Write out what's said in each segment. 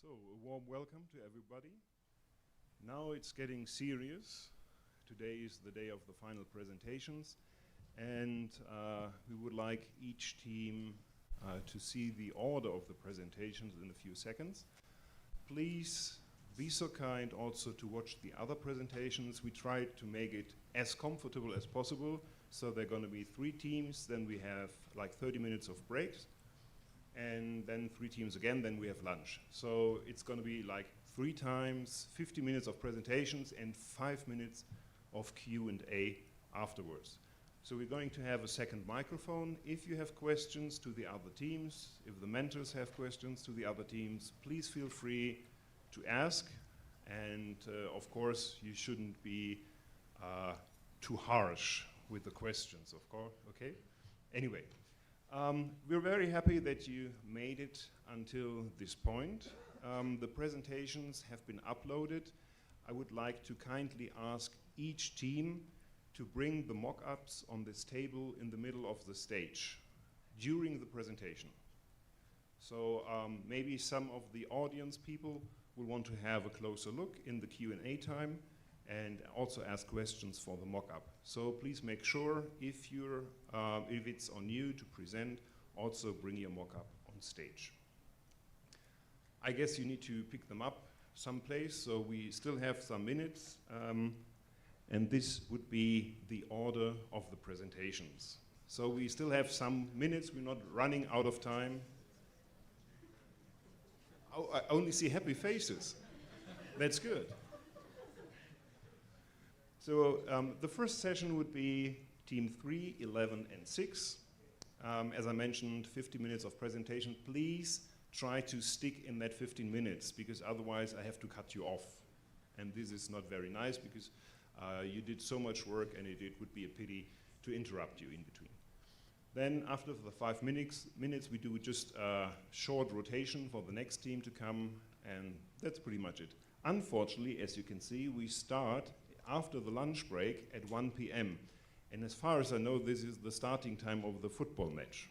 So, a warm welcome to everybody. Now it's getting serious. Today is the day of the final presentations, and we would like each team to see the order of the presentations in a few seconds. Please be so kind also to watch the other presentations. We tried to make it as comfortable as possible, so there are going to be 3 teams, then we have like 30 minutes of breaks, and then 3 teams again, then we have lunch. So it's going to be like 3 times 50 minutes of presentations and 5 minutes of Q&A afterwards. So we're going to have a second microphone. If you have questions to the other teams, if the mentors have questions to the other teams, please feel free to ask. And of course, you shouldn't be too harsh with the questions, of course, okay? Anyway. We're very happy that you made it until this point. The presentations have been uploaded. I would like to kindly ask each team to bring the mock-ups on this table in the middle of the stage during the presentation. So maybe some of the audience people will want to have a closer look in the Q&A time and also ask questions for the mock-up. So please make sure if it's on you to present, also bring your mock-up on stage. I guess you need to pick them up someplace, so we still have some minutes, and this would be the order of the presentations. So we still have some minutes, we're not running out of time. Oh, I only see happy faces. That's good. So the first session would be team 3, 11, and 6. As I mentioned, 50 minutes of presentation. Please try to stick in that 15 minutes, because otherwise I have to cut you off. And this is not very nice, because you did so much work, and it would be a pity to interrupt you in between. Then after the 5 minutes, we do just a short rotation for the next team to come, and that's pretty much it. Unfortunately, as you can see, we start after the lunch break at 1 p.m. And as far as I know, this is the starting time of the football match.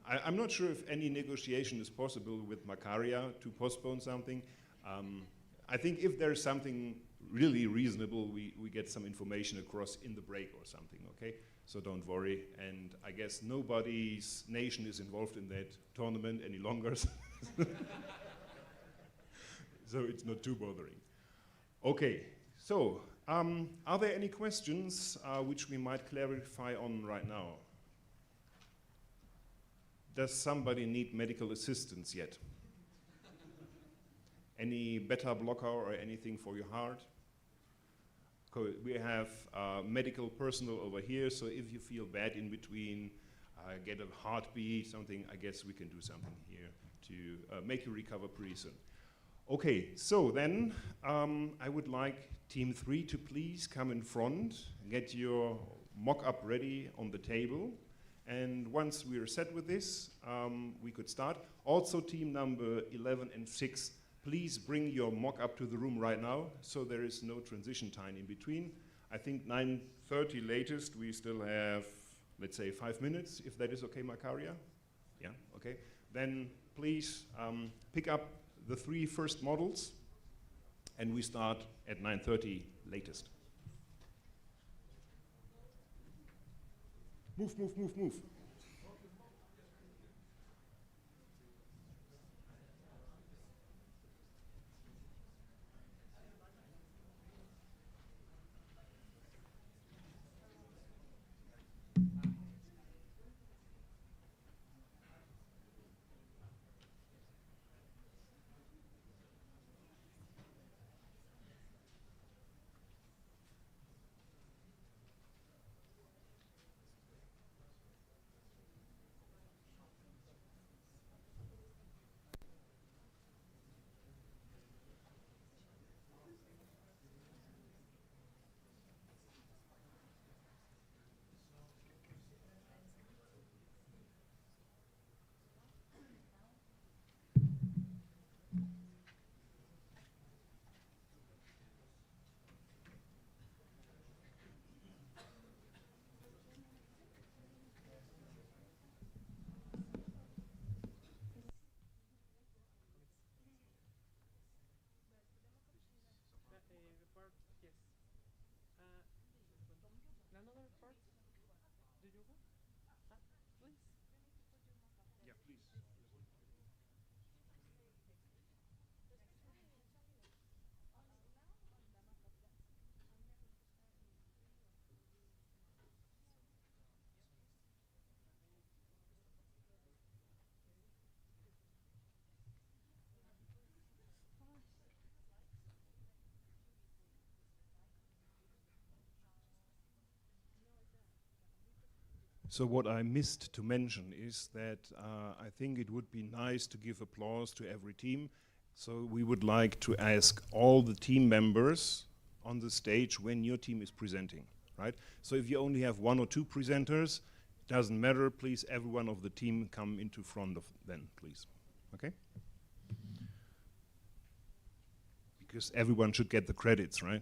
I'm not sure if any negotiation is possible with Macaria to postpone something. I think if there's something really reasonable, we get some information across in the break or something, okay? So don't worry, and I guess nobody's nation is involved in that tournament any longer. So it's not too bothering. Okay, so are there any questions which we might clarify on right now? Does somebody need medical assistance yet? Any beta blocker or anything for your heart? We have medical personnel over here, so if you feel bad in between, get a heartbeat, something, I guess we can do something here to make you recover pretty soon. Okay, so then I would like team 3 to please come in front, get your mock-up ready on the table, and once we are set with this, we could start. Also team number 11 and 6, please bring your mock-up to the room right now, so there is no transition time in between. I think 9:30 latest, we still have, let's say, 5 minutes, if that is okay, Macaria? Yeah, okay. Then please pick up the 3 first models, and we start at 9:30 latest. Move, move, move, move. So what I missed to mention is that I think it would be nice to give applause to every team. So we would like to ask all the team members on the stage when your team is presenting, right? So if you only have 1 or 2 presenters, doesn't matter, please, everyone of the team come into front of then, please, okay? Because everyone should get the credits, right?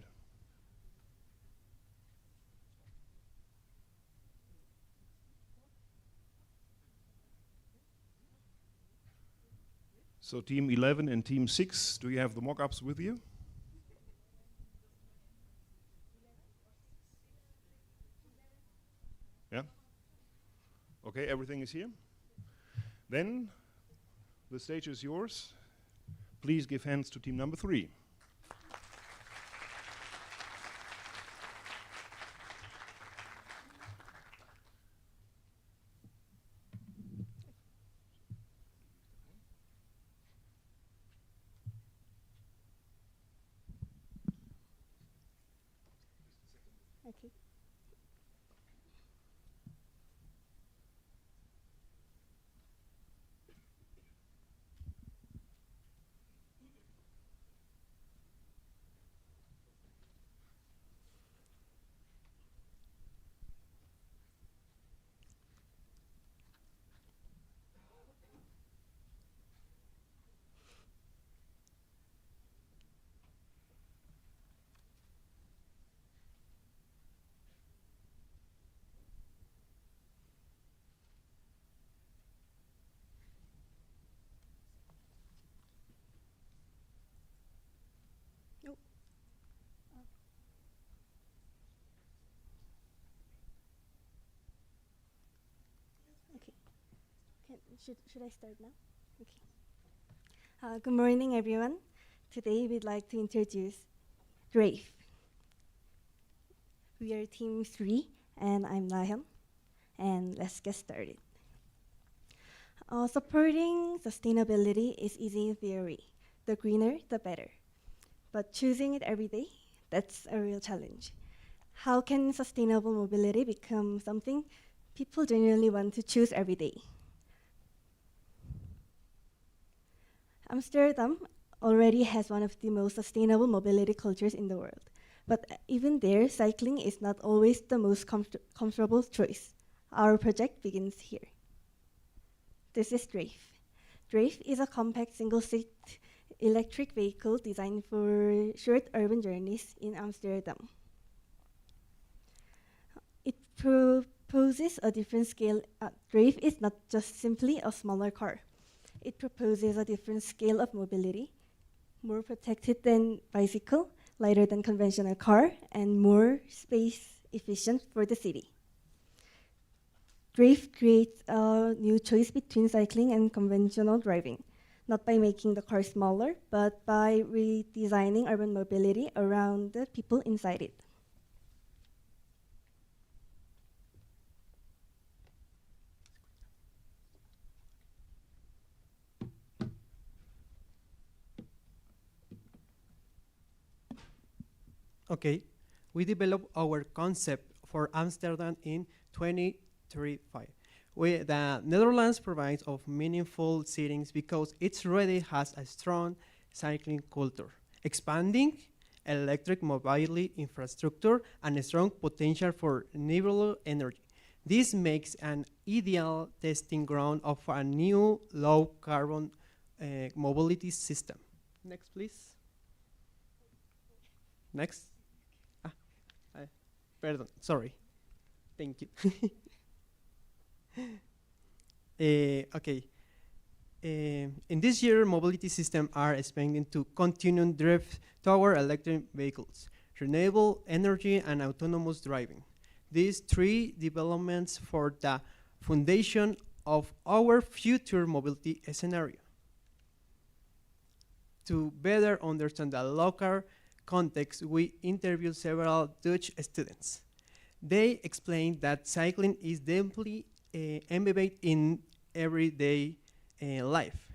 So team 11 and team 6, do you have the mock-ups with you? Yeah? Okay, everything is here. Then the stage is yours. Please give hands to team number 3. Okay. Nope. Okay. Should I start now? Okay. Good morning, everyone. Today we'd like to introduce DRAVE. We are team 3, and I'm Nahyun. And let's get started. Supporting sustainability is easy in theory. The greener, the better. But choosing it every day, that's a real challenge. How can sustainable mobility become something people genuinely want to choose every day? Amsterdam already has one of the most sustainable mobility cultures in the world. But even there, cycling is not always the most comfortable choice. Our project begins here. This is DRAVE. DRAVE is a compact single-seat electric vehicle designed for short urban journeys in Amsterdam. It proposes a different scale. DRAVE is not just simply a smaller car. It proposes a different scale of mobility, more protected than bicycle, lighter than conventional car, and more space efficient for the city. DRAVE creates a new choice between cycling and conventional driving, not by making the car smaller, but by redesigning urban mobility around the people inside it. Okay, we developed our concept for Amsterdam in 2035. The Netherlands provides of meaningful settings because it already has a strong cycling culture, expanding electric mobility infrastructure, and a strong potential for renewable energy. This makes an ideal testing ground of a new low-carbon mobility system. Next, please. Next. Pardon, sorry. Thank you. Okay. In this year, mobility systems are expanding to continue drift toward electric vehicles, renewable energy, and autonomous driving. These 3 developments for the foundation of our future mobility scenario. To better understand the local context, we interviewed several Dutch students. They explained that cycling is deeply embedded in everyday life.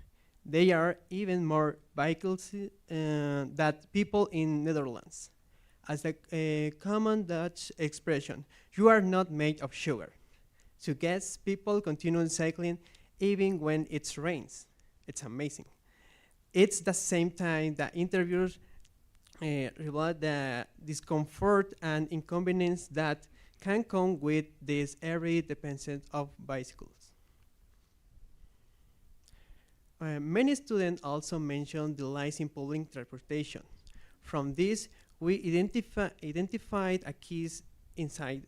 They are even more vehicles than people in Netherlands. As a common Dutch expression, you are not made of sugar. To guess, people continue cycling even when it rains. It's amazing. It's the same time that interviewers reveal the discomfort and inconvenience that can come with this every dependence of bicycles. Many students also mention delays in public transportation. From this, we identified a keys insight.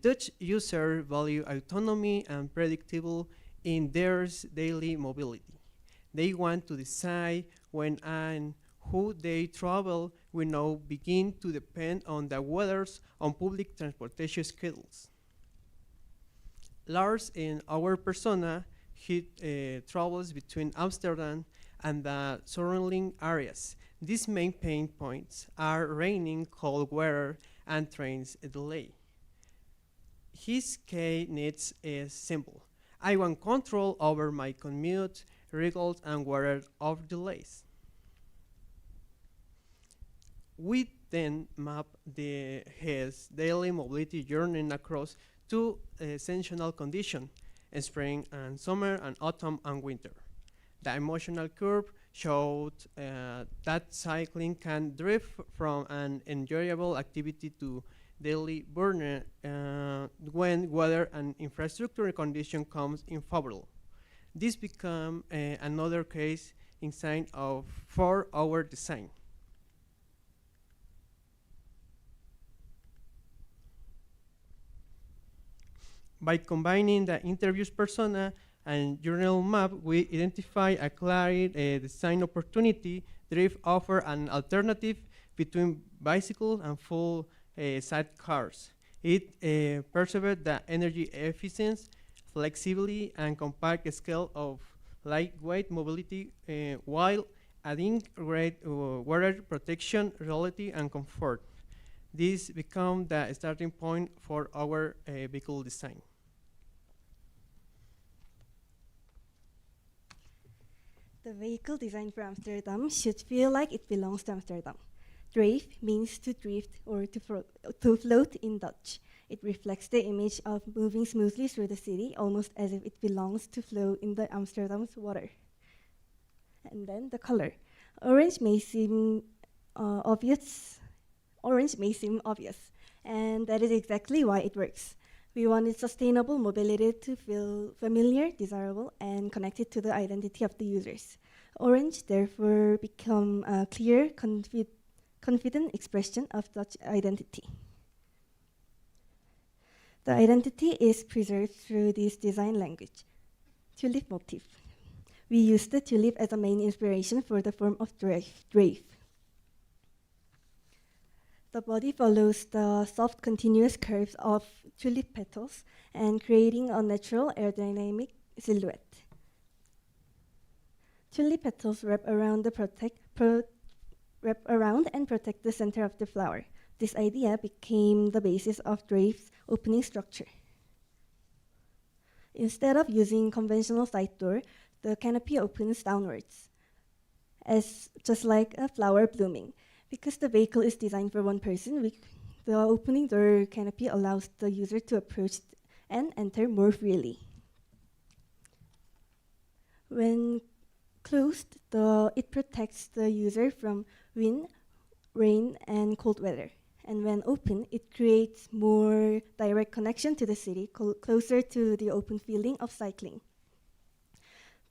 Dutch users value autonomy and predictable in their daily mobility. They want to decide when and who they travel will now begin to depend on the weathers on public transportation schedules. Lars in our persona, he travels between Amsterdam and the surrounding areas. These main pain points are raining, cold weather, and trains delay. His key needs is simple. I want control over my commute, wrinkles, and weather of delays. We then map his daily mobility journey across two essential conditions, spring and summer, and autumn and winter. The emotional curve showed that cycling can drift from an enjoyable activity to daily burden when weather and infrastructure condition comes unfavorable. This become another case in sign of 4-hour design. By combining the interview's persona and journal map, we identify a clear design opportunity. Drift offer an alternative between bicycle and full sidecars. It preserves the energy efficiency, flexibility, and compact scale of lightweight mobility while adding great weather protection, reliability, and comfort. This becomes the starting point for our vehicle design. The vehicle designed for Amsterdam should feel like it belongs to Amsterdam. Drift means to drift or to float in Dutch. It reflects the image of moving smoothly through the city, almost as if it belongs to flow in the Amsterdam's water. And then the color. Orange may seem obvious, and that is exactly why it works. We wanted sustainable mobility to feel familiar, desirable, and connected to the identity of the users. Orange therefore become a clear, confident expression of Dutch identity. The identity is preserved through this design language, tulip motif. We use the tulip as a main inspiration for the form of drift. The body follows the soft, continuous curves of tulip petals and creating a natural aerodynamic silhouette. Tulip petals wrap around and protect the center of the flower. This idea became the basis of drift's opening structure. Instead of using conventional side door, the canopy opens downwards, just like a flower blooming. Because the vehicle is designed for one person, the opening door canopy allows the user to approach and enter more freely. When closed, it protects the user from wind, rain, and cold weather. And when open, it creates more direct connection to the city, closer to the open feeling of cycling.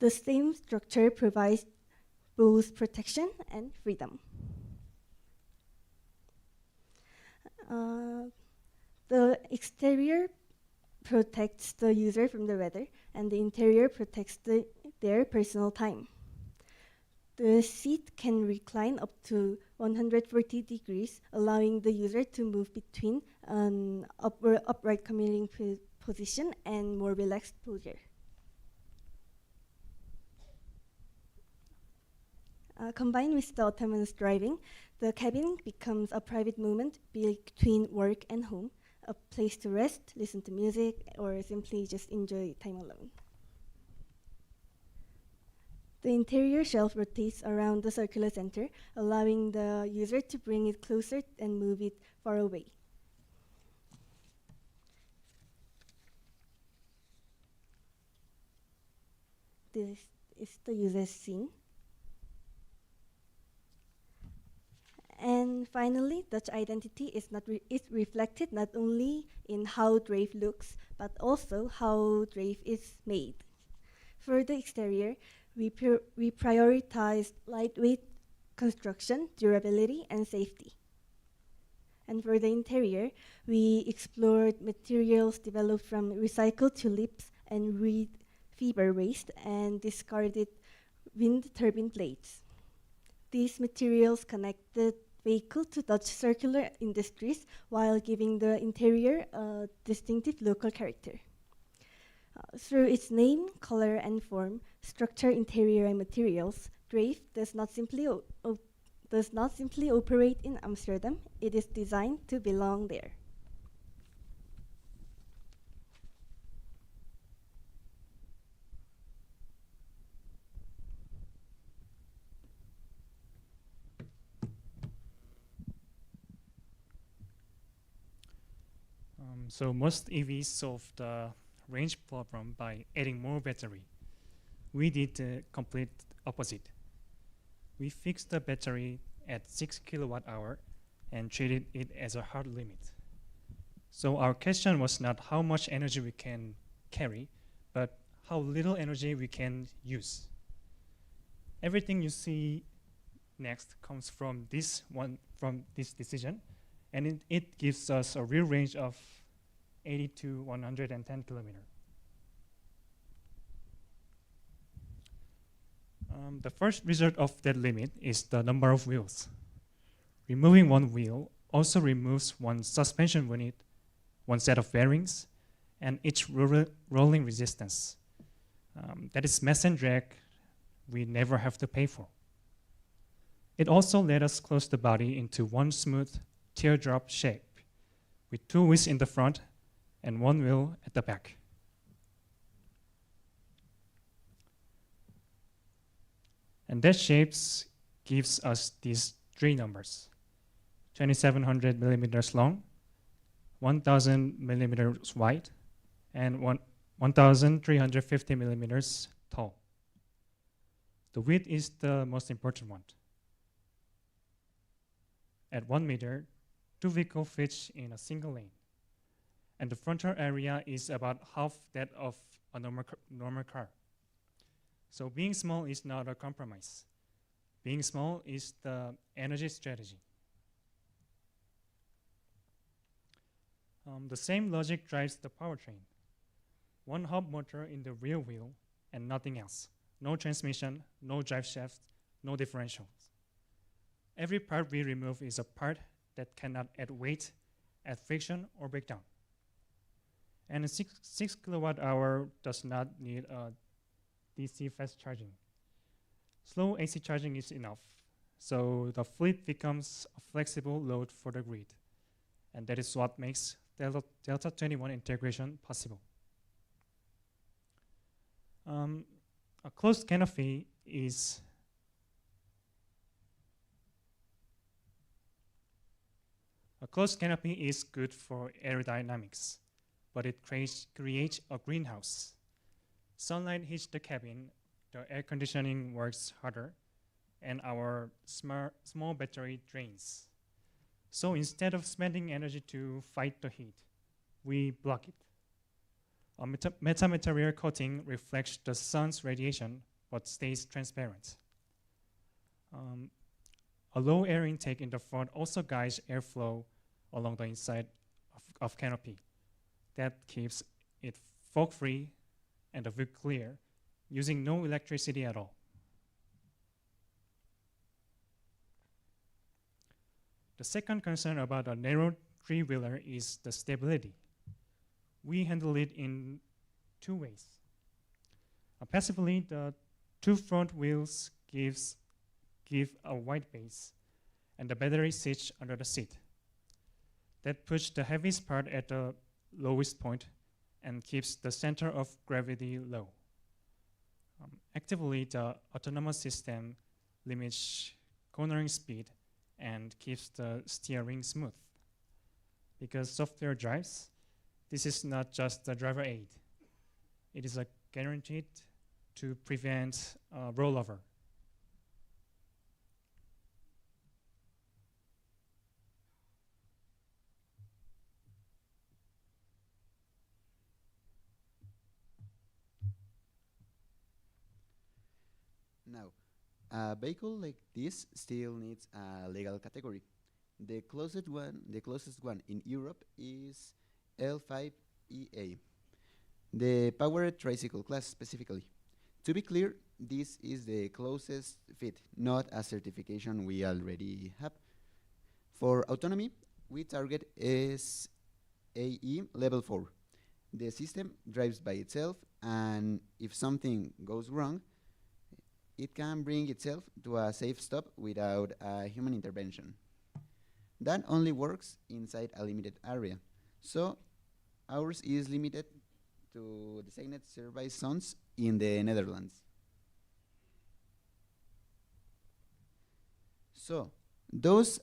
The same structure provides both protection and freedom. The exterior protects the user from the weather, and the interior protects their personal time. The seat can recline up to 140 degrees, allowing the user to move between an upright commuting position and more relaxed posture. Combined with the autonomous driving, the cabin becomes a private moment between work and home, a place to rest, listen to music, or simply just enjoy time alone. The interior shelf rotates around the circular center, allowing the user to bring it closer and move it far away. this is the user scene. And finally, Dutch identity is reflected not only in how Drave looks, but also how Drave is made. For the exterior, we prioritized lightweight construction, durability, and safety. And for the interior, we explored materials developed from recycled tulips and reed fiber waste and discarded wind turbine blades. These materials connect the vehicle to Dutch circular industries while giving the interior a distinctive local character. Through its name, color, and form, structure, interior, and materials, Drave does not simply operate in Amsterdam. It is designed to belong there. So most EVs solve the range problem by adding more battery. We did the complete opposite. We fixed the battery at 6 kilowatt hour and treated it as a hard limit. So our question was not how much energy we can carry, but how little energy we can use. Everything you see next comes from this decision, and it gives us a real range of 80 to 110 kilometers. The first result of that limit is the number of wheels. Removing one wheel also removes one suspension unit, one set of bearings, and each rolling resistance. That is mass and drag we never have to pay for. It also let us close the body into one smooth teardrop shape with two wheels in the front and one wheel at the back. And that shape gives us these three numbers: 2,700 millimeters long, 1,000 millimeters wide, and 1,350 millimeters tall. The width is the most important one. At 1 meter, two vehicles fit in a single lane. And the frontal area is about half that of a normal car. So being small is not a compromise. Being small is the energy strategy. The same logic drives the powertrain. One hub motor in the rear wheel and nothing else. No transmission, no drive shaft, no differentials. Every part we remove is a part that cannot add weight, add friction, or break down. And a 6 kilowatt hour does not need a DC fast charging. Slow AC charging is enough. So the fleet becomes a flexible load for the grid. And that is what makes Delta 21 integration possible. A closed canopy is good for aerodynamics, but it creates a greenhouse. Sunlight hits the cabin, the air conditioning works harder, and our small battery drains. So instead of spending energy to fight the heat, we block it. A metamaterial coating reflects the sun's radiation but stays transparent. A low air intake in the front also guides airflow along the inside of canopy. That keeps it fog-free and the view clear, using no electricity at all. The second concern about a narrow three-wheeler is the stability. We handle it in two ways. Passively, the two front wheels give a wide base, and the battery sits under the seat. That puts the heaviest part at the lowest point and keeps the center of gravity low. Actively, the autonomous system limits cornering speed and keeps the steering smooth. Because software drives, this is not just the driver aid. It is a guaranteed to prevent rollover. Now, a vehicle like this still needs a legal category. The closest one in Europe is L5EA, the powered tricycle class specifically. To be clear, this is the closest fit, not a certification we already have. For autonomy, we target SAE level 4. The system drives by itself, and if something goes wrong, it can bring itself to a safe stop without a human intervention. That only works inside a limited area. So ours is limited to designated service zones in the Netherlands. So does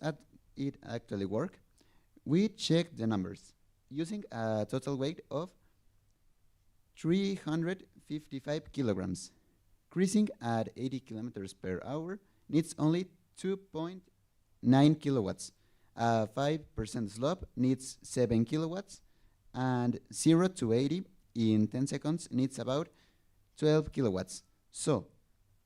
it actually work? We checked the numbers using a total weight of 355 kilograms. Cruising at 80 kilometers per hour needs only 2.9 kilowatts. A 5% slope needs 7 kilowatts, and 0 to 80 in 10 seconds needs about 12 kilowatts. So,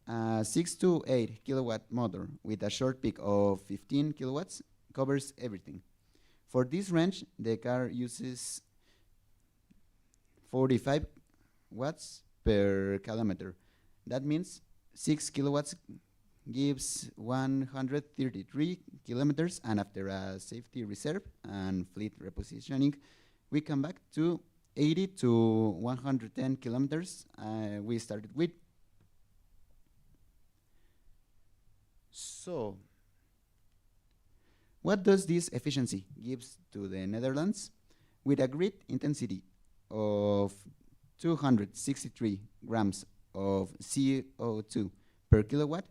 a 6 to 8 kilowatt motor with a short peak of 15 kilowatts covers everything. For this range, the car uses 45 watts per kilometer. That means 6 kilowatts gives 133 kilometers, and after a safety reserve and fleet repositioning, we come back to 80 to 110 kilometers we started with. So, what does this efficiency gives to the Netherlands? With a grid intensity of 263 grams of CO2 per kilowatt,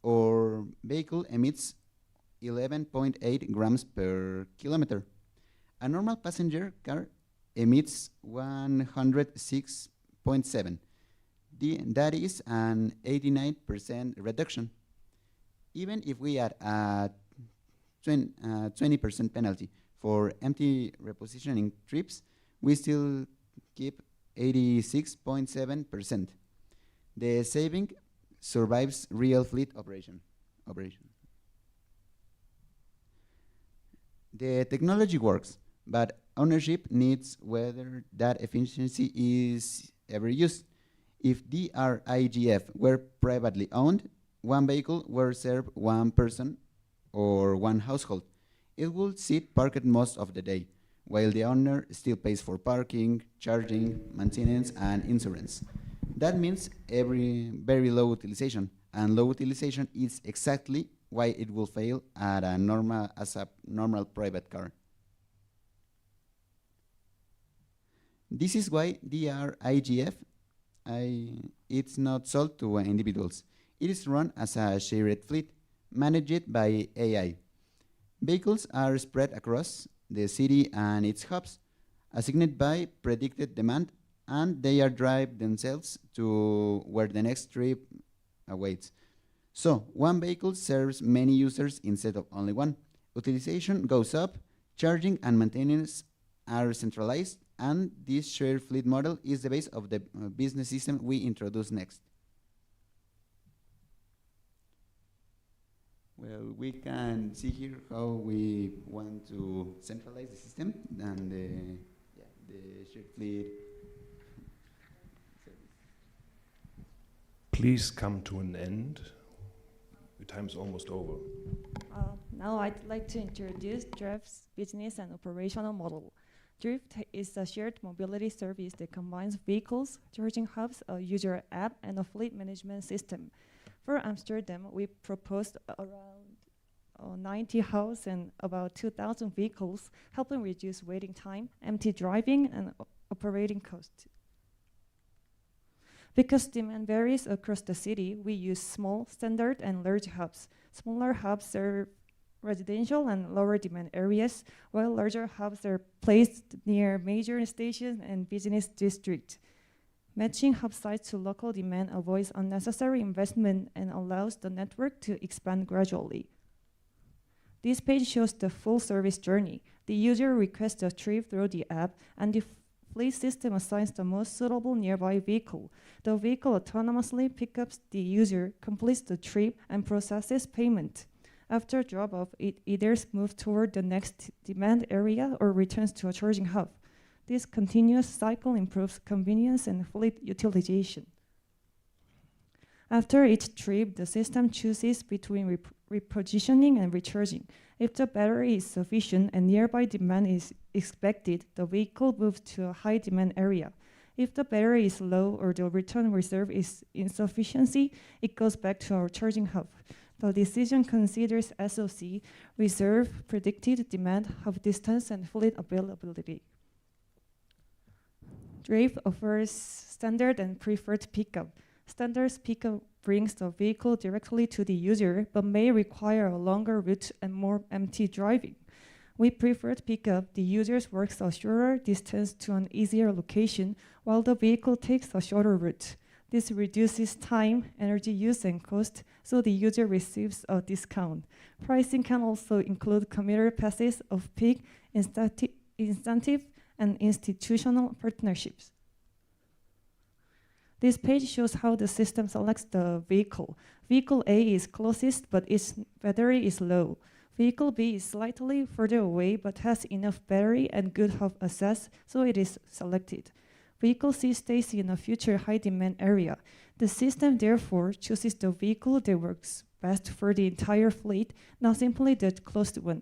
our vehicle emits 11.8 grams per kilometer. A normal passenger car emits 106.7. That is an 89% reduction. Even if we add a 20% penalty for empty repositioning trips, we still keep 86.7%. The saving survives real fleet operation. The technology works, but ownership needs whether that efficiency is ever used. If DRIGF were privately owned, one vehicle would serve one person or one household. It would sit parked most of the day, while the owner still pays for parking, charging, maintenance, and insurance. That means very low utilization, and low utilization is exactly why it will fail at a normal private car. This is why DRIGF it's not sold to individuals. It is run as a shared fleet, managed by AI. Vehicles are spread across the city and its hubs, assigned by predicted demand, and they are drive themselves to where the next trip awaits. So one vehicle serves many users instead of only one. Utilization goes up, charging and maintenance are centralized, and this shared fleet model is the base of the business system we introduce next. Well, we can see here how we want to centralize the system and the shared fleet. Please come to an end. The time's almost over. Now I'd like to introduce Drift's business and operational model. Drift is a shared mobility service that combines vehicles, charging hubs, a user app, and a fleet management system. For Amsterdam, we proposed around 90 hubs and about 2,000 vehicles, helping reduce waiting time, empty driving, and operating costs. Because demand varies across the city, we use small, standard, and large hubs. Smaller hubs serve residential and lower demand areas, while larger hubs are placed near major stations and business districts. Matching hub sites to local demand avoids unnecessary investment and allows the network to expand gradually. This page shows the full service journey. The user requests a trip through the app, and the fleet system assigns the most suitable nearby vehicle. The vehicle autonomously picks up the user, completes the trip, and processes payment. After drop-off, it either moves toward the next demand area or returns to a charging hub. This continuous cycle improves convenience and fleet utilization. After each trip, the system chooses between repositioning and recharging. If the battery is sufficient and nearby demand is expected, the vehicle moves to a high demand area. If the battery is low or the return reserve is insufficiency, it goes back to our charging hub. The decision considers SOC, reserve, predicted demand, hub distance, and fleet availability. Drive offers standard and preferred pickup. Standard pickup brings the vehicle directly to the user, but may require a longer route and more empty driving. With preferred pickup, the user works a shorter distance to an easier location, while the vehicle takes a shorter route. This reduces time, energy use, and cost, so the user receives a discount. Pricing can also include commuter passes, off-peak, incentive, and institutional partnerships. This page shows how the system selects the vehicle. Vehicle A is closest, but its battery is low. Vehicle B is slightly further away, but has enough battery and good hub access, so it is selected. Vehicle C stays in a future high-demand area. The system therefore chooses the vehicle that works best for the entire fleet, not simply the closed one.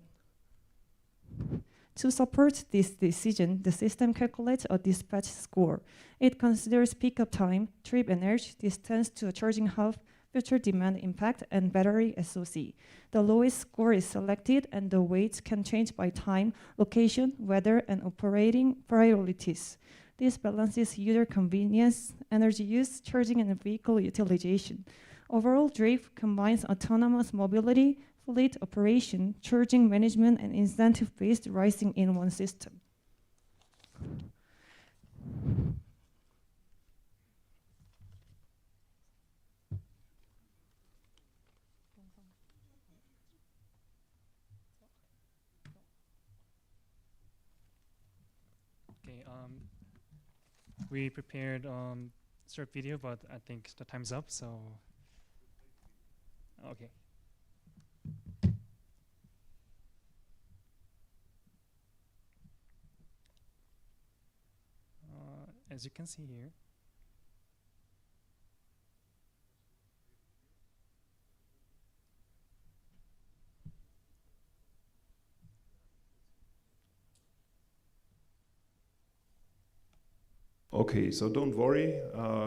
To support this decision, the system calculates a dispatch score. It considers pickup time, trip energy, distance to a charging hub, future demand impact, and battery SOC. The lowest score is selected, and the weights can change by time, location, weather, and operating priorities. This balances user convenience, energy use, charging, and vehicle utilization. Overall, Drive combines autonomous mobility, fleet operation, charging management, and incentive-based pricing in one system. Okay, we prepared short video, but I think the time's up, so okay. As you can see here, Okay, so don't worry,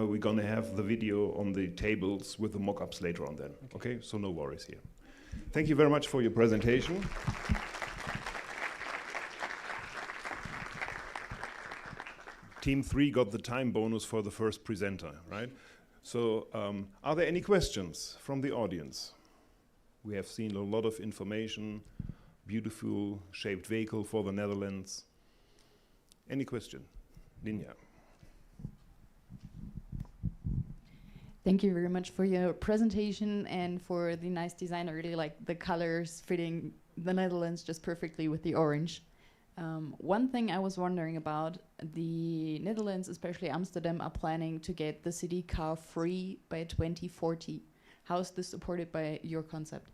we're gonna have the video on the tables with the mock-ups later on then. Okay, so no worries here. Thank you very much for your presentation. Team 3 got the time bonus for the first presenter, right? So are there any questions from the audience? We have seen a lot of information, beautiful shaped vehicle for the Netherlands. Any question? Linya. Thank you very much for your presentation and for the nice design. I really like the colors fitting the Netherlands just perfectly with the orange. One thing I was wondering about, the Netherlands, especially Amsterdam, are planning to get the city car free by 2040. How is this supported by your concept?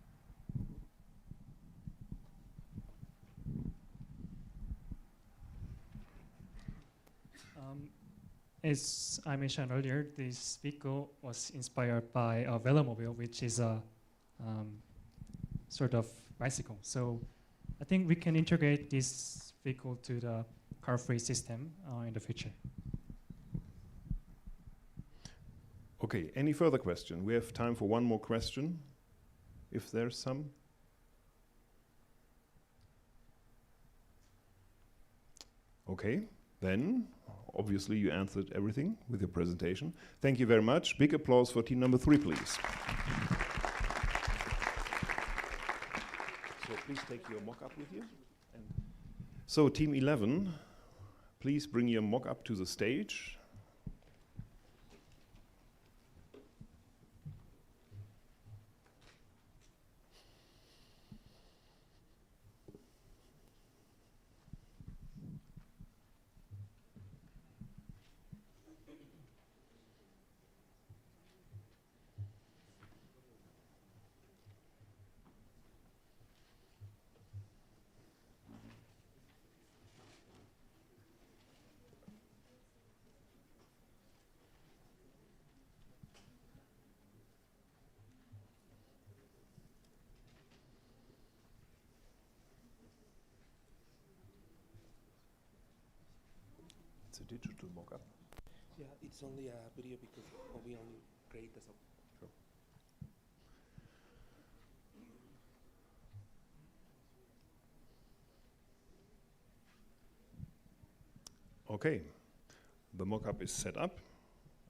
As I mentioned earlier, this vehicle was inspired by a velomobile, which is a sort of bicycle. So I think we can integrate this vehicle to the car-free system in the future. Okay, any further question? We have time for one more question, if there's some. Okay, then obviously you answered everything with your presentation. Thank you very much. Big applause for team number 3, please. So please take your mock-up with you. And so team 11, please bring your mock-up to the stage. digital mock-up? Yeah, it's only a video because we only create the software. Sure. Okay, the mock-up is set up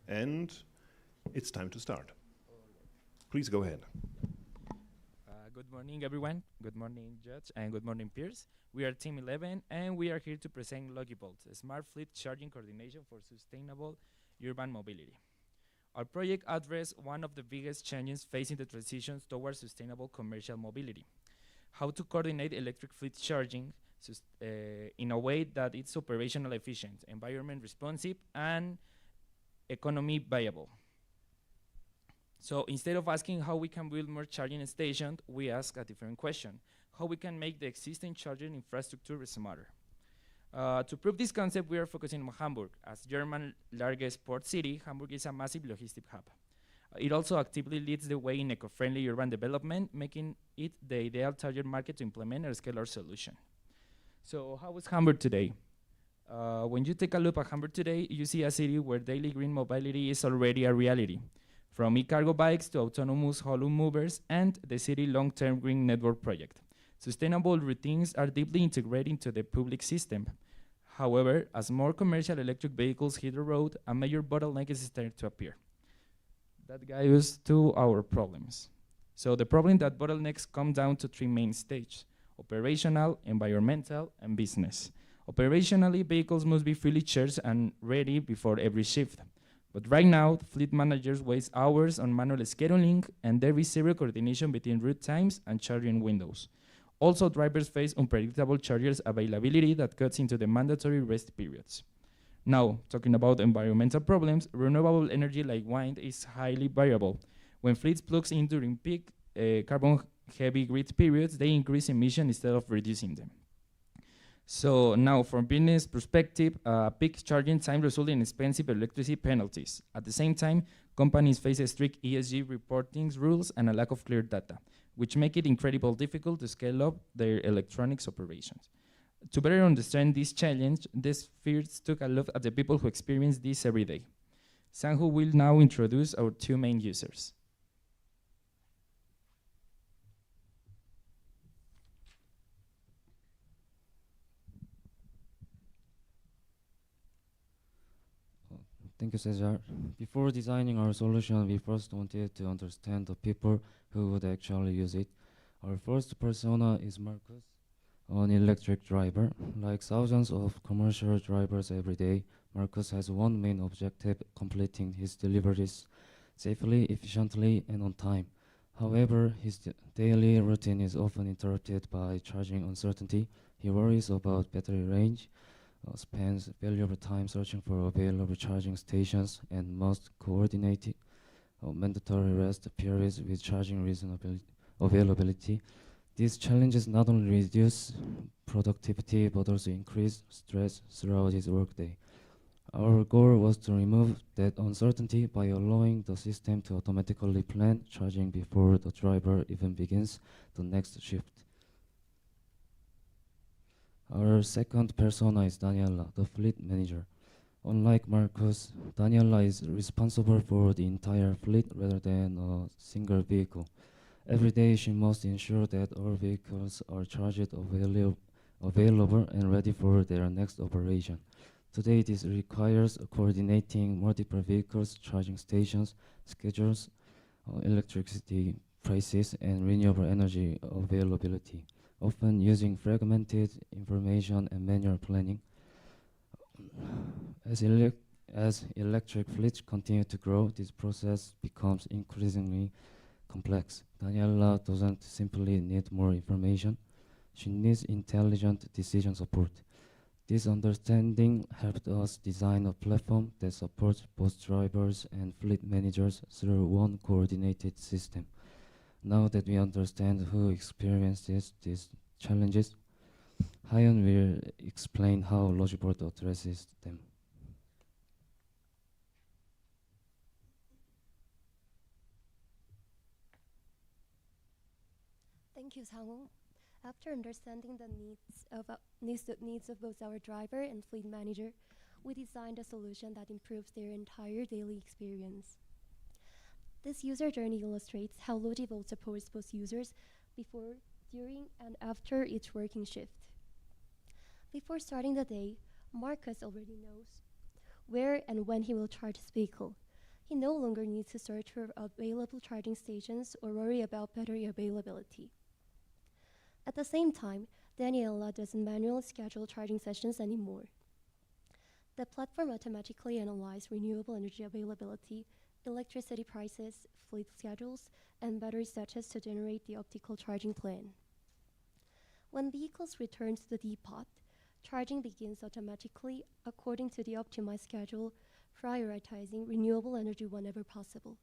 and it's time to start. Please go ahead. Good morning, everyone. Good morning, Judge, and good morning, peers. We are Team 11, and we are here to present Logibolt, a smart fleet charging coordination for sustainable urban mobility. Our project addresses one of the biggest challenges facing the transitions towards sustainable commercial mobility: how to coordinate electric fleet charging in a way that it's operational efficient, environment responsive, and economy viable. So instead of asking how we can build more charging stations, we ask a different question: how we can make the existing charging infrastructure smarter. To prove this concept, we are focusing on Hamburg. As German's largest port city, Hamburg is a massive logistic hub. It also actively leads the way in eco-friendly urban development, making it the ideal target market to implement a scalar solution. So how is Hamburg today? When you take a look at Hamburg today, you see a city where daily green mobility is already a reality, from e-cargo bikes to autonomous hollow movers and the city long-term green network project. Sustainable routines are deeply integrated into the public system. However, as more commercial electric vehicles hit the road, a major bottleneck is starting to appear. That guides us to our problems. So the problem that bottlenecks come down to three main stages: operational, environmental, and business. Operationally, vehicles must be fully charged and ready before every shift. But right now, fleet managers waste hours on manual scheduling, and there is zero coordination between route times and charging windows. Also, drivers face unpredictable chargers availability that cuts into the mandatory rest periods. Now, talking about environmental problems, renewable energy like wind is highly variable. When fleets plug in during peak carbon-heavy grid periods, they increase emission instead of reducing them. So now, from business perspective, peak charging time results in expensive electricity penalties. At the same time, companies face strict ESG reporting rules and a lack of clear data, which make it incredibly difficult to scale up their electronics operations. To better understand this challenge, this first took a look at the people who experience this every day. Sanhu will now introduce our two main users. Thank you, Cesar. Before designing our solution, we first wanted to understand the people who would actually use it. Our first persona is Marcus, an electric driver. Like thousands of commercial drivers every day, Marcus has one main objective: completing his deliveries safely, efficiently, and on time. However, his daily routine is often interrupted by charging uncertainty. He worries about battery range, spends valuable time searching for available charging stations, and must coordinate mandatory rest periods with charging availability. These challenges not only reduce productivity but also increase stress throughout his workday. Our goal was to remove that uncertainty by allowing the system to automatically plan charging before the driver even begins the next shift. Our second persona is Daniela, the fleet manager. Unlike Marcus, Daniela is responsible for the entire fleet rather than a single vehicle. Every day she must ensure that all vehicles are charged available and ready for their next operation. Today this requires coordinating multiple vehicles, charging stations, schedules, electricity prices, and renewable energy availability, often using fragmented information and manual planning. As electric fleets continue to grow, this process becomes increasingly complex. Daniela doesn't simply need more information, she needs intelligent decision support. This understanding helped us design a platform that supports both drivers and fleet managers through one coordinated system. Now that we understand who experiences these challenges, Hyun will explain how Logibolt addresses them. Thank you, Sang-woo. After understanding the needs of both our driver and fleet manager, we designed a solution that improves their entire daily experience. This user journey illustrates how Logivolt supports both users before, during, and after each working shift. Before starting the day, Marcus already knows where and when he will charge his vehicle. He no longer needs to search for available charging stations or worry about battery availability. At the same time, Daniela doesn't manually schedule charging sessions anymore. The platform automatically analyzes renewable energy availability, electricity prices, fleet schedules, and battery status to generate the optimal charging plan. When vehicles return to the depot, charging begins automatically according to the optimized schedule, prioritizing renewable energy whenever possible.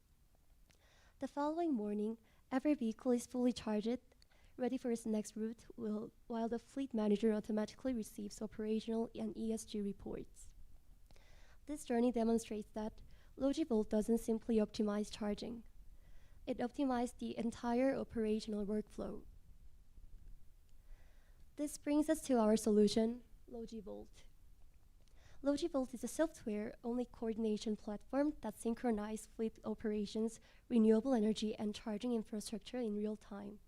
The following morning, every vehicle is fully charged, ready for its next route, while the fleet manager automatically receives operational and ESG reports. This journey demonstrates that Logivolt doesn't simply optimize charging. It optimizes the entire operational workflow. This brings us to our solution, Logivolt. Logivolt is a software-only coordination platform that synchronizes fleet operations, renewable energy, and charging infrastructure in real time.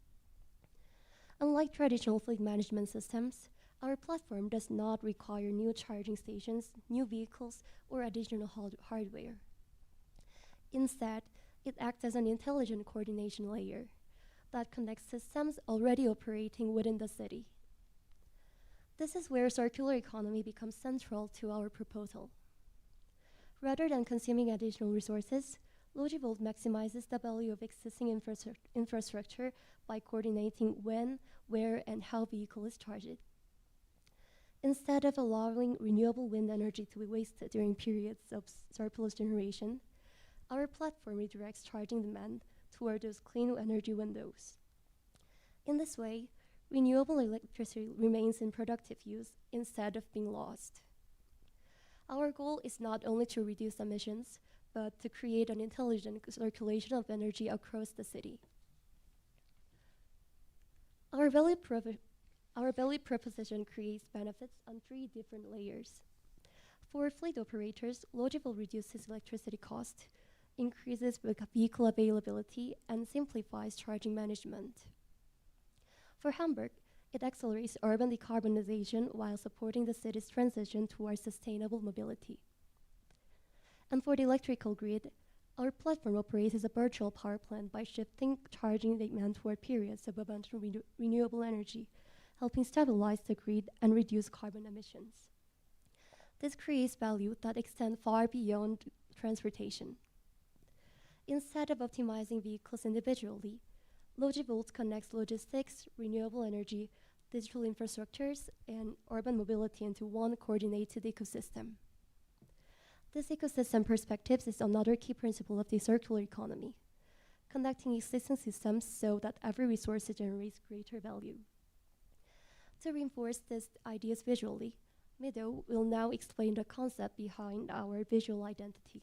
Unlike traditional fleet management systems, our platform does not require new charging stations, new vehicles, or additional hardware. Instead, it acts as an intelligent coordination layer that connects systems already operating within the city. This is where circular economy becomes central to our proposal. Rather than consuming additional resources, Logivolt maximizes the value of existing infrastructure by coordinating when, where, and how vehicle is charged. Instead of allowing renewable wind energy to be wasted during periods of surplus generation, our platform redirects charging demand toward those clean energy windows. In this way, renewable electricity remains in productive use instead of being lost. Our goal is not only to reduce emissions, but to create an intelligent circulation of energy across the city. Our value proposition creates benefits on 3 different layers. For fleet operators, Logivolt reduces electricity cost, increases vehicle availability, and simplifies charging management. For Hamburg, it accelerates urban decarbonization while supporting the city's transition towards sustainable mobility. And for the electrical grid, our platform operates as a virtual power plant by shifting charging demand toward periods of abundant renewable energy, helping stabilize the grid and reduce carbon emissions. This creates value that extends far beyond transportation. Instead of optimizing vehicles individually, Logivolt connects logistics, renewable energy, digital infrastructures, and urban mobility into one coordinated ecosystem. This ecosystem perspective is another key principle of the circular economy, connecting existing systems so that every resource generates greater value. To reinforce these ideas visually, Mido will now explain the concept behind our visual identity.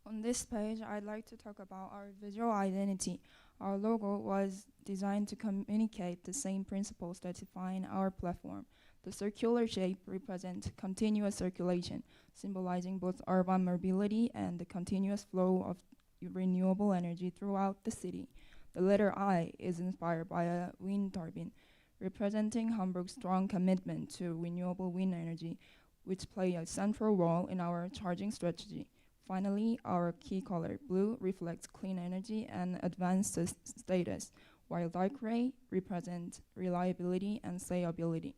On this page, I'd like to talk about our visual identity. Our logo was designed to communicate the same principles that define our platform. The circular shape represents continuous circulation, symbolizing both urban mobility and the continuous flow of renewable energy throughout the city. The letter I is inspired by a wind turbine, representing Hamburg's strong commitment to renewable wind energy, which play a central role in our charging strategy. Finally, our key color, blue, reflects clean energy and advanced status, while dark gray represents reliability and stability.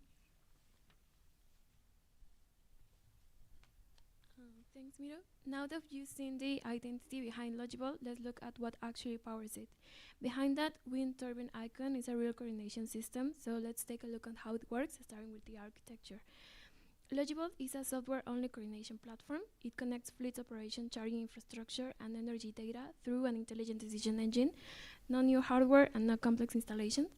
Thanks, Miro. Now that you've seen the identity behind Logivolt, let's look at what actually powers it. Behind that wind turbine icon is a real coordination system, so let's take a look at how it works, starting with the architecture. Logivolt is a software-only coordination platform. It connects fleet operation, charging infrastructure, and energy data through an intelligent decision engine. No new hardware and no complex installations.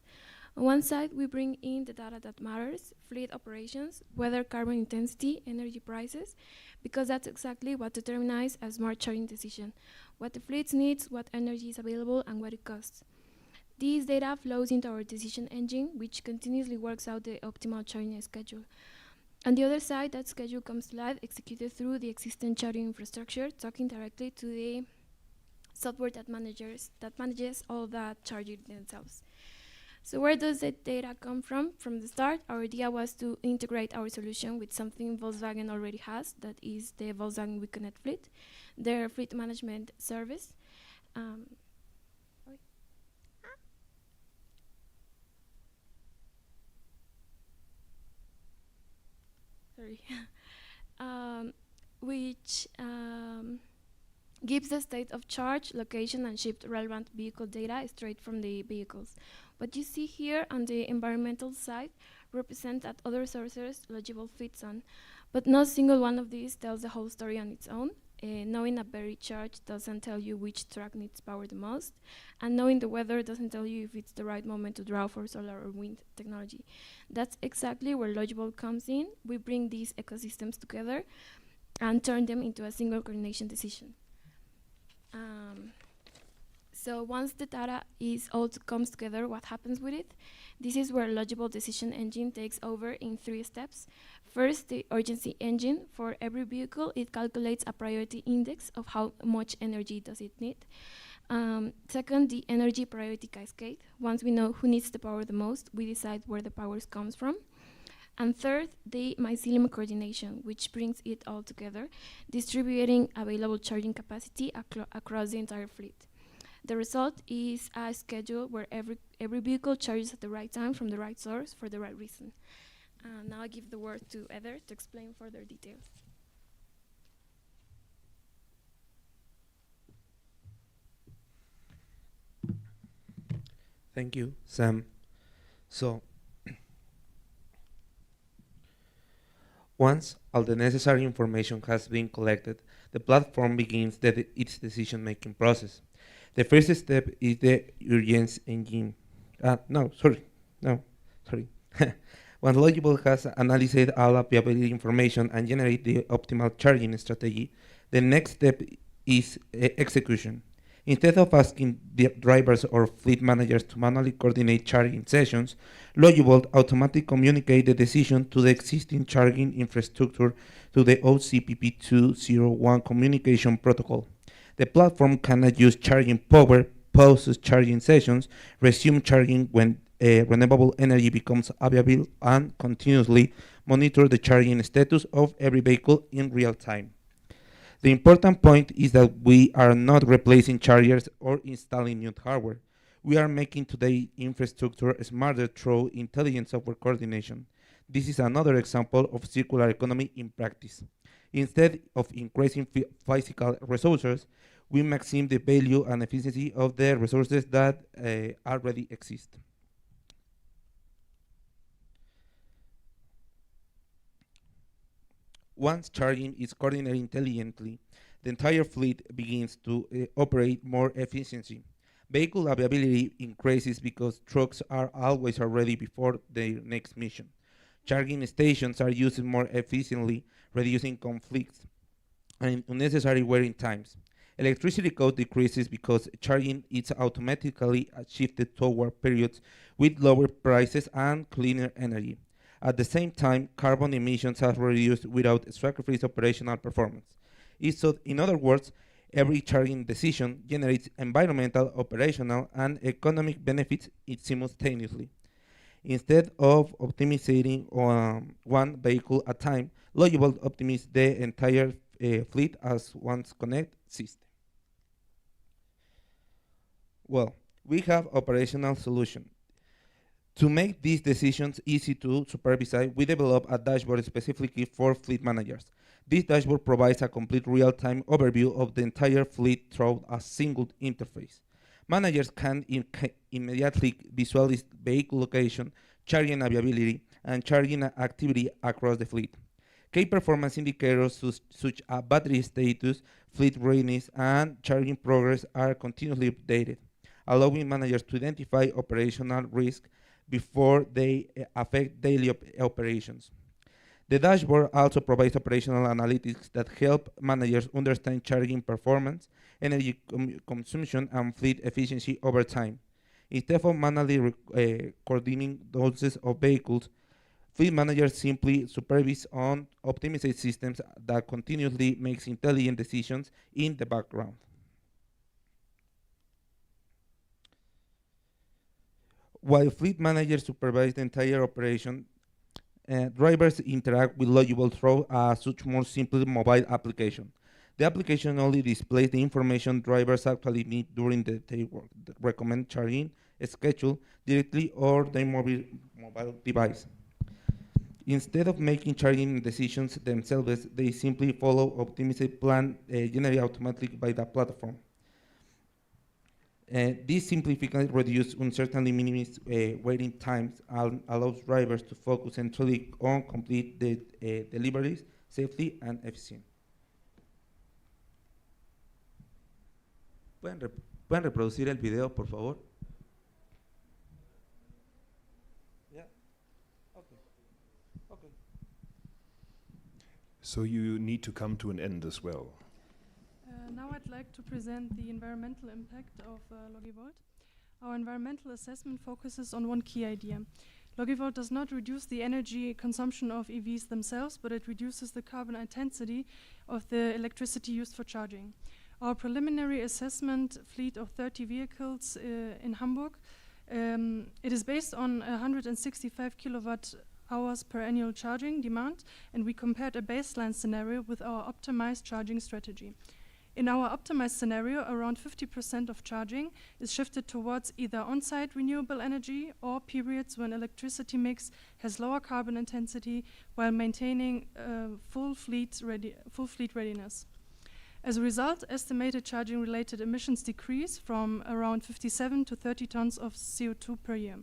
On one side, we bring in the data that matters, fleet operations, weather, carbon intensity, energy prices, because that's exactly what determines a smart charging decision. What the fleet needs, what energy is available, and what it costs. This data flows into our decision engine, which continuously works out the optimal charging schedule. On the other side, that schedule comes to life executed through the existing charging infrastructure, talking directly to the software that manages all that charging themselves. So where does the data come from? From the start, our idea was to integrate our solution with something Volkswagen already has, that is the Volkswagen WeConnect Fleet, their fleet management service. Which gives the state of charge, location, and shipped relevant vehicle data straight from the vehicles. What you see here on the environmental side represent that other sources Logible fits on, but no single one of these tells the whole story on its own. Knowing a battery charge doesn't tell you which truck needs power the most, and knowing the weather doesn't tell you if it's the right moment to draw for solar or wind technology. That's exactly where Logible comes in. We bring these ecosystems together and turn them into a single coordination decision. So once the data comes together, what happens with it? This is where Logible Decision Engine takes over in 3 steps. First, the urgency engine. For every vehicle, it calculates a priority index of how much energy does it need. Second, the energy priority cascade. Once we know who needs the power the most, we decide where the power comes from. And third, the mycelium coordination, which brings it all together, distributing available charging capacity across the entire fleet. The result is a schedule where every vehicle charges at the right time from the right source for the right reason. Now I give the word to Eder to explain further details. Thank you, Sam. So, once all the necessary information has been collected, the platform begins its decision-making process. The first step is the urgency engine. Once Logible has analyzed all available information and generated the optimal charging strategy, the next step is execution. Instead of asking the drivers or fleet managers to manually coordinate charging sessions, Logible automatically communicates the decision to the existing charging infrastructure to the OCPP 201 communication protocol. The platform can adjust charging power, pause charging sessions, resume charging when renewable energy becomes available, and continuously monitor the charging status of every vehicle in real time. The important point is that we are not replacing chargers or installing new hardware. We are making today's infrastructure smarter through intelligent software coordination. This is another example of circular economy in practice. Instead of increasing physical resources, we maximize the value and efficiency of the resources that already exist. Once charging is coordinated intelligently, the entire fleet begins to operate more efficiently. Vehicle availability increases because trucks are always ready before their next mission. Charging stations are used more efficiently, reducing conflicts and unnecessary waiting times. Electricity cost decreases because charging is automatically shifted toward periods with lower prices and cleaner energy. At the same time, carbon emissions are reduced without sacrificing operational performance. In other words, every charging decision generates environmental, operational, and economic benefits simultaneously. Instead of optimizing one vehicle at a time, Logible optimizes the entire fleet as one connected system. Well, we have operational solution. To make these decisions easy to supervise, we develop a dashboard specifically for fleet managers. This dashboard provides a complete real-time overview of the entire fleet through a single interface. Managers can immediately visualize vehicle location, charging availability, and charging activity across the fleet. Key performance indicators such as battery status, fleet readiness, and charging progress are continuously updated, allowing managers to identify operational risk before they affect daily operations. The dashboard also provides operational analytics that help managers understand charging performance, energy consumption, and fleet efficiency over time. Instead of manually coordinating dozens of vehicles, fleet managers simply supervise on optimized systems that continuously makes intelligent decisions in the background. While fleet managers supervise the entire operation, drivers interact with Logibol through a such more simple mobile application. The application only displays the information drivers actually need during the day work, recommend charging schedule directly or their mobile device. Instead of making charging decisions themselves, they simply follow optimized plan generated automatically by the platform. This simplification reduces uncertainty, minimizes waiting times, and allows drivers to focus entirely on complete the deliveries safely and efficiently. ¿Pueden reproducir el video, por favor? So you need to come to an end as well. Now I'd like to present the environmental impact of Logivolt. Our environmental assessment focuses on one key idea. Logivolt does not reduce the energy consumption of EVs themselves, but it reduces the carbon intensity of the electricity used for charging. Our preliminary assessment fleet of 30 vehicles in Hamburg, it is based on 165 kilowatt hours per annual charging demand, and we compared a baseline scenario with our optimized charging strategy. In our optimized scenario, around 50% of charging is shifted towards either on-site renewable energy or periods when electricity mix has lower carbon intensity while maintaining full fleet readiness. As a result, estimated charging-related emissions decrease from around 57 to 30 tons of CO2 per year.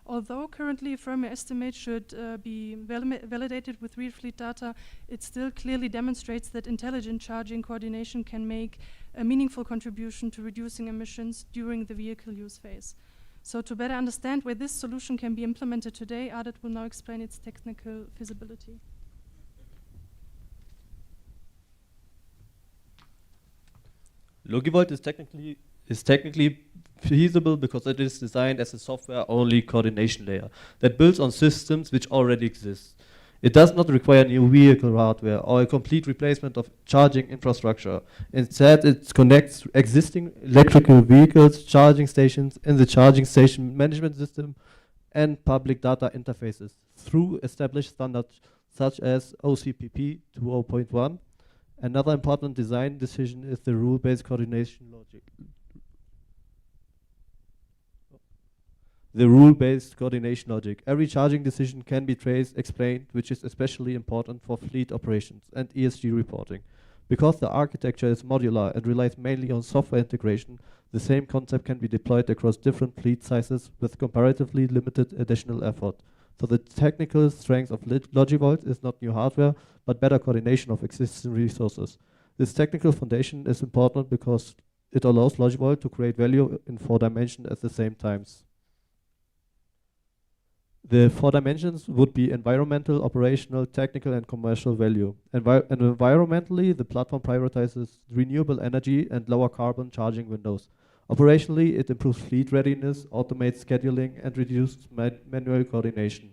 Although currently a firmer estimate should be validated with real fleet data, it still clearly demonstrates that intelligent charging coordination can make a meaningful contribution to reducing emissions during the vehicle use phase. So to better understand where this solution can be implemented today, Adet will now explain its technical feasibility. Logivolt is technically feasible because it is designed as a software-only coordination layer that builds on systems which already exist. It does not require new vehicle hardware or a complete replacement of charging infrastructure. Instead, it connects existing electrical vehicles, charging stations, and the charging station management system and public data interfaces through established standards such as OCPP 2.0.1. Another important design decision is the rule-based coordination logic. The rule-based coordination logic. Every charging decision can be traced, explained, which is especially important for fleet operations and ESG reporting. Because the architecture is modular and relies mainly on software integration, the same concept can be deployed across different fleet sizes with comparatively limited additional effort. So the technical strength of Logivolt is not new hardware, but better coordination of existing resources. This technical foundation is important because it allows Logivolt to create value in 4 dimensions at the same times. The 4 dimensions would be environmental, operational, technical, and commercial value. Environmentally, the platform prioritizes renewable energy and lower carbon charging windows. Operationally, it improves fleet readiness, automates scheduling, and reduces manual coordination.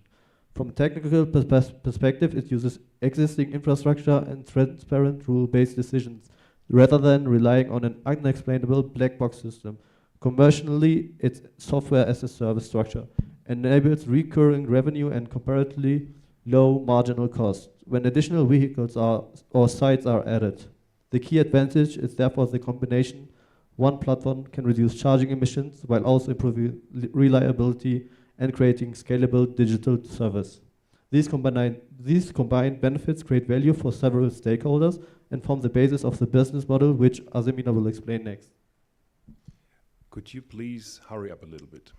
From a technical perspective, it uses existing infrastructure and transparent rule-based decisions, rather than relying on an unexplainable black box system. Commercially, it's software as a service structure, enables recurring revenue and comparatively low marginal cost when additional vehicles or sites are added. The key advantage is therefore the combination. One platform can reduce charging emissions while also improving reliability and creating scalable digital service. These combined benefits create value for several stakeholders and form the basis of the business model, which Azemina will explain next. Could you please hurry up a little bit?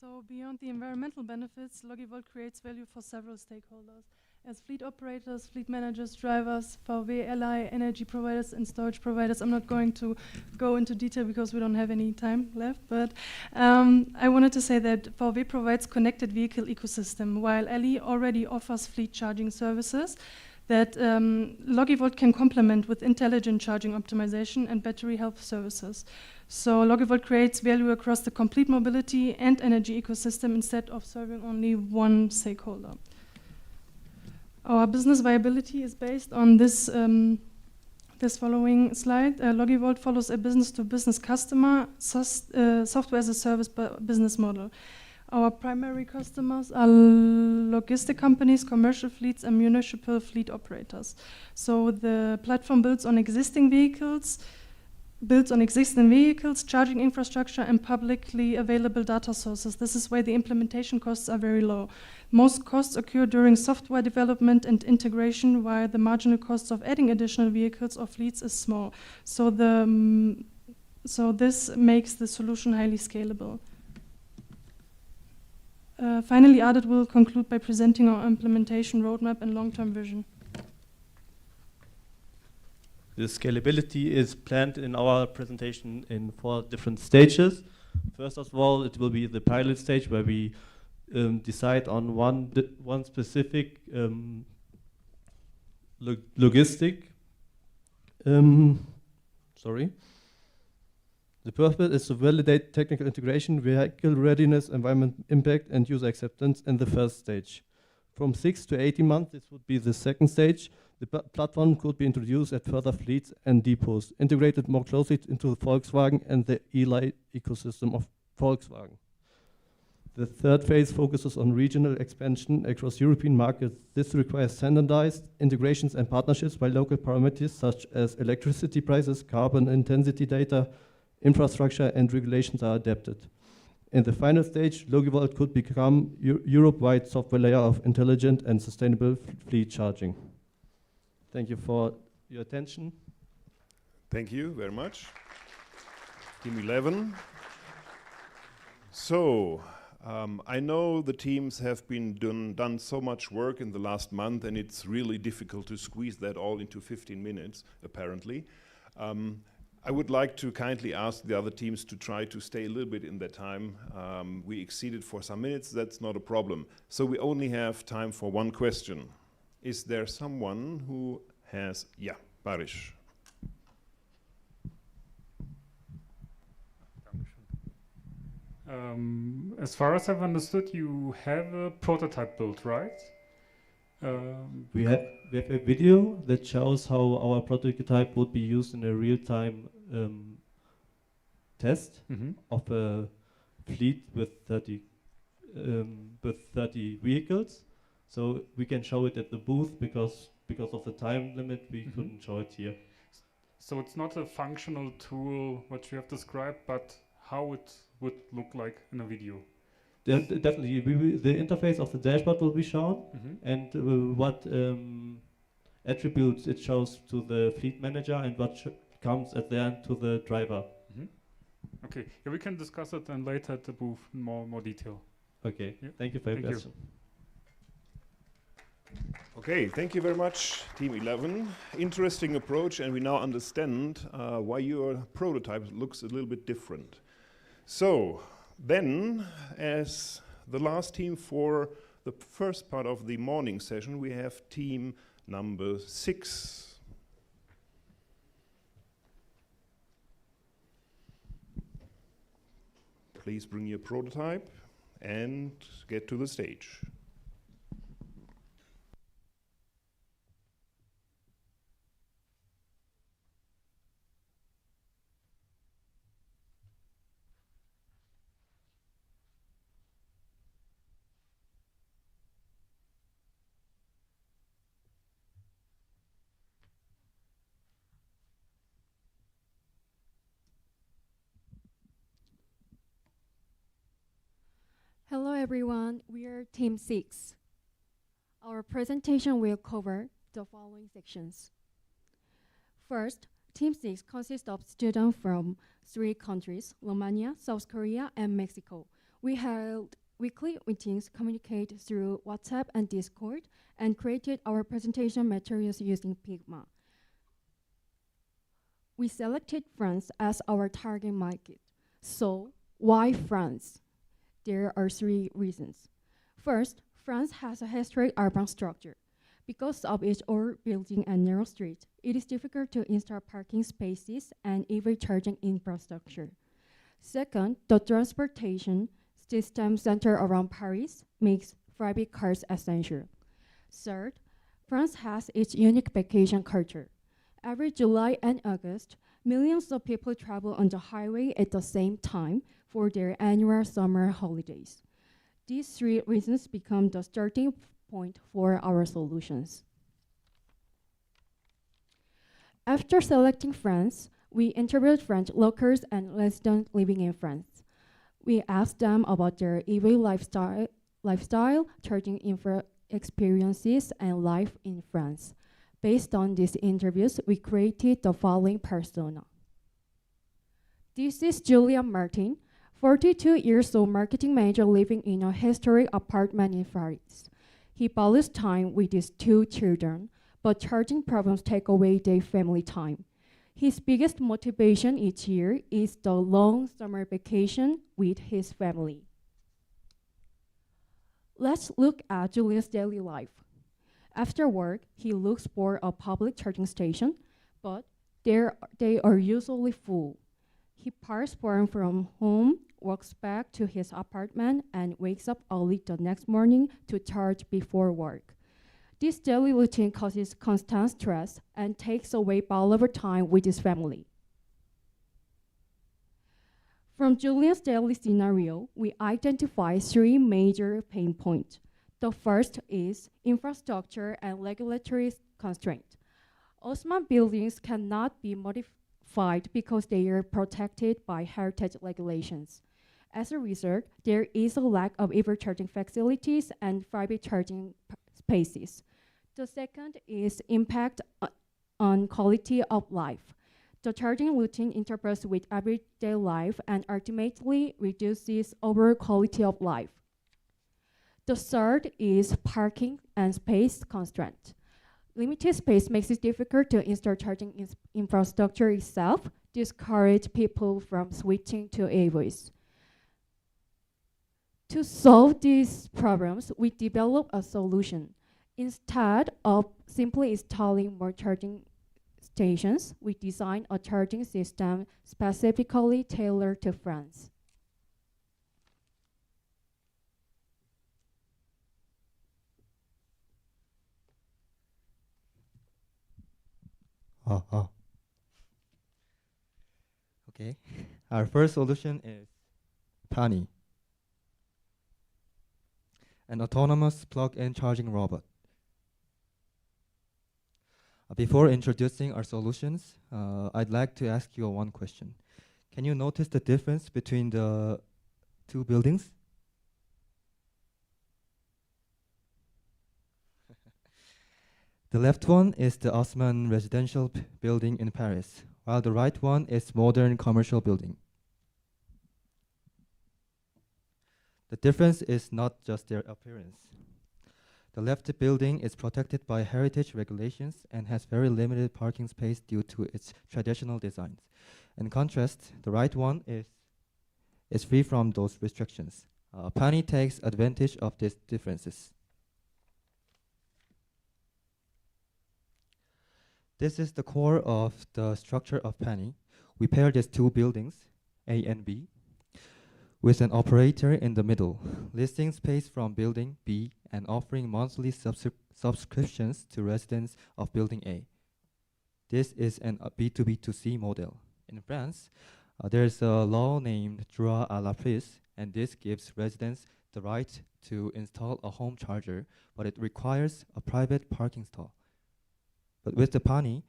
So beyond the environmental benefits, Logivolt creates value for several stakeholders. As fleet operators, fleet managers, drivers, VW, ally, energy providers, and storage providers. I'm not going to go into detail because we don't have any time left, but I wanted to say that VW provides connected vehicle ecosystem, while ally already offers fleet charging services. that Logivolt can complement with intelligent charging optimization and battery health services. So Logivolt creates value across the complete mobility and energy ecosystem instead of serving only one stakeholder. Our business viability is based on this this following slide. Logivolt follows a business-to-business customer software as a service business model. Our primary customers are logistic companies, commercial fleets, and municipal fleet operators. So the platform builds on existing vehicles, charging infrastructure, and publicly available data sources. This is why the implementation costs are very low. Most costs occur during software development and integration, while the marginal costs of adding additional vehicles or fleets is small. So this makes the solution highly scalable. Finally, Ardit will conclude by presenting our implementation roadmap and long-term vision. The scalability is planned in our presentation in 4 different stages. First of all, it will be the pilot stage where we decide on one specific logistic. The purpose is to validate technical integration, vehicle readiness, environment impact, and user acceptance in the first stage. From 6 to 18 months, this would be the second stage. The platform could be introduced at further fleets and depots, integrated more closely into Volkswagen and the e-light ecosystem of Volkswagen. The third phase focuses on regional expansion across European markets. This requires standardized integrations and partnerships while local parameters such as electricity prices, carbon intensity data, infrastructure, and regulations are adapted. In the final stage, Logivolt could become Europe-wide software layer of intelligent and sustainable fleet charging. Thank you for your attention. Thank you very much. Team 11. So, I know the teams have been done so much work in the last month, and it's really difficult to squeeze that all into 15 minutes, apparently. I would like to kindly ask the other teams to try to stay a little bit in their time. We exceeded for some minutes, that's not a problem. So we only have time for one question. Is there someone who has, yeah, Barish. As far as I've understood, you have a prototype built, right? We have a video that shows how our prototype would be used in a real-time test of a fleet with 30 vehicles. So we can show it at the booth because of the time limit we couldn't show it here. So it's not a functional tool what you have described, but how it would look like in a video. Definitely, the interface of the dashboard will be shown, and what attributes it shows to the fleet manager and what comes at the end to the driver. Okay, yeah, we can discuss it then later at the booth in more detail. Okay, yeah. Thank you for your question. Okay, thank you very much, Team 11. Interesting approach, and we now understand why your prototype looks a little bit different. So, then, as the last team for the first part of the morning session, we have team number 6. Please bring your prototype and get to the stage. Hello everyone, we are Team 6. Our presentation will cover the following sections. First, Team 6 consists of students from 3 countries, Romania, South Korea, and Mexico. We held weekly meetings, communicate through WhatsApp and Discord, and created our presentation materials using Figma. We selected France as our target market. So, why France? There are 3 reasons. First, France has a historic urban structure. Because of its old building and narrow street, it is difficult to install parking spaces and EV charging infrastructure. Second, the transportation system centered around Paris makes private cars essential. Third, France has its unique vacation culture. Every July and August, millions of people travel on the highway at the same time for their annual summer holidays. These three reasons become the starting point for our solutions. After selecting France, we interviewed French locals and residents living in France. We asked them about their EV lifestyle, charging infra experiences, and life in France. Based on these interviews, we created the following persona. This is Julia Martin, 42 years old marketing manager living in a historic apartment in Paris. He values time with his 2 children, but charging problems take away their family time. His biggest motivation each year is the long summer vacation with his family. Let's look at Julian's daily life. After work, he looks for a public charging station, but they are usually full. He parks far from home, walks back to his apartment, and wakes up early the next morning to charge before work. This daily routine causes constant stress and takes away valuable time with his family. From Julian's daily scenario, we identify 3 major pain points. The first is infrastructure and regulatory constraint. Osman buildings cannot be modified because they are protected by heritage regulations. As a result, there is a lack of EV charging facilities and private charging spaces. The second is impact on quality of life. The charging routine interferes with everyday life and ultimately reduces overall quality of life. The third is parking and space constraint. Limited space makes it difficult to install charging infrastructure itself, discourage people from switching to EVs. To solve these problems, we developed a solution. Instead of simply installing more charging stations, we designed a charging system specifically tailored to France. Okay, our first solution is Pani, an autonomous plug-in charging robot. Before introducing our solutions, I'd like to ask you one question. Can you notice the difference between the 2 buildings? The left one is the Haussmann residential building in Paris, while the right one is modern commercial building. The difference is not just their appearance. The left building is protected by heritage regulations and has very limited parking space due to its traditional designs. In contrast, the right one is free from those restrictions. Pani takes advantage of these differences. This is the core of the structure of Pani. We pair these 2 buildings, A and B, with an operator in the middle, listing space from building B and offering monthly subscriptions to residents of building A. This is an B2B2C model. In France, there is a law named droit à la prise, and this gives residents the right to install a home charger, but it requires a private parking stall. But with the Pani,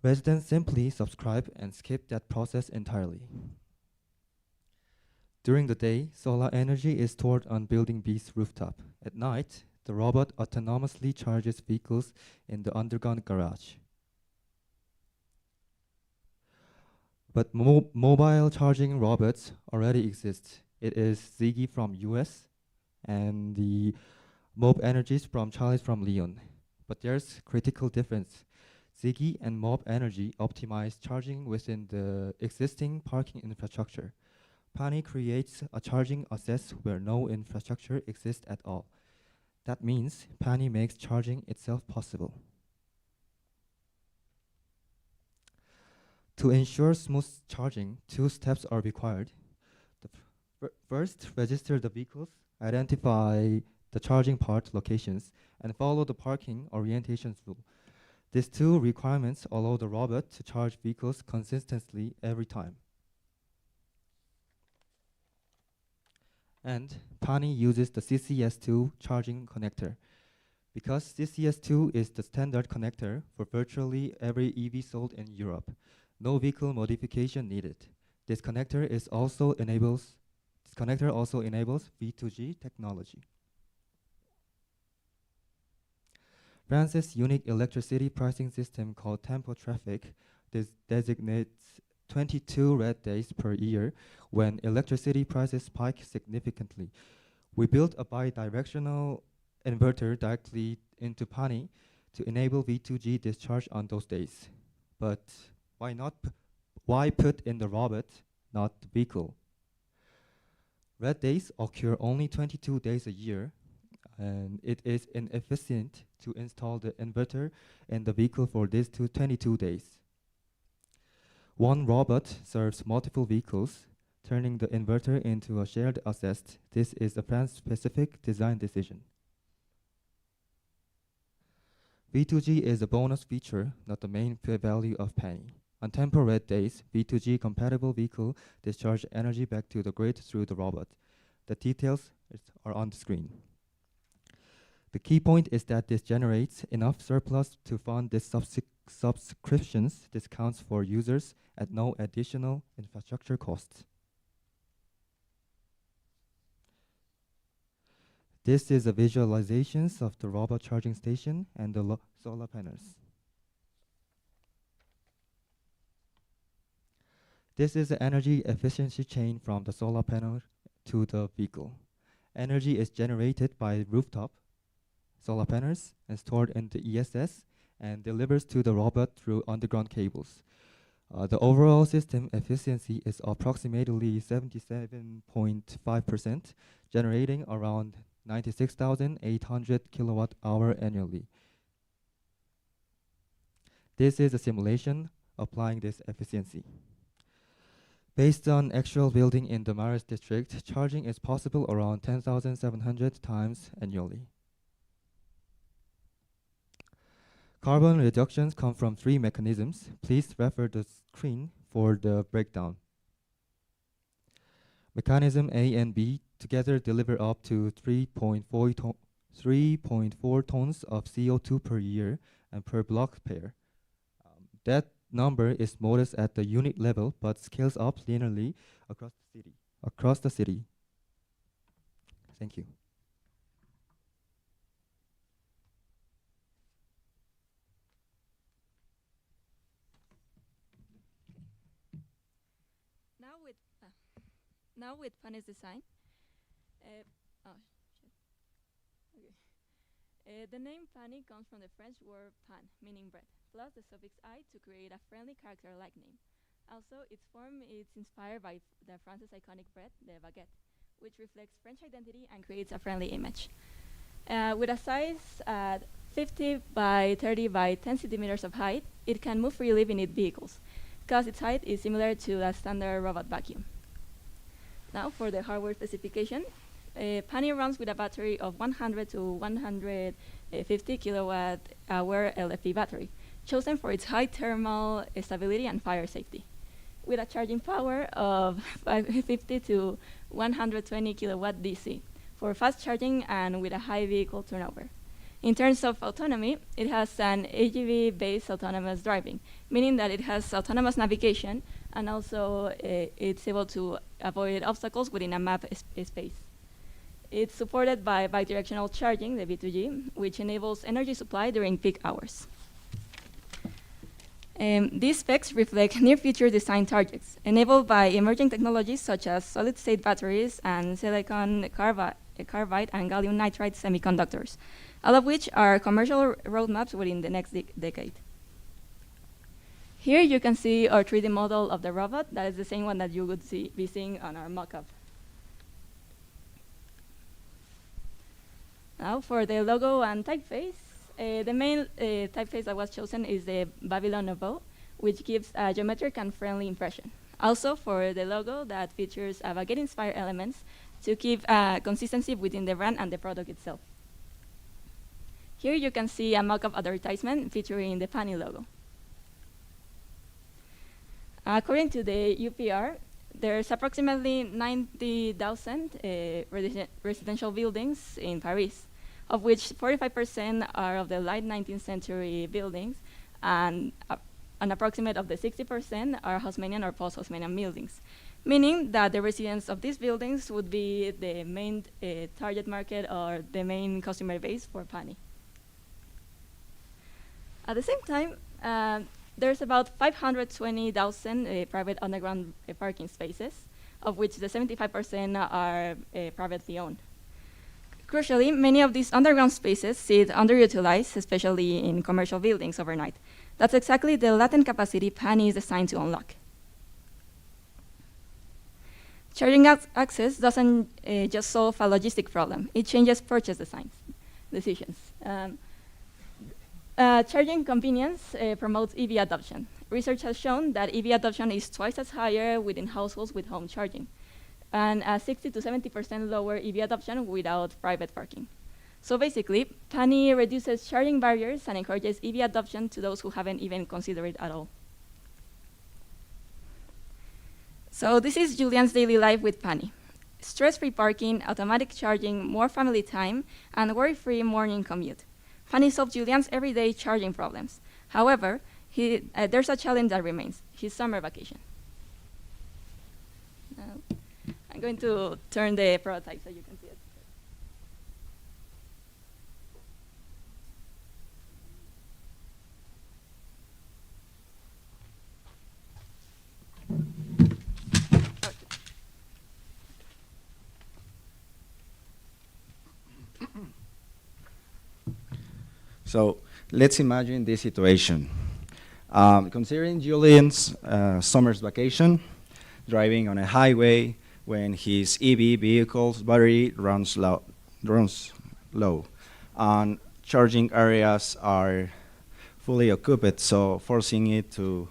residents simply subscribe and skip that process entirely. During the day, solar energy is stored on building B's rooftop. At night, the robot autonomously charges vehicles in the underground garage. But mobile charging robots already exist. It is Ziggy from US and the Mob Energies from Charles from Lyon. But there's critical difference. Ziggy and Mob Energy optimize charging within the existing parking infrastructure. Pani creates a charging access where no infrastructure exists at all. That means Pani makes charging itself possible. To ensure smooth charging, 2 steps are required. First, register the vehicles, identify the charging part locations, and follow the parking orientation rule. These 2 requirements allow the robot to charge vehicles consistently every time. And Pani uses the CCS2 charging connector. Because CCS2 is the standard connector for virtually every EV sold in Europe, no vehicle modification needed. This connector also enables V2G technology. France's unique electricity pricing system called Tempo Traffic designates 22 red days per year when electricity prices spike significantly. We built a bidirectional inverter directly into Pani to enable V2G discharge on those days. But why put in the robot, not the vehicle? Red days occur only 22 days a year, and it is inefficient to install the inverter in the vehicle for these 22 days. One robot serves multiple vehicles, turning the inverter into a shared asset. This is a France-specific design decision. V2G is a bonus feature, not the main value of Pani. On tempo red days, V2G compatible vehicle discharge energy back to the grid through the robot. The details are on the screen. The key point is that this generates enough surplus to fund the subscriptions discounts for users at no additional infrastructure costs. This is a visualization of the robot charging station and the solar panels. This is the energy efficiency chain from the solar panel to the vehicle. Energy is generated by rooftop solar panels and stored in the ESS and delivers to the robot through underground cables. The overall system efficiency is approximately 77.5%, generating around 96,800 kilowatt hour annually. This is a simulation applying this efficiency. Based on actual building in the Maris district, charging is possible around 10,700 times annually. Carbon reductions come from 3 mechanisms. Please refer to the screen for the breakdown. Mechanism A and B together deliver up to 3.4 tons of CO2 per year and per block pair. That number is modest at the unit level, but scales up linearly across the city. Thank you. Now with Pani's design, the name Pani comes from the French word pan, meaning bread, plus the suffix I to create a friendly character-like name. Also, its form is inspired by the France's iconic bread, the baguette, which reflects French identity and creates a friendly image. With a size at 50 by 30 by 10 centimeters of height, it can move freely beneath vehicles, because its height is similar to a standard robot vacuum. Now for the hardware specification, Pani runs with a battery of 100 to 150 kilowatt hour LFP battery, chosen for its high thermal stability and fire safety, with a charging power of 50 to 120 kilowatt DC for fast charging and with a high vehicle turnover. In terms of autonomy, it has an AGV-based autonomous driving, meaning that it has autonomous navigation and also it's able to avoid obstacles within a map space. It's supported by bidirectional charging, the V2G, which enables energy supply during peak hours. These specs reflect near-future design targets, enabled by emerging technologies such as solid-state batteries and silicon carbide and gallium nitride semiconductors, all of which are commercial roadmaps within the next decade. Here you can see our 3D model of the robot. That is the same one that you would be seeing on our mock-up. Now for the logo and typeface, the main typeface that was chosen is the Babylon Nouveau, which gives a geometric and friendly impression. Also for the logo that features baguette-inspired elements to keep consistency within the brand and the product itself. Here you can see a mock-up advertisement featuring the Pani logo. According to the UPR, there's approximately 90,000 residential buildings in Paris, of which 45% are of the late 19th century buildings, and an approximate of the 60% are Haussmannian or post-Haussmannian buildings, meaning that the residents of these buildings would be the main target market or the main customer base for Pani. At the same time, there's about 520,000 private underground parking spaces, of which the 75% are privately owned. Crucially, many of these underground spaces sit underutilized, especially in commercial buildings overnight. That's exactly the latent capacity Pani is designed to unlock. Charging access doesn't just solve a logistic problem, it changes purchase decisions. Charging convenience promotes EV adoption. Research has shown that EV adoption is twice as higher within households with home charging, and 60 to 70% lower EV adoption without private parking. So basically, Pani reduces charging barriers and encourages EV adoption to those who haven't even considered it at all. So this is Julian's daily life with Pani. Stress-free parking, automatic charging, more family time, and worry-free morning commute. Pani solves Julian's everyday charging problems. However, there's a challenge that remains, his summer vacation. Now, I'm going to turn the prototype so you can see it. So let's imagine this situation. Considering Julian's summer's vacation, driving on a highway when his EV vehicle's battery runs low, and charging areas are fully occupied, so forcing it to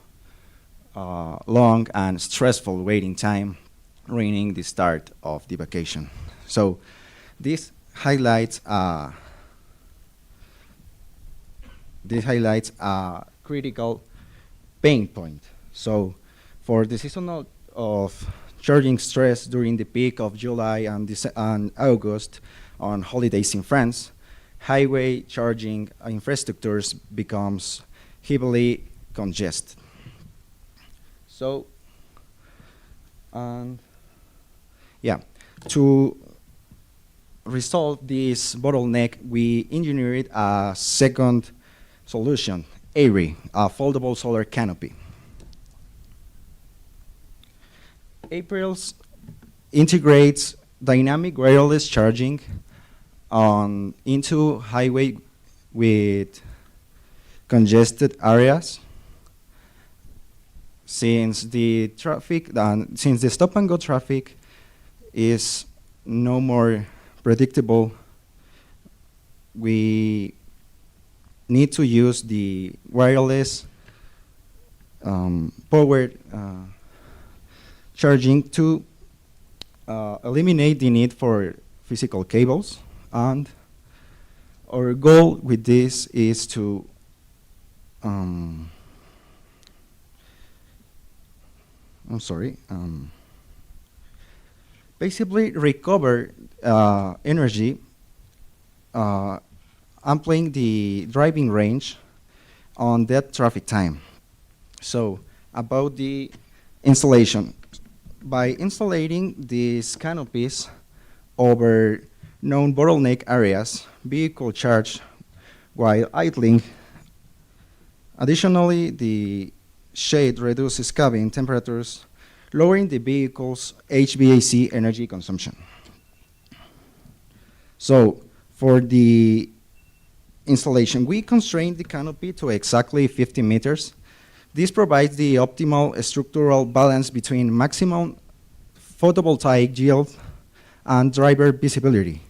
long and stressful waiting time, ruining the start of the vacation. So this highlights a critical pain point. So for the season of charging stress during the peak of July and August on holidays in France, highway charging infrastructures becomes heavily congested. So, to resolve this bottleneck, we engineered a second solution, ARI, a foldable solar canopy. Aprils integrates dynamic wireless charging into highway with congested areas. Since the stop and go traffic is no more predictable, we need to use the wireless powered charging to eliminate the need for physical cables. And our goal with this is to basically recover energy, ampling the driving range on that traffic time. So about the installation, by insulating these canopies over known bottleneck areas, vehicle charge while idling. Additionally, the shade reduces cabin temperatures, lowering the vehicle's HVAC energy consumption. So for the installation, we constrained the canopy to exactly 50 meters. This provides the optimal structural balance between maximum photovoltaic yield and driver visibility,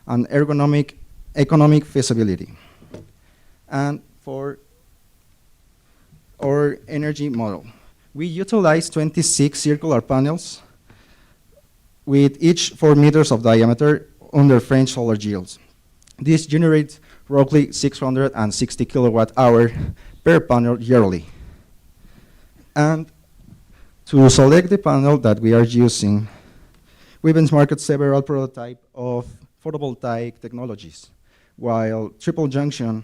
and ergonomic economic feasibility. And for our energy model, we utilize 26 circular panels with each 4 meters of diameter under French solar yields. This generates roughly 660 kilowatt hour per panel yearly. And to select the panel that we are using, we benchmarked several prototypes of photovoltaic technologies, while triple junction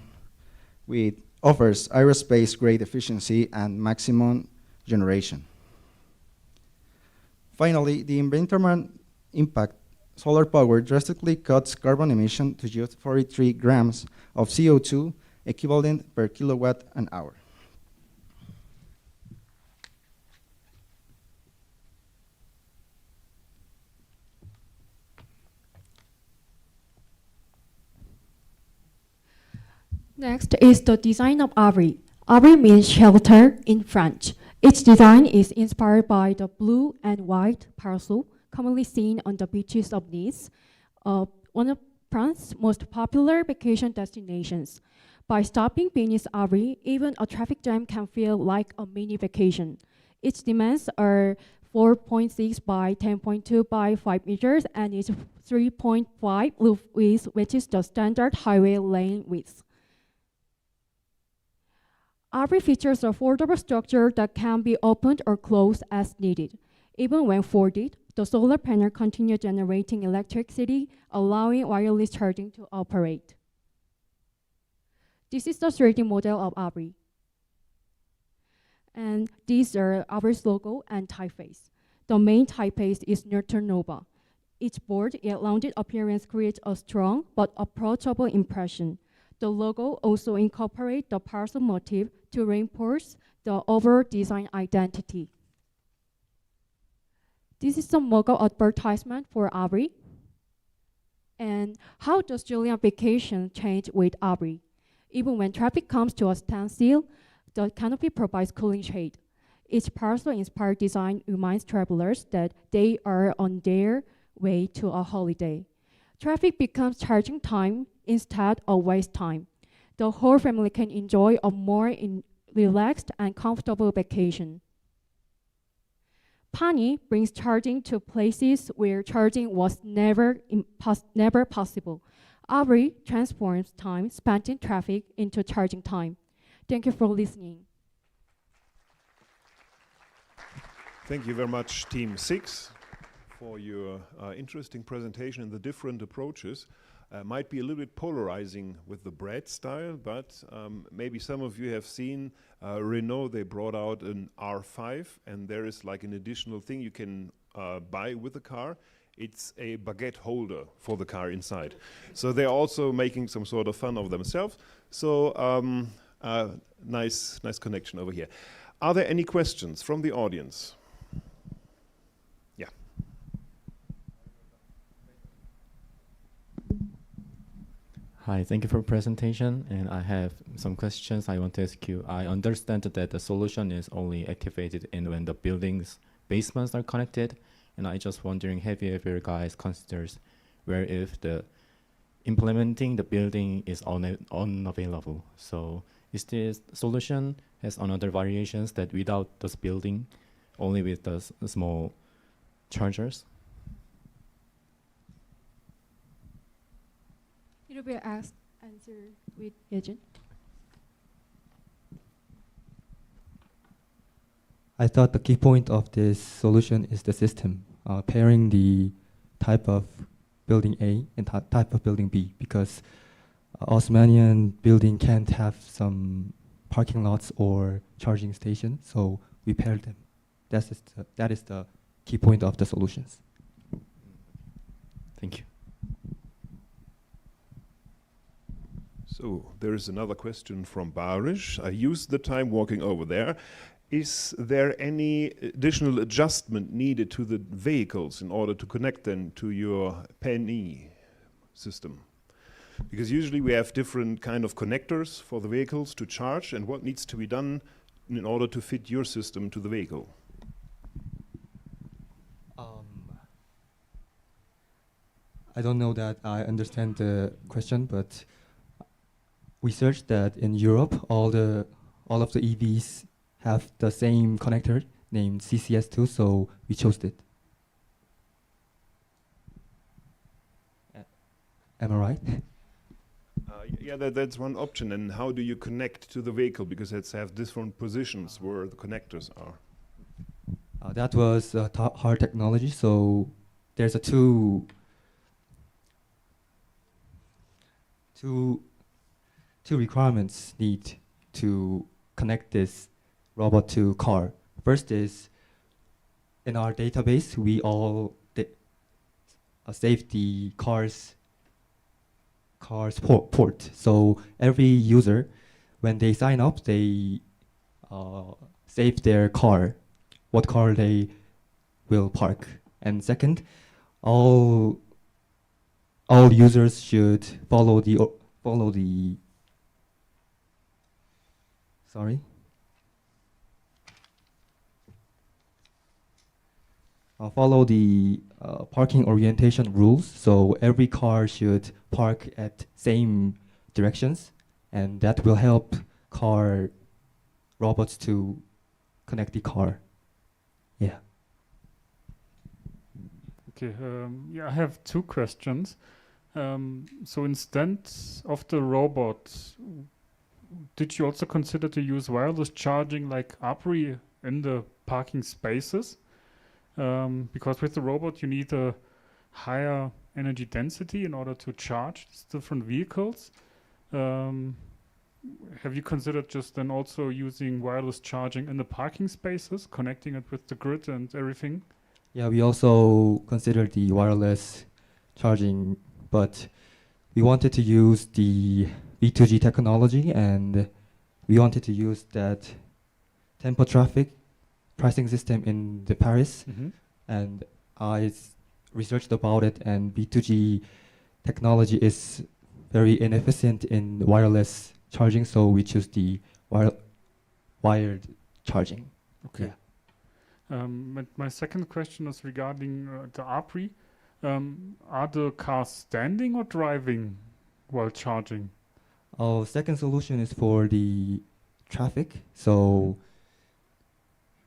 offers aerospace grade efficiency and maximum generation. Finally, the environmental impact solar power drastically cuts carbon emission to just 43 grams of CO2 equivalent per kilowatt an hour. Next is the design of abri. Abri means shelter in French. Its design is inspired by the blue and white parasol commonly seen on the beaches of Nice, one of France's most popular vacation destinations. By stopping beneath abri, even a traffic jam can feel like a mini vacation. Its dimensions are 4.6 by 10.2 by 5 meters and is 3.5 loop width, which is the standard highway lane width. Abri features a foldable structure that can be opened or closed as needed. Even when folded, the solar panel continues generating electricity, allowing wireless charging to operate. This is the 3D model of abri. And these are abri's logo and typeface. The main typeface is Neutron Nova. Its bold yet rounded appearance creates a strong but approachable impression. The logo also incorporates the parcel motif to reinforce the overall design identity. This is a mock-up advertisement for abri. And how does Julian vacation change with abri? Even when traffic comes to a standstill, the canopy provides cooling shade. Its parcel-inspired design reminds travelers that they are on their way to a holiday. Traffic becomes charging time instead of waste time. The whole family can enjoy a more relaxed and comfortable vacation. Pani brings charging to places where charging was never possible. Abri transforms time spent in traffic into charging time. Thank you for listening. Thank you very much, Team 6, for your interesting presentation and the different approaches. Might be a little bit polarizing with the bread style, but maybe some of you have seen Renault, they brought out an R5, and there is like an additional thing you can buy with the car. It's a baguette holder for the car inside. So they're also making some sort of fun of themselves. So nice connection over here. Are there any questions from the audience? Yeah. Hi, thank you for the presentation, and I have some questions I want to ask you. I understand that the solution is only activated when the building's basements are connected, and I just wondering, have you ever guys considered where if the implementing the building is unavailable? So is this solution has another variations that without this building, only with the small chargers? It will be answered with Yejun. I thought the key point of this solution is the system, pairing the type of building A and type of building B, because Osmanian building can't have some parking lots or charging stations, so we paired them. That is the key point of the solutions. Thank you. So there is another question from Barish. I used the time walking over there. Is there any additional adjustment needed to the vehicles in order to connect them to your PNE system? Because usually we have different kind of connectors for the vehicles to charge, and what needs to be done in order to fit your system to the vehicle? I don't know that I understand the question, but we searched that in Europe, all of the EVs have the same connector named CCS2, so we chose it. Am I right? Yeah, that's one option. And how do you connect to the vehicle? Because it's have different positions where the connectors are. That was hard technology, so there's a two requirements need to connect this robot to car. First is, in our database, we all save the car's port. So every user, when they sign up, they save their car, what car they will park. And second, all users should follow the parking orientation rules. So every car should park at same directions, and that will help car robots to connect the car. Yeah. Okay, yeah, I have two questions. So instead of the robot, did you also consider to use wireless charging like APRI in the parking spaces? Because with the robot you need a higher energy density in order to charge these different vehicles. Have you considered just then also using wireless charging in the parking spaces, connecting it with the grid and everything? Yeah, we also considered the wireless charging, but we wanted to use the V2G technology, and we wanted to use that tempo traffic pricing system in the Paris. And I researched about it, and V2G technology is very inefficient in wireless charging, so we choose the wired charging. Okay. Yeah. My second question is regarding the APRI. Are the cars standing or driving while charging? Our second solution is for the traffic. So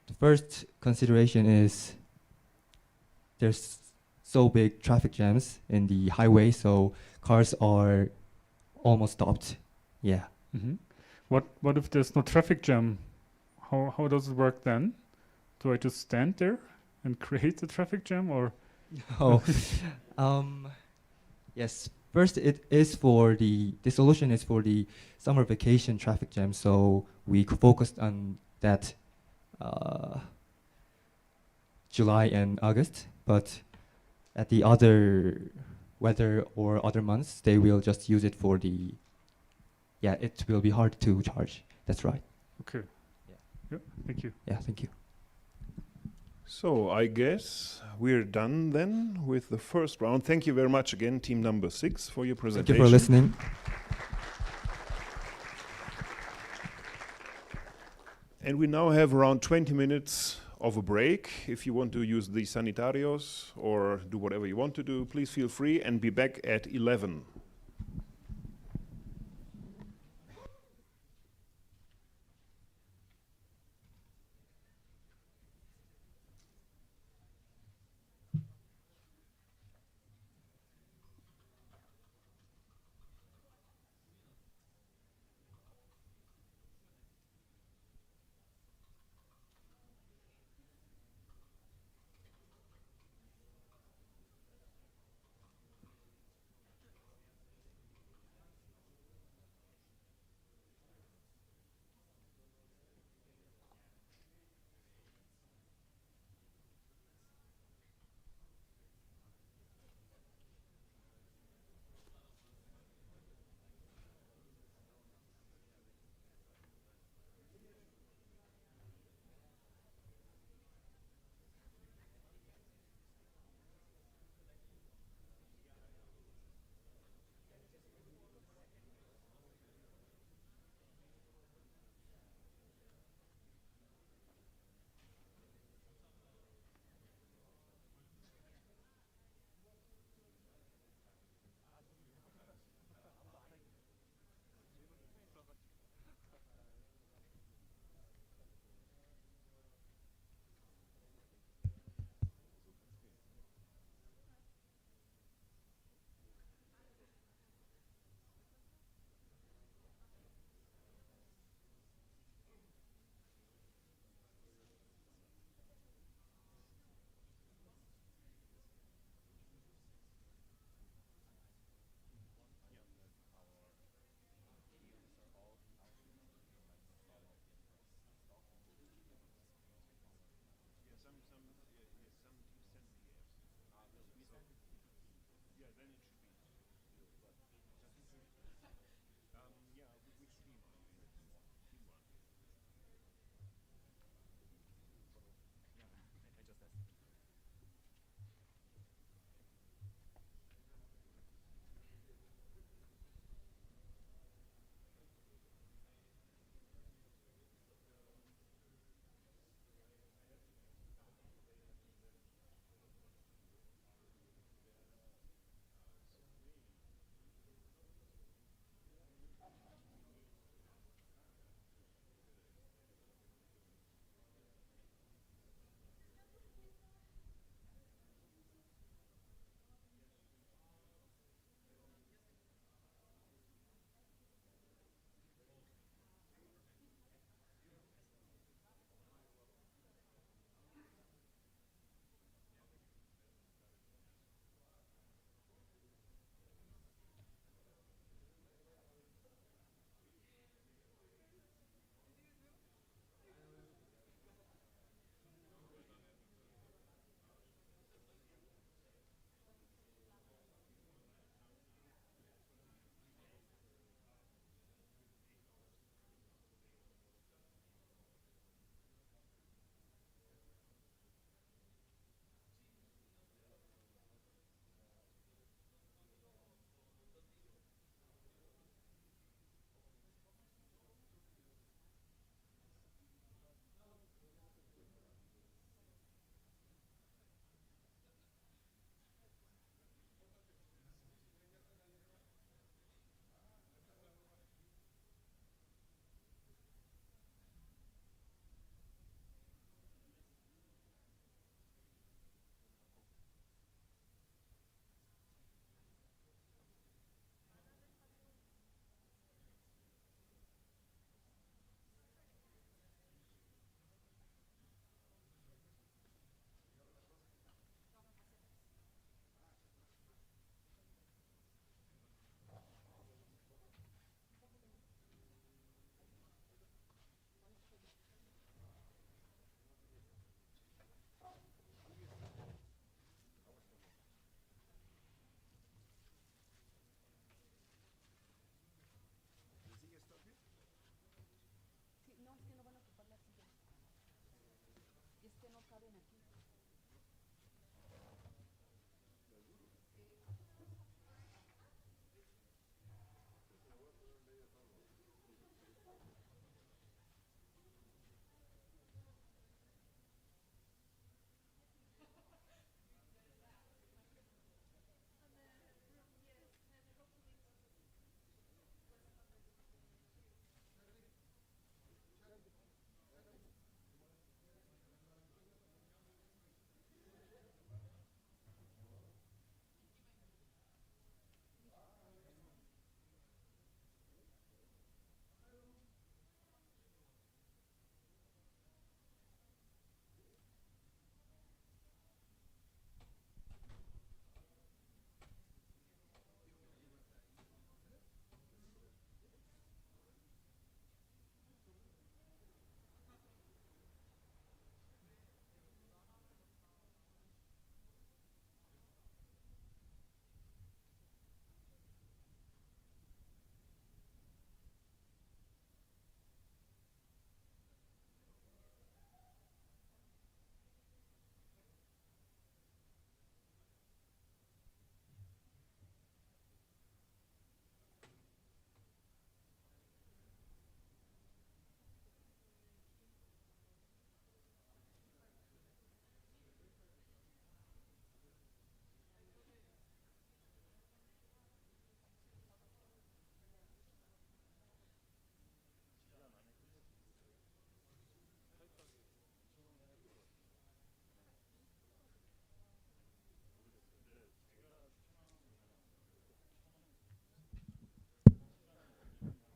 the first consideration is there's so big traffic jams in the highway, so cars are almost stopped. Yeah. What if there's no traffic jam? How does it work then? Do I just stand there and create the traffic jam, or? Oh, yes. First, it is for the solution is for the summer vacation traffic jam. So we focused on that July and August, but at the other weather or other months, they will just use it for the. Yeah, it will be hard to charge. That's right. Okay. Yeah. Thank you. Yeah, thank you. So I guess we're done then with the first round. Thank you very much again, team number 6, for your presentation. Thank you for listening. And we now have around 20 minutes of a break. If you want to use the sanitarios or do whatever you want to do, please feel free, and be back at 11.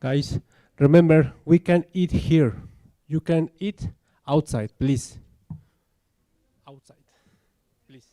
Guys, remember, we can eat here. You can eat outside, please. Outside, please.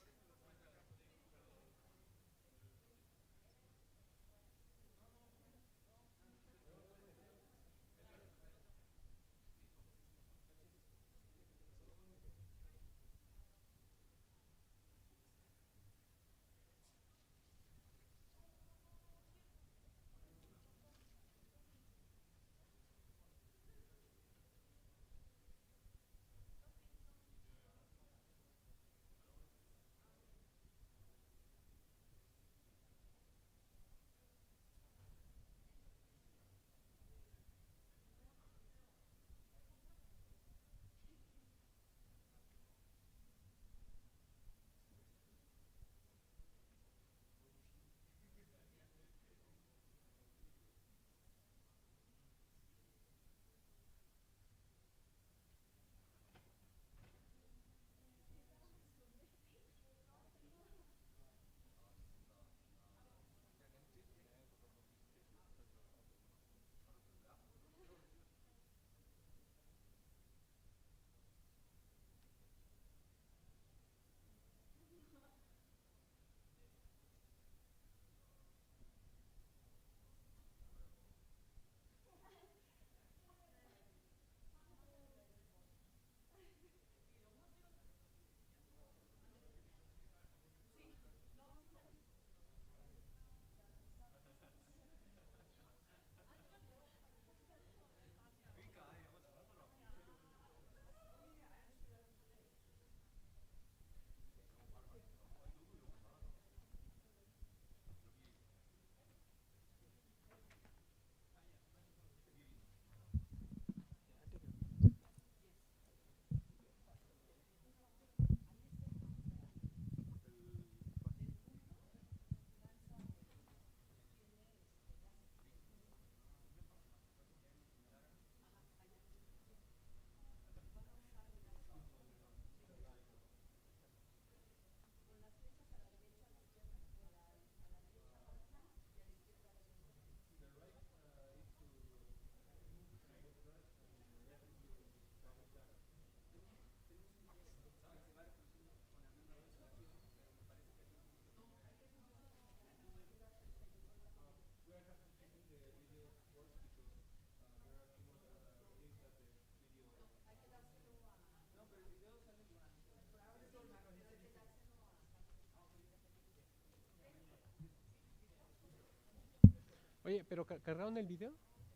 Oye, ¿pero cargaron el video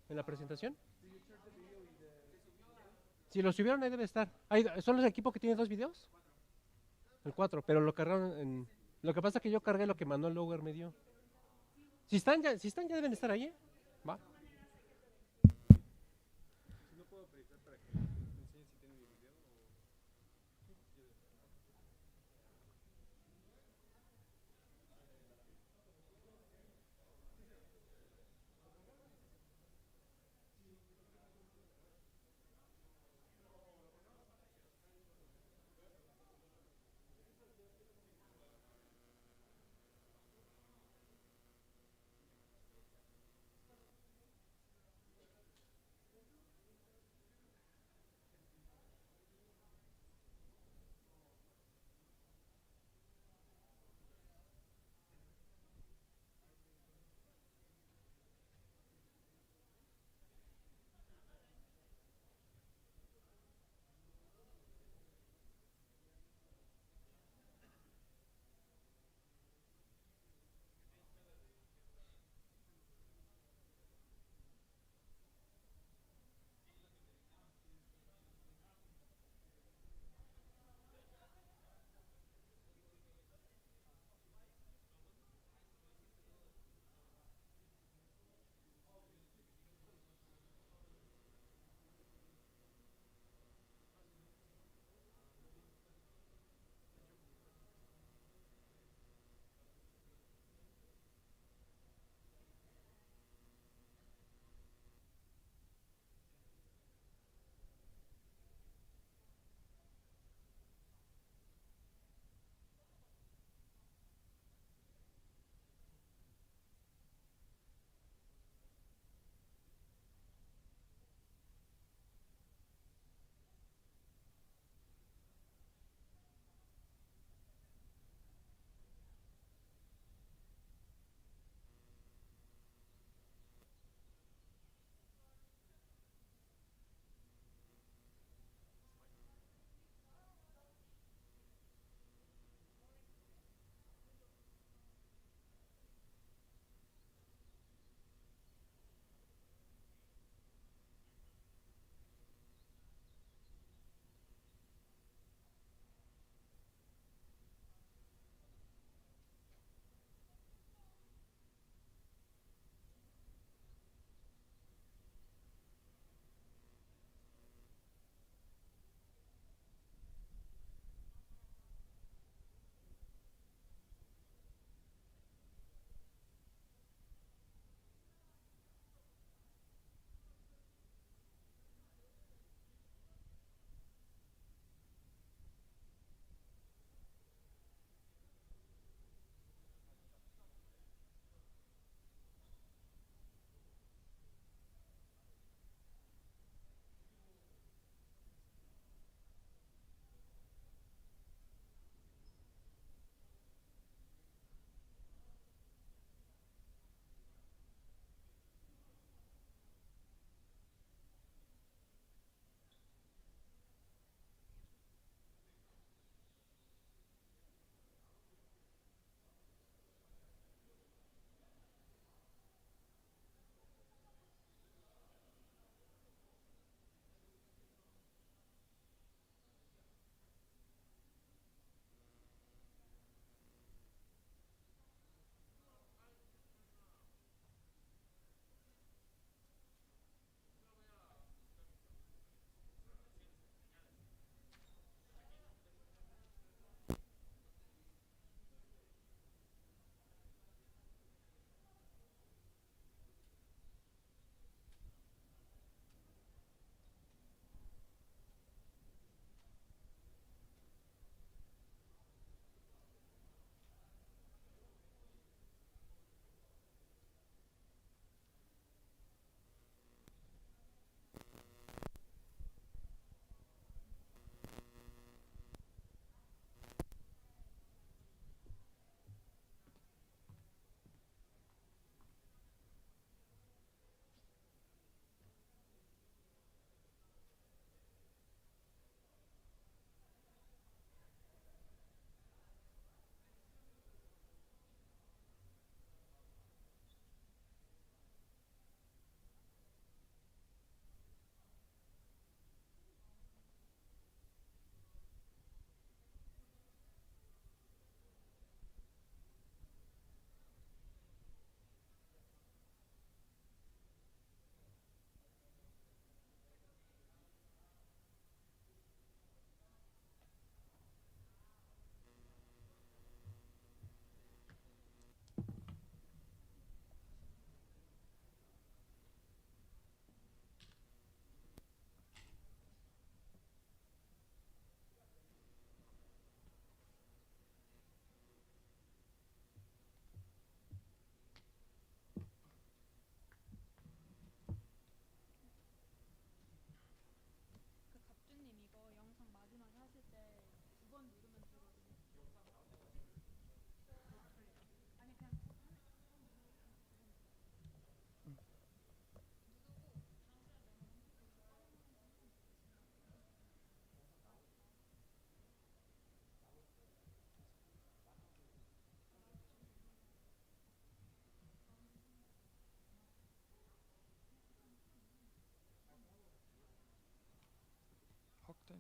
en la presentación? Si lo subieron ahí debe estar. ¿Son los equipos que tienen 2 videos? El 4, pero lo cargaron en... Lo que pasa es que yo cargué lo que Manuel Lower me dio. Si están ya deben estar ahí, ¿eh? Va. No puedo proyectar para que me enseñen si tienen el video o...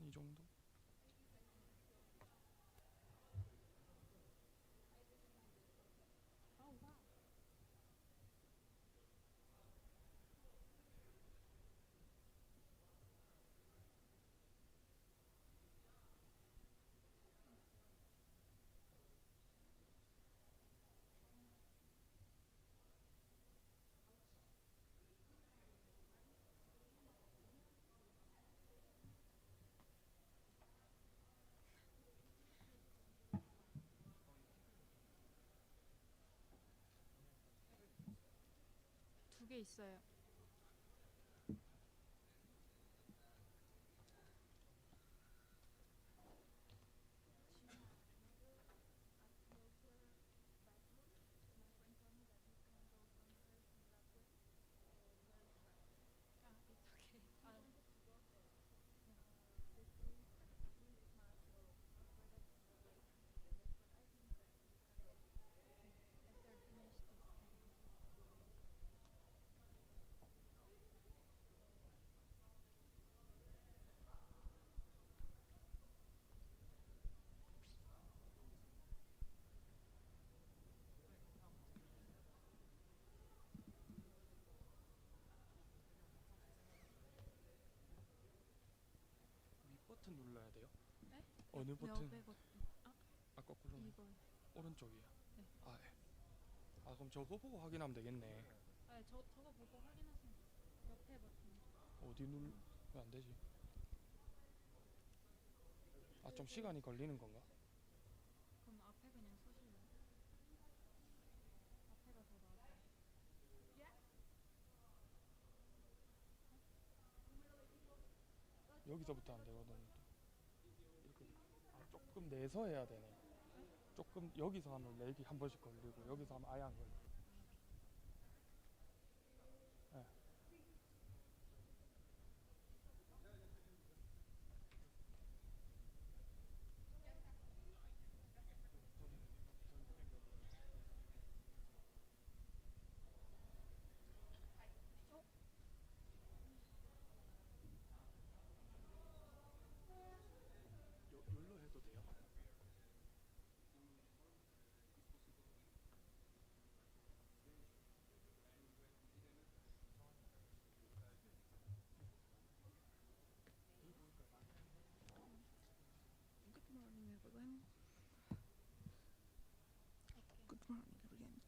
이 정도? 두 개 있어요. 버튼 눌러야 돼요? 네? 어느 네, 버튼? 옆에 버튼. 거꾸로. 2번. 오른쪽이요. 네. 아, 네. 아, 그럼 저거 보고 확인하면 되겠네. 네, 저거 보고 확인하시면 옆에 버튼. 어디 누르면 안 되지? 아, 좀 시간이 걸리는 건가? 그럼 앞에 그냥 서실래요? 앞에가 더 나아요. 여기서부터 안 되거든. 이렇게 조금 내서 해야 되네. 조금 여기서 하면 렉이 한 번씩 걸리고 여기서 하면 아예 안 걸려. 네. 여기로 해도 돼요? Good morning, everyone. Good morning, everyone.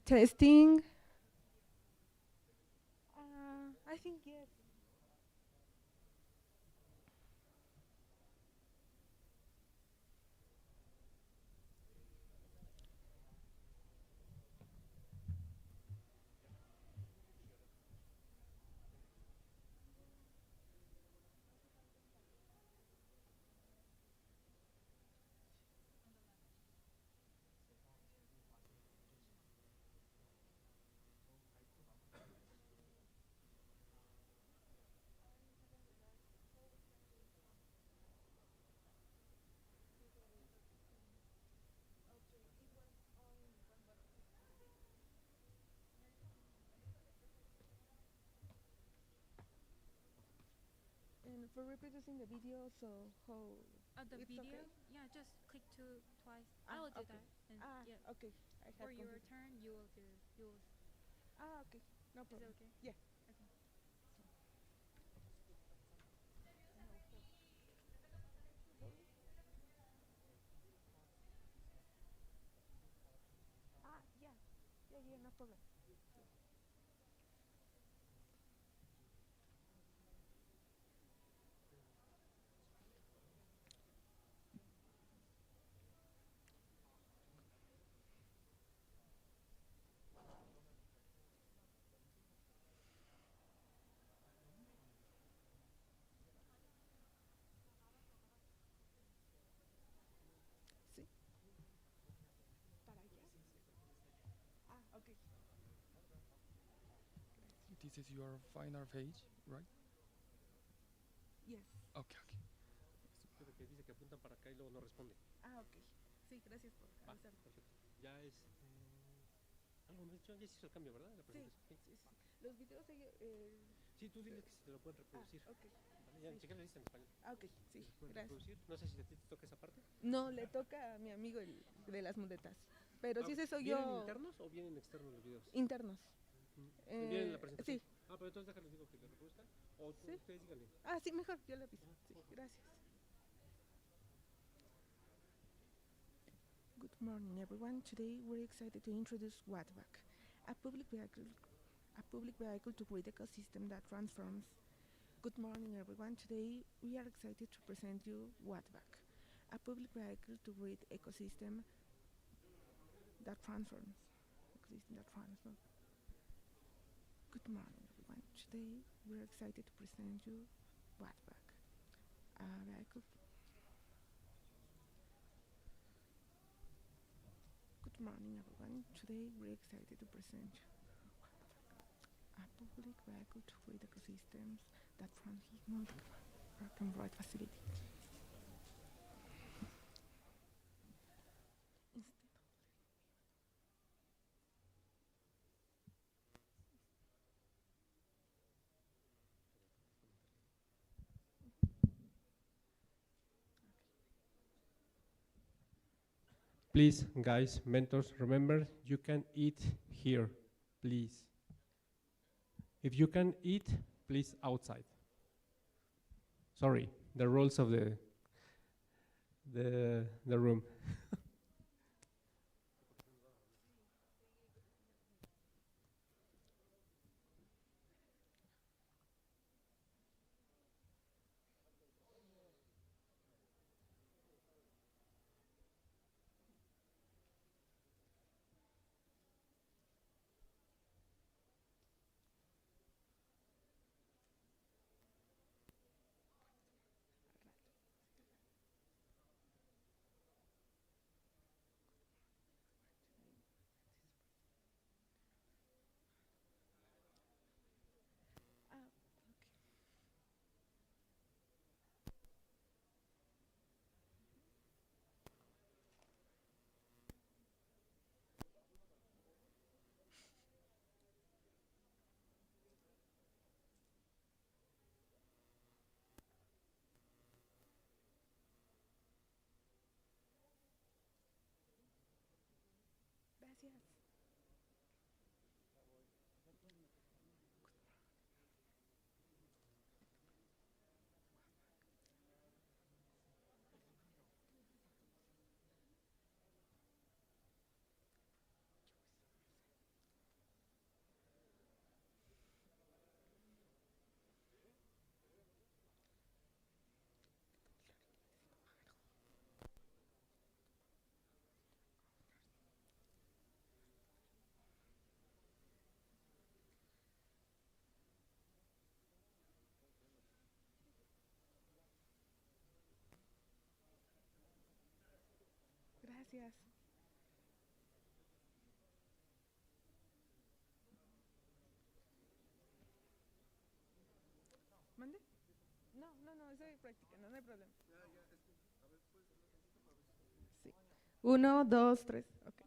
Testing. I think yes. And for reproducing the video, so how? The it's video? okay? Yeah, just click twice. I will do okay. that. And yeah. Okay. I For have your confused. turn, you will do. You will. Okay. No Is problem. it okay? Yeah. Okay. Yeah. Yeah, no problem. this is your final page, right? Yes. Okay, okay. Creo que dice que apuntan para acá y luego no responde. Ah, ok. Sí, gracias por avisar. Perfecto. Ya es... algo me ha dicho, ya se hizo el cambio, ¿verdad? La Sí, presentación. sí, sí. Los videos Sí, tú diles que se te lo pueden reproducir. Ah, ok. Vale, ya Sí. ni siquiera lo dices en español. Ah, ok, sí, ¿Se pueden gracias. reproducir? No sé si a ti te toca esa parte. No, le toca a mi amigo el de las muletas. Pero sí, ese soy ¿Vienen yo. internos o vienen externos los videos? Internos. ¿Vienen la presentación? Sí. Ah, pero entonces déjales digo que lo reproduzcan. O Sí. ustedes díganle. Ah, sí, mejor, yo le aviso. Sí, gracias. Good morning, everyone. Today we're excited to introduce Wattback, a public vehicle to create ecosystem that transforms. Good morning, everyone. Today we are excited to present you Wattback, a public vehicle to create ecosystem that transforms. Good morning, everyone. Today we're excited to present you Wattback, a vehicle. Good morning, everyone. Today we're excited to present you a public vehicle to create ecosystems that transform work and right facility. Please, guys, mentors, remember you can eat here, please. If you can eat, please outside. Sorry, the rules of the room. Gracias. Gracias. ¿Mande? No, estoy practicando, no hay problema. Sí. 1, 2, 3. Okay.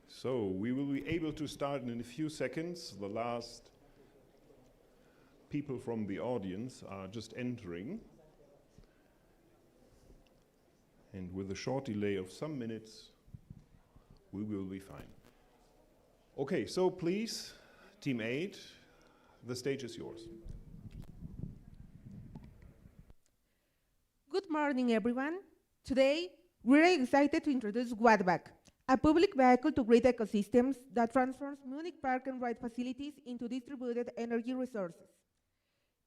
So we will be able to start in a few seconds. The last people from the audience are just entering. And with a short delay of some minutes, we will be fine. Okay, so please, Team 8, The stage is yours. Good morning, everyone. Today, we're excited to introduce Wattback, a public vehicle to grid ecosystems that transforms Munich park and ride facilities into distributed energy resources.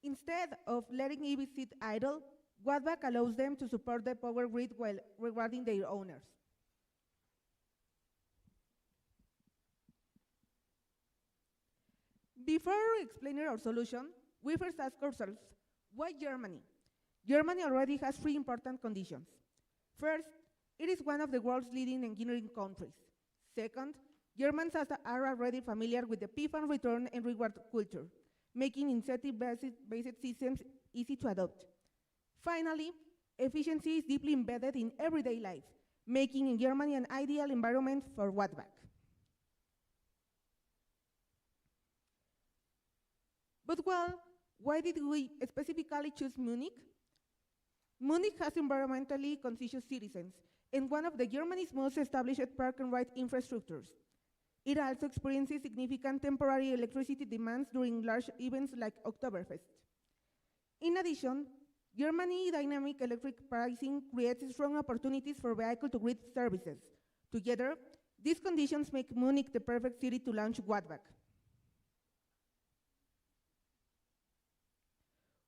Instead of letting EVs sit idle, Wattback allows them to support the power grid while rewarding their owners. Before explaining our solution, we first ask ourselves, why Germany? Germany already has three important conditions. First, it is one of the world's leading engineering countries. Second, Germans are already familiar with the PFAN return and reward culture, making incentive-based systems easy to adopt. Finally, efficiency is deeply embedded in everyday life, making in Germany an ideal environment for Wattback. But well, why did we specifically choose Munich? Munich has environmentally conscious citizens and one of Germany's most established park and ride infrastructures. It also experiences significant temporary electricity demands during large events like Oktoberfest. In addition, Germany's dynamic electric pricing creates strong opportunities for vehicle-to-grid services. Together, these conditions make Munich the perfect city to launch Wattback.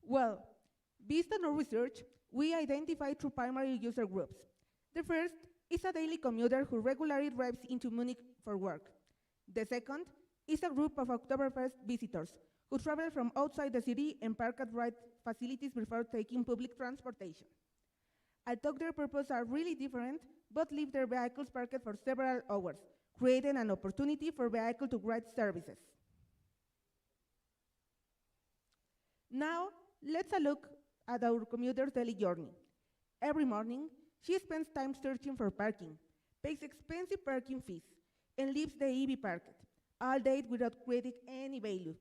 Well, based on our research, we identified two primary user groups. The first is a daily commuter who regularly drives into Munich for work. The second is a group of Oktoberfest visitors who travel from outside the city and park at ride facilities before taking public transportation. Although their purposes are really different, both leave their vehicles parked for several hours, creating an opportunity for vehicle-to-ride services. Now, let's look at our commuter's daily journey. Every morning, she spends time searching for parking, pays expensive parking fees, and leaves the EV parked, all day without creating any value.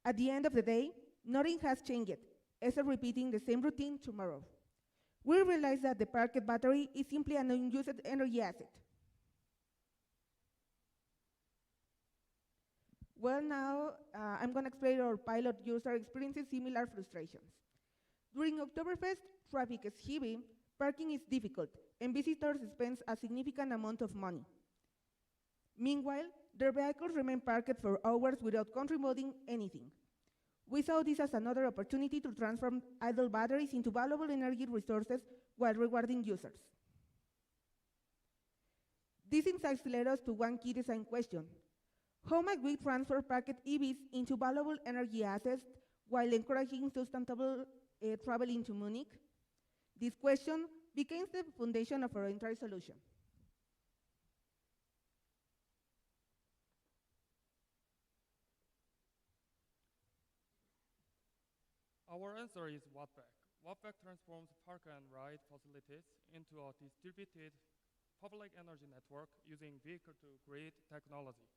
At the end of the day, nothing has changed, except repeating the same routine tomorrow. We realize that the parked battery is simply an unused energy asset. Well, now I'm going to explain our pilot user experiences similar frustrations. During Oktoberfest, traffic is heavy, parking is difficult, and visitors spend a significant amount of money. Meanwhile, their vehicles remain parked for hours without contributing anything. We saw this as another opportunity to transform idle batteries into valuable energy resources while rewarding users. These insights led us to one key design question. How might we transfer parked EVs into valuable energy assets while encouraging sustentable travel into Munich? This question became the foundation of our entire solution. Our answer is Wattback. Wattback transforms park and ride facilities into a distributed public energy network using vehicle-to-grid technology.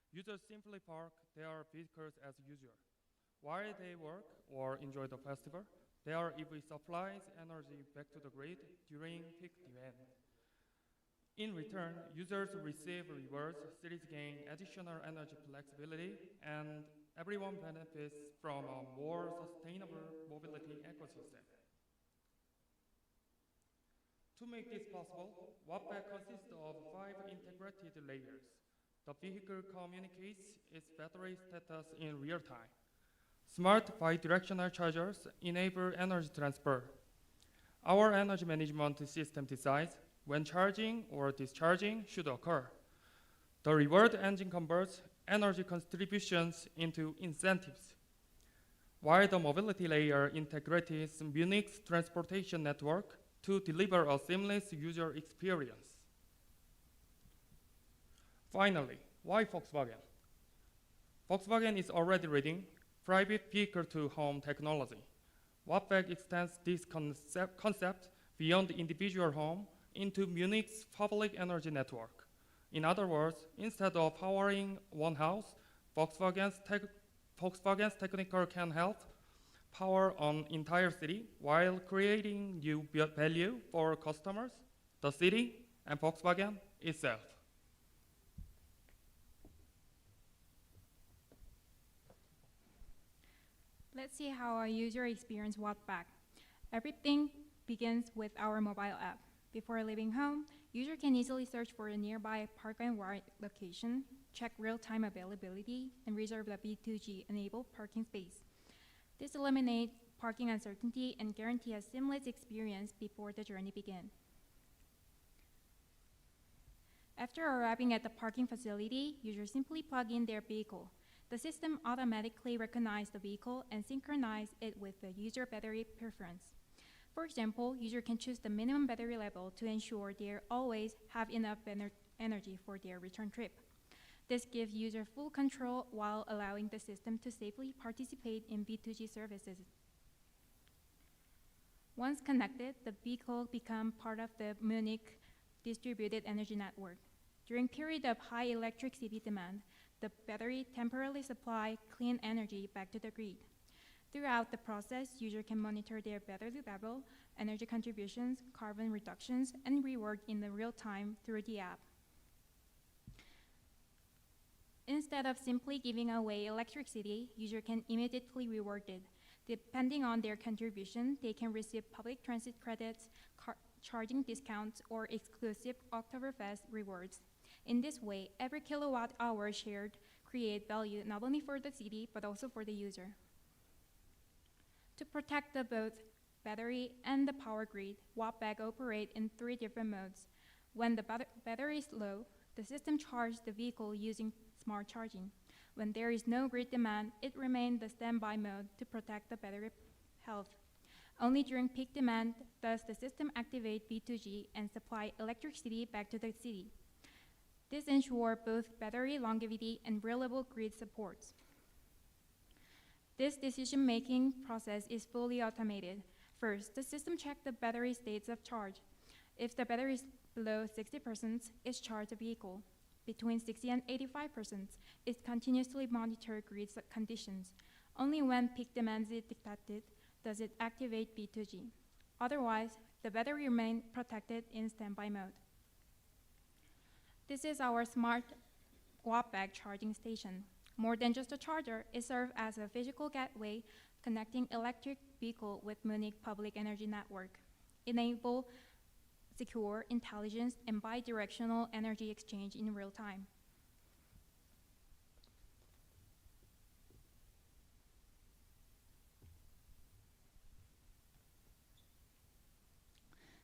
Users simply park their vehicles as usual. While they work or enjoy the festival, their EV supplies energy back to the grid during peak demand. In return, users receive rewards, cities gain additional energy flexibility, and everyone benefits from a more sustainable mobility ecosystem. To make this possible, Wattback consists of 5 integrated layers. The vehicle communicates its battery status in real time. Smart bidirectional chargers enable energy transfer. Our energy management system decides when charging or discharging should occur. The reward engine converts energy contributions into incentives, while the mobility layer integrates Munich's transportation network to deliver a seamless user experience. Finally, why Volkswagen? Volkswagen is already reading private vehicle-to-home technology. Wattback extends this concept beyond the individual home into Munich's public energy network. In other words, instead of powering one house, Volkswagen's technical can help power an entire city while creating new value for customers, the city, and Volkswagen itself. Let's see how our user experience Wattback. Everything begins with our mobile app. Before leaving home, user can easily search for a nearby park and ride location, check real-time availability, and reserve a V2G-enabled parking space. This eliminates parking uncertainty and guarantee a seamless experience before the journey begins. After arriving at the parking facility, users simply plug in their vehicle. The system automatically recognizes the vehicle and synchronizes it with the user battery preference. For example, user can choose the minimum battery level to ensure they always have enough energy for their return trip. This gives user full control while allowing the system to safely participate in V2G services. Once connected, the vehicle becomes part of the Munich distributed energy network. During period of high electricity demand, the battery temporarily supplies clean energy back to the grid. Throughout the process, user can monitor their battery level, energy contributions, carbon reductions, and reward in the real time through the app. Instead of simply giving away electricity, user can immediately reward it. Depending on their contribution, they can receive public transit credits, charging discounts, or exclusive Oktoberfest rewards. In this way, every kilowatt hour shared creates value not only for the city, but also for the user. To protect both battery and the power grid, Wattback operates in 3 different modes. When the battery is low, the system charges the vehicle using smart charging. When there is no grid demand, it remains the standby mode to protect the battery health. Only during peak demand does the system activate V2G and supply electricity back to the city. This ensures both battery longevity and reliable grid supports. This decision-making process is fully automated. First, the system checks the battery states of charge. If the battery is below 60%, it charges the vehicle. Between 60 and 85%, it continuously monitors grid conditions. Only when peak demand is detected does it activate V2G. Otherwise, the battery remains protected in standby mode. This is our smart Wattback charging station. More than just a charger, it serves as a physical gateway connecting electric vehicle with Munich public energy network. Enable secure, intelligence, and bi-directional energy exchange in real time.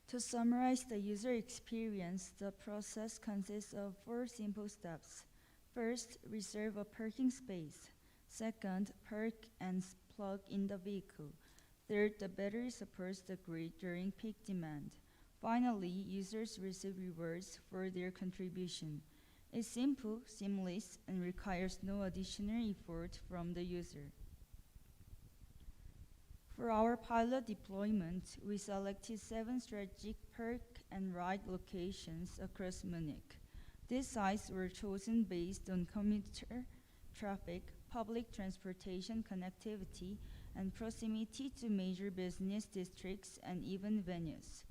To summarize the user experience, the process consists of 4 simple steps. First, reserve a parking space. Second, park and plug in the vehicle. Third, the battery supports the grid during peak demand. Finally, users receive rewards for their contribution. It's simple, seamless, and requires no additional effort from the user. For our pilot deployment, we selected 7 strategic park and ride locations across Munich. These sites were chosen based on commuter traffic, public transportation connectivity, and proximity to major business districts and event venues.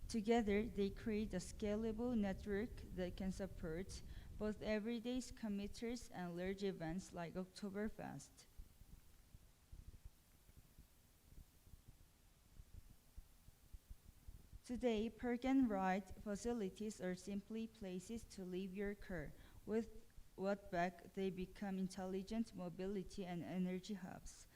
Together, they create a scalable network that can support both everyday commuters and large events like Oktoberfest. Today, park and ride facilities are simply places to leave your car. With Wattback, they become intelligent mobility and energy hubs.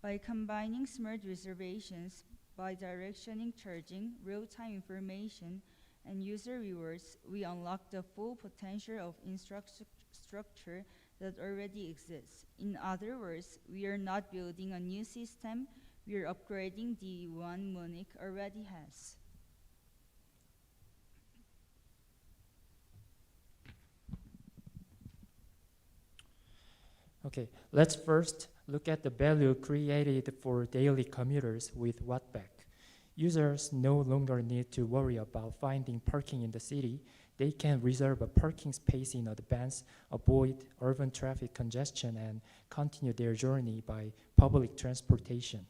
By combining smart reservations, bi-directional charging, real-time information, and user rewards, we unlock the full potential of infrastructure that already exists. In other words, we are not building a new system, we are upgrading the one Munich already has. Okay, let's first look at the value created for daily commuters with Wattback. Users no longer need to worry about finding parking in the city. They can reserve a parking space in advance, avoid urban traffic congestion, and continue their journey by public transportation.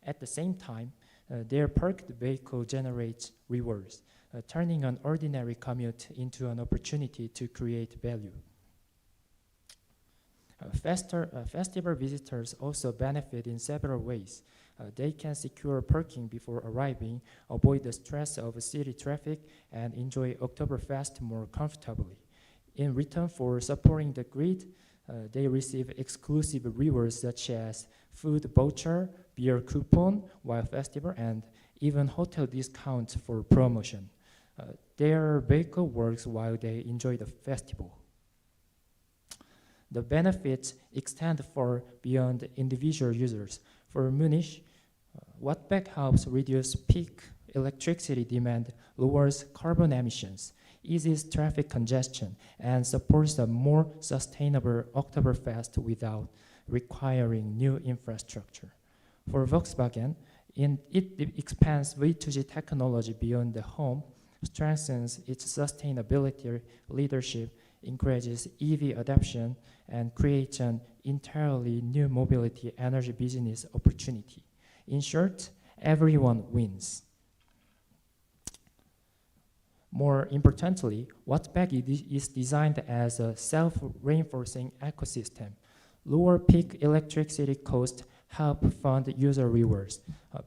At the same time, their parked vehicle generates rewards, turning an ordinary commute into an opportunity to create value. Festival visitors also benefit in several ways. They can secure parking before arriving, avoid the stress of city traffic, and enjoy Oktoberfest more comfortably. In return for supporting the grid, they receive exclusive rewards such as food voucher, beer coupon while festival, and even hotel discounts for promotion. Their vehicle works while they enjoy the festival. The benefits extend far beyond individual users. For Munich, Wattback helps reduce peak electricity demand, lowers carbon emissions, eases traffic congestion, and supports a more sustainable Oktoberfest without requiring new infrastructure. For Volkswagen, it expands V2G technology beyond the home, strengthens its sustainability leadership, encourages EV adoption, and creates an entirely new mobility energy business opportunity. In short, everyone wins. More importantly, Wattback is designed as a self-reinforcing ecosystem. Lower peak electricity costs help fund user rewards.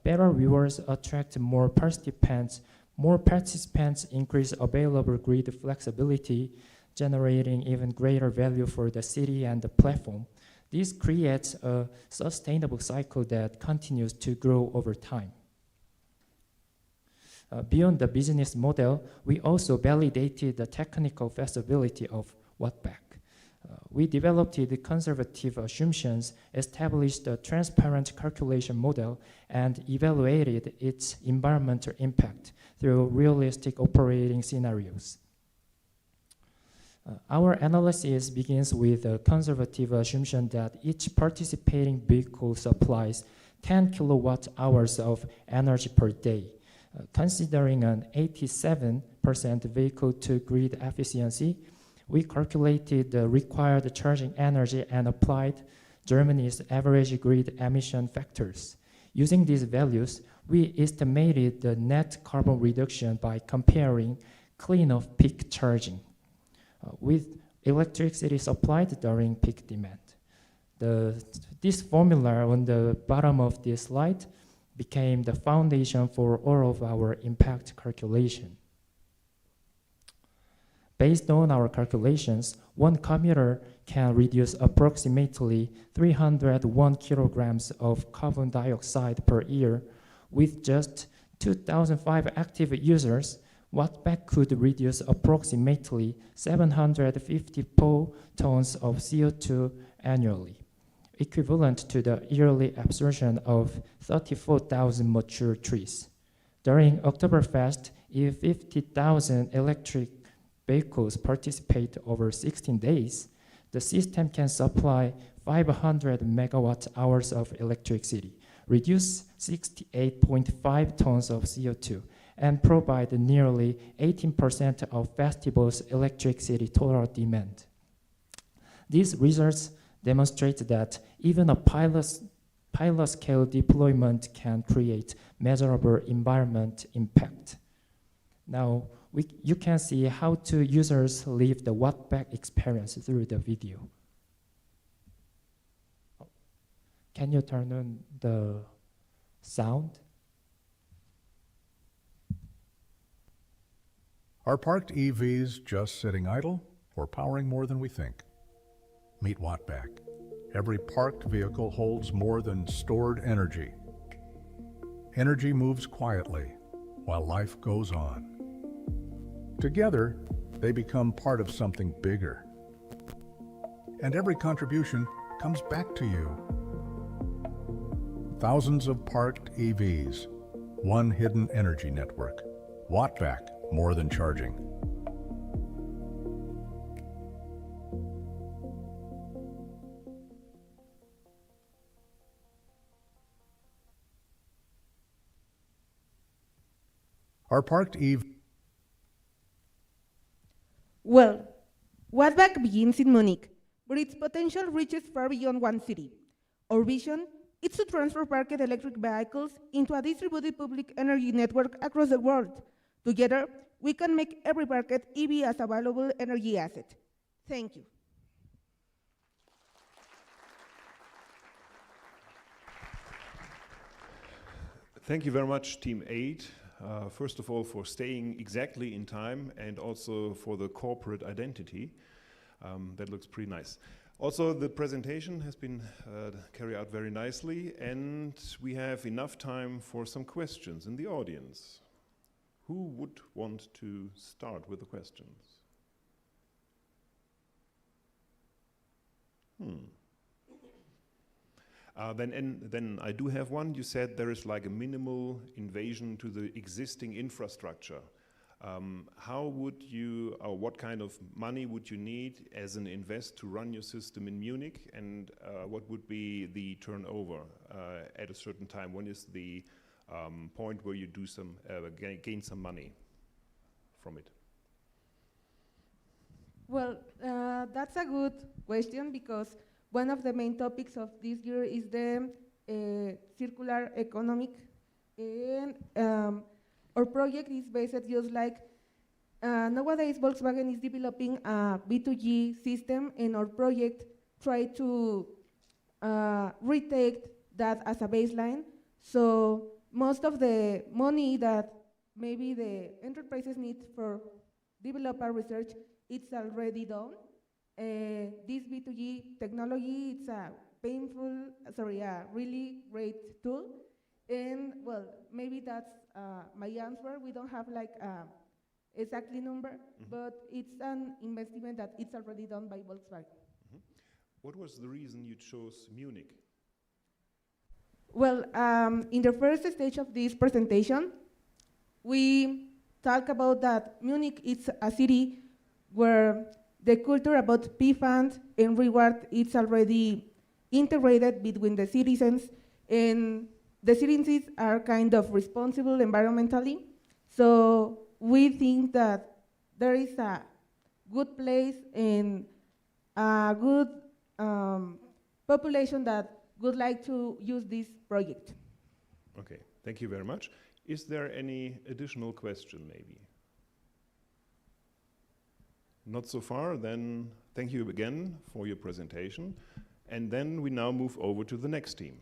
Better rewards attract more participants. More participants increase available grid flexibility, generating even greater value for the city and the platform. This creates a sustainable cycle that continues to grow over time. Beyond the business model, we also validated the technical feasibility of Wattback. We developed the conservative assumptions, established a transparent calculation model, and evaluated its environmental impact through realistic operating scenarios. Our analysis begins with a conservative assumption that each participating vehicle supplies 10 kilowatt hours of energy per day. Considering an 87% vehicle-to-grid efficiency, we calculated the required charging energy and applied Germany's average grid emission factors. Using these values, we estimated the net carbon reduction by comparing clean-off peak charging with electricity supplied during peak demand. This formula on the bottom of this slide became the foundation for all of our impact calculation. Based on our calculations, one commuter can reduce approximately 301 kilograms of carbon dioxide per year. With just 2,005 active users, Wattback could reduce approximately 754 tons of CO2 annually, equivalent to the yearly absorption of 34,000 mature trees. During Oktoberfest, if 50,000 electric vehicles participate over 16 days, the system can supply 500 megawatt hours of electricity, reduce 68.5 tons of CO2, and provide nearly 18% of festival's electricity total demand. These results demonstrate that even a pilot-scale deployment can create measurable environment impact. Now, you can see how users live the Wattback experience through the video. Can you turn on the sound? Are parked EVs just sitting idle or powering more than we think? Meet Wattback. Every parked vehicle holds more than stored energy. Energy moves quietly while life goes on. Together, they become part of something bigger. And every contribution comes back to you. Thousands of parked EVs, one hidden energy network. Wattback, more than charging. Are parked EV... Well, Wattback begins in Munich, but its potential reaches far beyond one city. Our vision is to transfer parked electric vehicles into a distributed public energy network across the world. Together, we can make every parked EV as a valuable energy asset. Thank you. Thank you very much, Team 8. First of all, for staying exactly in time and also for the corporate identity. That looks pretty nice. Also, the presentation has been carried out very nicely, and we have enough time for some questions in the audience. Who would want to start with the questions? Then I do have one. You said there is like a minimal invasion to the existing infrastructure. How would you, or what kind of money would you need as an invest to run your system in Munich, and what would be the turnover at a certain time? When is the point where you do some gain some money from it? Well, that's a good question, because one of the main topics of this year is the circular economic, and our project is based just like nowadays Volkswagen is developing a B2G system, and our project try to retake that as a baseline. So most of the money that maybe the enterprises need for developer research, it's already done. This B2G technology, it's a really great tool. And well, maybe that's my answer. We don't have like exactly number, but it's an investment that it's already done by Volkswagen. What was the reason you chose Munich? Well, in the first stage of this presentation, we talk about that Munich is a city where the culture about pay fund and reward is already integrated between the citizens, and the citizens are kind of responsible environmentally. So we think that there is a good place and a good population that would like to use this project. Okay, thank you very much. Is there any additional question maybe? Not so far, then thank you again for your presentation. And then we now move over to the next team.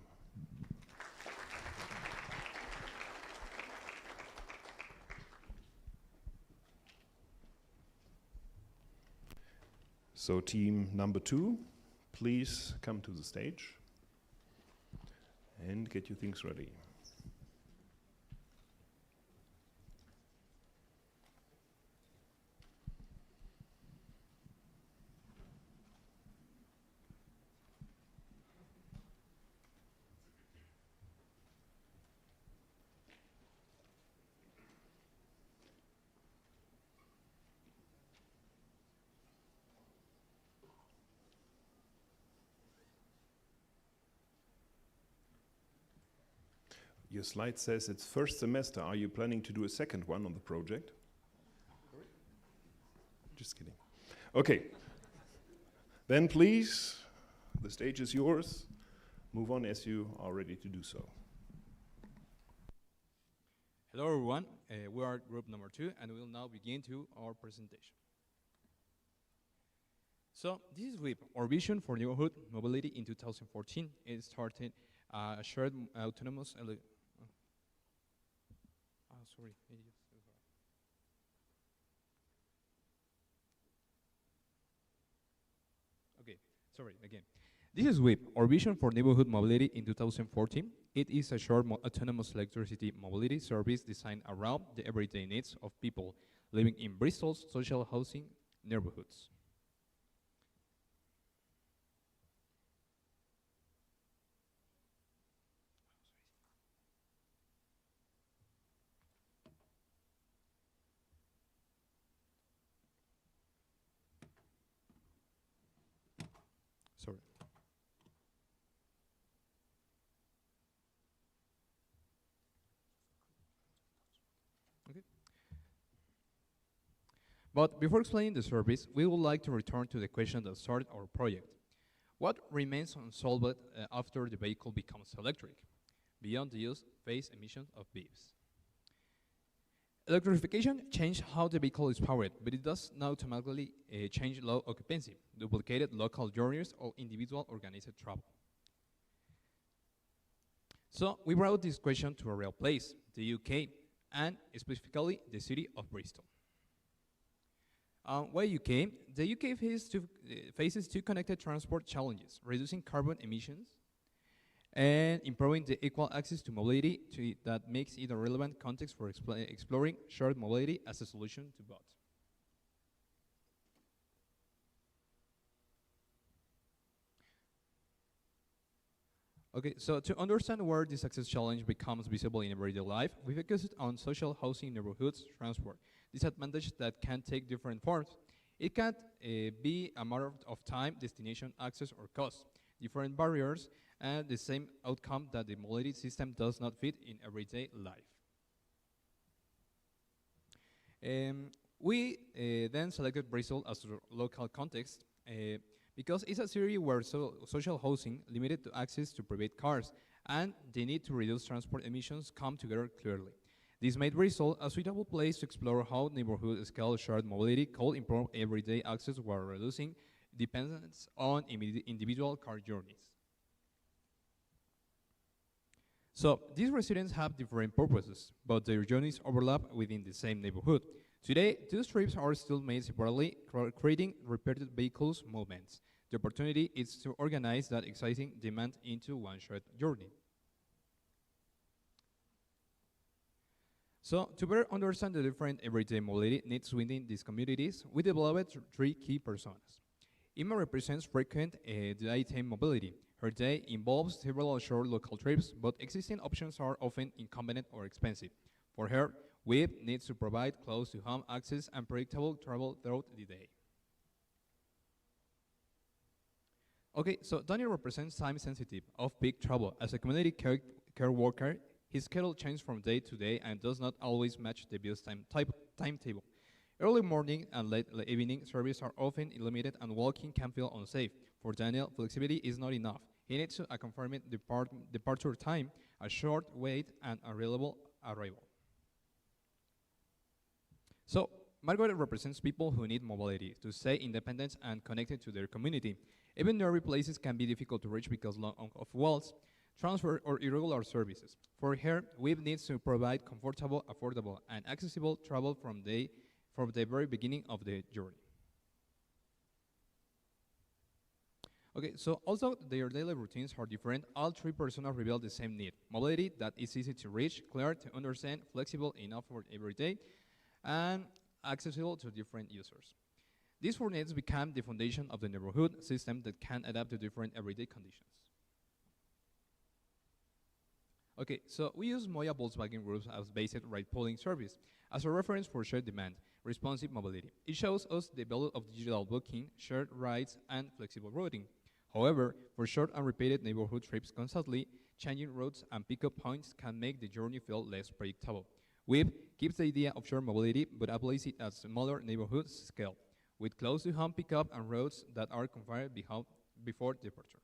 So team number 2, please come to the stage and get your things ready. Your slide says it's first semester. Are you planning to do a second one on the project? Just kidding. Okay. Then please, the stage is yours. Move on as you are ready to do so. Hello everyone, we are group number 2 and we will now begin to our presentation. So this is WIP, our vision for neighborhood mobility in 2014. It started a shared autonomous This is WIP, our vision for neighborhood mobility in 2014. It is a short autonomous electricity mobility service designed around the everyday needs of people living in Bristol's social housing neighborhoods. Sorry. Okay. But before explaining the service, we would like to return to the question that started our project. What remains unsolved after the vehicle becomes electric, beyond the use phase emissions of BEVs? Electrification changed how the vehicle is powered, but it does not automatically change low occupancy, duplicated local journeys, or individual organized travel. So we brought this question to a real place, the UK, and specifically the city of Bristol. Why UK? The UK faces two connected transport challenges, reducing carbon emissions and improving the equal access to mobility that makes it a relevant context for exploring shared mobility as a solution to both. Okay, so to understand where this access challenge becomes visible in everyday life, we focused on social housing, neighborhoods, transport. Disadvantages that can take different forms. It can be a matter of time, destination, access, or cost. Different barriers and the same outcome that the mobility system does not fit in everyday life. We then selected Bristol as a local context because it's a city where social housing, limited to access to private cars, and the need to reduce transport emissions come together clearly. This made Bristol a suitable place to explore how neighborhood-scale shared mobility could improve everyday access while reducing dependence on individual car journeys. So these residents have different purposes, but their journeys overlap within the same neighborhood. Today, two trips are still made separately, creating repeated vehicles movements. The opportunity is to organize that exciting demand into one shared journey. So to better understand the different everyday mobility needs within these communities, we developed three key personas. Emma represents frequent daytime mobility. Her day involves several short local trips, but existing options are often inconvenient or expensive. For her, WIB needs to provide close-to-home access and predictable travel throughout the day. Okay, so Daniel represents time-sensitive, off-peak travel. As a community care worker, his schedule changes from day to day and does not always match the bus timetable. Early morning and late evening services are often limited and walking can feel unsafe. For Daniel, flexibility is not enough. He needs to a confirmed departure time, a short wait, and a reliable arrival. So, Margaret represents people who need mobility, to stay independent and connected to their community. Even nearby places can be difficult to reach because of walls, transfer, or irregular services. For her, WIB needs to provide comfortable, affordable, and accessible travel from the very beginning of the journey. Okay, so although their daily routines are different, all three personas reveal the same need. Mobility that is easy to reach, clear to understand, flexible enough for every day, and accessible to different users. These four needs become the foundation of the neighborhood system that can adapt to different everyday conditions. Okay, so we use Moya Volkswagen Group as basic ride-pooling service as a reference for shared demand, responsive mobility. It shows us the value of digital booking, shared rides, and flexible routing. However, for short and repeated neighborhood trips constantly, changing routes and pickup points can make the journey feel less predictable. WIB keeps the idea of shared mobility, but applies it at smaller neighborhood scale, with close-to-home pickup and routes that are configured before departure.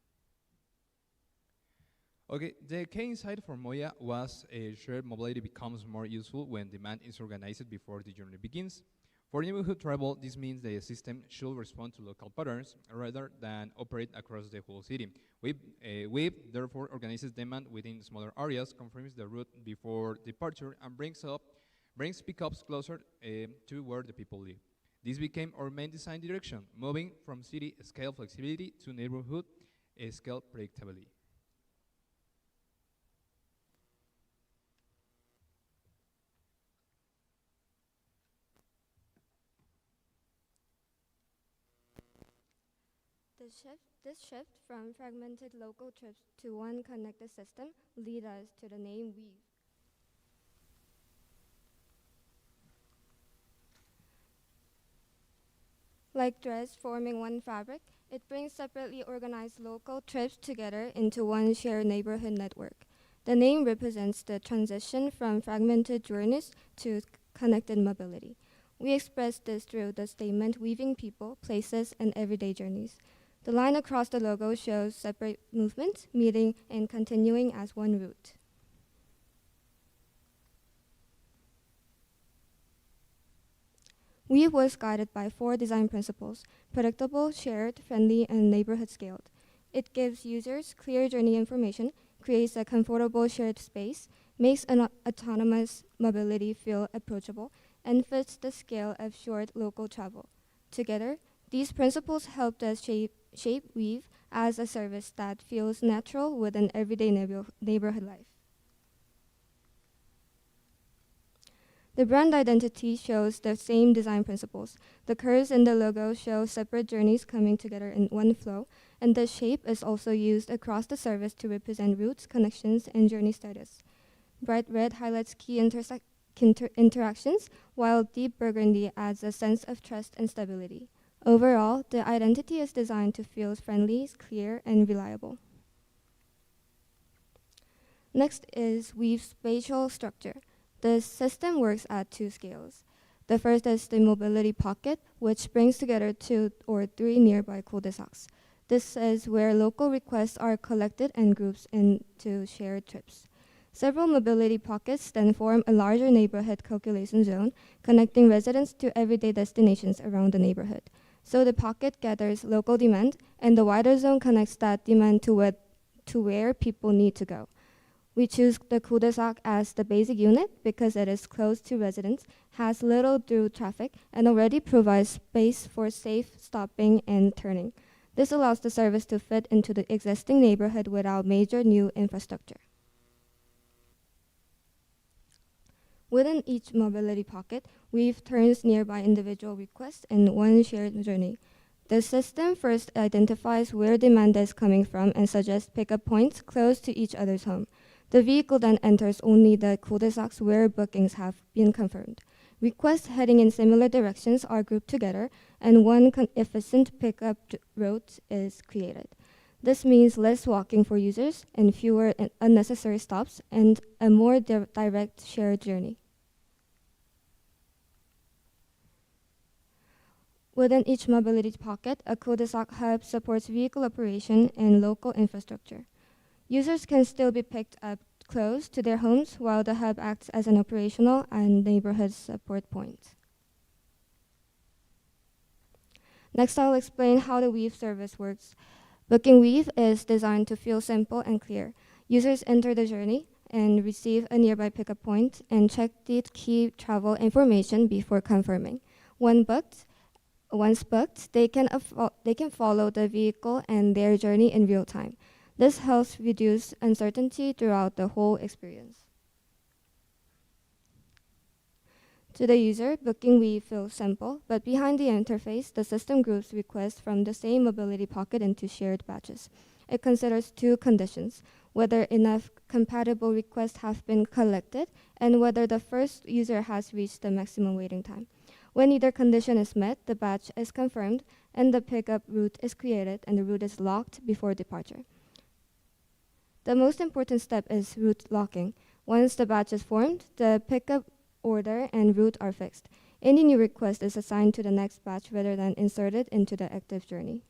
Okay, the key insight for Moya was shared mobility becomes more useful when demand is organized before the journey begins. For neighborhood travel, this means the system should respond to local patterns rather than operate across the whole city. WIB therefore organizes demand within smaller areas, confirms the route before departure, and brings pickups closer to where the people live. This became our main design direction, moving from city scale flexibility to neighborhood scale predictability. This shift from fragmented local trips to one connected system lead us to the name Weave. Like threads forming one fabric, it brings separately organized local trips together into one shared neighborhood network. The name represents the transition from fragmented journeys to connected mobility. We express this through the statement weaving people, places, and everyday journeys. The line across the logo shows separate movements, meeting and continuing as one route. Weave was guided by 4 design principles: predictable, shared, friendly, and neighborhood scaled. It gives users clear journey information, creates a comfortable shared space, makes an autonomous mobility feel approachable, and fits the scale of short local travel. Together, these principles helped us shape Weave as a service that feels natural within everyday neighborhood life. The brand identity shows the same design principles. The curves in the logo show separate journeys coming together in one flow, and the shape is also used across the service to represent routes, connections, and journey status. Bright red highlights key interactions, while deep burgundy adds a sense of trust and stability. Overall, the identity is designed to feel friendly, clear, and reliable. Next is Weave's spatial structure. The system works at two scales. The first is the mobility pocket, which brings together 2 or 3 nearby cul-de-sacs. This is where local requests are collected and grouped into shared trips. Several mobility pockets then form a larger neighborhood calculation zone, connecting residents to everyday destinations around the neighborhood. So the pocket gathers local demand, and the wider zone connects that demand to where people need to go. We choose the cul-de-sac as the basic unit because it is close to residents, has little through traffic, and already provides space for safe stopping and turning. This allows the service to fit into the existing neighborhood without major new infrastructure. Within each mobility pocket, Weave turns nearby individual requests in one shared journey. The system first identifies where demand is coming from and suggests pickup points close to each other's home. The vehicle then enters only the cul-de-sacs where bookings have been confirmed. Requests heading in similar directions are grouped together, and one efficient pickup route is created. This means less walking for users and fewer unnecessary stops and a more direct shared journey. Within each mobility pocket, a cul-de-sac hub supports vehicle operation and local infrastructure. Users can still be picked up close to their homes while the hub acts as an operational and neighborhood support point. Next, I'll explain how the Weave service works. Booking Weave is designed to feel simple and clear. Users enter the journey and receive a nearby pickup point and check the key travel information before confirming. Once booked, they can follow the vehicle and their journey in real time. This helps reduce uncertainty throughout the whole experience. To the user, Booking Weave feels simple, but behind the interface, the system groups requests from the same mobility pocket into shared batches. It considers 2 conditions: whether enough compatible requests have been collected and whether the first user has reached the maximum waiting time. When either condition is met, the batch is confirmed and the pickup route is created and the route is locked before departure. The most important step is route locking. Once the batch is formed, the pickup order and route are fixed. Any new request is assigned to the next batch rather than inserted into the active journey.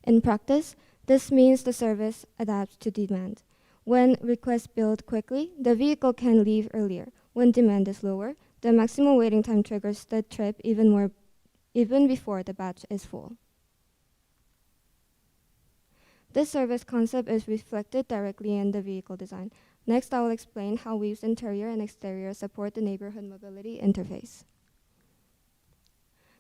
In practice, this means the service adapts to demand. When requests build quickly, the vehicle can leave earlier. When demand is lower, the maximum waiting time triggers the trip even before the batch is full. This service concept is reflected directly in the vehicle design. Next, I will explain how Weave's interior and exterior support the neighborhood mobility interface.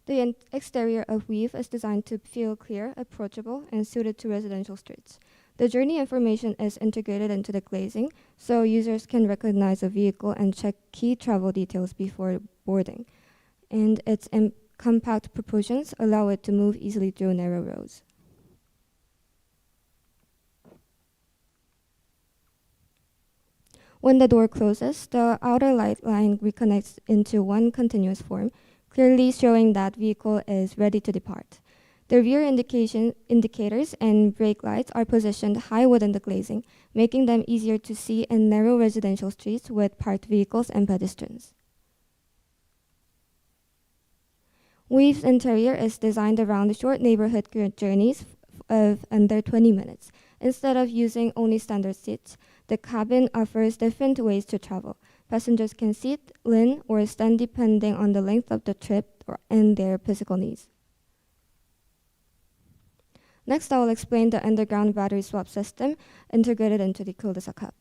The exterior of Weave is designed to feel clear, approachable, and suited to residential streets. The journey information is integrated into the glazing, so users can recognize a vehicle and check key travel details before boarding. And its compact proportions allow it to move easily through narrow roads. When the door closes, the outer light line reconnects into one continuous form, clearly showing that vehicle is ready to depart. The rear indicators and brake lights are positioned high within the glazing, making them easier to see in narrow residential streets with parked vehicles and pedestrians. Weave's interior is designed around short neighborhood journeys of under 20 minutes. Instead of using only standard seats, the cabin offers different ways to travel. Passengers can sit, lean, or stand depending on the length of the trip and their physical needs. Next, I will explain the underground battery swap system integrated into the cul-de-sac hub.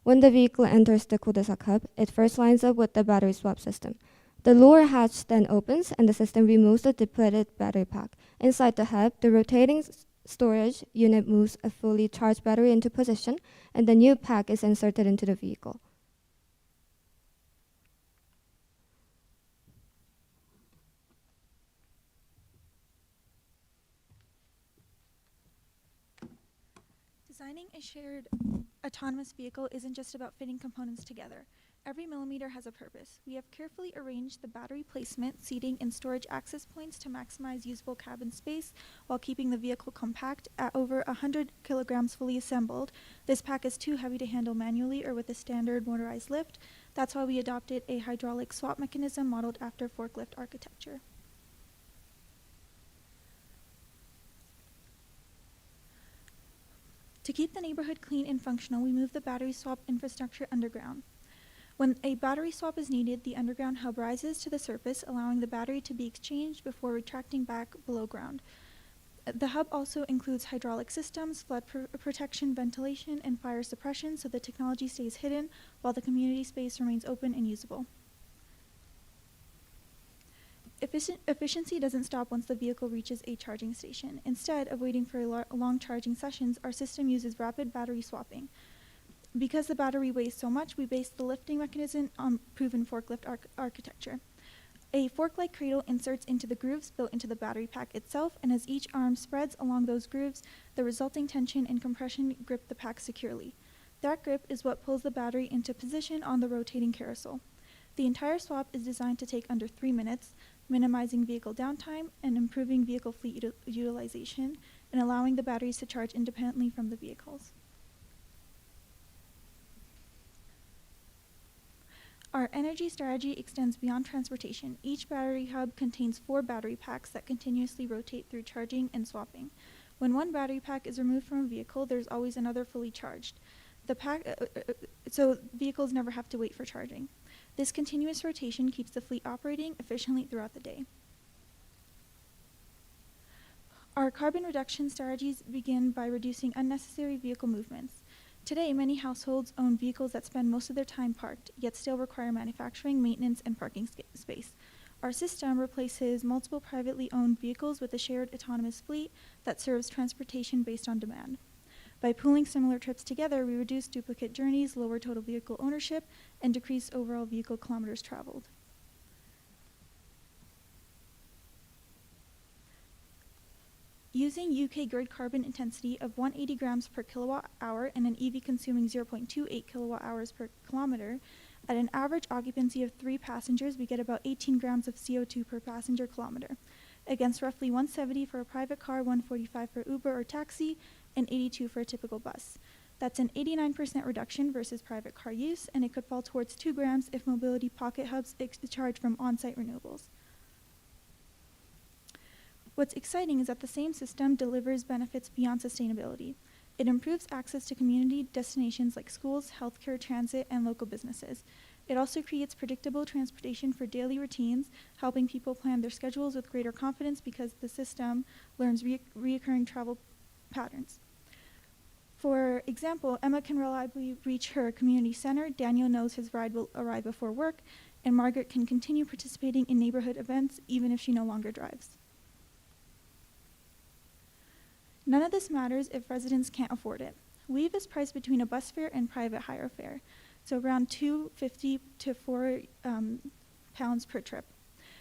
When the vehicle enters the cul-de-sac hub, it first lines up with the battery swap system. The lower hatch then opens and the system removes the depleted battery pack. Inside the hub, the rotating storage unit moves a fully charged battery into position and the new pack is inserted into the vehicle. Designing a shared autonomous vehicle isn't just about fitting components together. Every millimeter has a purpose. We have carefully arranged the battery placement, seating, and storage access points to maximize usable cabin space while keeping the vehicle compact. At over 100 kilograms fully assembled, this pack is too heavy to handle manually or with a standard motorized lift. That's why we adopted a hydraulic swap mechanism modeled after forklift architecture. To keep the neighborhood clean and functional, we moved the battery swap infrastructure underground. When a battery swap is needed, the underground hub rises to the surface, allowing the battery to be exchanged before retracting back below ground. The hub also includes hydraulic systems, flood protection, ventilation, and fire suppression, so the technology stays hidden while the community space remains open and usable. Efficiency doesn't stop once the vehicle reaches a charging station. Instead of waiting for long charging sessions, our system uses rapid battery swapping. Because the battery weighs so much, we based the lifting mechanism on proven forklift architecture. A fork-like cradle inserts into the grooves built into the battery pack itself, and as each arm spreads along those grooves, the resulting tension and compression grip the pack securely. That grip is what pulls the battery into position on the rotating carousel. The entire swap is designed to take under 3 minutes, minimizing vehicle downtime and improving vehicle fleet utilization, and allowing the batteries to charge independently from the vehicles. Our energy strategy extends beyond transportation. Each battery hub contains 4 battery packs that continuously rotate through charging and swapping. When one battery pack is removed from a vehicle, there's always another fully charged. So vehicles never have to wait for charging. This continuous rotation keeps the fleet operating efficiently throughout the day. Our carbon reduction strategies begin by reducing unnecessary vehicle movements. Today, many households own vehicles that spend most of their time parked, yet still require manufacturing, maintenance, and parking space. Our system replaces multiple privately owned vehicles with a shared autonomous fleet that serves transportation based on demand. By pooling similar trips together, we reduce duplicate journeys, lower total vehicle ownership, and decrease overall vehicle kilometers traveled. Using UK grid carbon intensity of 180 grams per kilowatt hour and an EV consuming 0.28 kilowatt hours per kilometer, at an average occupancy of 3 passengers, we get about 18 grams of CO2 per passenger kilometer, against roughly 170 for a private car, 145 for Uber or taxi, and 82 for a typical bus. That's an 89% reduction versus private car use, and it could fall towards 2 grams if mobility pocket hubs charge from on-site renewables. What's exciting is that the same system delivers benefits beyond sustainability. It improves access to community destinations like schools, healthcare, transit, and local businesses. It also creates predictable transportation for daily routines, helping people plan their schedules with greater confidence because the system learns reoccurring travel patterns. For example, Emma can reliably reach her community center, Daniel knows his ride will arrive before work, and Margaret can continue participating in neighborhood events even if she no longer drives. None of this matters if residents can't afford it. Weave is priced between a bus fare and private hire fare, so around $2.50 to £4 per trip.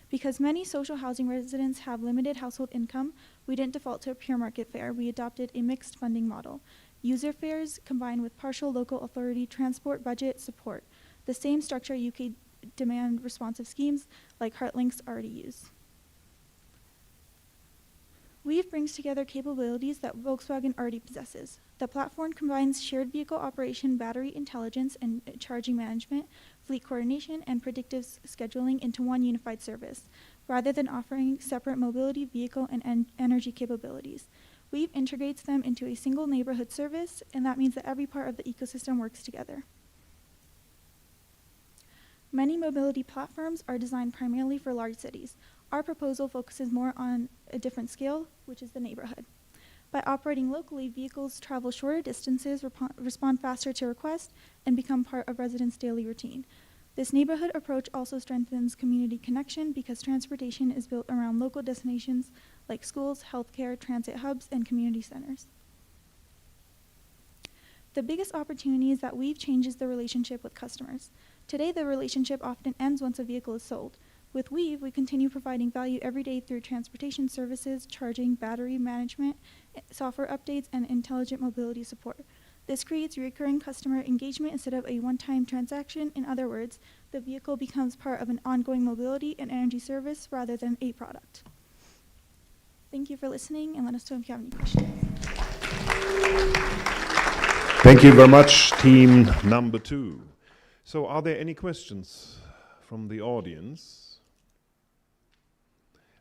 Because many social housing residents have limited household income, we didn't default to a pure market fare. We adopted a mixed funding model. User fares combined with partial local authority transport budget support, the same structure UK demand responsive schemes like HeartLinks already use. Weave brings together capabilities that Volkswagen already possesses. The platform combines shared vehicle operation, battery intelligence, and charging management, fleet coordination, and predictive scheduling into one unified service, rather than offering separate mobility, vehicle, and energy capabilities. Weave integrates them into a single neighborhood service, and that means that every part of the ecosystem works together. Many mobility platforms are designed primarily for large cities. Our proposal focuses more on a different scale, which is the neighborhood. By operating locally, vehicles travel shorter distances, respond faster to requests, and become part of residents' daily routine. This neighborhood approach also strengthens community connection because transportation is built around local destinations like schools, healthcare, transit hubs, and community centers. The biggest opportunity is that Weave changes the relationship with customers. Today, the relationship often ends once a vehicle is sold. With Weave, we continue providing value every day through transportation services, charging, battery management, software updates, and intelligent mobility support. This creates recurring customer engagement instead of a one-time transaction. In other words, the vehicle becomes part of an ongoing mobility and energy service rather than a product. Thank you for listening, and let us know if you have any questions. Thank you very much, team number 2. So are there any questions from the audience?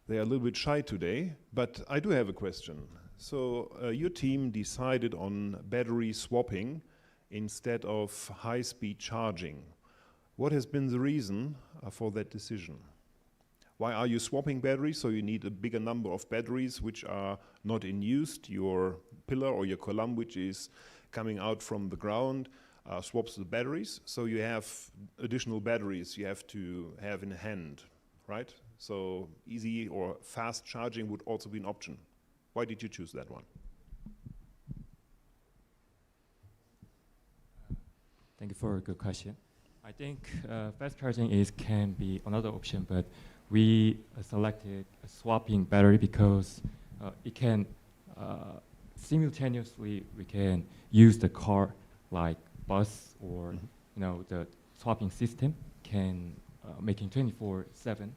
They are a little bit shy today, but I do have a question. So your team decided on battery swapping instead of high-speed charging. What has been the reason for that decision? Why are you swapping batteries? So you need a bigger number of batteries which are not in use. Your pillar or your column, which is coming out from the ground, swaps the batteries. So you have additional batteries you have to have in hand, right? So easy or fast charging would also be an option. Why did you choose that one? Thank you for a good question. I think fast charging can be another option, but we selected a swapping battery because it can simultaneously we can use the car like bus or the swapping system can making 24/7.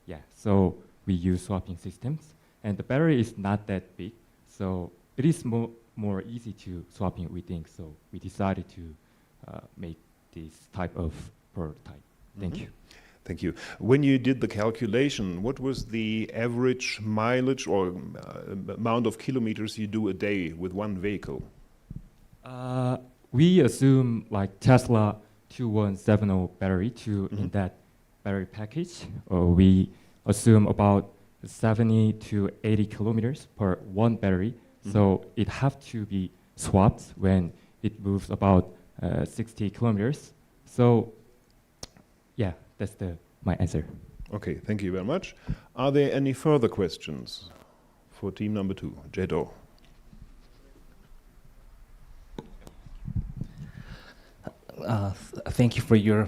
Yeah, so we use swapping systems, and the battery is not that big, so it is more easy to swapping, we think. So we decided to make this type of prototype. Thank you. Thank you. When you did the calculation, what was the average mileage or amount of kilometers you do a day with one vehicle? We assume like Tesla 2170 battery in that battery package. We assume about 70 to 80 kilometers per one battery. So it have to be swapped when it moves about 60 kilometers. So yeah, that's my answer. Okay, thank you very much. Are there any further questions for team number 2? Jedo. Thank you for your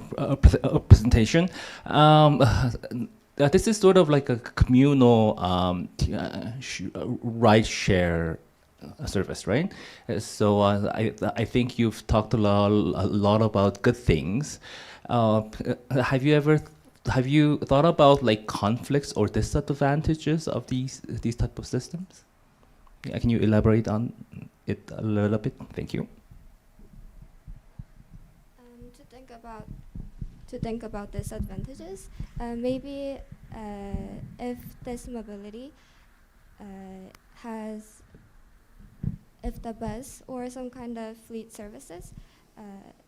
presentation. This is sort of like a communal ride share service, right? So I think you've talked a lot about good things. Have you thought about like conflicts or disadvantages of these type of systems? Yeah, can you elaborate on it a little bit? Thank you. To think about disadvantages, maybe if this mobility if the bus or some kind of fleet services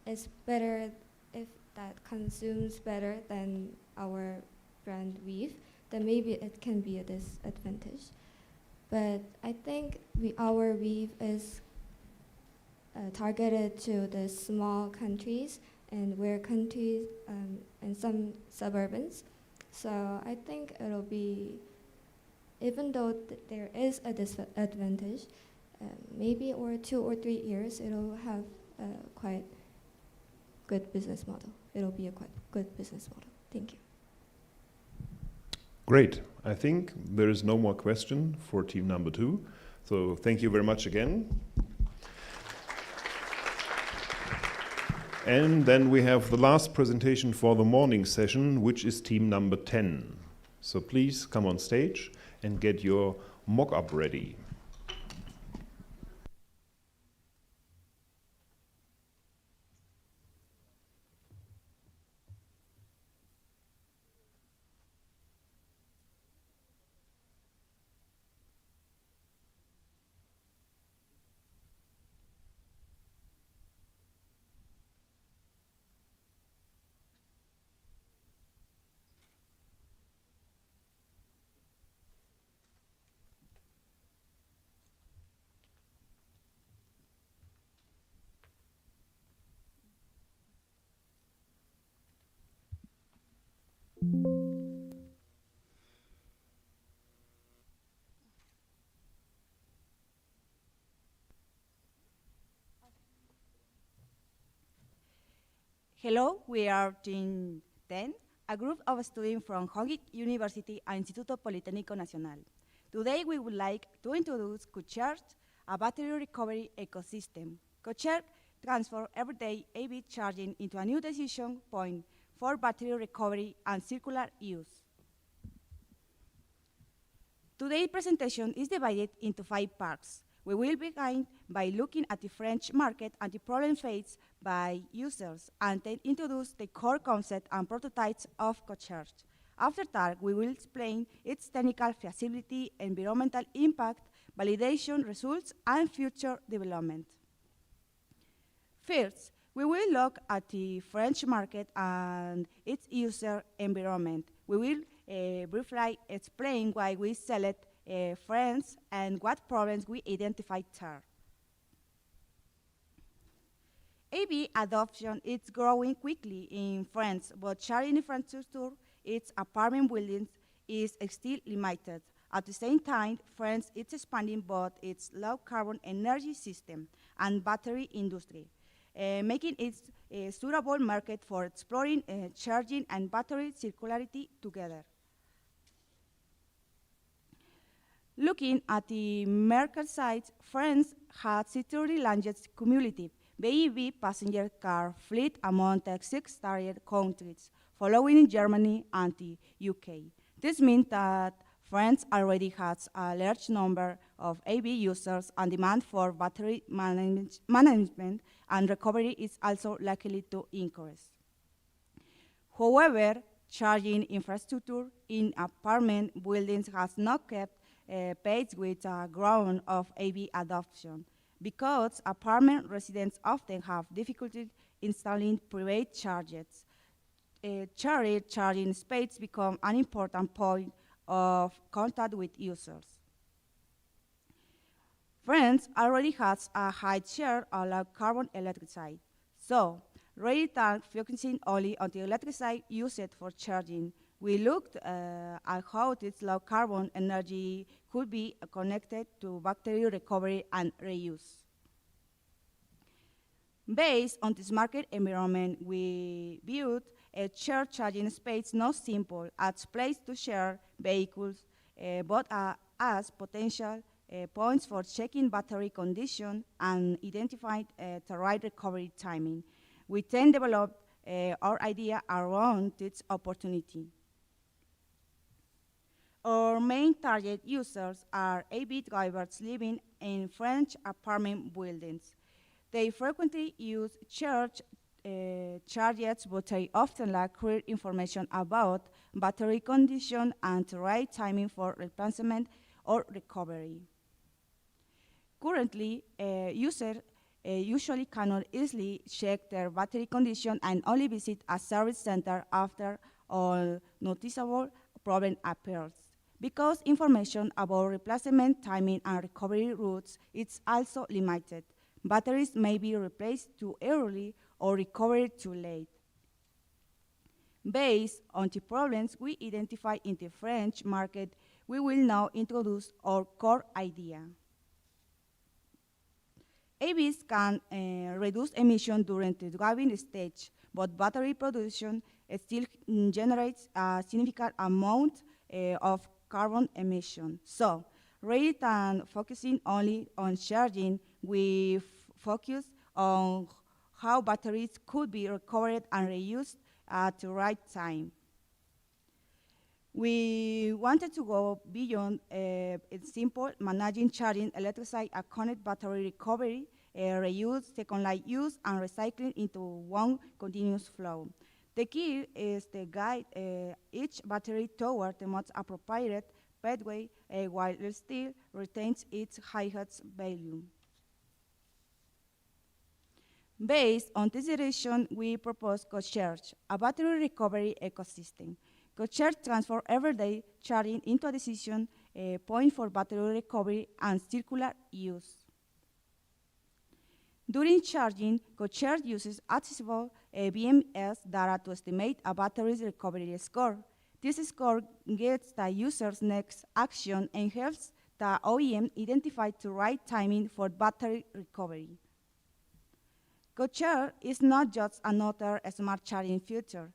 is better, if that consumes better than our brand Weave, then maybe it can be a disadvantage. But I think our Weave is targeted to the small countries and and some suburbans. So I think it'll be, even though there is a disadvantage, maybe over 2 or 3 years, it'll have a quite good business model. It'll be a quite good business model. Thank you. Great. I think there is no more question for team number 2. So thank you very much again. And then we have the last presentation for the morning session, which is team number 10. So please come on stage and get your mock-up ready. Hello, we are Team 10, a group of students from Hongik University and Instituto Politécnico Nacional. Today we would like to introduce CoCharge, a battery recovery ecosystem. CoCharge transforms everyday EV charging into a new decision point for battery recovery and circular use. Today's presentation is divided into 5 parts. We will begin by looking at the French market and the problem faced by users, and then introduce the core concept and prototypes of CoCharge. After that, we will explain its technical feasibility, environmental impact, validation results, and future development. First, we will look at the French market and its user environment. We will briefly explain why we select France and what problems we identified there. EV adoption is growing quickly in France, but sharing infrastructure, its apartment buildings, is still limited. At the same time, France is expanding both its low-carbon energy system and battery industry, making it a suitable market for exploring charging and battery circularity together. Looking at the market side, France has the largest cumulative BEV passenger car fleet among the 6 target countries, following Germany and the UK. This means that France already has a large number of EV users, and demand for battery management and recovery is also likely to increase. However, charging infrastructure in apartment buildings has not kept pace with growth of EV adoption, because apartment residents often have difficulty installing private chargers. Charging space become an important point of contact with users. France already has a high share of low-carbon electricity, so rather than focusing only on the electricity used for charging, we looked at how this low-carbon energy could be connected to battery recovery and reuse. Based on this market environment, we viewed a shared charging space not simple as place to share vehicles, but as potential points for checking battery condition and identifying the right recovery timing. We then developed our idea around this opportunity. Our main target users are EV drivers living in French apartment buildings. They frequently use charges, but they often lack clear information about battery condition and the right timing for replacement or recovery. Currently, users usually cannot easily check their battery condition and only visit a service center after a noticeable problem appears. Because information about replacement timing and recovery routes is also limited, batteries may be replaced too early or recovered too late. Based on the problems we identified in the French market, we will now introduce our core idea. EVs can reduce emissions during the driving stage, but battery production still generates a significant amount of carbon emission. So, rather than focusing only on charging, we focus on how batteries could be recovered and reused at the right time. We wanted to go beyond simple managing charging electricity and connect battery recovery, reuse, second life use, and recycling into one continuous flow. The key is to guide each battery toward the most appropriate pathway while it still retains its highest value. Based on this direction, we propose CoCharge, a battery recovery ecosystem. CoCharge transforms everyday charging into a decision point for battery recovery and circular use. During charging, CoCharge uses accessible BMS data to estimate a battery's recovery score. This score gets the user's next action and helps the OEM identify the right timing for battery recovery. Co-share is not just another smart charging feature.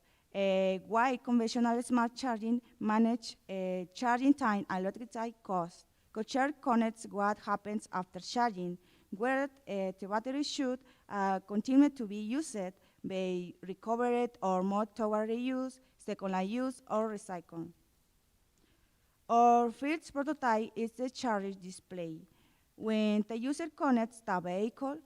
While conventional smart charging manage charging time and electricity costs, co-share connects what happens after charging, where the battery should continue to be used, be recovered or moved toward reuse, second life use, or recycling. Our first prototype is the charge display. When the user connects the vehicle,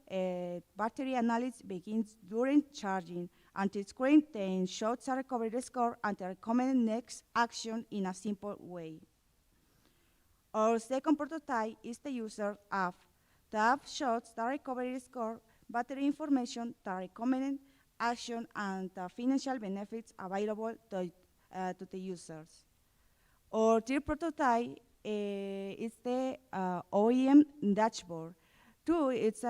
battery analysis begins during charging, and the screen then shows a recovery score and the recommended next action in a simple way. Our second prototype is the user app. The app shows the recovery score, battery information, the recommended action, and the financial benefits available to the users. Our third prototype is the OEM dashboard. It's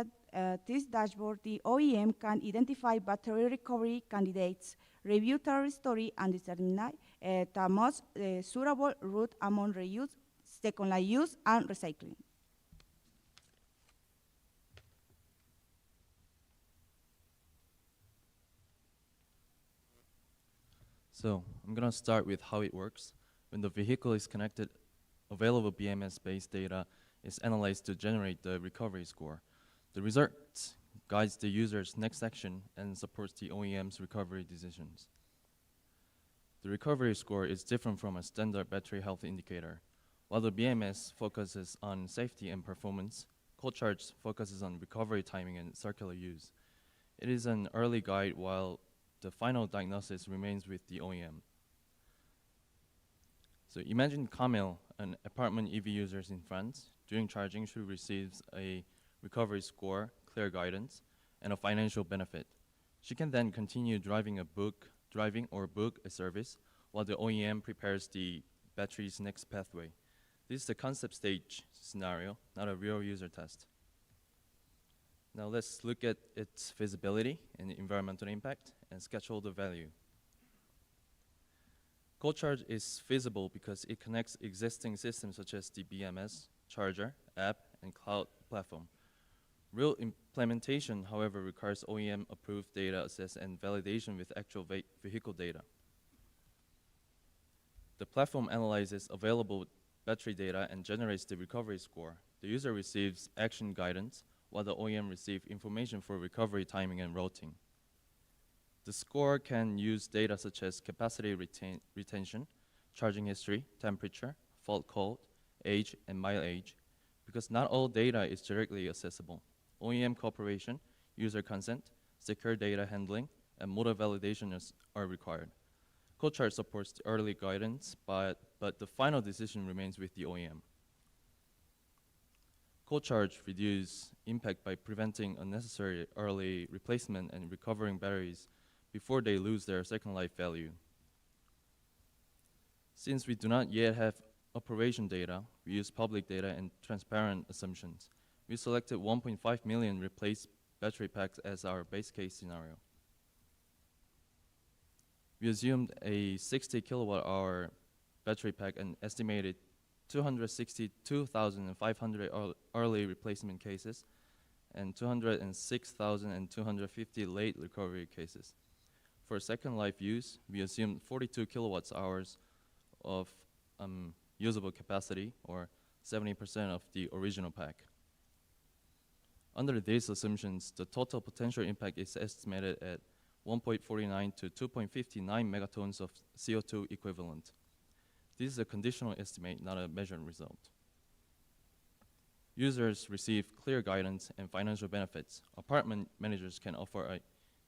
this dashboard, the OEM can identify battery recovery candidates, review their history, and determine the most suitable route among reuse, second life use, and recycling. So I'm going to start with how it works. When the vehicle is connected, available BMS-based data is analyzed to generate the recovery score. The result guides the user's next action and supports the OEM's recovery decisions. The recovery score is different from a standard battery health indicator. While the BMS focuses on safety and performance, CodeCharge focuses on recovery timing and circular use. It is an early guide while the final diagnosis remains with the OEM. So imagine Camille, an apartment EV user in France. During charging, she receives a recovery score, clear guidance, and a financial benefit. She can then continue driving or book a service while the OEM prepares the battery's next pathway. This is the concept stage scenario, not a real user test. Now let's look at its feasibility and environmental impact and sketch all the value. CodeCharge is feasible because it connects existing systems such as the BMS, charger, app, and cloud platform. Real implementation, however, requires OEM-approved data access and validation with actual vehicle data. The platform analyzes available battery data and generates the recovery score. The user receives action guidance, while the OEM receives information for recovery timing and routing. The score can use data such as capacity retention, charging history, temperature, fault code, age, and mileage, because not all data is directly accessible. OEM cooperation, user consent, secure data handling, and model validation are required. CodeCharge supports the early guidance, but the final decision remains with the OEM. CodeCharge reduces impact by preventing unnecessary early replacement and recovering batteries before they lose their second life value. Since we do not yet have operation data, we use public data and transparent assumptions. We selected 1.5 million replaced battery packs as our base case scenario. We assumed a 60 kilowatt hour battery pack and estimated 262,500 early replacement cases and 206,250 late recovery cases. For second life use, we assumed 42 kilowatts hours of usable capacity, or 70% of the original pack. Under these assumptions, the total potential impact is estimated at 1.49 to 2.59 megatons of CO2 equivalent. This is a conditional estimate, not a measured result. Users receive clear guidance and financial benefits. Apartment managers can offer a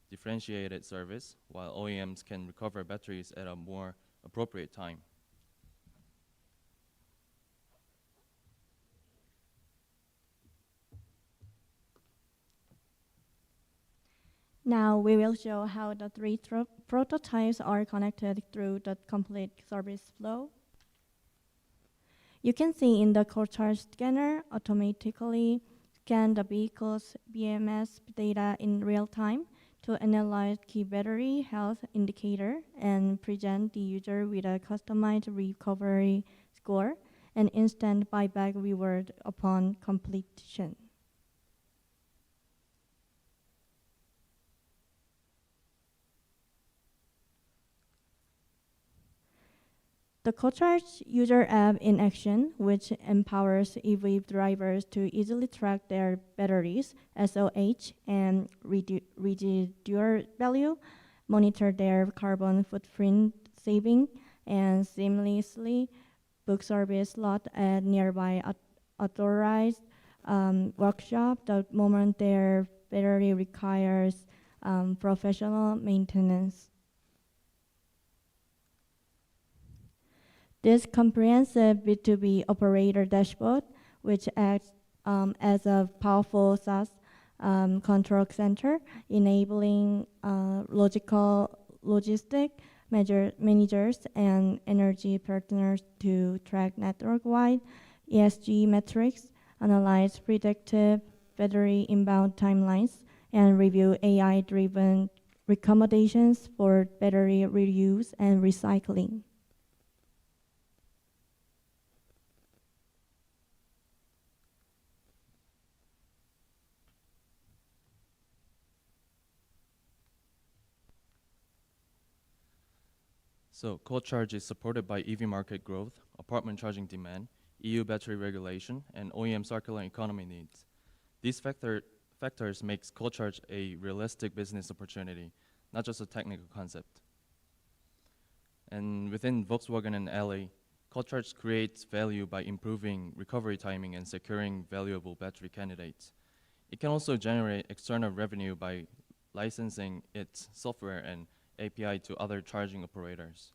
differentiated service, while OEMs can recover batteries at a more appropriate time. Now we will show how the three prototypes are connected through the complete service flow. You can see in the CodeCharge scanner automatically scan the vehicle's BMS data in real time to analyze key battery health indicator and present the user with a customized recovery score and instant buyback reward upon completion. The CodeCharge user app in action, which empowers EV drivers to easily track their batteries, SOH, and residual value, monitor their carbon footprint saving, and seamlessly book service slot at nearby authorized workshop the moment their battery requires professional maintenance. This comprehensive B2B operator dashboard, which acts as a powerful SaaS control center, enabling logistic managers and energy partners to track network-wide ESG metrics, analyze predictive battery inbound timelines, and review AI-driven recommendations for battery reuse and recycling. So CodeCharge is supported by EV market growth, apartment charging demand, EU battery regulation, and OEM circular economy needs. These factors makes CodeCharge a realistic business opportunity, not just a technical concept. And within Volkswagen and LA, CodeCharge creates value by improving recovery timing and securing valuable battery candidates. It can also generate external revenue by licensing its software and API to other charging operators.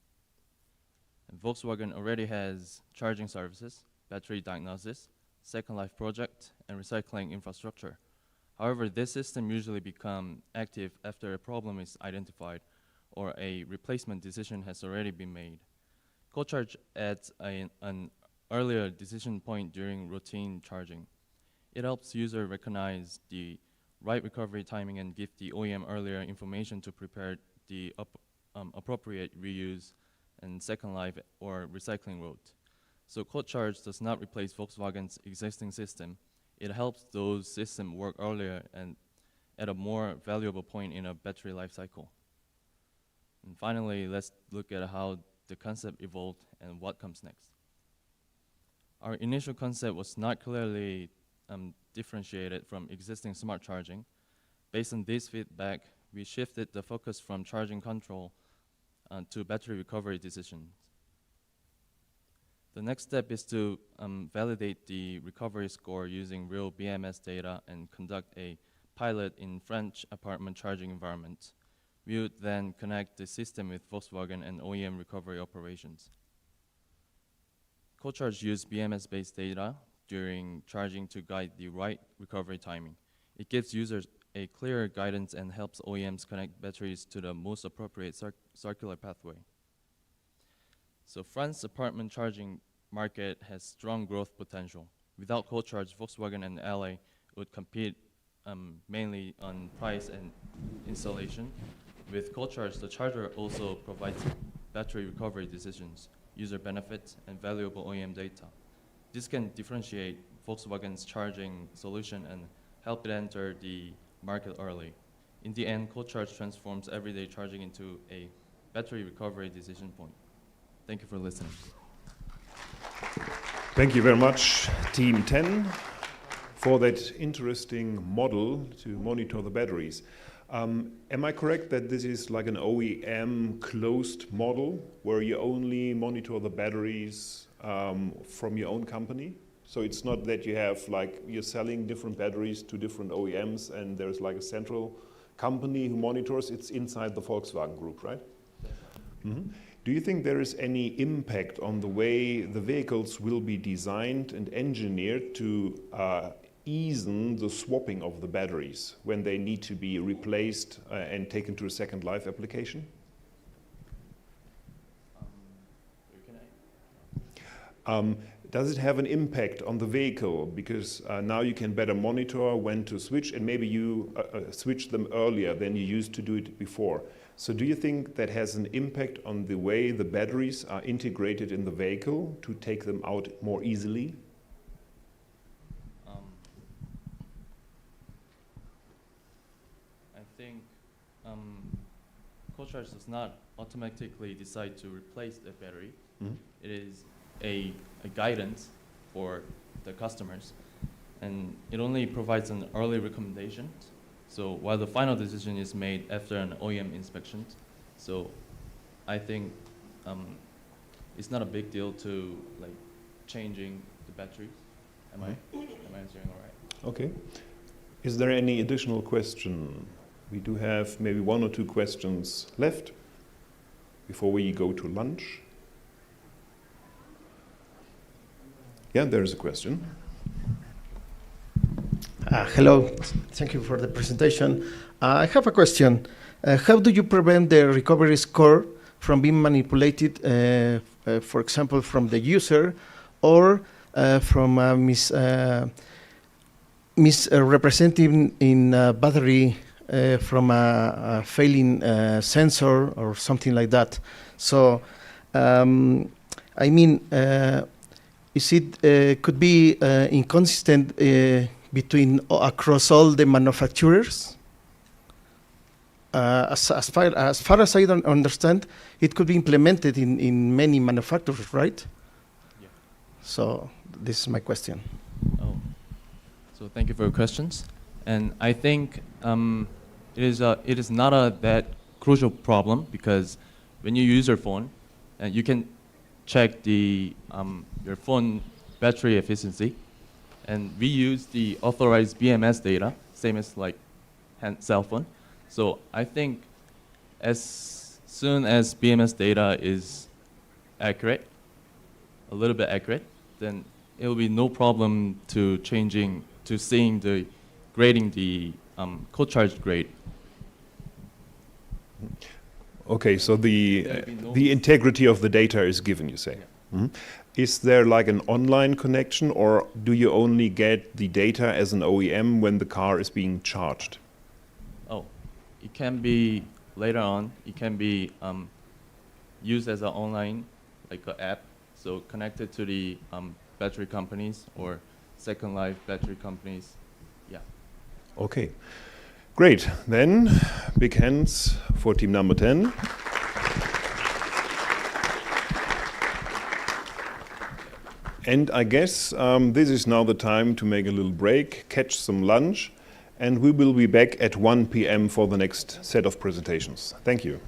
And Volkswagen already has charging services, battery diagnosis, second life project, and recycling infrastructure. However, this system usually become active after a problem is identified or a replacement decision has already been made. CodeCharge adds an earlier decision point during routine charging. It helps user recognize the right recovery timing and give the OEM earlier information to prepare the appropriate reuse and second life or recycling route. So CodeCharge does not replace Volkswagen's existing system. It helps those systems work earlier and at a more valuable point in a battery life cycle. And finally, let's look at how the concept evolved and what comes next. Our initial concept was not clearly differentiated from existing smart charging. Based on this feedback, we shifted the focus from charging control to battery recovery decisions. The next step is to validate the recovery score using real BMS data and conduct a pilot in French apartment charging environment. We would then connect the system with Volkswagen and OEM recovery operations. CodeCharge used BMS-based data during charging to guide the right recovery timing. It gives users a clearer guidance and helps OEMs connect batteries to the most appropriate circular pathway. So France's apartment charging market has strong growth potential. Without CodeCharge, Volkswagen and LA would compete mainly on price and installation. With CodeCharge, the charger also provides battery recovery decisions, user benefits, and valuable OEM data. This can differentiate Volkswagen's charging solution and help it enter the market early. In the end, CodeCharge transforms everyday charging into a battery recovery decision point. Thank you for listening. Thank you very much, Team 10, for that interesting model to monitor the batteries. Am I correct that this is like an OEM closed model where you only monitor the batteries from your own company? So it's not that you have like, you're selling different batteries to different OEMs and there's like a central company who monitors, it's inside the Volkswagen group, right? Mm-hmm. Do you think there is any impact on the way the vehicles will be designed and engineered to ease the swapping of the batteries when they need to be replaced and taken to a second life application? Does it have an impact on the vehicle? Because now you can better monitor when to switch, and maybe you switch them earlier than you used to do it before. So do you think that has an impact on the way the batteries are integrated in the vehicle to take them out more easily? I think CodeCharge does not automatically decide to replace the battery. It is a guidance for the customers, and it only provides an early recommendation. So while the final decision is made after an OEM inspection, so I think it's not a big deal to like changing the batteries. Am I answering all right? Okay. Is there any additional question? We do have maybe 1 or 2 questions left before we go to lunch. Yeah, there is a question. Hello, thank you for the presentation. I have a question. How do you prevent the recovery score from being manipulated, for example, from the user or from misrepresenting in battery from a failing sensor or something like that? So, I mean, is it could be inconsistent between across all the manufacturers? As far as I don't understand, it could be implemented in many manufacturers, right? Yeah. So this is my question. Oh, so thank you for your questions. And I think it is not a that crucial problem, because when you use your phone, and you can check the your phone battery efficiency, and we use the authorized BMS data, same as like cell phone. So I think as soon as BMS data is accurate, a little bit accurate, then it will be no problem to seeing the grading the co-charge grade. Okay, so the integrity of the data is given, you say. Yeah. Is there like an online connection, or do you only get the data as an OEM when the car is being charged? Oh, it can be later on. It can be used as an online, like an app, so connected to the battery companies or Second Life battery companies. Yeah. Okay, great. Then big hands for team number 10. And I guess this is now the time to make a little break, catch some lunch, and we will be back at 1 p.m. for the next set of presentations. Thank you.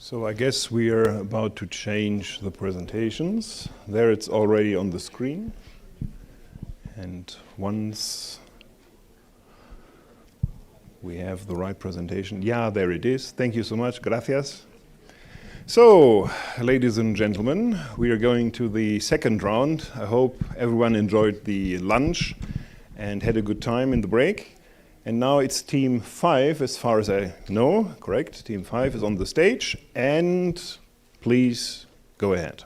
So I guess we are about to change the presentations. There it's already on the screen. And once we have the right presentation, yeah, there it is. Thank you so much, gracias. So, ladies and gentlemen, we are going to the second round. I hope everyone enjoyed the lunch and had a good time in the break. And now it's team 5, as far as I know, correct? Team 5 is on the stage, and please go ahead.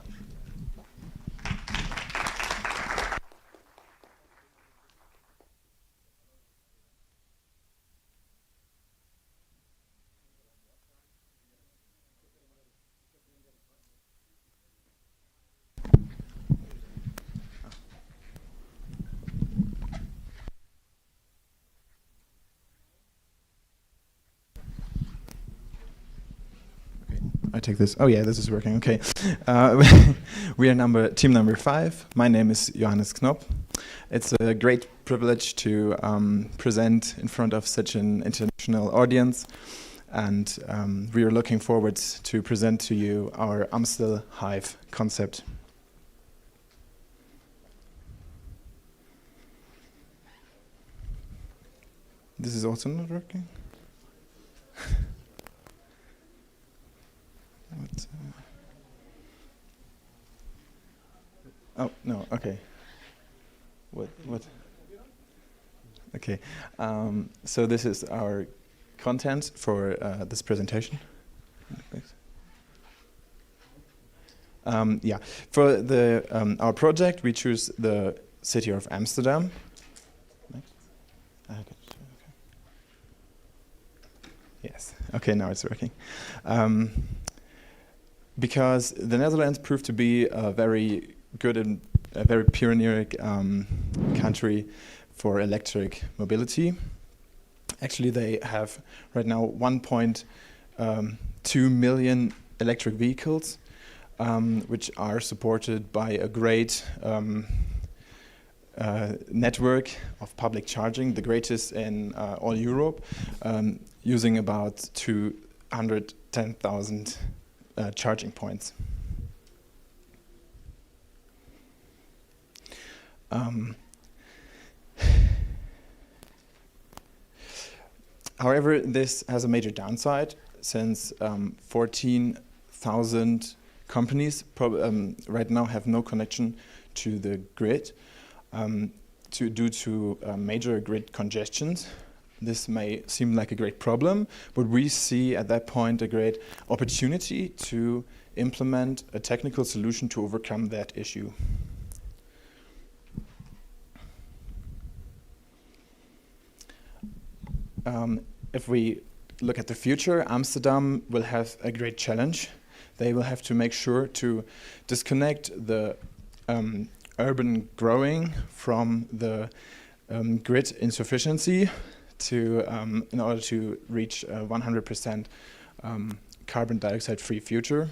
I take this. Oh yeah, this is working. Okay, we are team number 5. My name is Johannes Knopp. It's a great privilege to present in front of such an international audience, and we are looking forward to present to you our Amstel Hive concept. This is also not working. Oh no, okay. What? Okay. So this is our content for this presentation. Yeah, for the our project, we choose the city of Amsterdam. Yes. Okay, now it's working. Because the Netherlands proved to be a very good and a very pioneering country for electric mobility. Actually, they have right now 1.2 million electric vehicles, which are supported by a great network of public charging, the greatest in all Europe, using about 210,000 charging points. However, this has a major downside, since 14,000 companies right now have no connection to the grid due to major grid congestions. This may seem like a great problem, but we see at that point a great opportunity to implement a technical solution to overcome that issue. If we look at the future, Amsterdam will have a great challenge. They will have to make sure to disconnect the urban growing from the grid insufficiency in order to reach a 100% carbon dioxide-free future.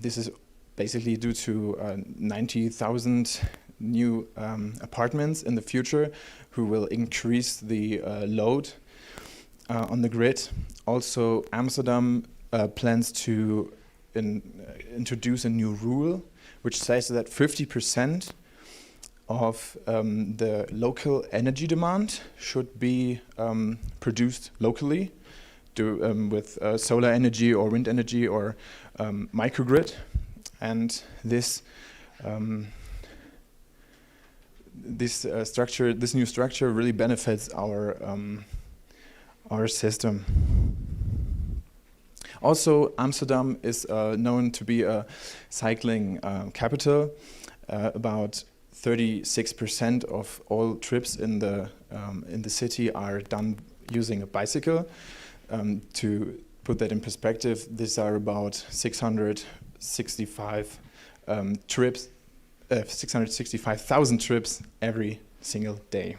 This is basically due to 90,000 new apartments in the future, who will increase the load on the grid. Also, Amsterdam plans to introduce a new rule, which says that 50% of the local energy demand should be produced locally with solar energy or wind energy or microgrid. And this new structure really benefits our system. Also, Amsterdam is known to be a cycling capital. About 36% of all trips in the city are done using a bicycle. To put that in perspective, these are about 665,000 trips every single day.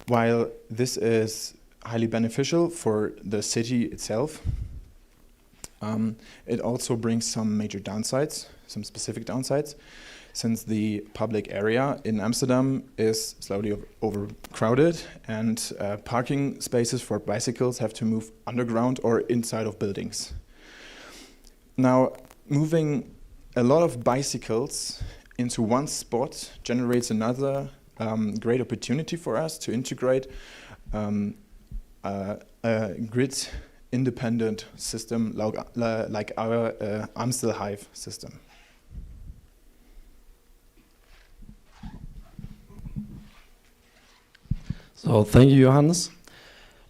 While this is highly beneficial for the city itself, it also brings some major downsides, some specific downsides, since the public area in Amsterdam is slowly overcrowded, and parking spaces for bicycles have to move underground or inside of buildings. Now, moving a lot of bicycles into one spot generates another great opportunity for us to integrate a grid-independent system like our Amstel Hive system. So thank you, Johannes.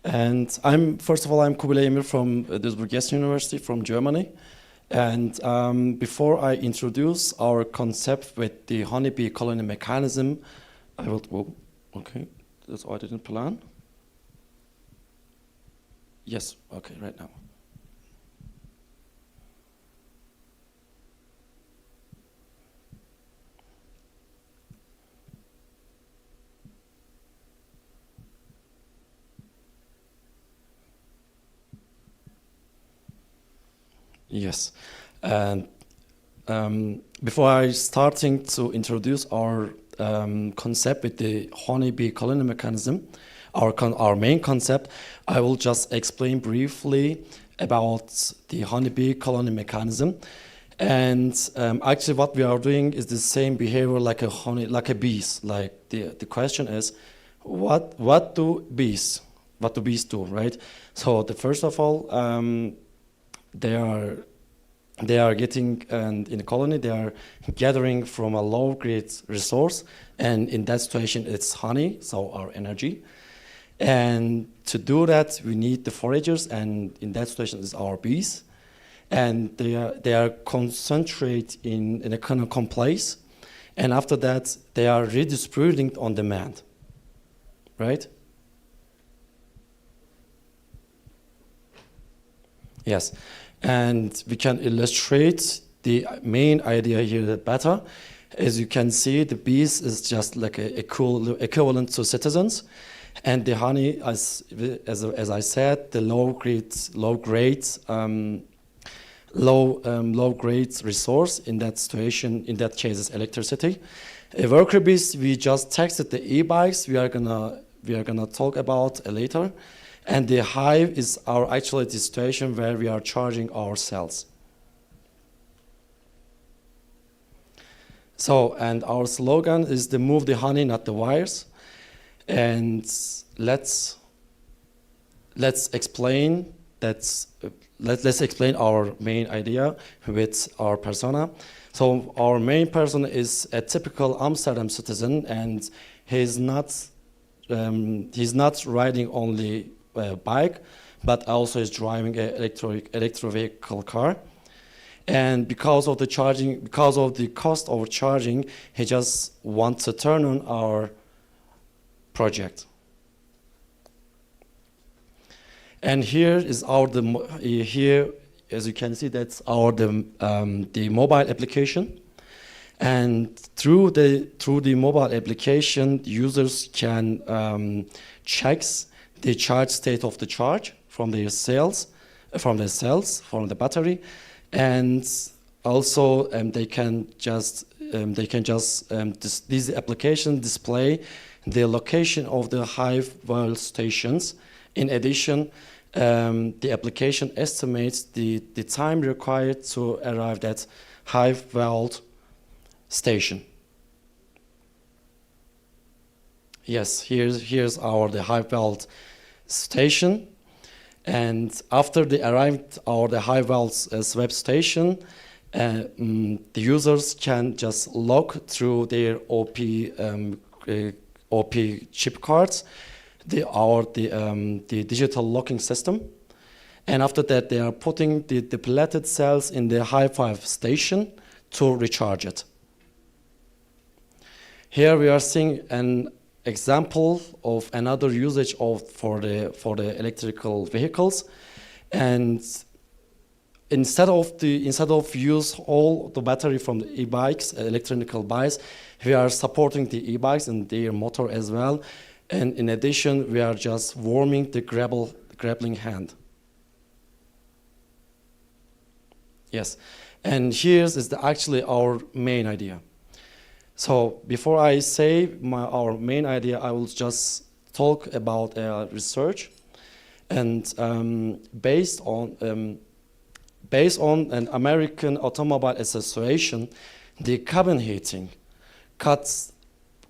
And first of all, I'm Kubilay Emir from Duisburg University from Germany. And before I introduce our concept with the honeybee colony mechanism, I will, oh, okay, that's all I didn't plan. Yes, okay, right now. Yes, and before I starting to introduce our concept with the honeybee colony mechanism, our main concept, I will just explain briefly about the honeybee colony mechanism. And actually, what we are doing is the same behavior like a bees. Like the question is, what do bees do, right? So first of all, they are getting, and in a colony, they are gathering from a low-grade resource, and in that situation, it's honey, so our energy. And to do that, we need the foragers, and in that situation, it's our bees. And they are concentrate in a kind of place, and after that, they are redistributing on demand, right? Yes, and we can illustrate the main idea here better. As you can see, the bees is just like a cool equivalent to citizens, and the honey, as I said, the low grade resource in that situation. In that case, is electricity. Worker bees, we just texted the e-bikes. We are gonna talk about later. And the hive is actually the situation where we are charging our cells. So, and our slogan is to move the honey, not the wires. And let's explain that. Let's explain our main idea with our persona. So our main person is a typical Amsterdam citizen, and he's not riding only a bike, but also is driving an electric vehicle car. And because of the cost of charging, he just wants to turn on our project. And here is here, as you can see, that's the mobile application. And through the mobile application, users can check the charge state of the charge from the cells, from the battery, and also they can just this application display the location of the hive world stations. In addition, the application estimates the time required to arrive at hive world station. Yes, here's the hive world station, and after they arrived at the hive world web station, the users can just log through their OP chip cards, the digital locking system, and after that they are putting the depleted cells in the hive station to recharge it. Here we are seeing an example of another usage for the electrical vehicles, and instead of use all the battery from the e-bikes, electrical bikes, we are supporting the e-bikes and their motor as well. And in addition, we are just warming the grappling hand. Yes, and here's actually our main idea. So before I say our main idea, I will just talk about research. And based on an American Automobile Association, the cabin heating cuts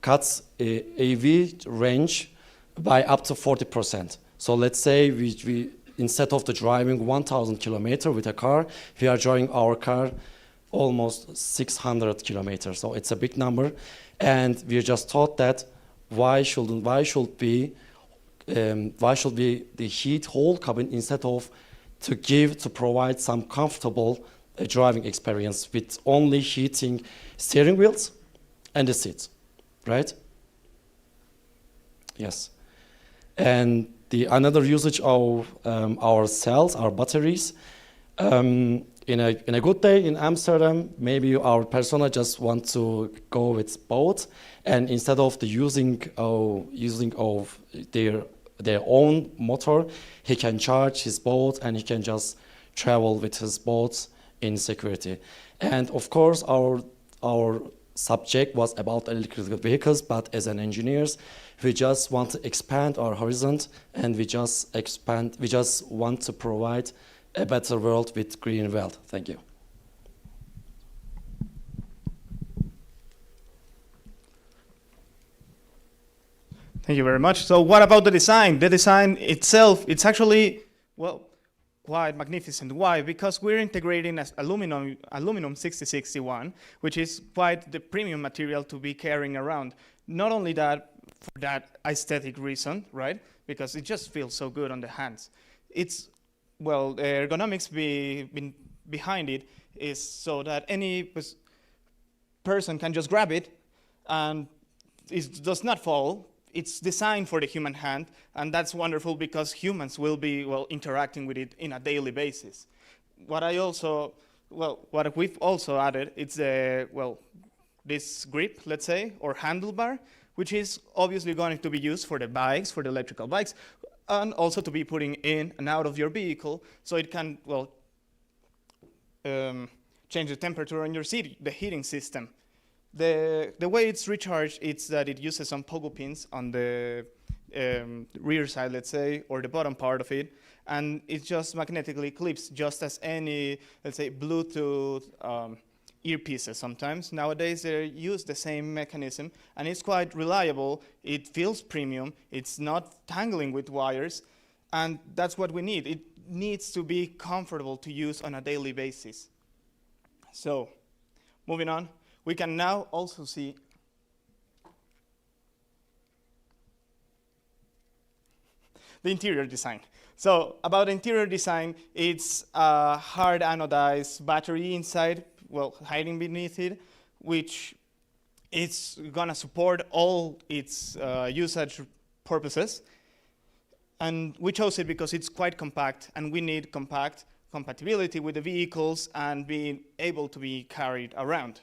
AV range by up to 40%. So let's say we instead of driving 1,000 kilometers with a car, we are driving our car almost 600 kilometers. So it's a big number, and we just thought that why should we the heat whole cabin instead of to provide some comfortable driving experience with only heating steering wheels and the seats, right? Yes. And the another usage of our cells, our batteries, in a good day in Amsterdam, maybe our persona just want to go with boat, and instead of the using of their own motor, he can charge his boat and he can just travel with his boat in security. And of course, our subject was about electric vehicles, but as an engineers, we just want to expand our horizon, and we just want to provide a better world with green wealth. Thank you. Thank you very much. So what about the design? The design itself, it's actually, well, quite magnificent. Why? Because we're integrating as aluminum 6061, which is quite the premium material to be carrying around. Not only that, for that aesthetic reason, right? Because it just feels so good on the hands. It's, well, the ergonomics behind it is so that any person can just grab it and it does not fall. It's designed for the human hand, and that's wonderful because humans will be, well, interacting with it in a daily basis. What we've also added, it's this grip, let's say, or handlebar, which is obviously going to be used for the bikes, for the electrical bikes, and also to be putting in and out of your vehicle, so it can, well, change the temperature on your seat, the heating system. The way it's recharged, it's that it uses some pogo pins on the rear side, let's say, or the bottom part of it, and it just magnetically clips, just as any, let's say, Bluetooth earpieces sometimes. Nowadays, they use the same mechanism, and it's quite reliable. It feels premium. It's not tangling with wires, and that's what we need. It needs to be comfortable to use on a daily basis. So, moving on. We can now also see the interior design. So about interior design, it's a hard anodized battery inside, well, hiding beneath it, which it's gonna support all its usage purposes. And we chose it because it's quite compact, and we need compact compatibility with the vehicles and being able to be carried around.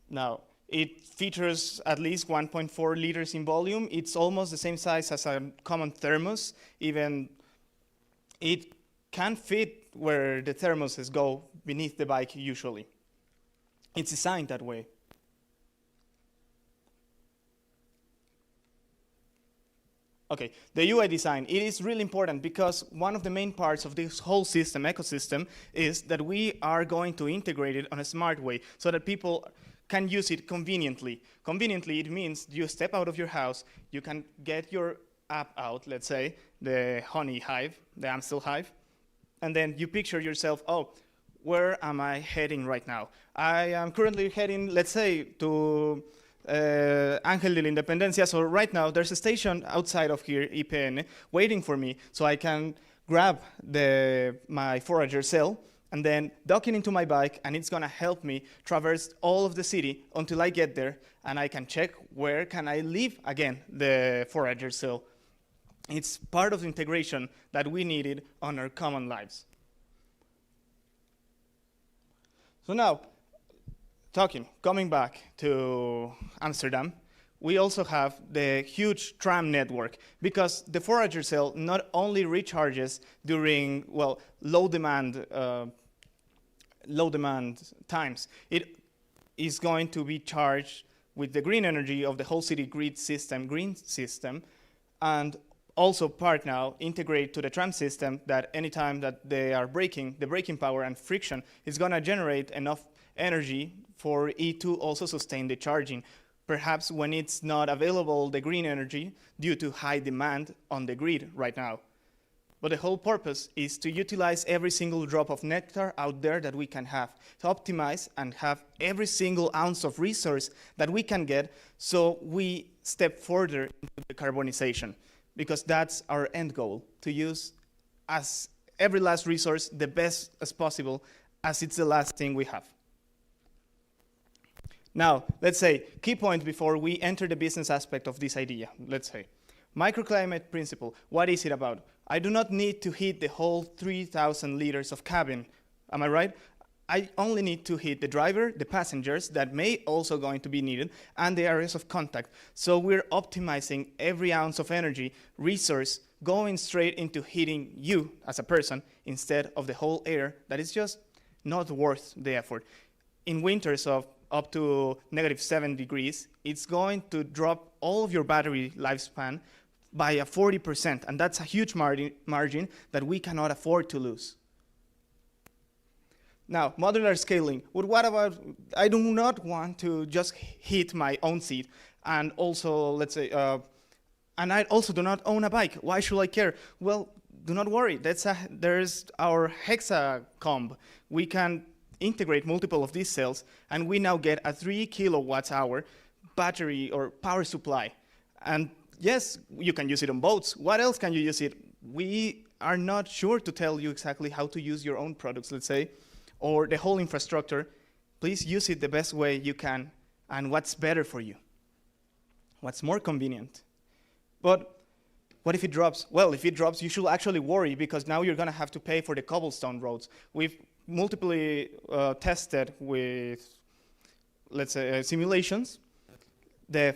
Now, it features at least 1.4 liters in volume. It's almost the same size as a common thermos. Even it can fit where the thermoses go beneath the bike usually. It's designed that way. Okay, the UI design, it is really important because one of the main parts of this whole system, ecosystem, is that we are going to integrate it on a smart way so that people can use it conveniently. Conveniently, it means you step out of your house, you can get your app out, let's say, the Honey Hive, the Amstel Hive, and then you picture yourself, oh, where am I heading right now? I am currently heading, let's say, to Ángel de la Independencia, so right now there's a station outside of here, IPN, waiting for me, so I can grab my forager cell, and then dock it into my bike, and it's gonna help me traverse all of the city until I get there, and I can check where can I leave again the forager cell. It's part of the integration that we needed on our common lives. So now, coming back to Amsterdam, we also have the huge tram network because the forager cell not only recharges during, well, low demand times. is going to be charged with the green energy of the whole city grid system, green system, and also part now integrate to the tram system that anytime that they are braking, the braking power and friction is going to generate enough energy for it to also sustain the charging. Perhaps when it's not available, the green energy, due to high demand on the grid right now. But the whole purpose is to utilize every single drop of nectar out there that we can have, to optimize and have every single ounce of resource that we can get so we step further into the carbonization, because that's our end goal, to use as every last resource the best as possible, as it's the last thing we have. Now, let's say, key point before we enter the business aspect of this idea, let's say. Microclimate principle, what is it about? I do not need to heat the whole 3,000 liters of cabin, am I right? I only need to heat the driver, the passengers, that may also going to be needed, and the areas of contact. So we're optimizing every ounce of energy, resource, going straight into heating you as a person, instead of the whole air that is just not worth the effort. In winters of up to -7 degrees, it's going to drop all of your battery lifespan by a 40%, and that's a huge margin that we cannot afford to lose. Now, modular scaling. What about, I do not want to just heat my own seat, and also, let's say, and I also do not own a bike. Why should I care? Well, do not worry. There's our hexacomb. We can integrate multiple of these cells, and we now get a 3 kilowatt-hour battery or power supply. And yes, you can use it on boats. What else can you use it? We are not sure to tell you exactly how to use your own products, let's say, or the whole infrastructure. Please use it the best way you can, and what's better for you, what's more convenient. But what if it drops? Well, if it drops, you should actually worry, because now you're going to have to pay for the cobblestone roads. We've multiply tested with, let's say, simulations. The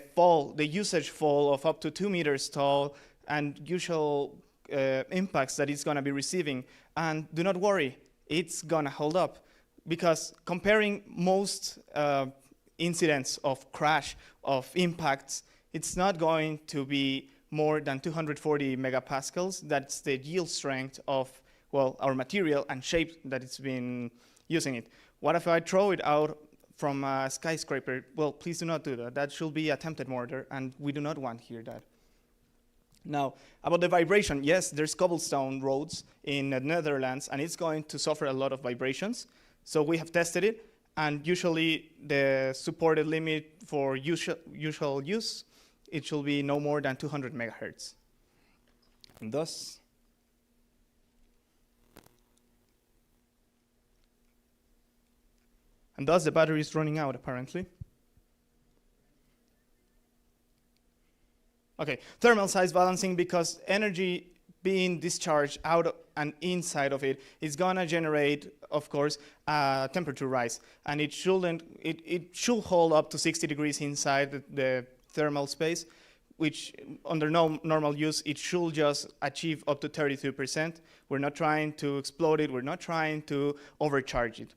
usage fall of up to 2 meters tall, and usual impacts that it's going to be receiving. And do not worry, it's going to hold up, because comparing most incidents of crash, of impacts, it's not going to be more than 240 megapascals. That's the yield strength of, well, our material and shape that it's been using it. What if I throw it out from a skyscraper? Well, please do not do that. That should be attempted murder, and we do not want here that. Now, about the vibration, yes, there's cobblestone roads in the Netherlands, and it's going to suffer a lot of vibrations. So we have tested it, and usually the supported limit for usual use, it should be no more than 200 megahertz. And thus, the battery is running out, apparently. Okay, thermal size balancing, because energy being discharged out and inside of it is gonna generate, of course, a temperature rise, and it should hold up to 60 degrees inside the thermal space, which under normal use, it should just achieve up to 32%. We're not trying to explode it, we're not trying to overcharge it.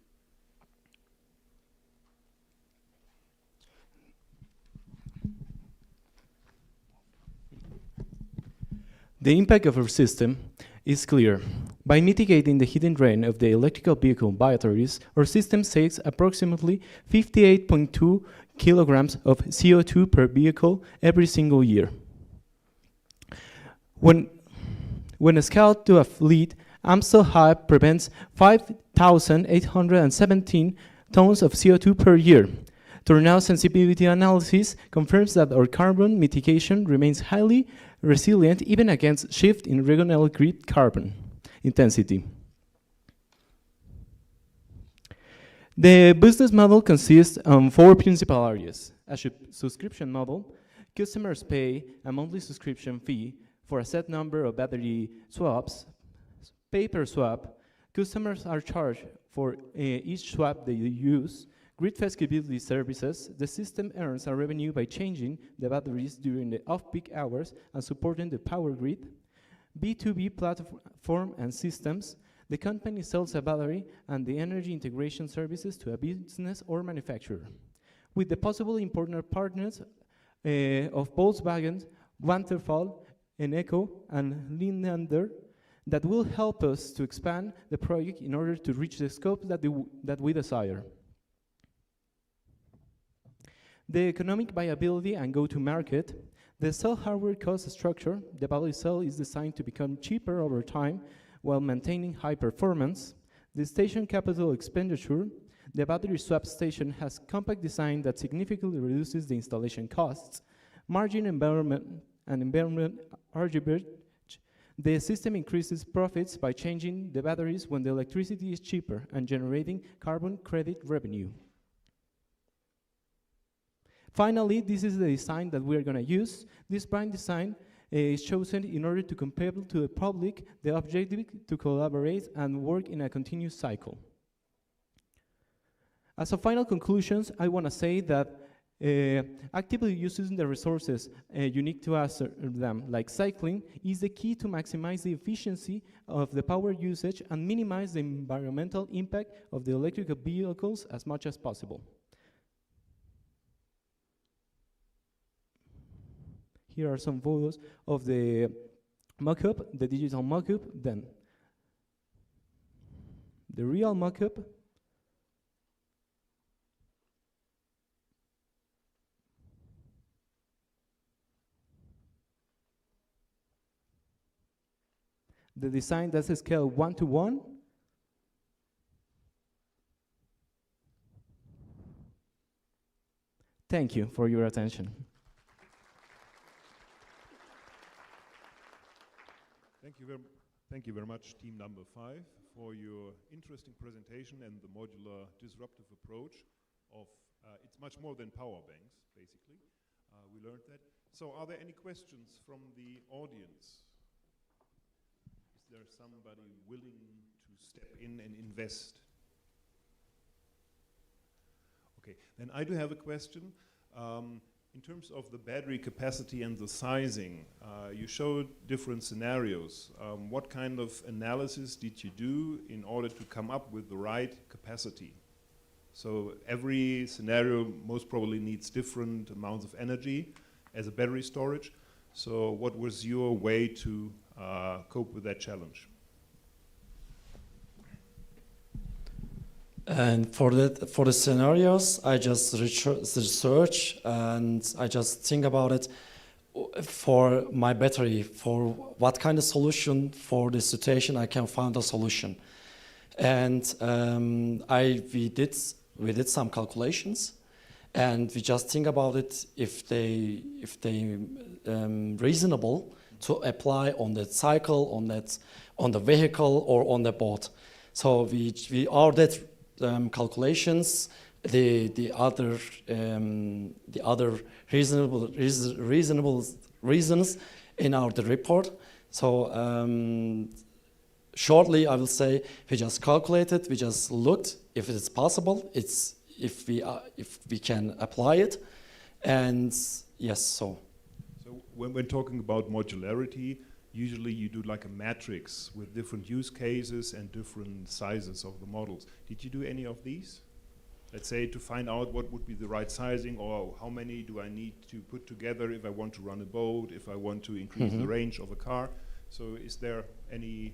The impact of our system is clear. By mitigating the hidden drain of the electrical vehicle batteries, our system saves approximately 58.2 kilograms of CO2 per vehicle every single year. When scaled to a fleet, Amstel Hub prevents 5,817 tons of CO2 per year. Tornado sensitivity analysis confirms that our carbon mitigation remains highly resilient even against shift in regional grid carbon intensity. The business model consists of 4 principal areas. A subscription model, customers pay a monthly subscription fee for a set number of battery swaps. Pay per swap, customers are charged for each swap they use. Grid flexibility services, the system earns a revenue by changing the batteries during the off-peak hours and supporting the power grid. B2B platform and systems, the company sells a battery and the energy integration services to a business or manufacturer. with the possible important partners of Volkswagen, Vanderfall, Eneco, and Lineander that will help us to expand the project in order to reach the scope that we desire. The economic viability and go-to-market. The cell hardware cost structure, the battery cell is designed to become cheaper over time while maintaining high performance. The station capital expenditure, the battery swap station has compact design that significantly reduces the installation costs. Margin environment and environment arbitrage. The system increases profits by changing the batteries when the electricity is cheaper and generating carbon credit revenue. Finally, this is the design that we are going to use. This brand design is chosen in order to compel to the public the objective to collaborate and work in a continuous cycle. As a final conclusions, I want to say that actively using the resources unique to us, them, like cycling, is the key to maximize the efficiency of the power usage and minimize the environmental impact of the electrical vehicles as much as possible. Here are some photos of the mock-up, the digital mock-up, then the real mock-up, the design that's a scale 1:1, thank you for your attention. Thank you very much, team number 5, for your interesting presentation and the modular disruptive approach of, it's much more than power banks, basically. We learned that. So are there any questions from the audience? Is there somebody willing to step in and invest? Okay, then I do have a question. In terms of the battery capacity and the sizing, you showed different scenarios. What kind of analysis did you do in order to come up with the right capacity? So every scenario most probably needs different amounts of energy as a battery storage. So what was your way to cope with that challenge? And for the scenarios, I just research and I just think about it for my battery, for what kind of solution for the situation I can find a solution. And we did some calculations, and we just think about it if they reasonable to apply on the cycle, on the vehicle, or on the boat. So we are that. Calculations, the other reasonable reasons in our report. So shortly, I will say we just calculated, we just looked if it's possible, if we can apply it, and yes. So when talking about modularity, usually you do like a matrix with different use cases and different sizes of the models. Did you do any of these? Let's say to find out what would be the right sizing, or how many do I need to put together if I want to run a boat, if I want to increase the range of a car. So is there any...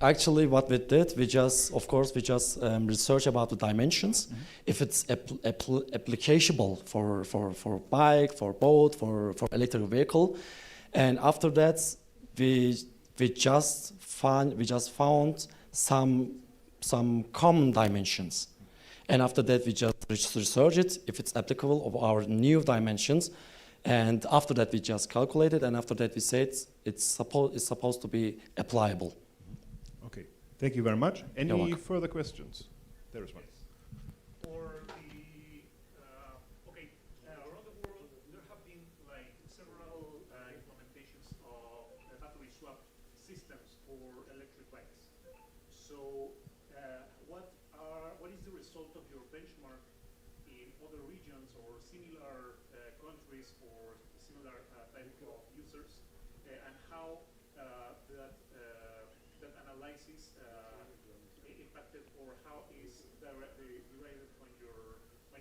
Actually, what we did, we just research about the dimensions. If it's applicable for bike, for boat, for electric vehicle. And after that, we just found some common dimensions, and after that we just research it if it's applicable of our new dimensions, and after that we just calculate it, and after that we say it's supposed to be applicable. Okay, thank you very much. Any further questions? There is one.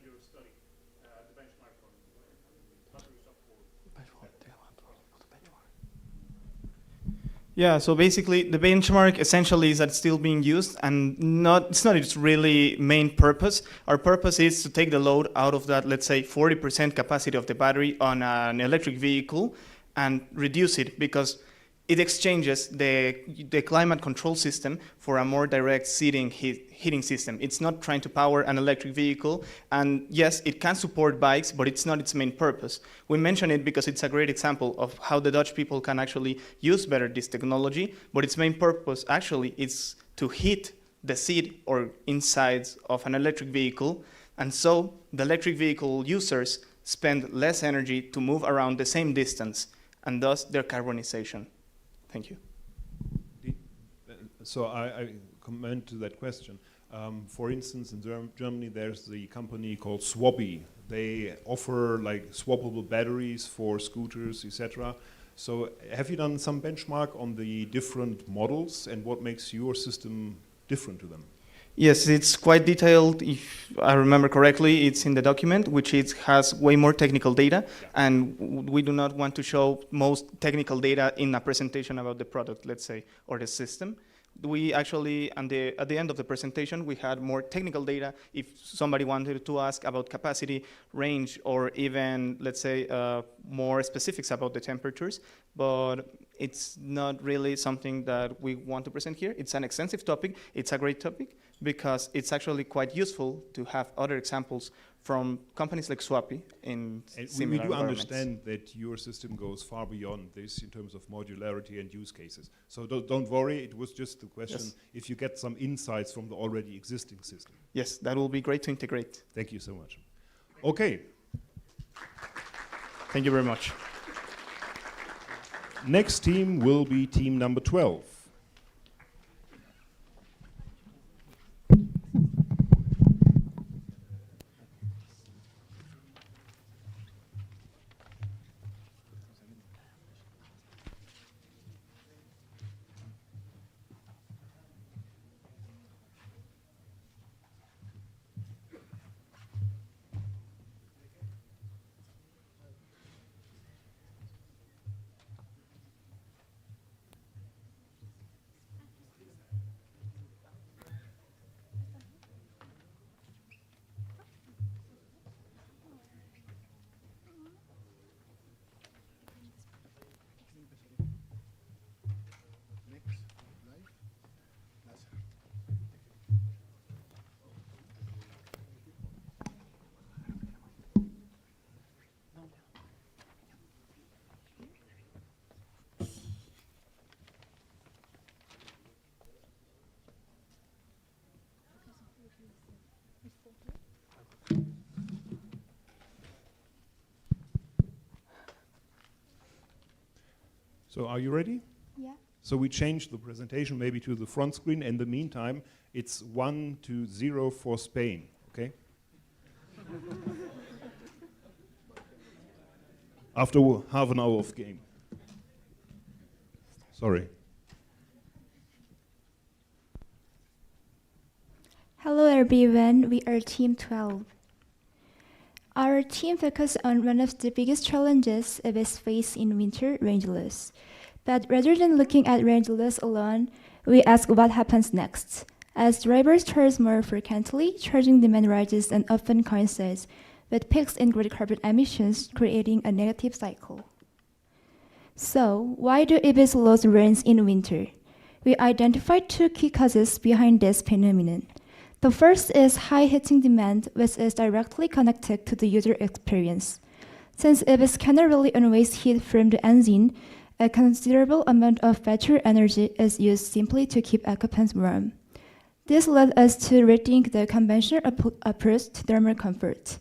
you're studying the benchmark for battery swap for. Yeah, so basically the benchmark essentially is that it's still being used and it's not its really main purpose. Our purpose is to take the load out of that, let's say 40% capacity of the battery on an electric vehicle and reduce it, because it exchanges the climate control system for a more direct heating system. It's not trying to power an electric vehicle, and yes, it can support bikes, but it's not its main purpose. We mention it because it's a great example of how the Dutch people can actually use better this technology, but its main purpose actually is to heat the seat or insides of an electric vehicle, and so the electric vehicle users spend less energy to move around the same distance, and thus their carbonization. Thank you. So I comment to that question. For instance, in Germany, there's the company called Swappy. They offer like swappable batteries for scooters, etc. So have you done some benchmark on the different models and what makes your system different to them? Yes, it's quite detailed. If I remember correctly, it's in the document, which has way more technical data, and we do not want to show most technical data in a presentation about the product, let's say, or the system. We actually, at the end of the presentation, we had more technical data if somebody wanted to ask about capacity, range, or even, let's say, more specifics about the temperatures. But it's not really something that we want to present here. It's an extensive topic. It's a great topic because it's actually quite useful to have other examples from companies like Swappy in similar We do environments. understand that your system goes far beyond this in terms of modularity and use cases. So don't worry, it was just the question if you get some insights from the already existing system. Yes, that will be great to integrate. Thank you so much. Okay. Thank you very much. Next team will be team number 12. So are you ready? Yeah. So we changed the presentation maybe to the front screen. In the meantime, it's 1-0 for Spain, okay? After half an hour of game. Sorry. Hello everyone, we are Team 12. Our team focuses on one of the biggest challenges it is faced in winter, range loss. But rather than looking at range loss alone, we ask what happens next. As drivers charge more frequently, charging demand rises and often coincides with peaks in grid carbon emissions, creating a negative cycle. So, why do EVs lose range in winter? We identified two key causes behind this phenomenon. The first is high heating demand, which is directly connected to the user experience. Since EVs cannot really always heat from the engine, a considerable amount of battery energy is used simply to keep occupants warm. This led us to rethink the conventional approach to thermal comfort.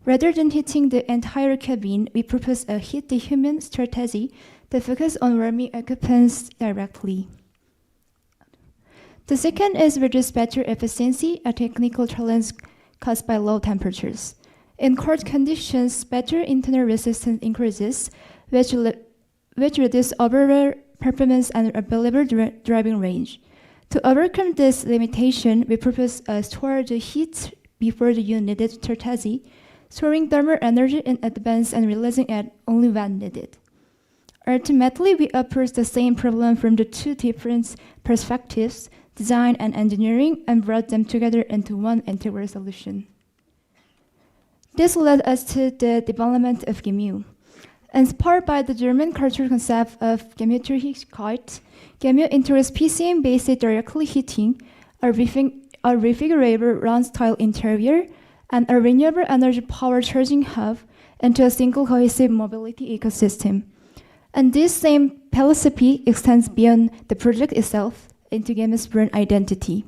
Rather than heating the entire cabin, we propose a heat the human strategy that focuses on warming occupants directly. The second is reduced battery efficiency, a technical challenge caused by low temperatures. In cold conditions, battery internal resistance increases, which reduces overall performance and available driving range. To overcome this limitation, we propose a store the heat before the unit strategy, storing thermal energy in advance and releasing it only when needed. Ultimately, we approach the same problem from the two different perspectives, design and engineering, and brought them together into one integral solution. This led us to the development of GEMU. Inspired by the German cultural concept of Gemütlichkeit, GEMU integrates PCM-based directly heating, a refrigerator run-style interior, and a renewable energy power charging hub into a single cohesive mobility ecosystem. And this same philosophy extends beyond the project itself into GEMU's brand identity.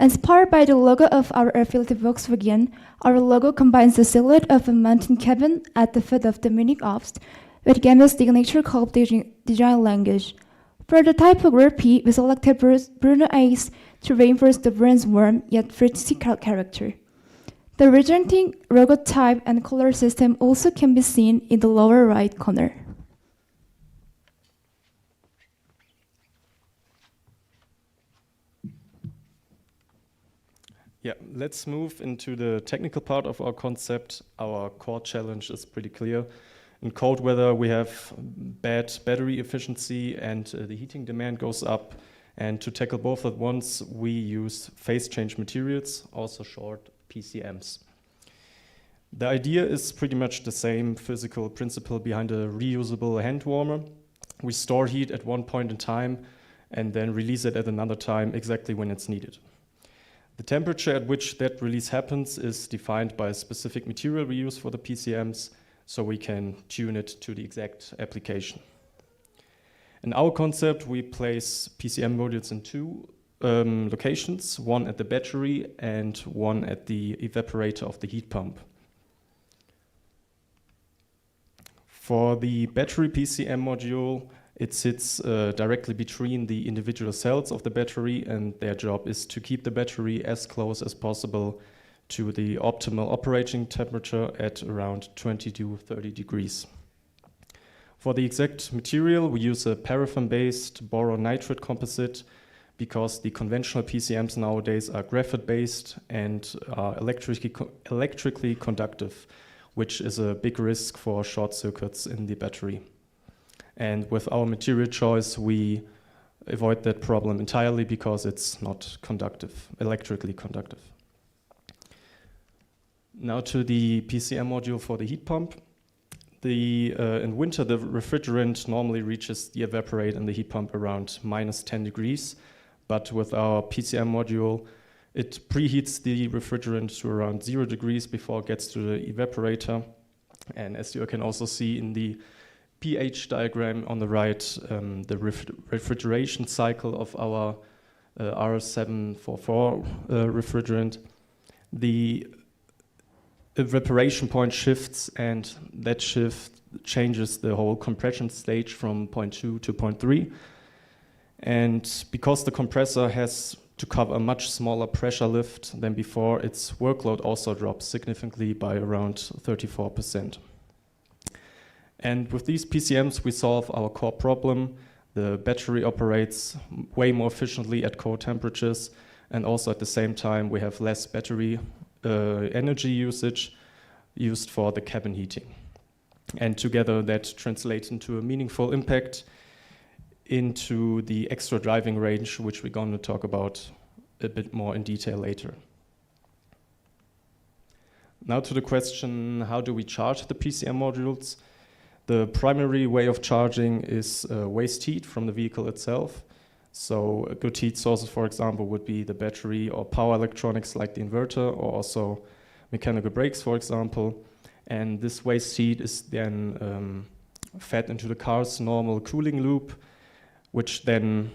Inspired by the logo of our affiliate Volkswagen, our logo combines the silhouette of a mountain cabin at the foot of the Munich Alps with GEMU's signature curved design language. For the typography, we selected Bruno Ace to reinforce the brand's warm yet physical character. The resulting logo type and color system also can be seen in the lower right corner. Yeah, let's move into the technical part of our concept. Our core challenge is pretty clear. In cold weather, we have bad battery efficiency and the heating demand goes up. And to tackle both at once, we use phase change materials, also short PCMs. The idea is pretty much the same physical principle behind a reusable hand warmer. We store heat at one point in time and then release it at another time exactly when it's needed. The temperature at which that release happens is defined by a specific material we use for the PCMs, so we can tune it to the exact application. In our concept, we place PCM modules in two locations, one at the battery and one at the evaporator of the heat pump. For the battery PCM module, it sits directly between the individual cells of the battery, and their job is to keep the battery as close as possible to the optimal operating temperature at around 20 to 30 degrees. For the exact material, we use a paraffin-based boron nitride composite because the conventional PCMs nowadays are graphite-based and are electrically conductive, which is a big risk for short circuits in the battery. And with our material choice, we avoid that problem entirely because it's not conductive, electrically conductive. Now to the PCM module for the heat pump. In winter, the refrigerant normally reaches the evaporator in the heat pump around -10 degrees, but with our PCM module, it preheats the refrigerant to around 0 degrees before it gets to the evaporator. And as you can also see in the pH diagram on the right, the refrigeration cycle of our R744 refrigerant, the evaporation point shifts, and that shift changes the whole compression stage from point 2 to point 3. And because the compressor has to cover a much smaller pressure lift than before, its workload also drops significantly by around 34%. And with these PCMs, we solve our core problem. The battery operates way more efficiently at core temperatures, and also at the same time, we have less battery energy usage used for the cabin heating. And together, that translates into a meaningful impact into the extra driving range, which we're going to talk about a bit more in detail later. Now to the question, how do we charge the PCM modules? The primary way of charging is waste heat from the vehicle itself. So good heat sources, for example, would be the battery or power electronics like the inverter, or also mechanical brakes, for example. And this waste heat is then fed into the car's normal cooling loop, which then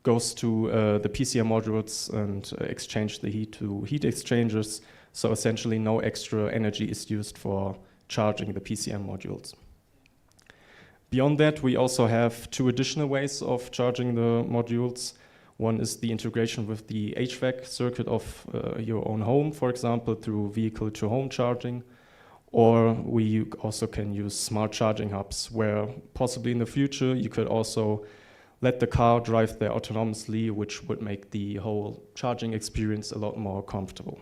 goes to the PCM modules and exchange the heat to heat exchangers. So essentially no extra energy is used for charging the PCM modules. Beyond that, we also have two additional ways of charging the modules. One is the integration with the HVAC circuit of your own home, for example, through vehicle-to-home charging. Or we also can use smart charging hubs, where possibly in the future you could also let the car drive there autonomously, which would make the whole charging experience a lot more comfortable.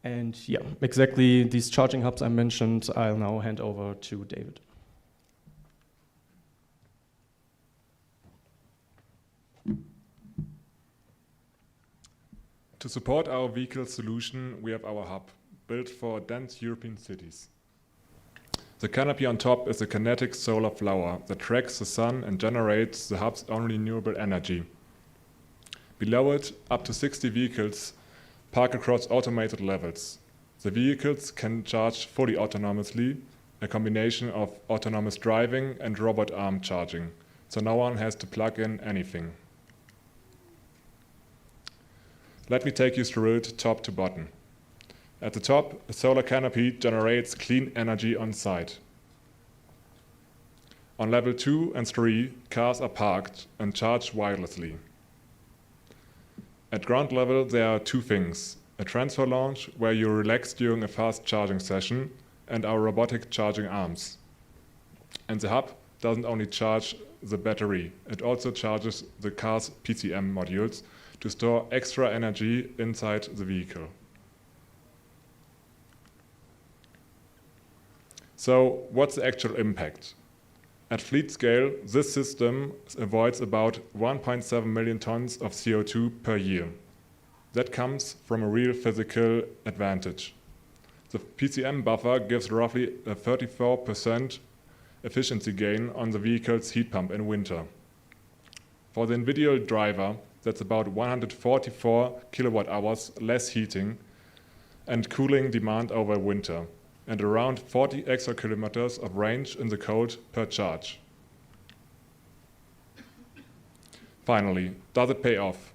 And yeah, exactly these charging hubs I mentioned, I'll now hand over to David. To support our vehicle solution, we have our hub, built for dense European cities. The canopy on top is a kinetic solar flower that tracks the sun and generates the hub's own renewable energy. Below it, up to 60 vehicles park across automated levels. The vehicles can charge fully autonomously, a combination of autonomous driving and robot arm charging, so no one has to plug in anything. Let me take you through it top to bottom. At the top, a solar canopy generates clean energy on site. On level 2 and 3, cars are parked and charged wirelessly. At ground level, there are two things: a transfer lounge where you relax during a fast charging session, and our robotic charging arms. And the hub doesn't only charge the battery, it also charges the car's PCM modules to store extra energy inside the vehicle. So what's the actual impact? At fleet scale, this system avoids about 1.7 million tons of CO2 per year. That comes from a real physical advantage. The PCM buffer gives roughly a 34% efficiency gain on the vehicle's heat pump in winter. For the individual driver, that's about 144 kilowatt hours less heating and cooling demand over winter, and around 40 extra kilometers of range in the cold per charge. Finally, does it pay off?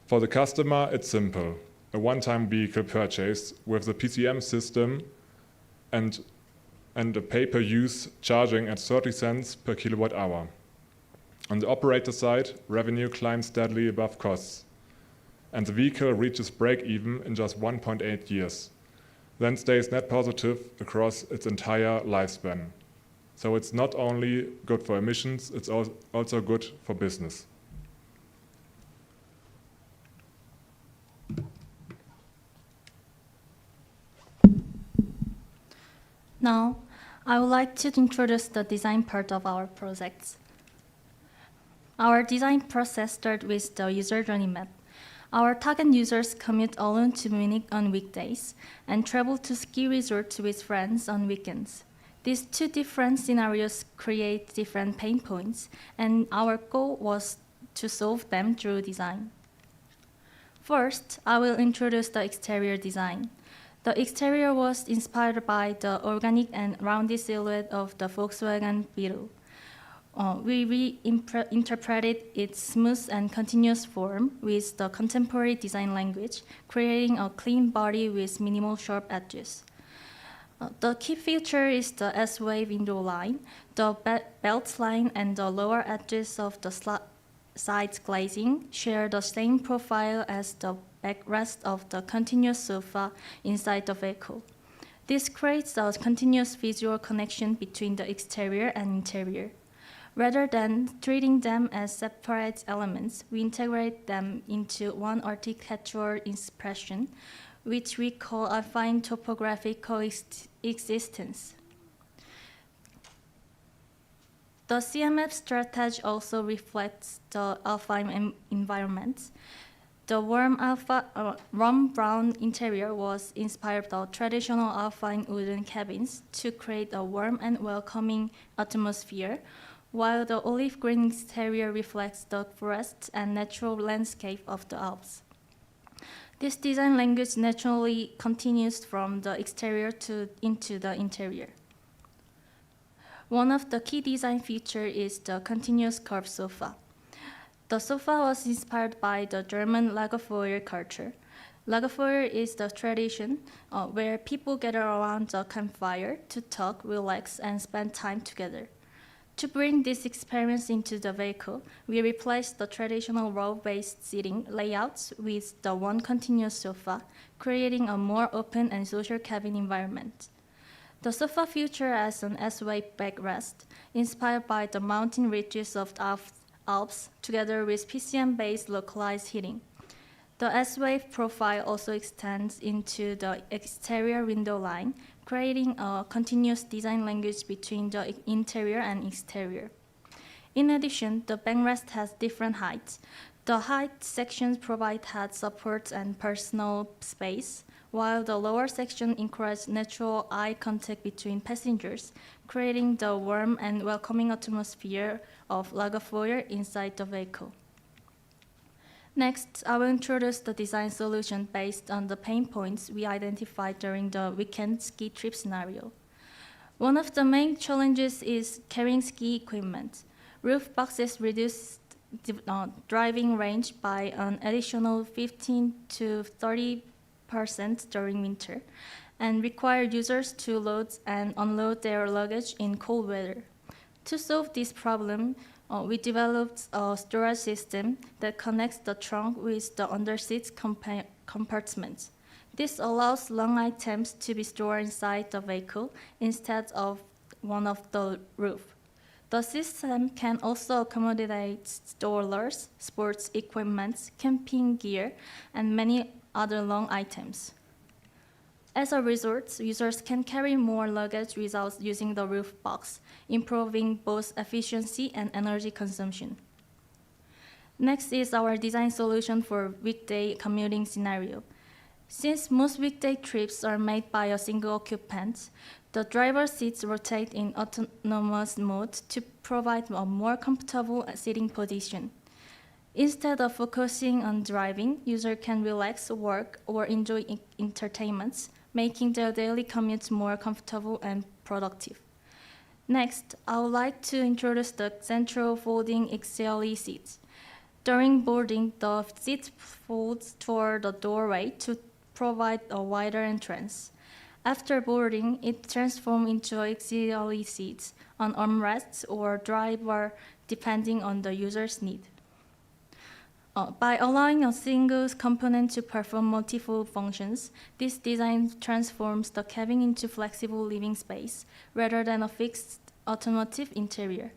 For the customer, it's simple: a one-time vehicle purchase with the PCM system and a pay-per-use charging at 30 cents per kilowatt hour. On the operator side, revenue climbs steadily above costs, and the vehicle reaches break-even in just 1.8 years, then stays net positive across its entire lifespan. So it's not only good for emissions, it's also good for business. Now, I would like to introduce the design part of our projects. Our design process starts with the user journey map. Our target users commute alone to Munich on weekdays and travel to ski resorts with friends on weekends. These two different scenarios create different pain points, and our goal was to solve them through design. First, I will introduce the exterior design. The exterior was inspired by the organic and rounded silhouette of the Volkswagen Beetle. We reinterpreted its smooth and continuous form with the contemporary design language, creating a clean body with minimal sharp edges. The key feature is the S-way window line, the belt line, and the lower edges of the side glazing share the same profile as the backrest of the continuous sofa inside the vehicle. This creates a continuous visual connection between the exterior and interior. Rather than treating them as separate elements, we integrate them into one architectural expression, which we call affine topographic coexistence. The CMF strategy also reflects the affine environment. The warm brown interior was inspired by traditional affine wooden cabins to create a warm and welcoming atmosphere, while the olive green exterior reflects the forests and natural landscape of the Alps. This design language naturally continues from the exterior into the interior. One of the key design features is the continuous curved sofa. The sofa was inspired by the German Lagerfeuer culture. Lagerfeuer is the tradition where people gather around the campfire to talk, relax, and spend time together. To bring this experience into the vehicle, we replaced the traditional row-based seating layouts with the one continuous sofa, creating a more open and social cabin environment. The sofa features as an S-way backrest, inspired by the mountain ridges of the Alps, together with PCM-based localized heating. The S-wave profile also extends into the exterior window line, creating a continuous design language between the interior and exterior. In addition, the backrest has different heights. The height sections provide head support and personal space, while the lower section encourages natural eye contact between passengers, creating the warm and welcoming atmosphere of lager foyer inside the vehicle. Next, I will introduce the design solution based on the pain points we identified during the weekend ski trip scenario. One of the main challenges is carrying ski equipment. Roof boxes reduce driving range by an additional 15 to 30% during winter, and require users to load and unload their luggage in cold weather. To solve this problem, we developed a storage system that connects the trunk with the underseat compartments. This allows long items to be stored inside the vehicle instead of one of the roof. The system can also accommodate strollers, sports equipment, camping gear, and many other long items. As a result, users can carry more luggage without using the roof box, improving both efficiency and energy consumption. Next is our design solution for weekday commuting scenario. Since most weekday trips are made by a single occupant, the driver's seats rotate in autonomous mode to provide a more comfortable sitting position. Instead of focusing on driving, users can relax, work, or enjoy entertainments, making their daily commutes more comfortable and productive. Next, I would like to introduce the central folding XLE seats. During boarding, the seat folds toward the doorway to provide a wider entrance. After boarding, it transforms into XLE seats on armrests or drybar, depending on the user's need. By allowing a single component to perform multiple functions, this design transforms the cabin into flexible living space rather than a fixed automotive interior.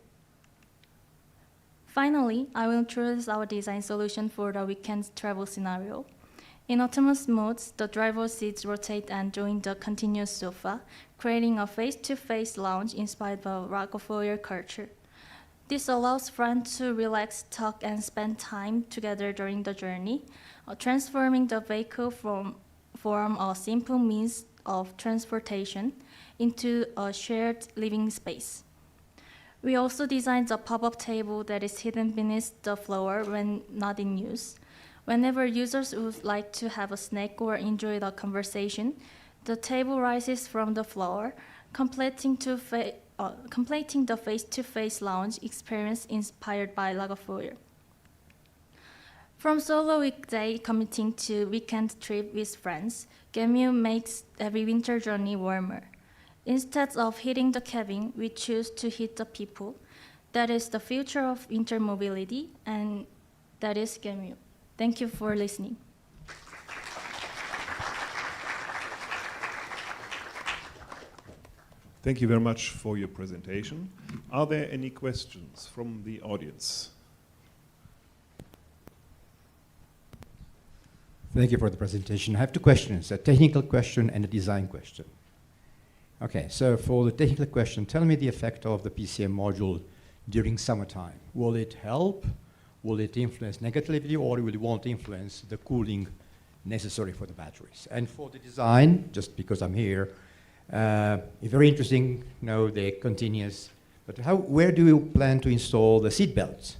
Finally, I will introduce our design solution for the weekend travel scenario. In autonomous modes, the driver's seats rotate and join the continuous sofa, creating a face-to-face lounge inspired by Rockefeller culture. This allows friends to relax, talk, and spend time together during the journey, transforming the vehicle from a simple means of transportation into a shared living space. We also designed a pop-up table that is hidden beneath the floor when not in use. Whenever users would like to have a snack or enjoy the conversation, the table rises from the floor, completing the face-to-face lounge experience inspired by Lagerfeuer. From solo weekday commuting to weekend trip with friends, Gemio makes every winter journey warmer. Instead of heating the cabin, we choose to heat the people. That is the future of intermobility, and that is Gemio. Thank you for listening. Thank you very much for your presentation. Are there any questions from the audience? Thank you for the presentation. I have two questions, a technical question and a design question. Okay, so for the technical question, tell me the effect of the PCM module during summertime. Will it help? Will it influence negatively, or will it won't influence the cooling necessary for the batteries? And for the design, just because I'm here, very interesting, the continuous, but where do you plan to install the seat belts?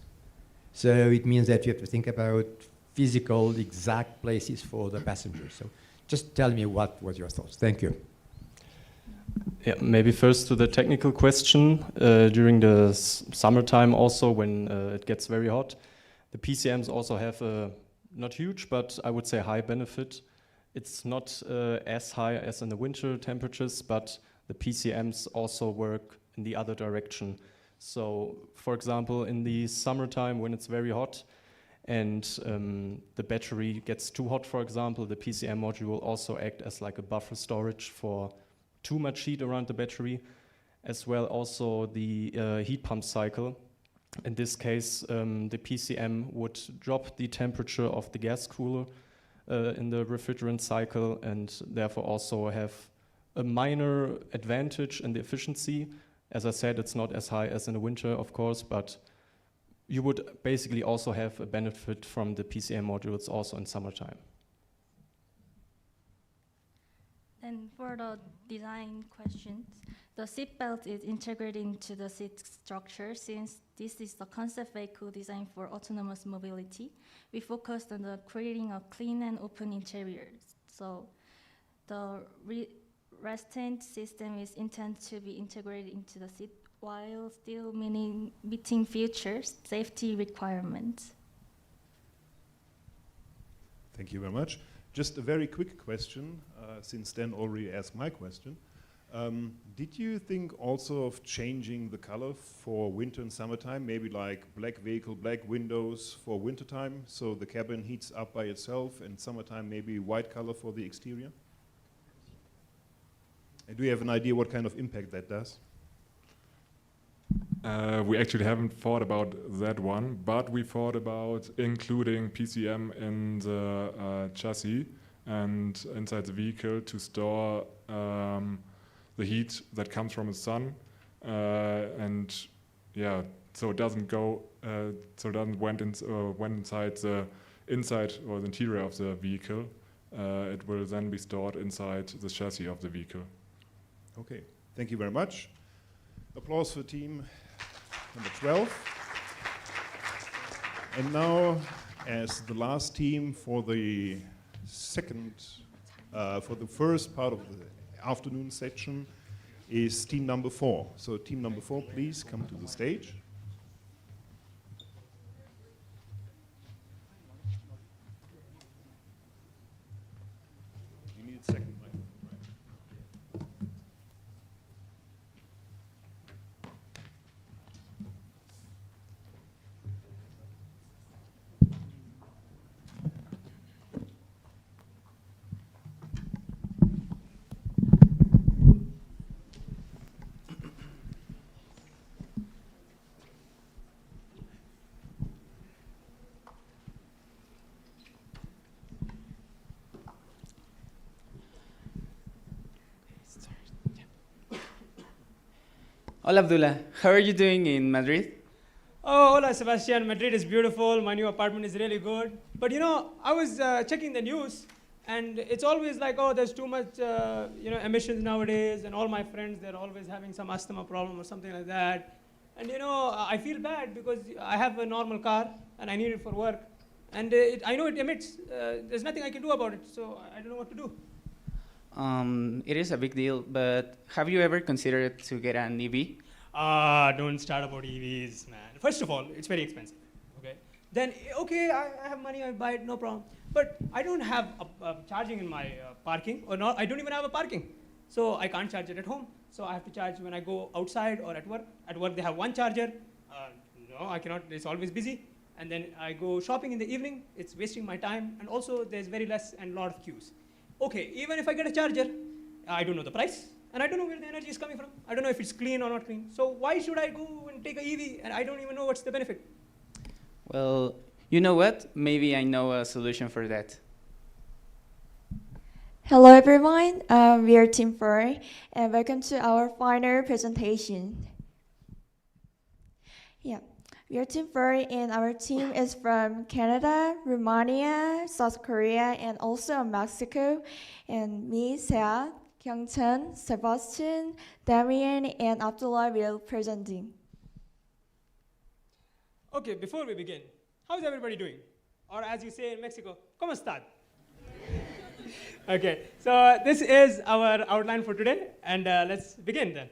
So it means that you have to think about physical, exact places for the passengers. So just tell me what was your thoughts. Thank you. Yeah, maybe first to the technical question. During the summertime also, when it gets very hot, the PCMs also have a, not huge, but I would say high benefit. It's not as high as in the winter temperatures, but the PCMs also work in the other direction. So, for example, in the summertime when it's very hot and the battery gets too hot, for example, the PCM module will also act as like a buffer storage for too much heat around the battery, as well also the heat pump cycle. In this case, the PCM would drop the temperature of the gas cooler in the refrigerant cycle, and therefore also have a minor advantage in the efficiency. As I said, it's not as high as in the winter, of course, but you would basically also have a benefit from the PCM modules also in summertime. And for the design questions, the seat belt is integrated into the seat structure. Since this is the concept vehicle designed for autonomous mobility, we focused on the creating a clean and open interior. So the restant system is intended to be integrated into the seat while still meeting future safety requirements. Thank you very much. Just a very quick question, since Dan already asked my question. Did you think also of changing the color for winter and summertime? Maybe like black vehicle, black windows for wintertime, so the cabin heats up by itself, and summertime maybe white color for the exterior? And do you have an idea what kind of impact that does? We actually haven't thought about that one, but we thought about including PCM in the chassis and inside the vehicle to store the heat that comes from the sun, and yeah, so it doesn't go, so it doesn't went inside the inside or the interior of the vehicle. It will then be stored inside the chassis of the vehicle. Okay, thank you very much. Applause for team number 12. And now, as the last team for the first part of the afternoon section, is team number 4. So team number 4, please come to the stage. You need a second microphone, right? Hola Abdullah, how are you doing in Madrid? Oh, hola Sebastian, Madrid is beautiful, my new apartment is really good. But you know, I was checking the news and it's always like, oh, there's too much emissions nowadays, and all my friends, they're always having some asthma problem or something like that. And you know, I feel bad because I have a normal car and I need it for work. And I know it emits, there's nothing I can do about it, so I don't know what to do. It is a big deal, but have you ever considered to get an EV? Don't start about EVs, man. First of all, it's very expensive, okay? Then, okay, I have money, I buy it, no problem. But I don't have charging in my parking, or not, I don't even have a parking. So I can't charge it at home. So I have to charge when I go outside or at work. At work, they have one charger. No, I cannot, it's always busy. And then I go shopping in the evening, it's wasting my time, and also there's very less and a lot of queues. Okay, even if I get a charger, I don't know the price, and I don't know where the energy is coming from. I don't know if it's clean or not clean. So why should I go and take an EV, and I don't even know what's the benefit? Well, you know what? Maybe I know a solution for that. Hello everyone, we are Team 4, and welcome to our final presentation. Yeah. We are Team 4, and our team is from Canada, Romania, South Korea, and also Mexico. And me, Seah, Kyungcheon, Sebastian, Damien, and Abdullah will presenting. Okay, before we begin, how's everybody doing? Or as you say in Mexico, ¿Cómo están? Okay, so this is our outline for today, and let's begin then.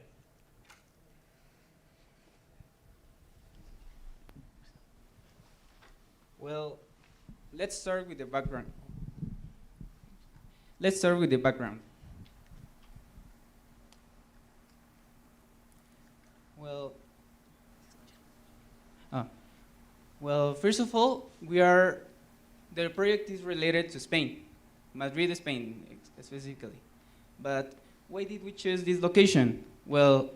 Well, let's start with the background. Well, first of all, the project is related to Spain, Madrid, Spain, specifically. But why did we choose this location? Well,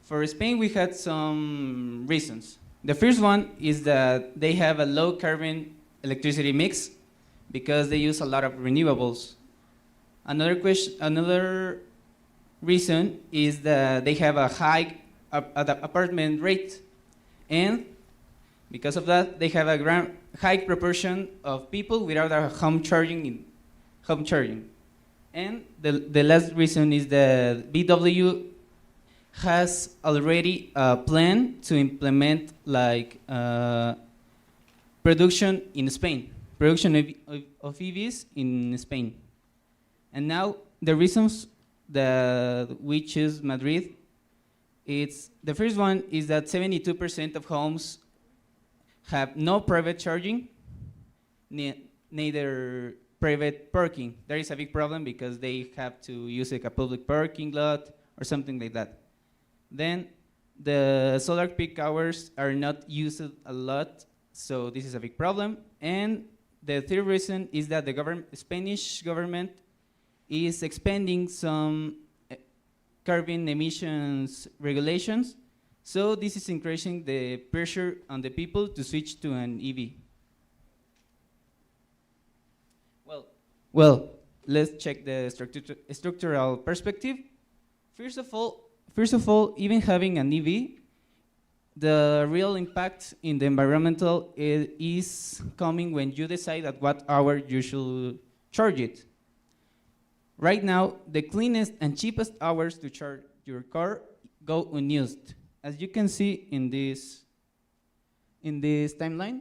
for Spain, we had some reasons. The first one is that they have a low carbon electricity mix because they use a lot of renewables. Another reason is that they have a high apartment rate, and because of that, they have a high proportion of people without a home charging. And the last reason is that BW has already a plan to implement like production in Spain, production of EVs in Spain. And now the reasons that we choose Madrid, it's the first one is that 72% of homes have no private charging, neither private parking. There is a big problem because they have to use like a public parking lot or something like that. Then the solar peak hours are not used a lot, so this is a big problem. And the third reason is that the Spanish government is expanding some carbon emissions regulations, so this is increasing the pressure on the people to switch to an EV. Well, let's check the structural perspective. First of all, even having an EV, the real impact in the environmental is coming when you decide at what hour you should charge it. Right now, the cleanest and cheapest hours to charge your car go unused. As you can see in this timeline,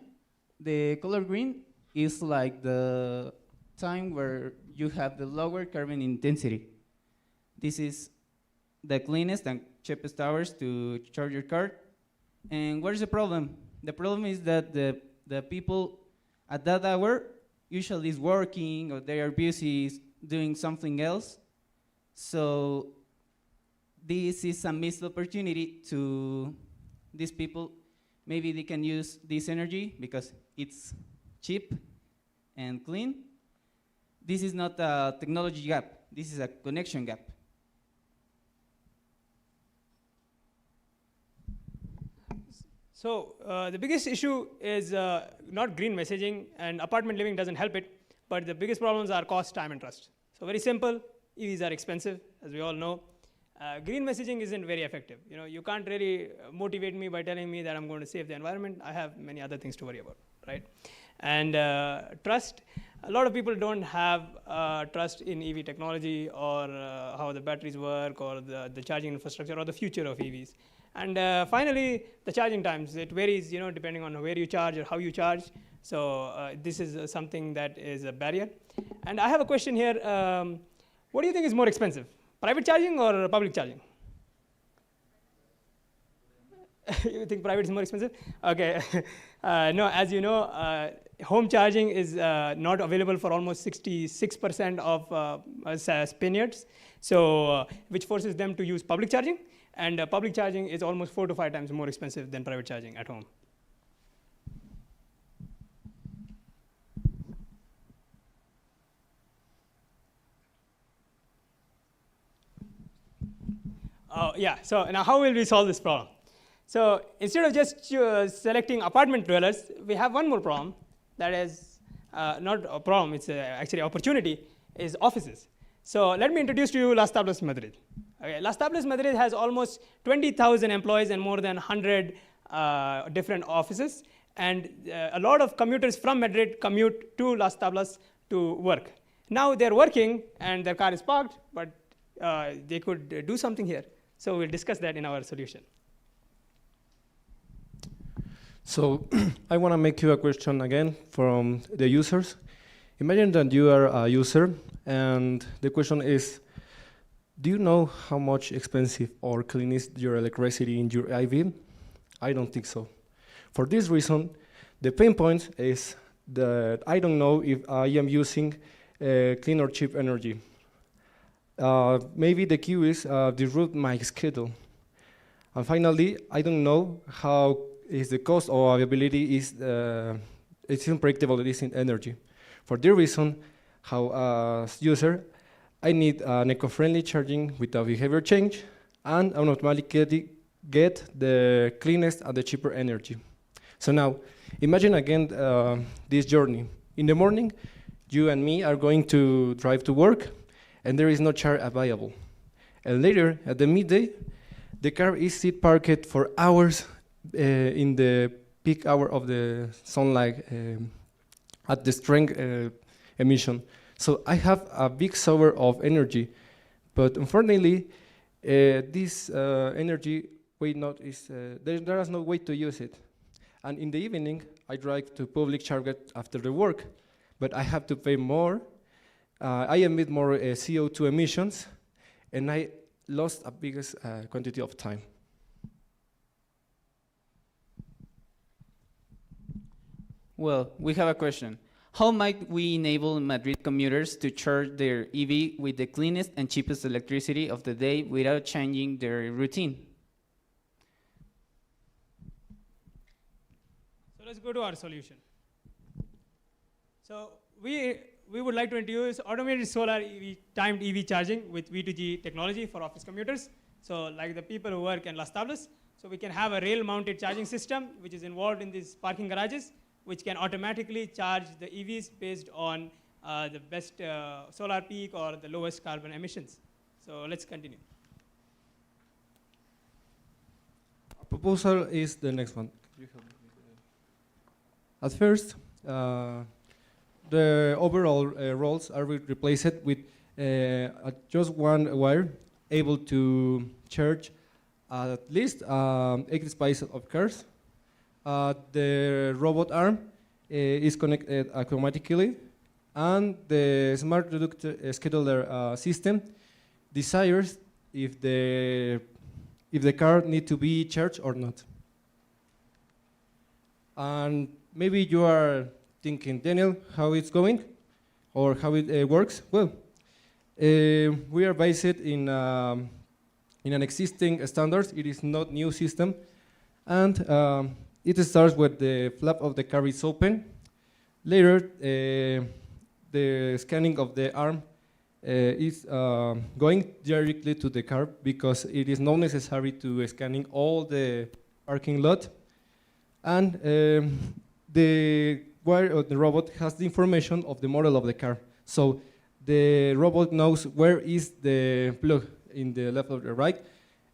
the color green is like the time where you have the lower carbon intensity. This is the cleanest and cheapest hours to charge your car. And where's the problem? The problem is that the people at that hour usually is working or they are busy doing something else. So this is a missed opportunity to these people. Maybe they can use this energy because it's cheap and clean. This is not a technology gap, this is a connection gap. So the biggest issue is not green messaging, and apartment living doesn't help it, but the biggest problems are cost, time, and trust. So very simple, EVs are expensive, as we all know. Green messaging isn't very effective. You know, you can't really motivate me by telling me that I'm going to save the environment. I have many other things to worry about, right? And trust, a lot of people don't have trust in EV technology or how the batteries work or the charging infrastructure or the future of EVs. And finally, the charging times. It varies, you know, depending on where you charge or how you charge. So this is something that is a barrier. And I have a question here. What do you think is more expensive, private charging or public charging? You think private is more expensive? Okay. No, as you know, home charging is not available for almost 66% of Spaniards, so which forces them to use public charging. And public charging is almost 4 to 5 times more expensive than private charging at home. Yeah, so now how will we solve this problem? So instead of just selecting apartment dwellers, we have one more problem that is not a problem, it's actually an opportunity, is offices. So let me introduce to you Las Tablas, Madrid. Okay, Las Tablas, Madrid has almost 20,000 employees and more than 100 different offices. And a lot of commuters from Madrid commute to Las Tablas to work. Now they're working and their car is parked, but they could do something here. So we'll discuss that in our solution. So I want to make you a question again from the users. Imagine that you are a user, and the question is, do you know how much expensive or clean is your electricity in your IV? I don't think so. For this reason, the pain point is that I don't know if I am using clean or cheap energy. Maybe the key is disrupt my schedule. And finally, I don't know how is the cost or availability is it's unpredictable in energy. For this reason, how as user, I need an eco-friendly charging without behavior change, and automatically get the cleanest and the cheaper energy. So now, imagine again this journey. In the morning, You and me are going to drive to work, and there is no charge available. And later, at the midday, the car is sit parked for hours in the peak hour of the sunlight at the strength emission. So I have a big source of energy, but unfortunately, this energy there is no way to use it. And in the evening, I drive to public charge after the work, but I have to pay more. I emit more CO2 emissions, and I lost a biggest quantity of time. Well, we have a question. How might we enable Madrid commuters to charge their EV with the cleanest and cheapest electricity of the day without changing their routine? So let's go to our solution. So we would like to introduce automated solar timed EV charging with V2G technology for office commuters. So like the people who work in Las Tablas, so we can have a rail-mounted charging system which is involved in these parking garages, which can automatically charge the EVs based on the best solar peak or the lowest carbon emissions. So let's continue. Our proposal is the next one. At first, the overall roles are replaced with just one wire able to charge at least 80 spices of cars. The robot arm is connected automatically, and the smart scheduler system decides if the car needs to be charged or not. And maybe you are thinking, Daniel, how it's going or how it works? Well, we are based in an existing standard. It is not new system, and it starts with the flap of the car is open. Later, the scanning of the arm is going directly to the car because it is not necessary to scanning all the parking lot. And the wire of the robot has the information of the model of the car. So the robot knows where is the plug in the left or the right.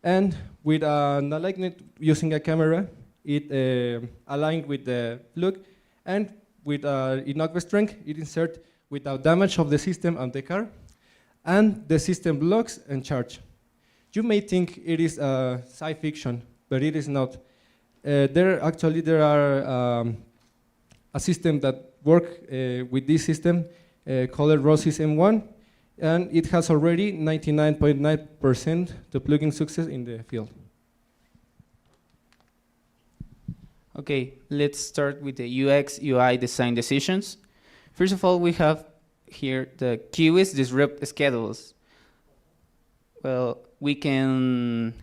And with an alignment using a camera, it aligned with the plug, and with enough strength, it inserts without damage of the system and the car, and the system blocks and charge. You may think it is science fiction, but it is not. There are a system that works with this system called ROSYS M1, and it has already 99.9% the plugin success in the field. Okay, let's start with the UX UI design decisions. First of all, we have here the queues disrupt schedules. Well, we can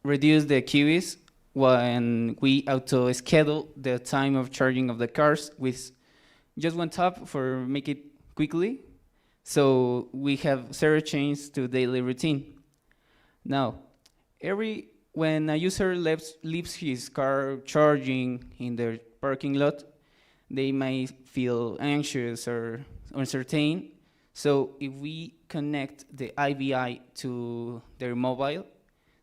reduce the queues when we auto schedule the time of charging of the cars with just one tap for make it quickly. So we have zero change to daily routine. Now, when a user leaves his car charging in the parking lot, they might feel anxious or uncertain. So if we connect the IVI to their mobile,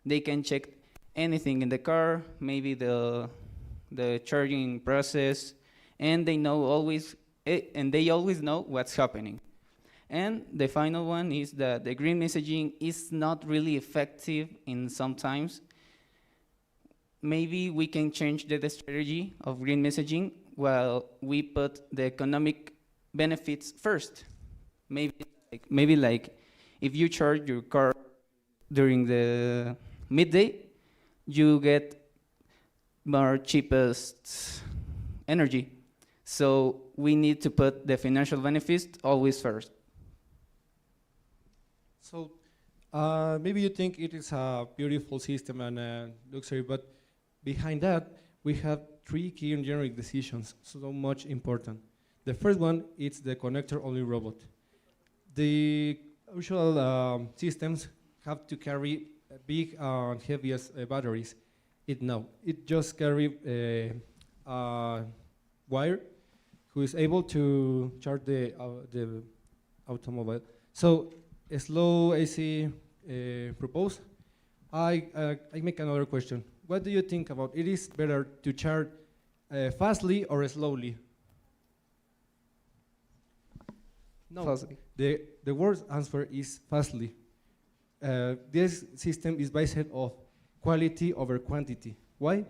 they can check anything in the car, maybe the charging process, and they always know what's happening. And the final one is that the green messaging is not really effective in sometimes. Maybe we can change the strategy of green messaging while we put the economic benefits first. Maybe like if you charge your car during the midday, you get more cheapest energy. So we need to put the financial benefits always first. So maybe you think it is a beautiful system and luxury, but behind that, we have three key engineering decisions, so much important. The first one is the connector-only robot. The usual systems have to carry big and heaviest batteries. It just carry a wire who is able to charge the automobile. So a slow AC proposed. I make another question. What do you think about it? Is better to charge fastly or slowly? No, Fastly. The word answer is fastly. This system is based on quality over quantity. Why?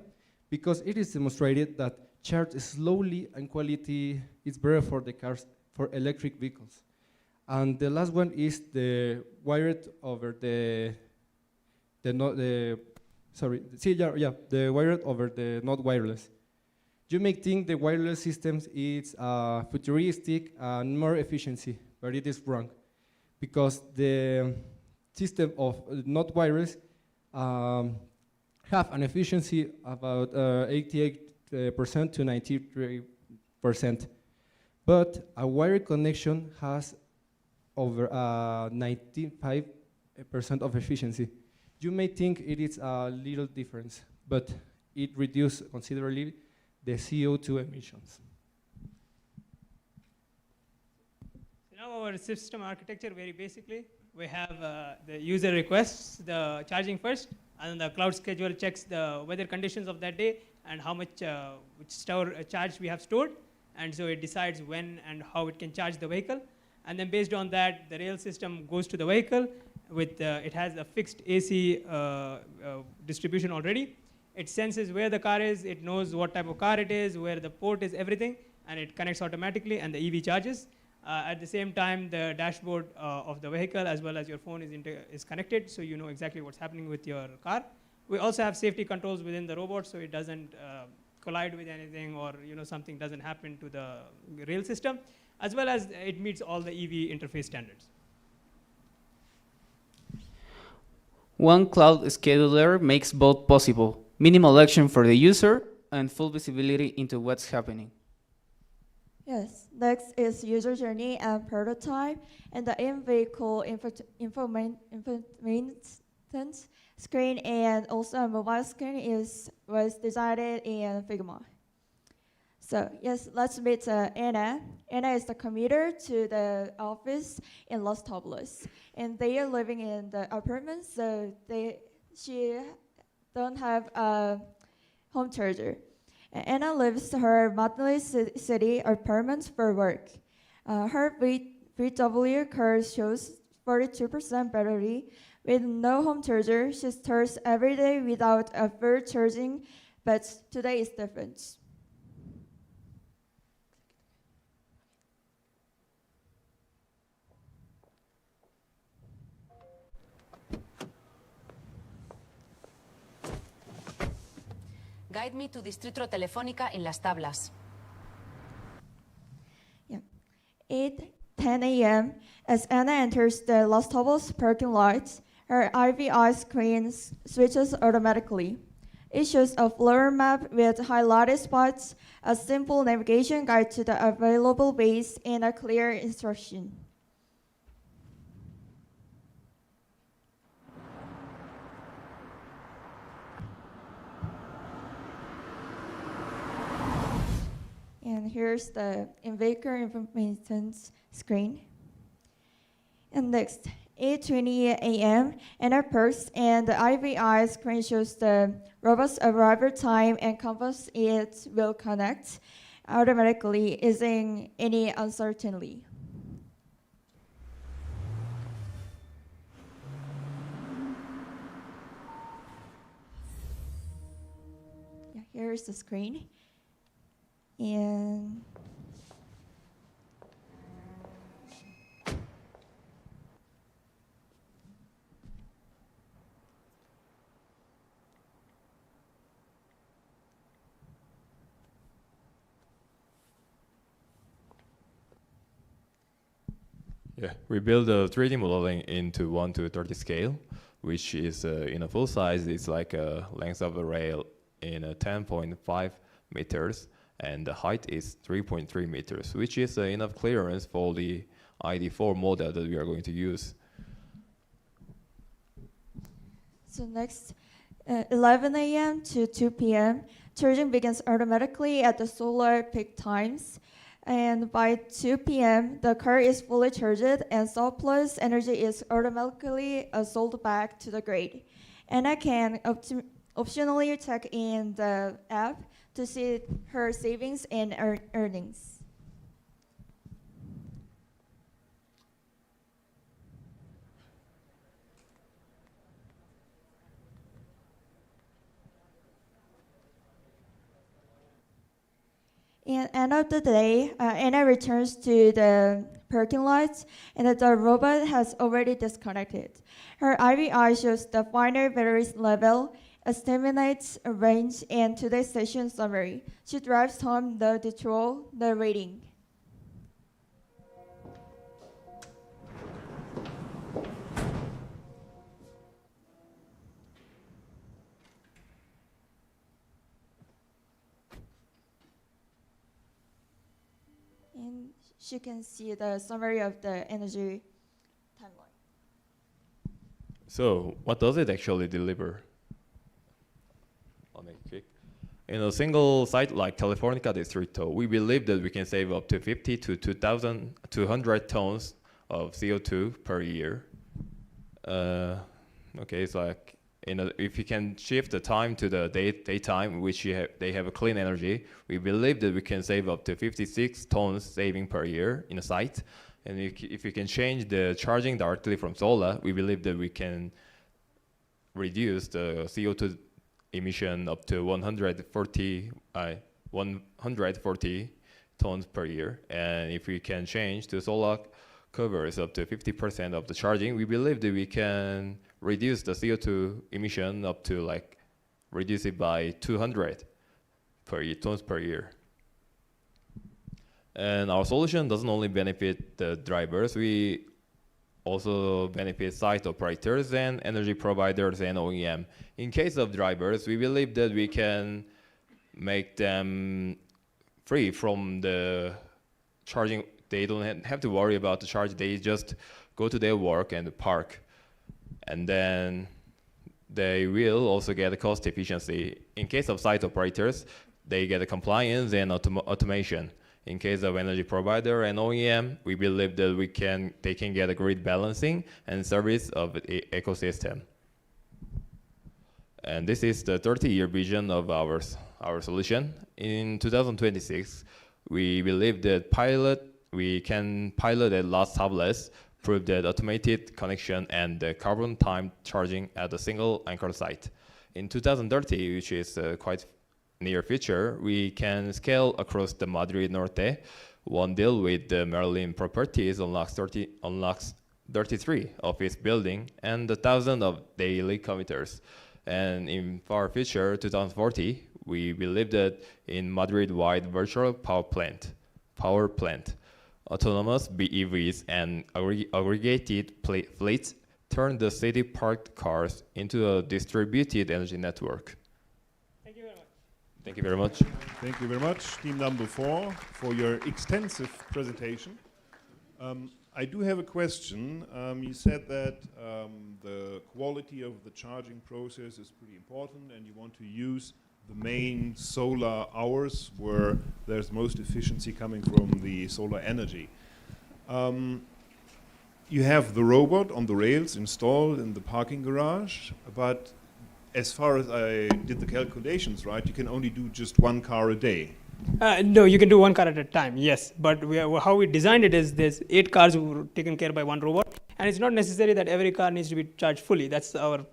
Because it is demonstrated that charge slowly and quality is better for the cars, for electric vehicles. And the last one is the wired over the wired over the not wireless. You may think the wireless systems is futuristic and more efficiency, but it is wrong, because the system of not wireless have an efficiency about 88% to 93%, but a wired connection has over 95% of efficiency. You may think it is a little difference, but it reduces considerably the CO2 emissions. So now our system architecture, very basically, we have the user requests the charging first, and the cloud schedule checks the weather conditions of that day and how much charge we have stored, and so it decides when and how it can charge the vehicle. And then based on that, the rail system goes to the vehicle with, it has a fixed AC distribution already. It senses where the car is, it knows what type of car it is, where the port is, everything, and it connects automatically, and the EV charges. At the same time, the dashboard of the vehicle as well as your phone is connected, so you know exactly what's happening with your car. We also have safety controls within the robot, so it doesn't collide with anything, or something doesn't happen to the rail system, as well as it meets all the EV interface standards. One cloud scheduler makes both possible: minimal action for the user and full visibility into what's happening. Yes, next is user journey and prototype, and the in-vehicle information screen and also a mobile screen was designed in Figma. So yes, let's meet Anna. Anna is the commuter to the office in Los Tablas, and they are living in the apartment, so she don't have a home charger. Anna leaves her Madrid city apartment for work. Her VW car shows 42% battery. With no home charger, she starts every day without a full charging, but today is different. Guide me to Distrito Telefónica in Las Tablas. Yeah. 8:10 a.m. As Anna enters the Las Tablas parking lot, her IVI screen switches automatically. It shows a floor map with highlighted spots, a simple navigation guide to the available base, and a clear instruction. And here's the in-vehicle information screen. And next, 8:20 a.m. Anna parks, and the IVI screen shows the robot's arrival time and confirms it will connect automatically, easing any uncertainty. Yeah, here's the screen. And yeah, we build a 3D modeling into 1:30 scale, which is in a full size. It's like a length of a rail in a 10.5 meters. And the height is 3.3 meters, which is enough clearance for the ID4 model that we are going to use. So next, 11 a.m. to 2 p.m., charging begins automatically at the solar peak times. And by 2 p.m., the car is fully charged and surplus energy is automatically sold back to the grid. And I can optionally check in the app to see her savings and earnings. And end of the day, Anna returns to the parking lot, and the robot has already disconnected. Her IVI shows the final battery level, estimates a range, and today's session summary. She drives home the detour, the rating. And she can see the summary of the energy timeline. So what does it actually deliver? I'll make it quick. In a single site like Telefonica Distrito, we believe that we can save up to 50 to 2,200 tons of CO2 per year. Okay, it's like if you can shift the time to the daytime, which they have a clean energy, we believe that we can save up to 56 tons saving per year in a site. And if you can change the charging directly from solar, we believe that we can reduce the CO2 emission up to 140 tons per year. And if we can change to solar covers up to 50% of the charging, we believe that we can reduce the CO2 emission up to reduce it by 200 tons per year. And our solution doesn't only benefit the drivers, we also benefit site operators and energy providers and OEM. In case of drivers, we believe that we can make them free from the charging. They don't have to worry about the charge. They just go to their work and park. And then they will also get a cost efficiency. In case of site operators, they get a compliance and automation. In case of energy provider and OEM, we believe that they can get a grid balancing and service of the ecosystem. And this is the 30-year vision of our solution. In 2026, we believe that we can pilot at Los Tablas, prove that automated connection and carbon time charging at a single anchor site. In 2030, which is quite near future, we can scale across the Madrid Norte. One deal with the Maryland Properties unlocks 33 office building and 1,000 of daily commuters. And in far future, 2040, we believe that in Madrid-wide virtual power plant, autonomous BEVs and aggregated fleets turn the city parked cars into a distributed energy network. Thank you very much. Thank you very much. Thank you very much, team number 4, for your extensive presentation. I do have a question. You said that the quality of the charging process is pretty important and you want to use the main solar hours where there's most efficiency coming from the solar energy. You have the robot on the rails installed in the parking garage, but as far as I did the calculations, right, you can only do just 1 car a day. No, you can do 1 car at a time, yes. But how we designed it is there's 8 cars taken care by 1 robot. And it's not necessary that every car needs to be charged fully. That's our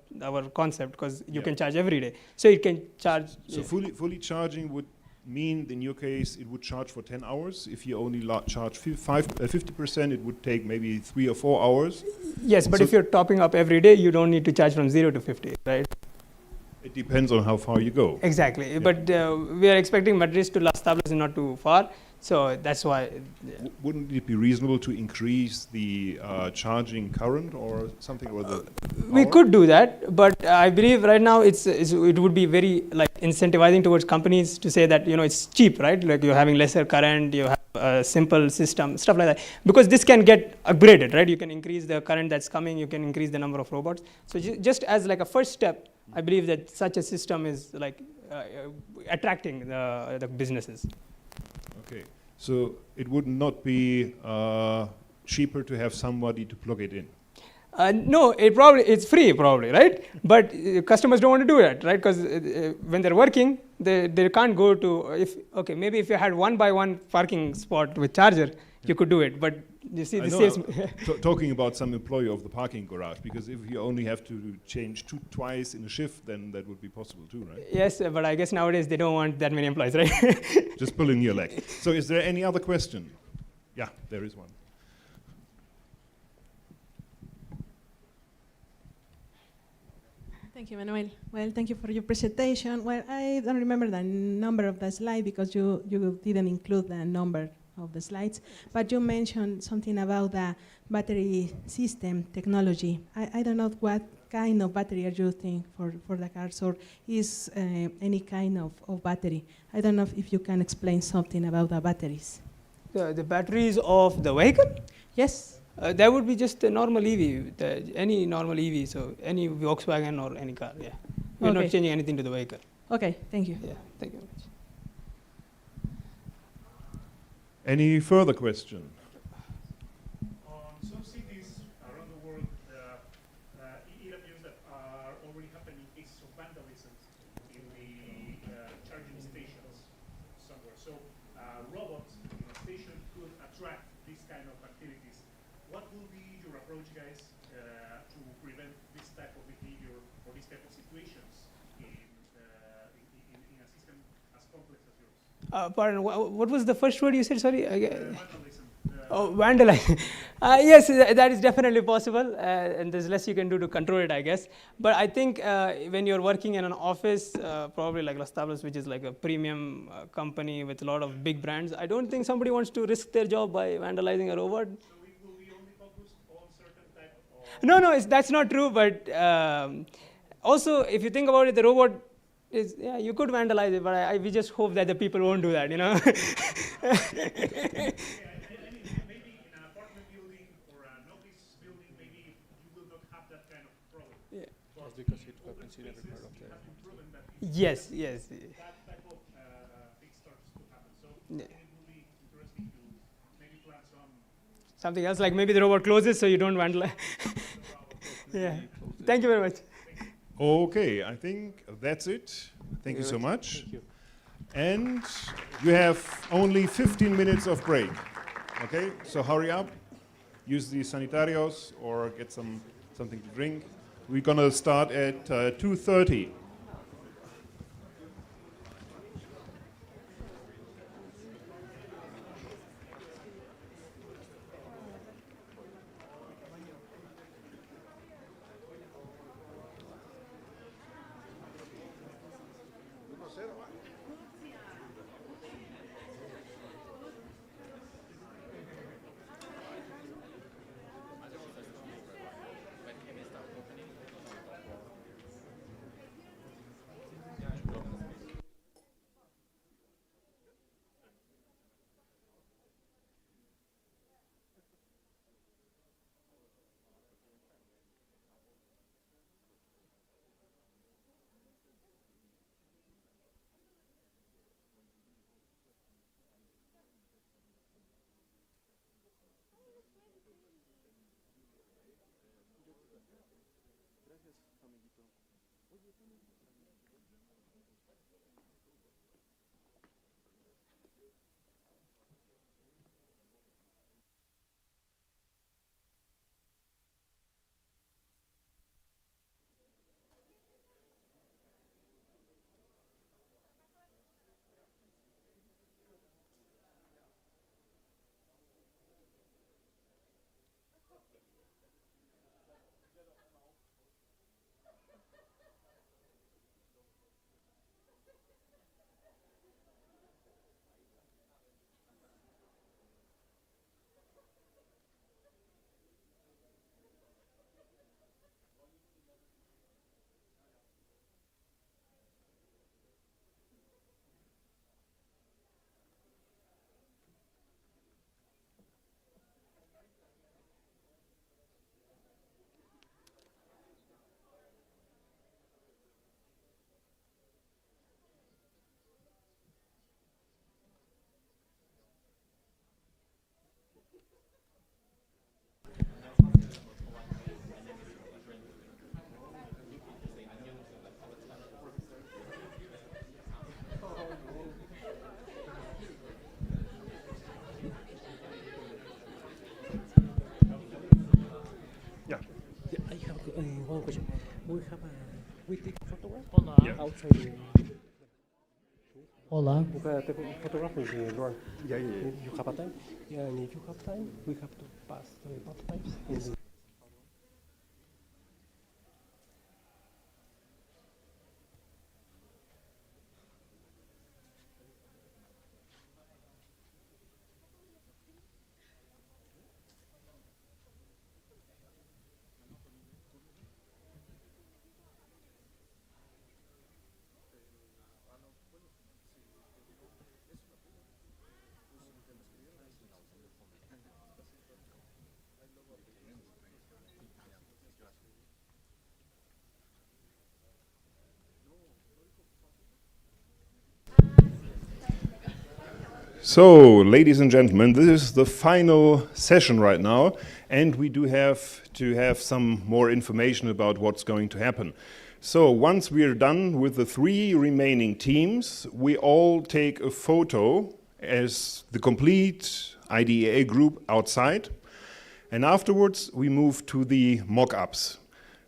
concept, because you can charge every day. So it can charge. So fully charging would mean, in your case, it would charge for 10 hours. If you only charge 50%, it would take maybe 3 or 4 hours. Yes, but if you're topping up every day, you don't need to charge from 0 to 50, right? It depends on how far you go. Exactly. Yeah. But we are expecting Madrid to Las Tablas is not too far. So that's why. Yeah. Wouldn't it be reasonable to increase the charging current or something? Or the we could do that, but I believe right now it would be very incentivizing towards companies to say that it's cheap, right? Like you're having lesser current, you have a simple system, stuff like that. Because this can get upgraded, right? You can increase the current that's coming, you can increase the number of robots. So just as a first step, I believe that such a system is attracting the businesses. Okay. So it would not be cheaper to have somebody to plug it in. No, it's free probably, right? But customers don't want to do that, right? Because when they're working, they can't go to, maybe if you had 1-by-1 parking spot with charger, you could do it. But you see, this saves talking about some employee of the parking garage, because if you only have to change twice in a shift, then that would be possible too, right? Yes, but I guess nowadays they don't want that many employees, right? Just pulling your leg. So is there any other question? Yeah, there is one. Thank you, Manuel. Well, thank you for your presentation. Well, I don't remember the number of the slide because you didn't include the number of the slides, but you mentioned something about the battery system technology. I don't know what kind of battery are you using for the cars, or is any kind of battery? I don't know if you can explain something about the batteries. The batteries of the vehicle? Yes. That would be just a normal EV, any normal EV, so any Volkswagen or any car, yeah. We're not changing anything to the vehicle. Okay, thank you. Yeah, thank you very much. Any further question? On some cities around the world, it appears that are already happening cases of vandalism in the charging stations somewhere. So robots in a station could attract these kind of activities. What will be your approach, guys, to prevent this type of behavior or this type of situations in a system as complex as yours? Pardon, what was the first word you said? Sorry. Vandalism. Vandalism. Yes, that is definitely possible, and there's less you can do to control it, I guess. But I think when you're working in an office, probably like Los Tablas, which is like a premium company with a lot of big brands, I don't think somebody wants to risk their job by vandalizing a robot. No, that's not true. But also, if you think about it, the robot is, you could vandalize it, but we just hope that the people won't do that, you know. Maybe in an apartment building or an office building, maybe you will not have that kind of problem. Yeah. Because it happens in every part of the. Yes. That type of thing starts to happen. So it will be interesting to maybe plan something else, like maybe the robot closes so you don't vandalize. Yeah. Thank you very much. Okay, I think that's it. Thank you so much. Thank you. And you have only 15 minutes of break. Okay, so hurry up. Use the sanitarios or get something to drink. We're gonna start at 2:30. we take photograph outside. Hola. We can take a photograph with the drone. Yeah. You have a time? Yeah, and if you have time, we have to pass the prototypes. So, ladies and gentlemen, this is the final session right now, and we do have to have some more information about what's going to happen. So, once we are done with the 3 remaining teams, we all take a photo as the complete IDEA group outside, and afterwards we move to the mock-ups.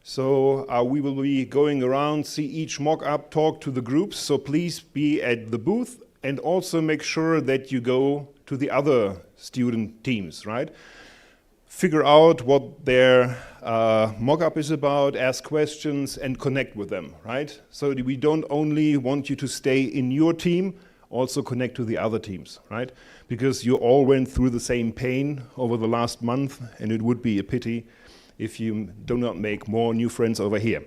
So we will be going around, see each mock-up, talk to the groups, so please be at the booth and also make sure that you go to the other student teams, right? Figure out what their mock-up is about, ask questions, and connect with them, right? So we don't only want you to stay in your team, also connect to the other teams, right? Because you all went through the same pain over the last month, and it would be a pity if you do not make more new friends over here.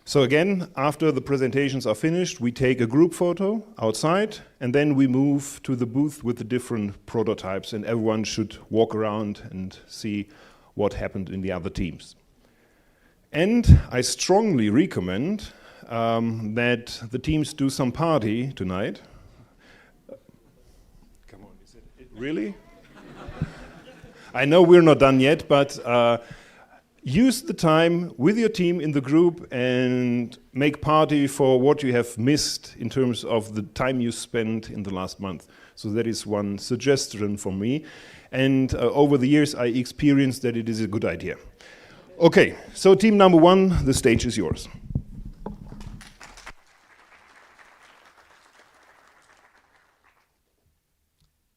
So again, after the presentations are finished, we take a group photo outside, and then we move to the booth with the different prototypes, and everyone should walk around and see what happened in the other teams. And I strongly recommend that the teams do some party tonight. Come on, is it really? I know we're not done yet, but use the time with your team in the group and make party for what you have missed in terms of the time you spent in the last month. So that is one suggestion from me. And over the years, I experienced that it is a good idea. Okay, so team number 1, the stage is yours.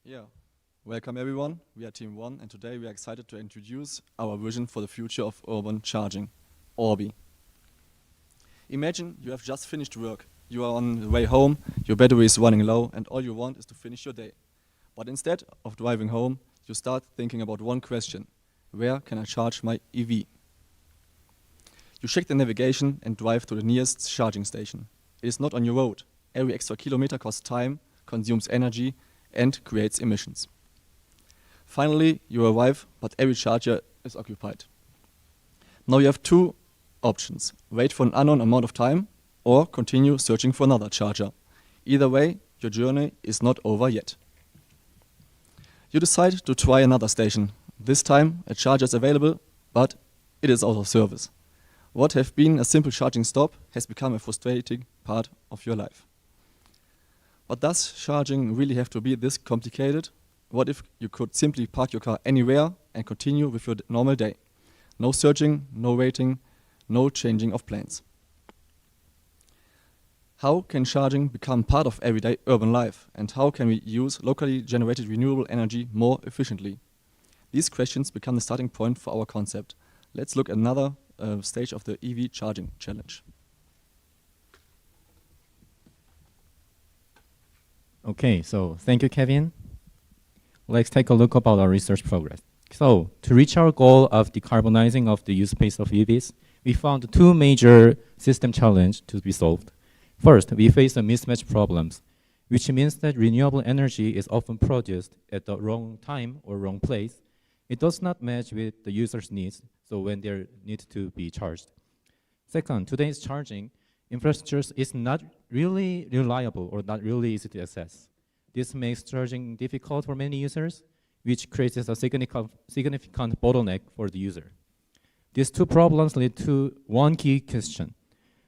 Yeah. Welcome everyone, we are Team 1 and today we are excited to introduce our vision for the future of urban charging, ORBI. Imagine you have just finished work, you are on the way home, your battery is running low and all you want is to finish your day. But instead of driving home, you start thinking about one question: where can I charge my EV? You check the navigation and drive to the nearest charging station. It is not on your road. Every extra kilometer costs time, consumes energy and creates emissions. Finally, you arrive, but every charger is occupied. Now you have 2 options: wait for an unknown amount of time or continue searching for another charger. Either way, your journey is not over yet. You decide to try another station. This time, a charger is available, but it is out of service. What have been a simple charging stop has become a frustrating part of your life. But does charging really have to be this complicated? What if you could simply park your car anywhere and continue with your normal day? No searching, no waiting, no changing of plans. How can charging become part of everyday urban life? And how can we use locally generated renewable energy more efficiently? These questions become the starting point for our concept. Let's look at another stage of the EV charging challenge. Okay, so thank you, Kevin. Let's take a look about our research progress. So, to reach our goal of decarbonizing of the use space of EVs, we found 2 major system challenges to be solved. First, we face a mismatch problems, which means that renewable energy is often produced at the wrong time or wrong place. It does not match with the user's needs, so when they need to be charged. Second, today's charging infrastructure is not really reliable or not really easy to access. This makes charging difficult for many users, which creates a significant bottleneck for the user. These 2 problems lead to one key question: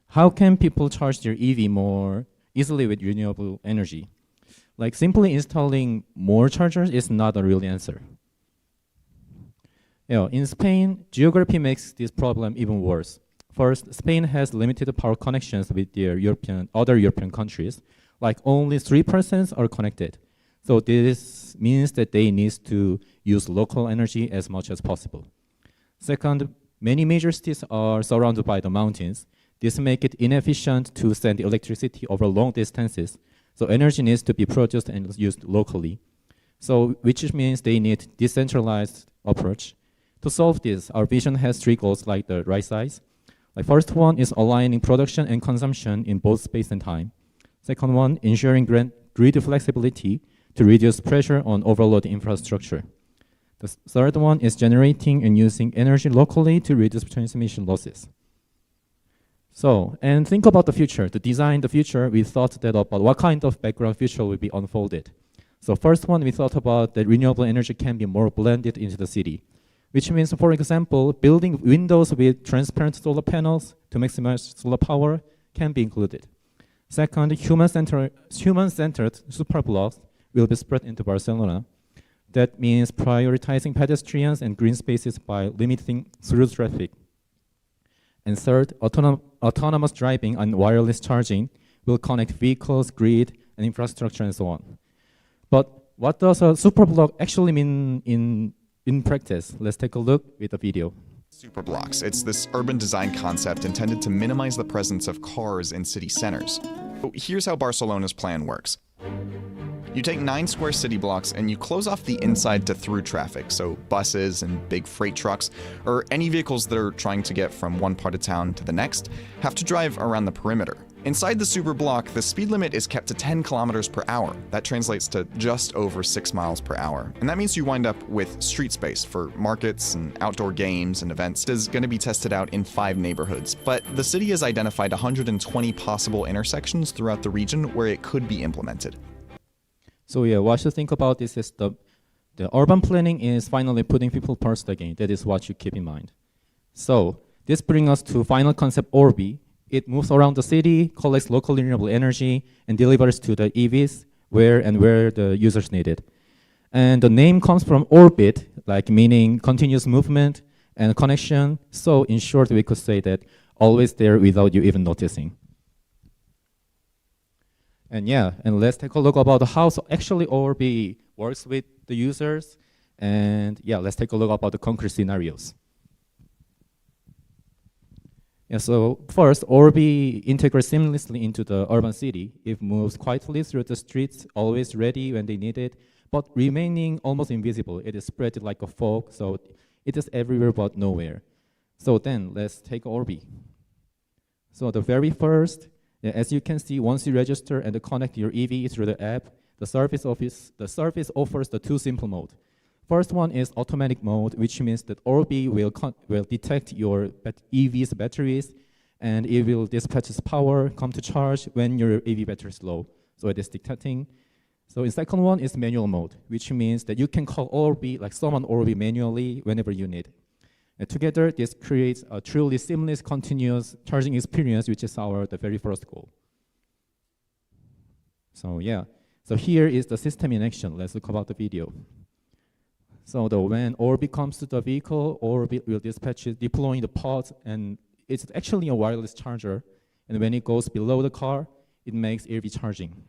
how can people charge their EV more easily with renewable energy? Like simply installing more chargers is not a real answer. In Spain, geography makes this problem even worse. First, Spain has limited power connections with their other European countries, like only 3% are connected. So this means that they need to use local energy as much as possible. Second, many major cities are surrounded by the mountains. This makes it inefficient to send electricity over long distances. So energy needs to be produced and used locally. So which means they need decentralized approach. To solve this, our vision has 3 goals like the right size. The first one is aligning production and consumption in both space and time. Second one, ensuring grid flexibility to reduce pressure on overload infrastructure. The third one is generating and using energy locally to reduce transmission losses. So, and think about the future. To design the future, we thought that about what kind of background future will be unfolded. So first one, we thought about that renewable energy can be more blended into the city, which means, for example, building windows with transparent solar panels to maximize solar power can be included. Second, human-centered superblocks will be spread into Barcelona. That means prioritizing pedestrians and green spaces by limiting through traffic. And third, autonomous driving and wireless charging will connect vehicles, grid, and infrastructure, and so on. But what does a superblock actually mean in practice? Let's take a look with the video. Superblocks. It's this urban design concept intended to minimize the presence of cars in city centers. So here's how Barcelona's plan works. You take 9 square city blocks and you close off the inside to through traffic, so buses and big freight trucks, or any vehicles that are trying to get from one part of town to the next, have to drive around the perimeter. Inside the super block, the speed limit is kept to 10 kilometers per hour. That translates to just over 6 miles per hour. And that means you wind up with street space for markets and outdoor games and events. It is going to be tested out in 5 neighborhoods, but the city has identified 120 possible intersections throughout the region where it could be implemented. So yeah, what you think about this is the urban planning is finally putting people first again. That is what you keep in mind. So this brings us to final concept Orbi. It moves around the city, collects local renewable energy, and delivers to the EVs where the users need it. And the name comes from orbit, like meaning continuous movement and connection. So in short, we could say that always there without you even noticing. And yeah, and let's take a look about how actually Orbi works with the users. And yeah, let's take a look about the concrete scenarios. Yeah, so first, Orbi integrates seamlessly into the urban city. It moves quietly through the streets, always ready when they need it, but remaining almost invisible. It is spread like a fog, so it is everywhere but nowhere. So then, let's take Orbi. So the very first, as you can see, once you register and connect your EV through the app, the service offers the 2 simple modes. First one is automatic mode, which means that Orbi will detect your EV's batteries, and it will dispatch its power, come to charge when your EV battery is low. So it is detecting. So the second one is manual mode, which means that you can call Orbi, like summon Orbi manually whenever you need. And together, this creates a truly seamless, continuous charging experience, which is the very first goal. So yeah, so here is the system in action. Let's look about the video. So when Orbi comes to the vehicle, Orbi will dispatch it, deploying the pods, and it's actually a wireless charger. And when it goes below the car, it makes EV charging.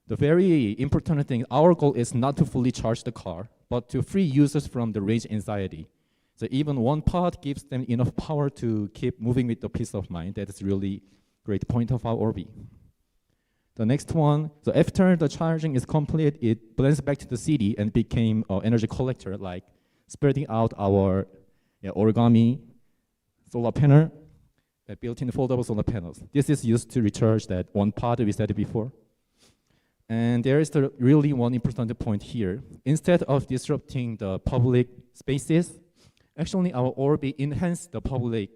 The very important thing, our goal is not to fully charge the car, but to free users from the range anxiety. So even one pod gives them enough power to keep moving with the peace of mind. That is really great point of our Orbi. The next one, so after the charging is complete, it blends back to the city and became an energy collector, like spreading out our origami solar panel, built-in foldable solar panels. This is used to recharge that one pod we said before. And there is really one important point here. Instead of disrupting the public spaces, actually our Orbi enhanced the public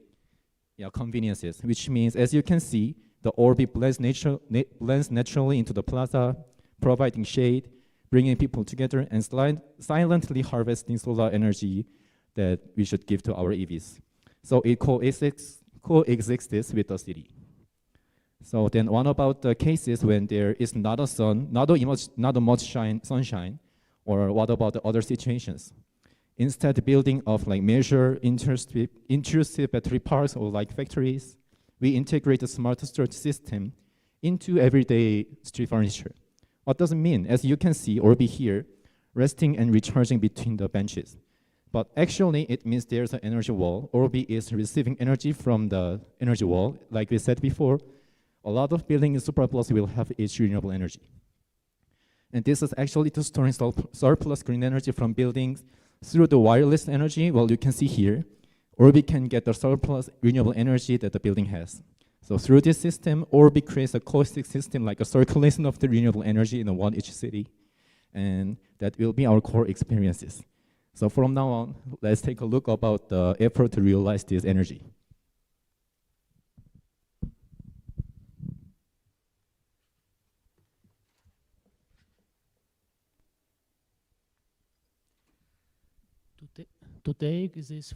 conveniences, which means, as you can see, the Orbi blends naturally into the plaza, providing shade, bringing people together, and silently harvesting solar energy that we should give to our EVs. So it coexists with the city. So then what about the cases when there is not a much sunshine, or what about the other situations? Instead, building of like major intrusive battery parks or like factories, we integrate a smart storage system into everyday street furniture. What does it mean? As you can see, Orbi here, resting and recharging between the benches. But actually, it means there's an energy wall. Orbi is receiving energy from the energy wall. Like we said before, a lot of buildings in Superplus will have its renewable energy. And this is actually to storing surplus green energy from buildings through the wireless energy. Well, you can see here, Orbi can get the surplus renewable energy that the building has. So through this system, Orbi creates a caustic system, like a circulation of the renewable energy in one each city. And that will be our core experiences. So from now on, let's take a look about the effort to realize this energy. To take this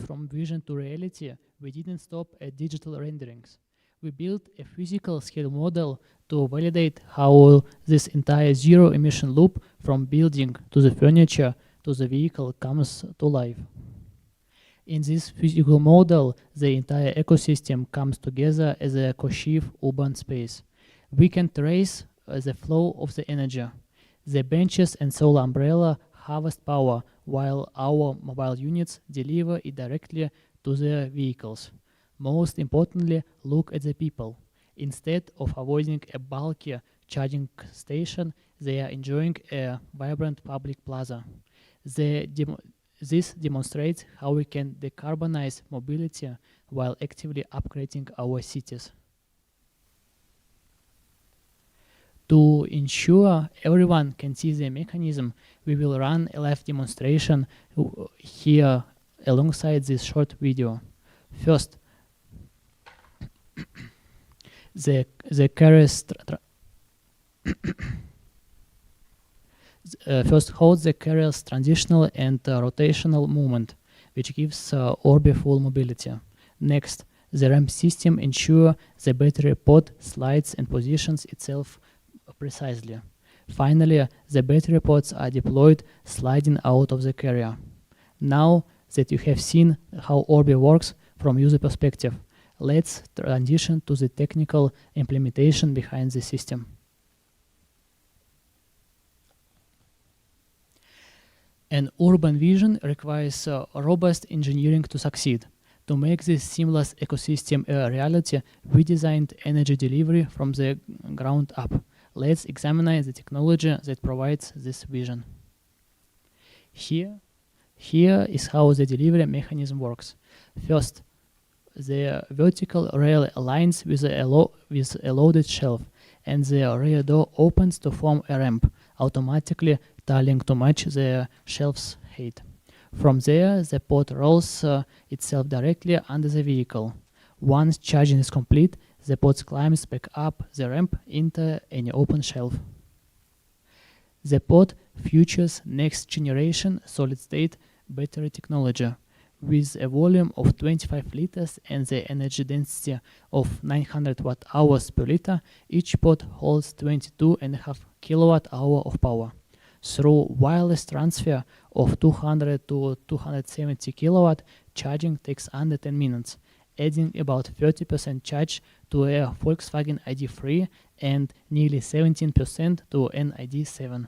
from vision to reality, we didn't stop at digital renderings. We built a physical scale model to validate how this entire zero emission loop from building to the furniture to the vehicle comes to life. In this physical model, the entire ecosystem comes together as a cohesive urban space. We can trace the flow of the energy. The benches and solar umbrella harvest power, while our mobile units deliver it directly to their vehicles. Most importantly, look at the people. Instead of avoiding a bulky charging station, they are enjoying a vibrant public plaza. This demonstrates how we can decarbonize mobility while actively upgrading our cities. To ensure everyone can see the mechanism, we will run a live demonstration here alongside this short video. First, the carriers first holds the carrier's transitional and rotational movement, which gives Orbi full mobility. Next, the ramp system ensures the battery pod slides and positions itself precisely. Finally, the battery pods are deployed sliding out of the carrier. Now that you have seen how Orbi works from user perspective, let's transition to the technical implementation behind the system. An urban vision requires robust engineering to succeed. To make this seamless ecosystem a reality, we designed energy delivery from the ground up. Let's examine the technology that provides this vision. Here is how the delivery mechanism works. First, the vertical rail aligns with a loaded shelf, and the rear door opens to form a ramp, automatically tiling to match the shelf's height. From there, the pod rolls itself directly under the vehicle. Once charging is complete, the pod climbs back up the ramp into any open shelf. The pod features next generation solid-state battery technology. With a volume of 25 liters and the energy density of 900 watt-hours per liter, each pod holds 22.5 kilowatt-hour of power. Through wireless transfer of 200 to 270 kilowatt, charging takes under 10 minutes, adding about 30% charge to a Volkswagen ID3 and nearly 17% to an ID7.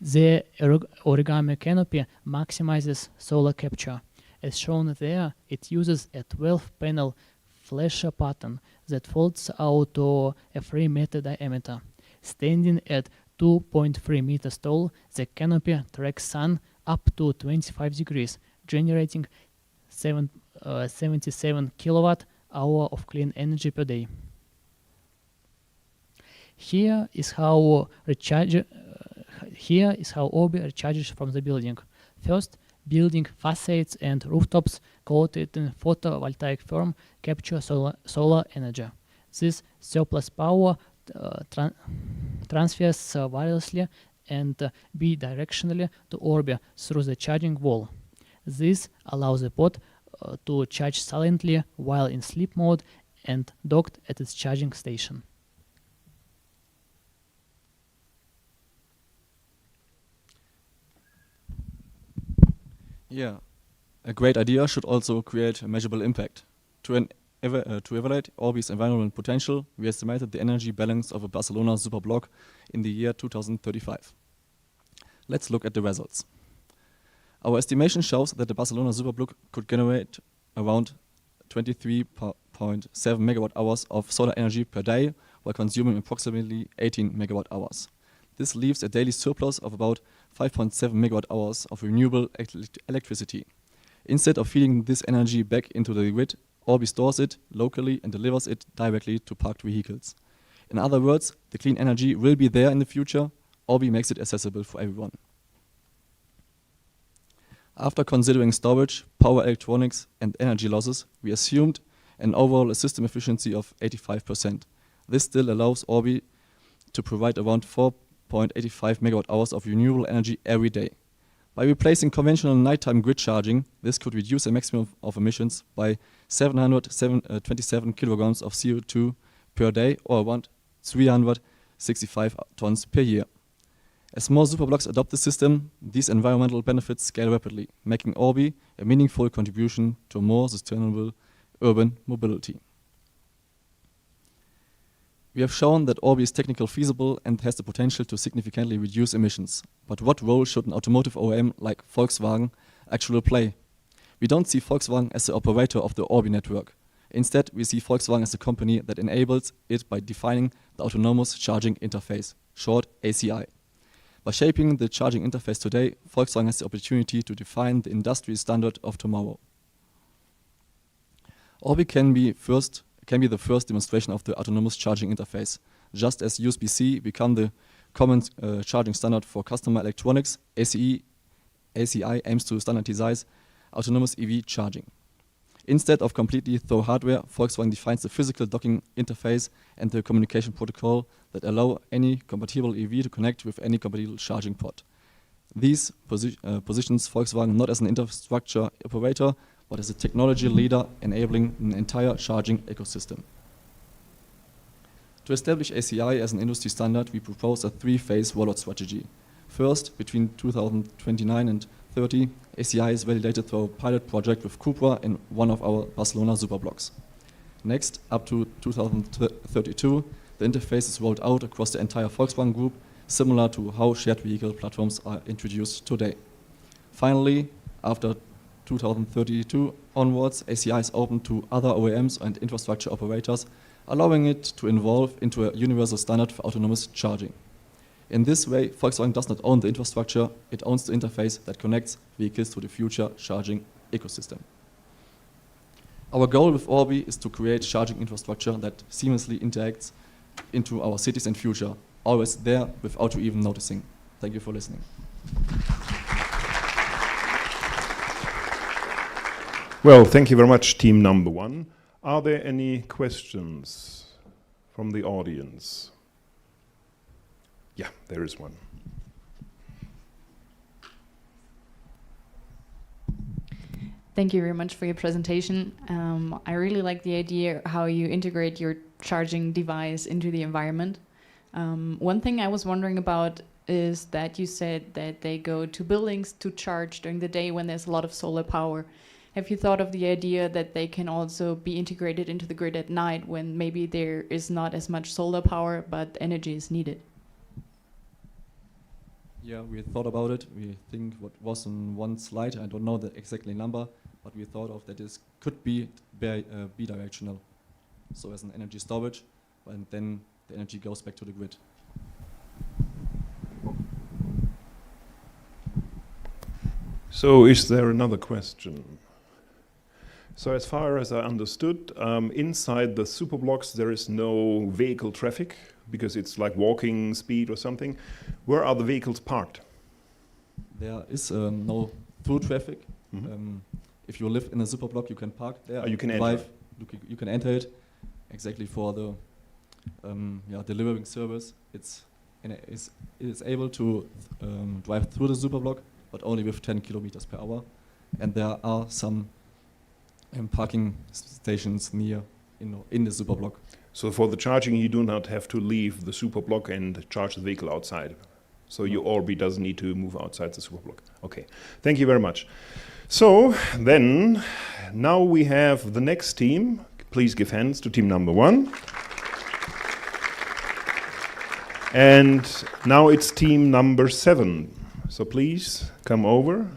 The origami canopy maximizes solar capture. As shown there, it uses a 12-panel flasher pattern that folds out to a 3-meter diameter. Standing at 2.3 meters tall, the canopy tracks sun up to 25 degrees, generating 77 kilowatt-hour of clean energy per day. Here is how Orbi recharges from the building. First, building facades and rooftops coated in photovoltaic film capture solar energy. This surplus power transfers wirelessly and bidirectionally to Orbi through the charging wall. This allows the pod to charge silently while in sleep mode and docked at its charging station. Yeah, a great idea should also create a measurable impact. To evaluate Orbi's environmental potential, we estimated the energy balance of a Barcelona superblock in the year 2035. Let's look at the results. Our estimation shows that the Barcelona superblock could generate around 23.7 megawatt hours of solar energy per day while consuming approximately 18 megawatt hours. This leaves a daily surplus of about 5.7 megawatt hours of renewable electricity. Instead of feeding this energy back into the grid, Orbi stores it locally and delivers it directly to parked vehicles. In other words, the clean energy will be there in the future. Orbi makes it accessible for everyone. After considering storage, power electronics, and energy losses, we assumed an overall system efficiency of 85%. This still allows Orbi to provide around 4.85 megawatt hours of renewable energy every day. By replacing conventional nighttime grid charging, this could reduce the maximum of emissions by 727 kilograms of CO2 per day, or around 365 tons per year. As more superblocks adopt the system, these environmental benefits scale rapidly, making Orbi a meaningful contribution to more sustainable urban mobility. We have shown that Orbi is technically feasible and has the potential to significantly reduce emissions. But what role should an automotive OEM like Volkswagen actually play? We don't see Volkswagen as the operator of the Orbi network. Instead, we see Volkswagen as a company that enables it by defining the autonomous charging interface, short ACI. By shaping the charging interface today, Volkswagen has the opportunity to define the industry standard of tomorrow. Orbi can be the first demonstration of the autonomous charging interface. Just as USB-C became the common charging standard for customer electronics, ACI aims to standardize autonomous EV charging. Instead of completely through hardware, Volkswagen defines the physical docking interface and the communication protocol that allow any compatible EV to connect with any compatible charging port. These positions Volkswagen not as an infrastructure operator, but as a technology leader enabling an entire charging ecosystem. To establish ACI as an industry standard, we propose a three-phase rollout strategy. First, between 2029 and 30, ACI is validated through a pilot project with Cupra in one of our Barcelona superblocks. Next, up to 2032, the interface is rolled out across the entire Volkswagen group, similar to how shared vehicle platforms are introduced today. Finally, after 2032 onwards, ACI is open to other OEMs and infrastructure operators, allowing it to evolve into a universal standard for autonomous charging. In this way, Volkswagen does not own the infrastructure, it owns the interface that connects vehicles to the future charging ecosystem. Our goal with Orbi is to create charging infrastructure that seamlessly interacts into our cities and future, always there without you even noticing. Thank you for listening. Well, thank you very much, team number one. Are there any questions from the audience? Yeah, there is one. Thank you very much for your presentation. I really like the idea how you integrate your charging device into the environment. One thing I was wondering about is that you said that they go to buildings to charge during the day when there's a lot of solar power. Have you thought of the idea that they can also be integrated into the grid at night when maybe there is not as much solar power but energy is needed? Yeah, we thought about it. We think what was on one slide, I don't know the exactly number, but we thought of that this could be bidirectional. So as an energy storage, and then the energy goes back to the grid. So is there another question? So as far as I understood, inside the superblocks there is no vehicle traffic because it's like walking speed or something. Where are the vehicles parked? There is no through traffic. If you live in a superblock, you can park there. You can drive, enter. You can enter it exactly for the delivering service. It is able to drive through the superblock, but only with 10 kilometers per hour. And there are some parking stations near in the superblock. So for the charging, you do not have to leave the superblock and charge the vehicle outside. So your Orbi doesn't need to move outside the superblock. Okay, thank you very much. So then, now we have the next team. Please give hands to team number 1. And now it's team number 7. So please come over.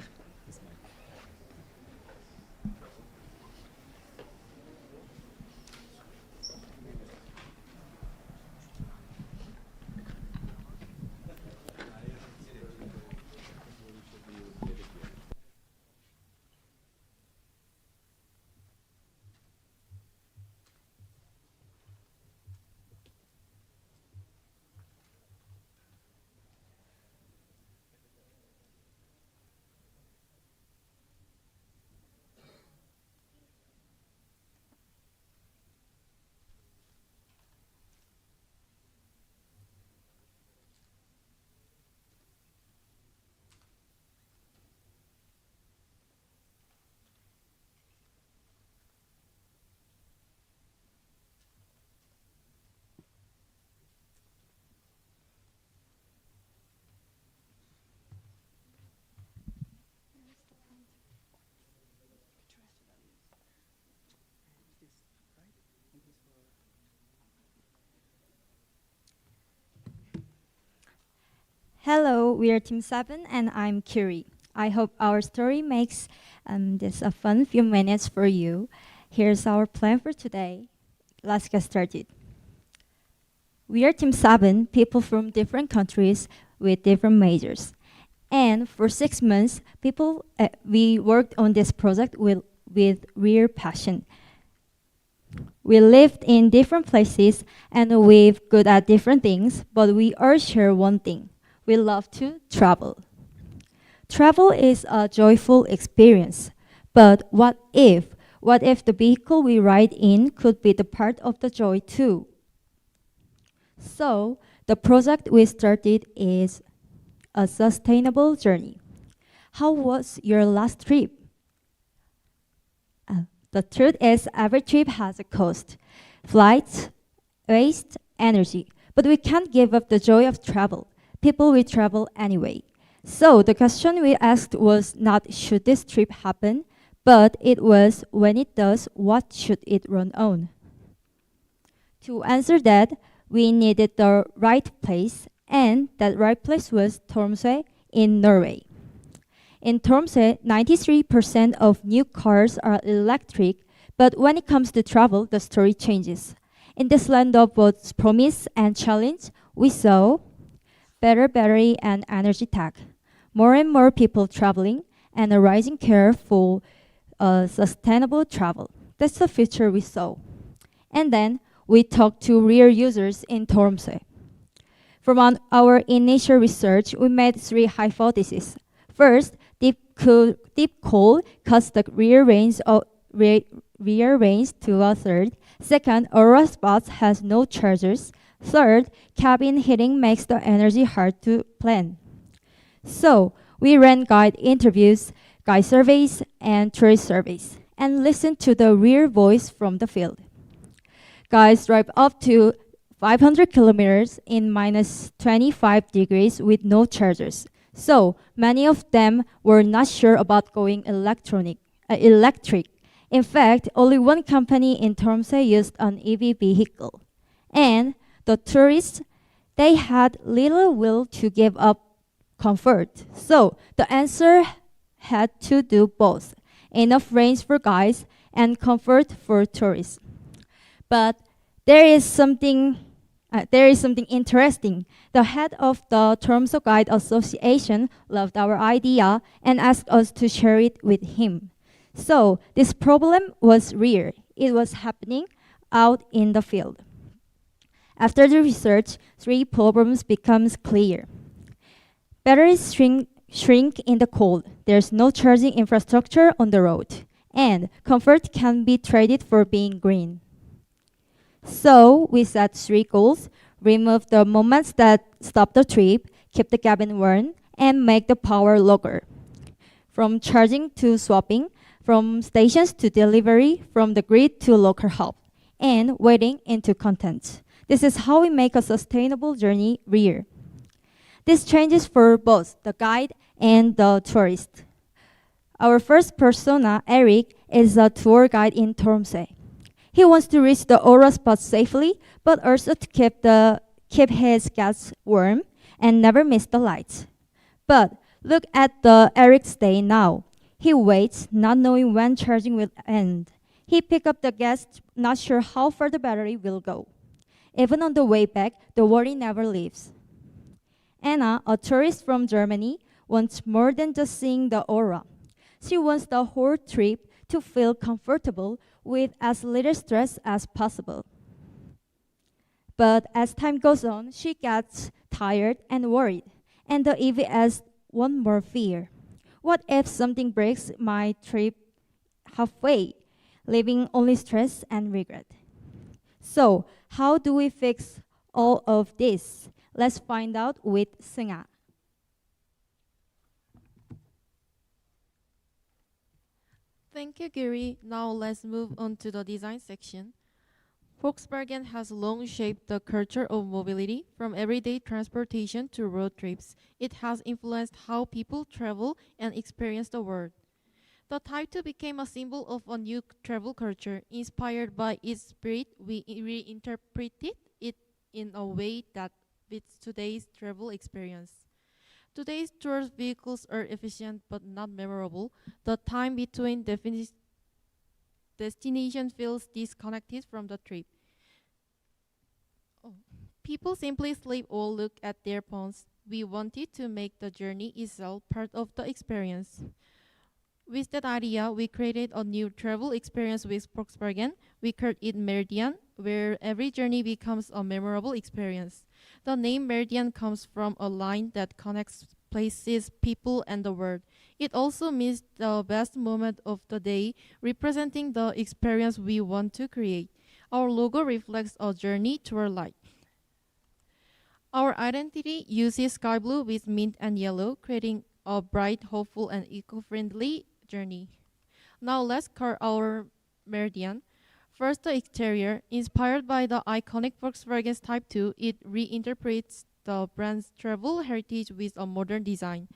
Hello, we are Team 7 and I'm Curie. I hope our story makes this a fun few minutes for you. Here's our plan for today. Let's get started. We are Team 7, people from different countries with different majors. And for 6 months, we worked on this project with real passion. We lived in different places and we're good at different things, but we all share one thing. We love to travel. Travel is a joyful experience, but what if the vehicle we ride in could be the part of the joy too? So, the project we started is a sustainable journey. How was your last trip? The truth is, every trip has a cost. Flights, waste, energy, but we can't give up the joy of travel. People will travel anyway. So the question we asked was not should this trip happen, but it was when it does, what should it run on? To answer that, we needed the right place, and that right place was Tromsø in Norway. In Tromsø, 93% of new cars are electric, but when it comes to travel, the story changes. In this land of both promise and challenge, we saw better battery and energy tech, more and more people traveling, and a rising care for sustainable travel. That's the future we saw. And then we talked to real users in Tromsø. From our initial research, we made 3 hypotheses. First, deep coal cuts the rear range to a third. Second, aurora spots has no chargers. Third, cabin heating makes the energy hard to plan. So, we ran guide interviews, guide surveys, and tourist surveys, and listened to the real voice from the field. Guides drive up to 500 kilometers in minus 25 degrees with no chargers. So, many of them were not sure about going electric. In fact, only one company in Tromsø used an EV vehicle. And the tourists, they had little will to give up comfort. So the answer had to do both. Enough range for guides and comfort for tourists. But there is something interesting. The head of the Tromsø Guide Association loved our idea and asked us to share it with him. So this problem was real. It was happening out in the field. After the research, 3 problems becomes clear. Batteries shrink in the cold. There's no charging infrastructure on the road. And comfort can be traded for being green. So we set 3 goals: remove the moments that stop the trip, keep the cabin warm, and make the power local. From charging to swapping, from stations to delivery, from the grid to local hub, and waiting into content. This is how we make a sustainable journey real. This changes for both the guide and the tourist. Our first persona, Eric, is a tour guide in Tromsø. He wants to reach the Aura spot safely, but also to keep his guests warm and never miss the lights. But look at the Eric's day now. He waits, not knowing when charging will end. He picks up the guests, not sure how far the battery will go. Even on the way back, the worry never leaves. Anna, a tourist from Germany, wants more than just seeing the aura. She wants the whole trip to feel comfortable with as little stress as possible. But as time goes on, she gets tired and worried, and the EV adds one more fear. What if something breaks my trip halfway, leaving only stress and regret? So, how do we fix all of this? Let's find out with Singa. Thank you, Giri. Now let's move on to the design section. Volkswagen has long shaped the culture of mobility, from everyday transportation to road trips. It has influenced how people travel and experience the world. The Type 2 became a symbol of a new travel culture. Inspired by its spirit, we reinterpreted it in a way that fits today's travel experience. Today's tour vehicles are efficient but not memorable. The time between destination feels disconnected from the trip. People simply sleep or look at their phones. We wanted to make the journey itself part of the experience. With that idea, we created a new travel experience with Volkswagen. We called it Meridian, where every journey becomes a memorable experience. The name Meridian comes from a line that connects places, people, and the world. It also means the best moment of the day, representing the experience we want to create. Our logo reflects a journey toward light. Our identity uses sky blue with mint and yellow, creating a bright, hopeful, and eco-friendly journey. Now let's call our Meridian. First, the exterior. Inspired by the iconic Volkswagen Type 2, it reinterprets the brand's travel heritage with a modern design.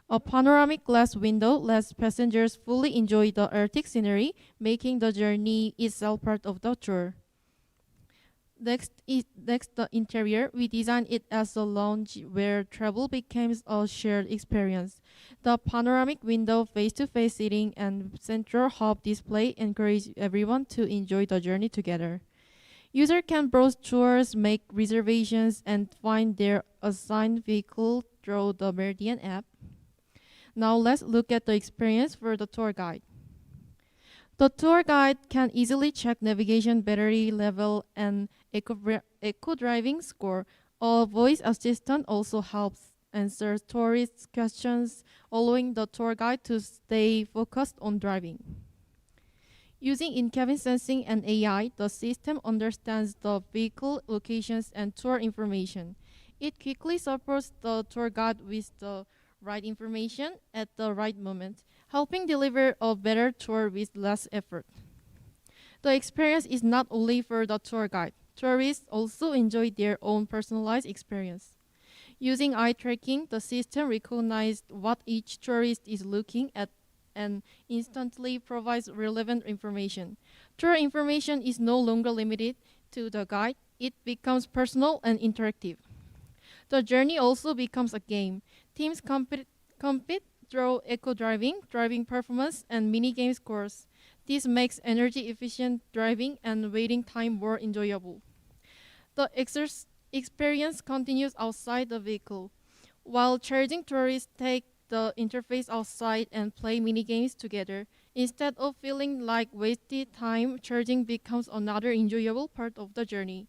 A panoramic glass window lets passengers fully enjoy the Arctic scenery, making the journey itself part of the tour. Next, the interior. We designed it as a lounge where travel becomes a shared experience. The panoramic window, face-to-face seating, and central hub display encourage everyone to enjoy the journey together. Users can browse tours, make reservations, and find their assigned vehicle through the Meridian app. Now let's look at the experience for the tour guide. The tour guide can easily check navigation, battery level, and eco-driving score. A voice assistant also helps answer tourists' questions, allowing the tour guide to stay focused on driving. Using in-cabin sensing and AI, the system understands the vehicle locations and tour information. It quickly supports the tour guide with the right information at the right moment, helping deliver a better tour with less effort. The experience is not only for the tour guide. Tourists also enjoy their own personalized experience. Using eye tracking, the system recognizes what each tourist is looking at and instantly provides relevant information. Tour information is no longer limited to the guide. It becomes personal and interactive. The journey also becomes a game. Teams compete through eco-driving, driving performance, and mini-game scores. This makes energy-efficient driving and waiting time more enjoyable. The experience continues outside the vehicle. While charging, tourists take the interface outside and play mini-games together. Instead of feeling like wasted time, charging becomes another enjoyable part of the journey.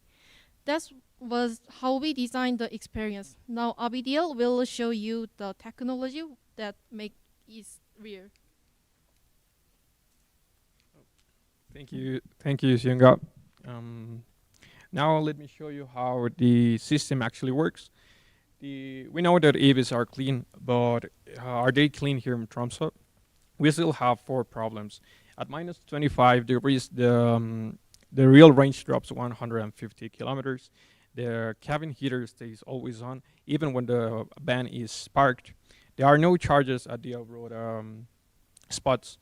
That was how we designed the experience. Now Abidiel will show you the technology that makes it real. Thank you, Syunga. Now let me show you how the system actually works. We know that EVs are clean, but are they clean here in Tromsø? We still have 4 problems. At minus 25 degrees, the real range drops 150 kilometers. The cabin heater stays always on, even when the van is parked. There are no charges at the off-road spots,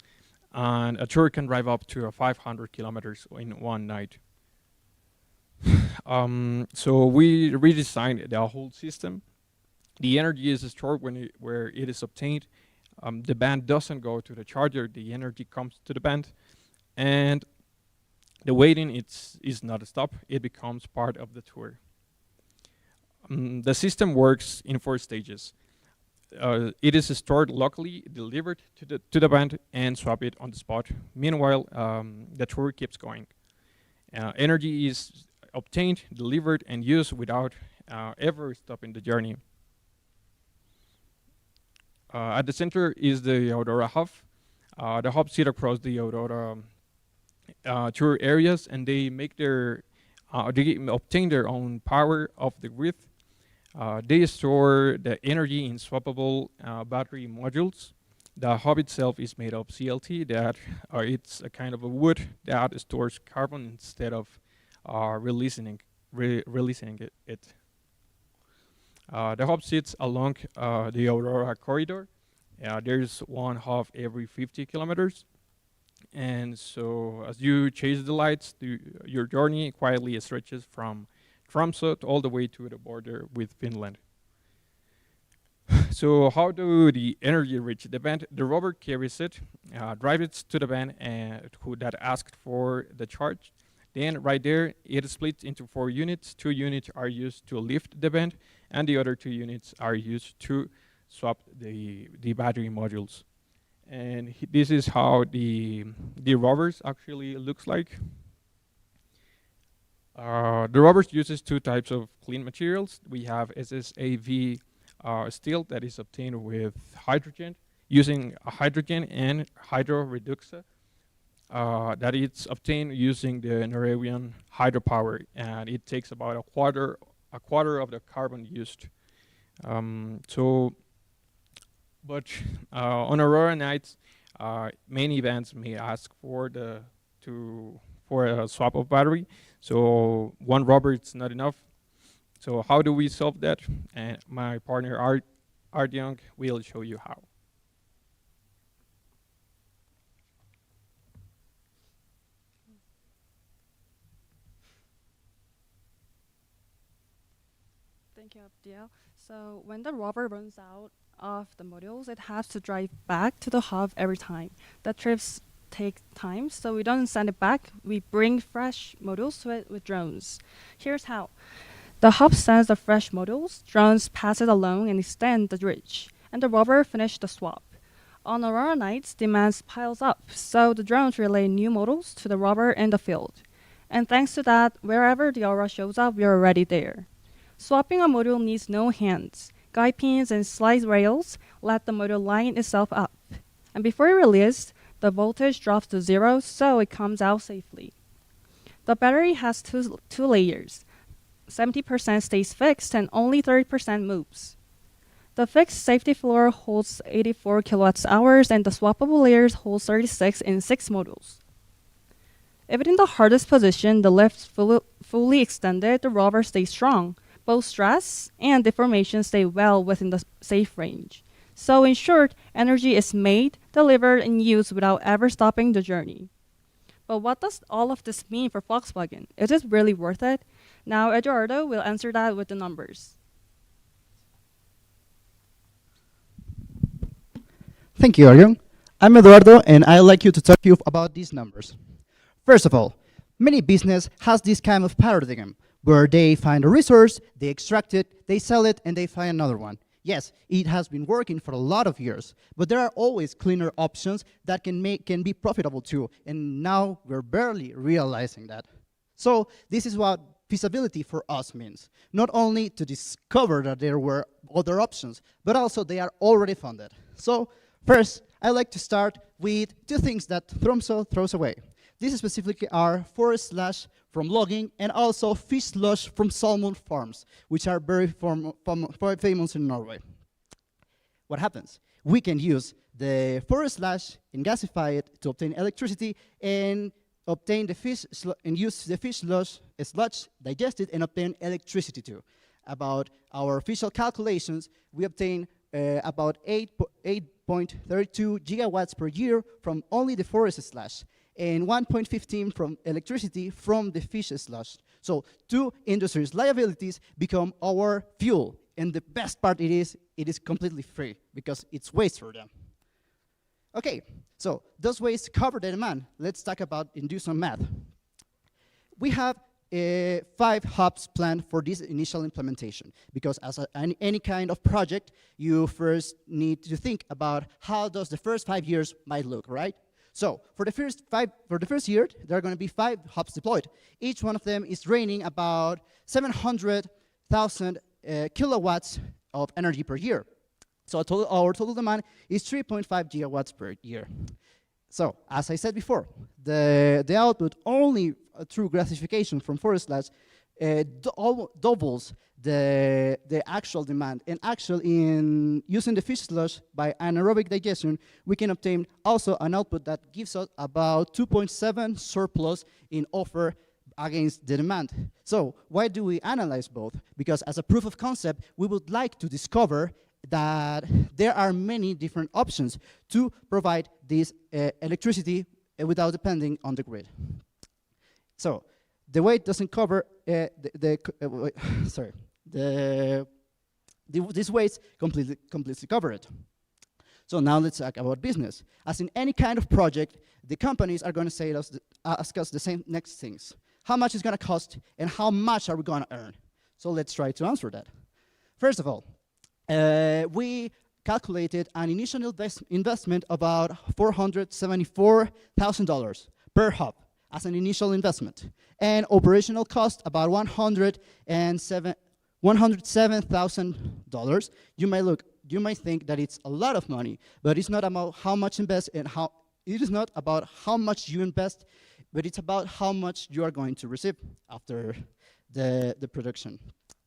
and a tour can drive up to 500 kilometers in one night. So we redesigned the whole system. The energy is stored where it is obtained. The band doesn't go to the charger, the energy comes to the band, and the waiting is not a stop, it becomes part of the tour. The system works in 4 stages. It is stored locally, delivered to the band, and swap it on the spot. Meanwhile, the tour keeps going. Energy is obtained, delivered, and used without ever stopping the journey. At the center is the Aurora hub. The hub sit across the Aurora tour areas, and they make they obtain their own power off the grid. They store the energy in swappable battery modules. The hub itself is made of CLT, that it's a kind of a wood that stores carbon instead of releasing it. The hub sits along the Aurora corridor. There's one hub every 50 kilometers. And so as you chase the lights, your journey quietly stretches from Tromsø all the way to the border with Finland. So how do the energy reach the band? The rover carries it, drives it to the band that asked for the charge. Then right there, it splits into 4 units. 2 units are used to lift the band, and the other 2 units are used to swap the battery modules. And this is how the rovers actually looks like. The rovers uses 2 types of clean materials. We have SSAV steel that is obtained with hydrogen, using hydrogen and hydroreduxa. That it's obtained using the Norwegian hydropower, and it takes about a quarter of the carbon used. On Aurora nights, many bands may ask for a swap of battery. So one rubber is not enough. So how do we solve that? And my partner Art Young will show you how. Thank you, Abdiel. So when the rover runs out of the modules, it has to drive back to the hub every time. The trips take time, so we don't send it back. We bring fresh modules to it with drones. Here's how. The hub sends the fresh modules, drones pass it along and extend the bridge, and the rover finishes the swap. On Aurora nights, demand piles up, so the drones relay new modules to the rover in the field. And thanks to that, wherever the Aurora shows up, we're already there. Swapping a module needs no hands. Guide pins and slide rails let the module line itself up. And before release, the voltage drops to 0, so it comes out safely. The battery has two layers. 70% stays fixed and only 30% moves. The fixed safety floor holds 84 kWh and the swappable layers holds 36 in 6 modules. Even in the hardest position, the lift fully extended, the rover stays strong. Both stress and deformation stay well within the safe range. So in short, energy is made, delivered, and used without ever stopping the journey. But what does all of this mean for Volkswagen? Is it really worth it? Now Eduardo will answer that with the numbers. Thank you, Arjun. I'm Eduardo, and I'd like you to talk to you about these numbers. First of all, many business has this kind of paradigm where they find a resource, they extract it, they sell it, and they find another one. Yes, it has been working for a lot of years, but there are always cleaner options that can be profitable too, and now we're barely realizing that. So this is what feasibility for us means. Not only to discover that there were other options, but also they are already funded. So first, I like to start with 2 things that Tromsø throws away. These specifically are forest slash from logging and also fish slush from salmon farms, which are very famous in Norway. What happens? We can use the forest slash and gasify it to obtain electricity and obtain the fish and use the fish sludge, digest it, and obtain electricity too. About our official calculations, we obtain about 8.32 gigawatts per year from only the forest slash, and 1.15 from electricity from the fish slash. So two industries' liabilities become our fuel. And the best part it is completely free because it's waste for them. Okay, so those waste cover the demand. Let's talk about and do some math. We have 5 hubs planned for this initial implementation because as any kind of project, you first need to think about how does the first 5 years might look, right? So for the first year, there are going to be 5 hubs deployed. Each one of them is draining about 700,000 kilowatts of energy per year. So our total demand is 3.5 gigawatts per year. So as I said before, the output only through gasification from forest sludge doubles the actual demand. And actually, in using the fish sludge by anaerobic digestion, we can obtain also an output that gives us about 2.7 surplus in offer against the demand. So why do we analyze both? Because as a proof of concept, we would like to discover that there are many different options to provide this electricity without depending on the grid. So the weight doesn't cover these weights completely cover it. So now let's talk about business. As in any kind of project, the companies are going to ask us the same next things. How much is going to cost and how much are we going to earn? So let's try to answer that. First of all, we calculated an initial investment about $474,000 per hub as an initial investment, and operational cost about $107,000. You might think that it's a lot of money, but it's not about how much invest and how. It is not about how much you invest, but it's about how much you are going to receive after the production.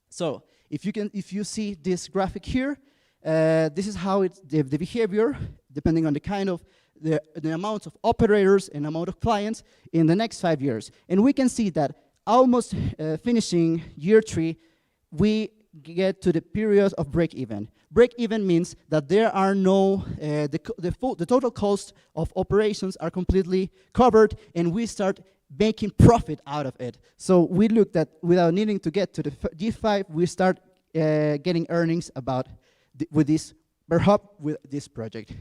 So if you see this graphic here, this is how the behavior, depending on the kind of the amount of operators and amount of clients in the next 5 years. And we can see that almost finishing year 3, we get to the period of break-even. Break-even means that there are no, the total cost of operations are completely covered, and we start making profit out of it. So we looked at, without needing to get to the G5, we start getting earnings about with this per hub with this project.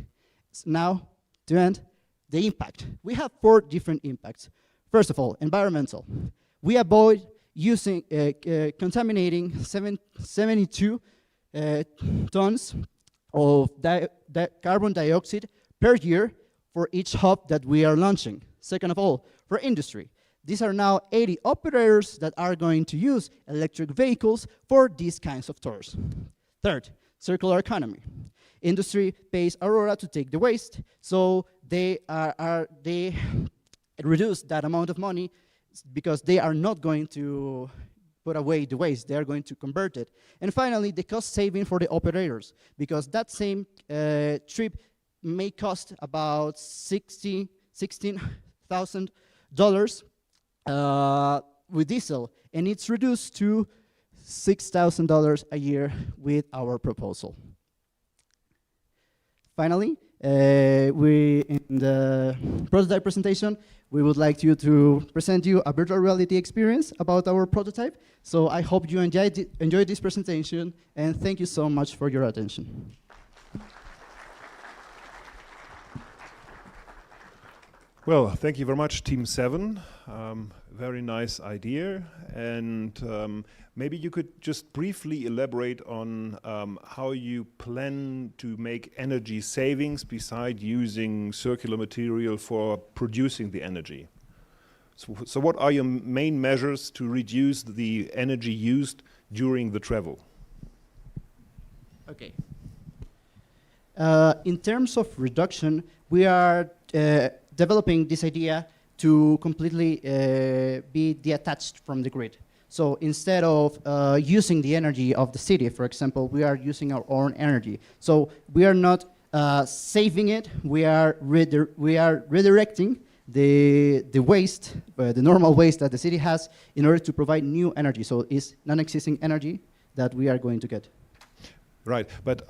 So now, to end, the impact. We have 4 different impacts. First of all, environmental. We avoid using contaminating 72 tons of carbon dioxide per year for each hub that we are launching. Second of all, for industry. These are now 80 operators that are going to use electric vehicles for these kinds of tours. Third, circular economy. Industry pays Aurora to take the waste, so they reduce that amount of money because they are not going to put away the waste, they are going to convert it. And finally, the cost saving for the operators, because that same trip may cost about $16,000 with diesel, and it's reduced to $6,000 a year with our proposal. Finally, in the prototype presentation, we would like to present you a virtual reality experience about our prototype. So I hope you enjoyed this presentation, and thank you so much for your attention. Well, thank you very much, Team 7. Very nice idea. And maybe you could just briefly elaborate on how you plan to make energy savings beside using circular material for producing the energy. So what are your main measures to reduce the energy used during the travel? Okay. In terms of reduction, we are developing this idea to completely be detached from the grid. So instead of using the energy of the city, for example, we are using our own energy. So we are not saving it, we are redirecting the waste, the normal waste that the city has in order to provide new energy. So it's non-existing energy that we are going to get. Right, but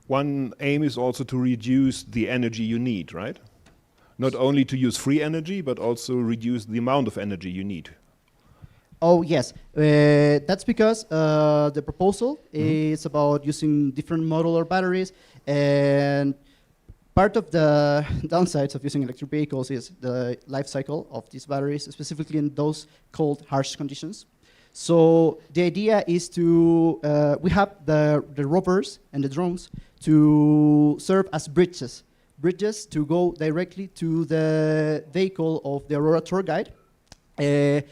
one aim is also to reduce the energy you need, right? Not only to use free energy, but also reduce the amount of energy you need. Oh, yes. That's because the proposal is about using different modular batteries, and part of the downsides of using electric vehicles is the life cycle of these batteries, specifically in those cold, harsh conditions. So the idea is to, we have the rovers and the drones to serve as bridges to go directly to the vehicle of the Aurora tour guide.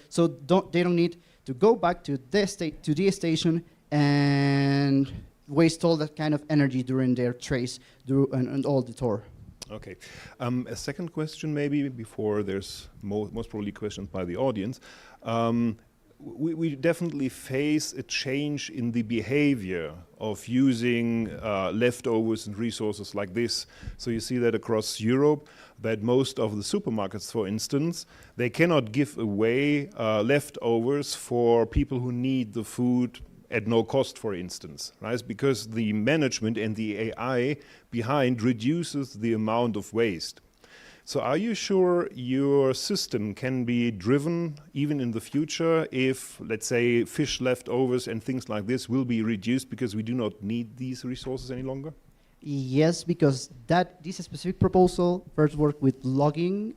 So they don't need to go back to the station and waste all that kind of energy during their trace and all the tour. Okay. A second question maybe before there's most probably questions by the audience. We definitely face a change in the behavior of using leftovers and resources like this. So you see that across Europe, that most of the supermarkets, for instance, they cannot give away leftovers for people who need the food at no cost, for instance, right? Because the management and the AI behind reduces the amount of waste. So are you sure your system can be driven even in the future if, let's say, fish leftovers and things like this will be reduced because we do not need these resources any longer? Yes, because this specific proposal first worked with logging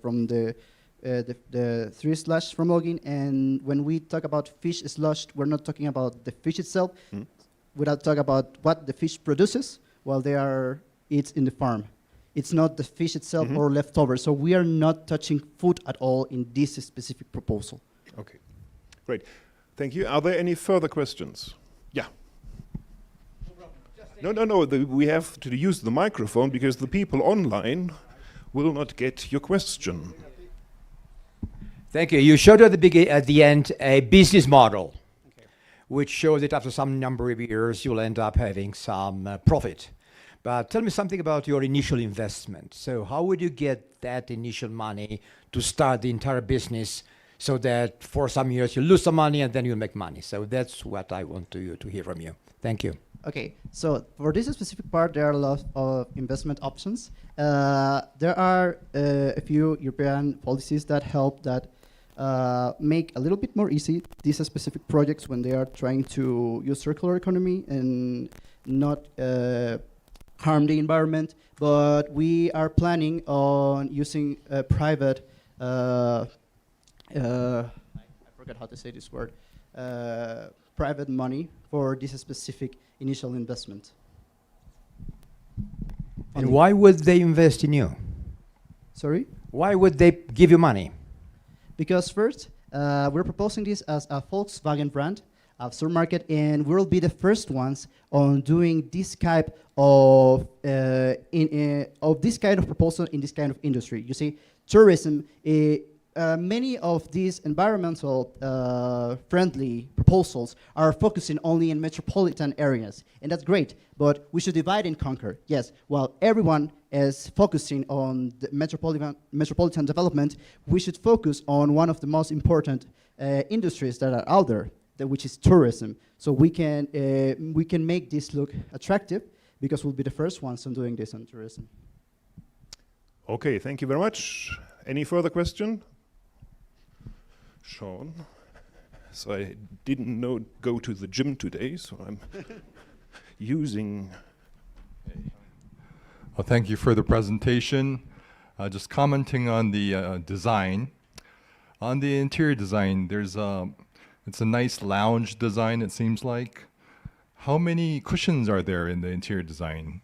from the 3/ from logging, and when we talk about fish sludge, we're not talking about the fish itself. We're not talking about what the fish produces while it's in the farm. It's not the fish itself or leftovers. So we are not touching food at all in this specific proposal. Okay, great. Thank you. Are there any further questions? Yeah. No. We have to use the microphone because the people online will not get your question. Thank you. You showed at the end a business model, which shows that after some number of years you'll end up having some profit. But tell me something about your initial investment. So how would you get that initial money to start the entire business so that for some years you lose some money and then you'll make money? So that's what I want to hear from you. Thank you. Okay, so for this specific part, there are a lot of investment options. There are a few European policies that help make a little bit more easy these specific projects when they are trying to use circular economy and not harm the environment, but we are planning on using private, I forgot how to say this word, private money for this specific initial investment. And why would they invest in you? Sorry? Why would they give you money? Because first, we're proposing this as a Volkswagen brand, aftermarket, and we'll be the first ones on doing this type of this kind of proposal in this kind of industry. You see, tourism, many of these environmental friendly proposals are focusing only in metropolitan areas, and that's great, but we should divide and conquer. Yes, while everyone is focusing on the metropolitan development, we should focus on one of the most important industries that are out there, which is tourism. So we can make this look attractive because we'll be the first ones on doing this on tourism. Okay, thank you very much. Any further question? Sean? So I didn't go to the gym today, so I'm using... Well, thank you for the presentation. Just commenting on the design. On the interior design, it's a nice lounge design, it seems like. How many cushions are there in the interior design?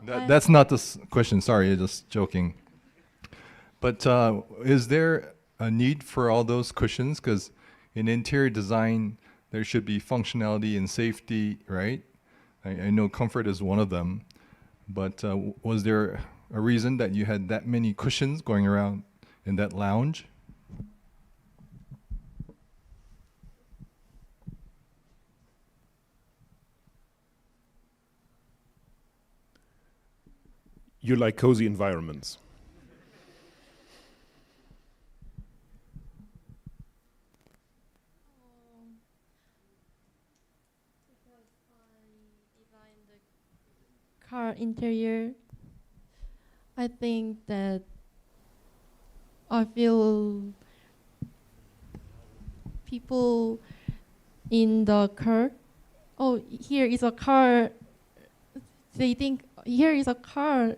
That's not the question, sorry, just joking. But is there a need for all those cushions? Because in interior design, there should be functionality and safety, right? I know comfort is one of them, but was there a reason that you had that many cushions going around in that lounge? You like cozy environments. car interior, I think that I feel people in the car, oh, here is a car, they think here is a car,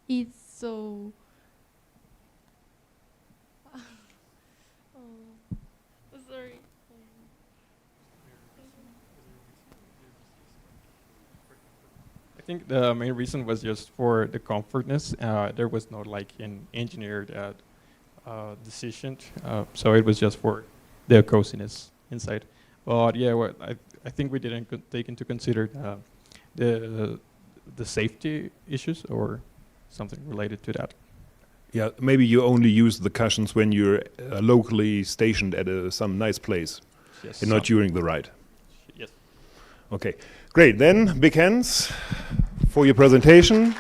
it's so, sorry. I think the main reason was just for the comfortness. There was no like an engineered decision, so it was just for the coziness inside. But yeah, I think we didn't take into consider the safety issues or something related to that. Yeah, maybe you only use the cushions when you're locally stationed at some nice place, Yes, and not during the ride. Yes. Okay, great. Then big hands for your presentation.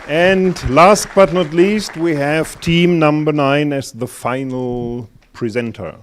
And last but not least, we have team number 9 as the final presenter.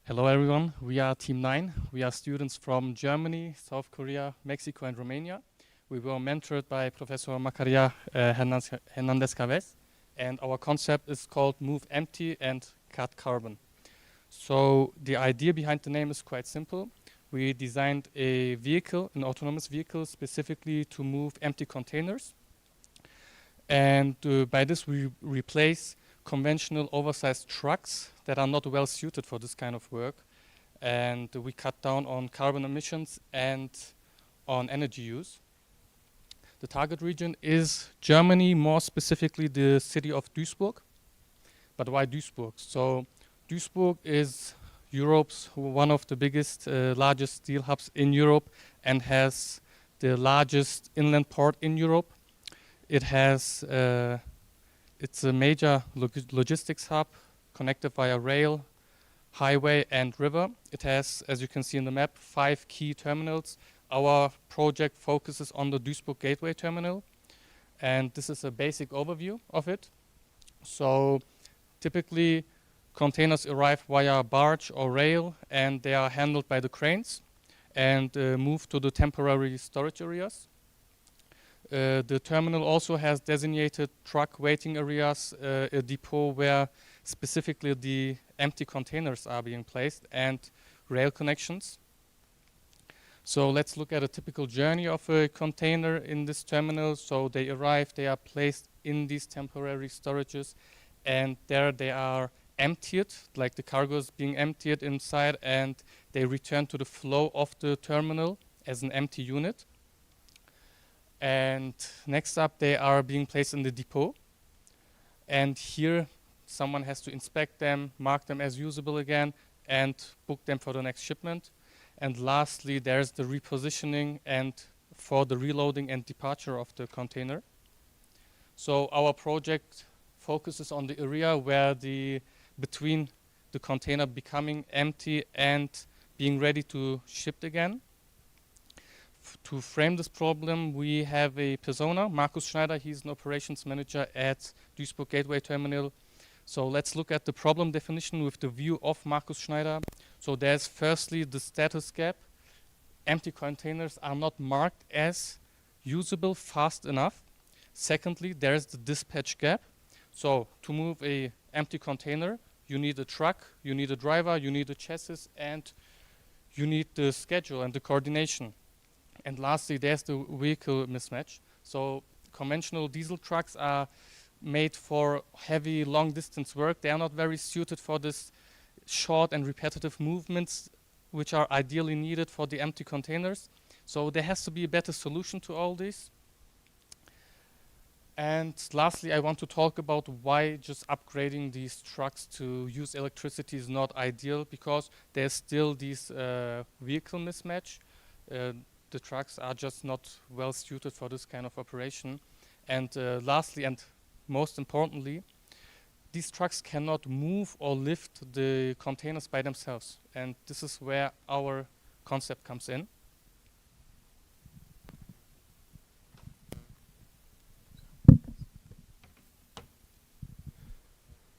Hello everyone, we are Team 9. We are students from Germany, South Korea, Mexico and Romania. We were mentored by Professor Macaria Hernandez-Chavez, and our concept is called Move Empty and Cut Carbon. So the idea behind the name is quite simple. We designed a vehicle, an autonomous vehicle, specifically to move empty containers. And by this we replace conventional oversized trucks that are not well suited for this kind of work, and we cut down on carbon emissions and on energy use. The target region is Germany, more specifically the city of Duisburg. But why Duisburg? So Duisburg is Europe's one of the biggest, largest steel hubs in Europe, and has the largest inland port in Europe. It has it's a major logistics hub connected via rail, highway and river. It has, as you can see in the map, 5 key terminals. Our project focuses on the Duisburg Gateway Terminal, and this is a basic overview of it. So typically containers arrive via barge or rail, and they are handled by the cranes and moved to the temporary storage areas. The terminal also has designated truck waiting areas, a depot where specifically the empty containers are being placed, and rail connections. So let's look at a typical journey of a container in this terminal. So they arrive, they are placed in these temporary storages, and there they are emptied, like the cargo is being emptied inside, and they return to the flow of the terminal as an empty unit. And next up, they are being placed in the depot. And here, someone has to inspect them, mark them as usable again, and book them for the next shipment. And lastly, there's the repositioning and for the reloading and departure of the container. So our project focuses on the area where between the container becoming empty and being ready to ship again. To frame this problem, we have a persona, Markus Schneider. He's an operations manager at Duisburg Gateway Terminal. So let's look at the problem definition with the view of Markus Schneider. So there's firstly the status gap. Empty containers are not marked as usable fast enough. Secondly, there's the dispatch gap. So to move a empty container, you need a truck, you need a driver, you need a chassis, and you need the schedule and the coordination. And lastly, there's the vehicle mismatch. So conventional diesel trucks are made for heavy, long-distance work. They are not very suited for this short and repetitive movements, which are ideally needed for the empty containers. So there has to be a better solution to all this. And lastly, I want to talk about why just upgrading these trucks to use electricity is not ideal, because there's still this vehicle mismatch. The trucks are just not well suited for this kind of operation. And lastly, and most importantly, these trucks cannot move or lift the containers by themselves. And this is where our concept comes in.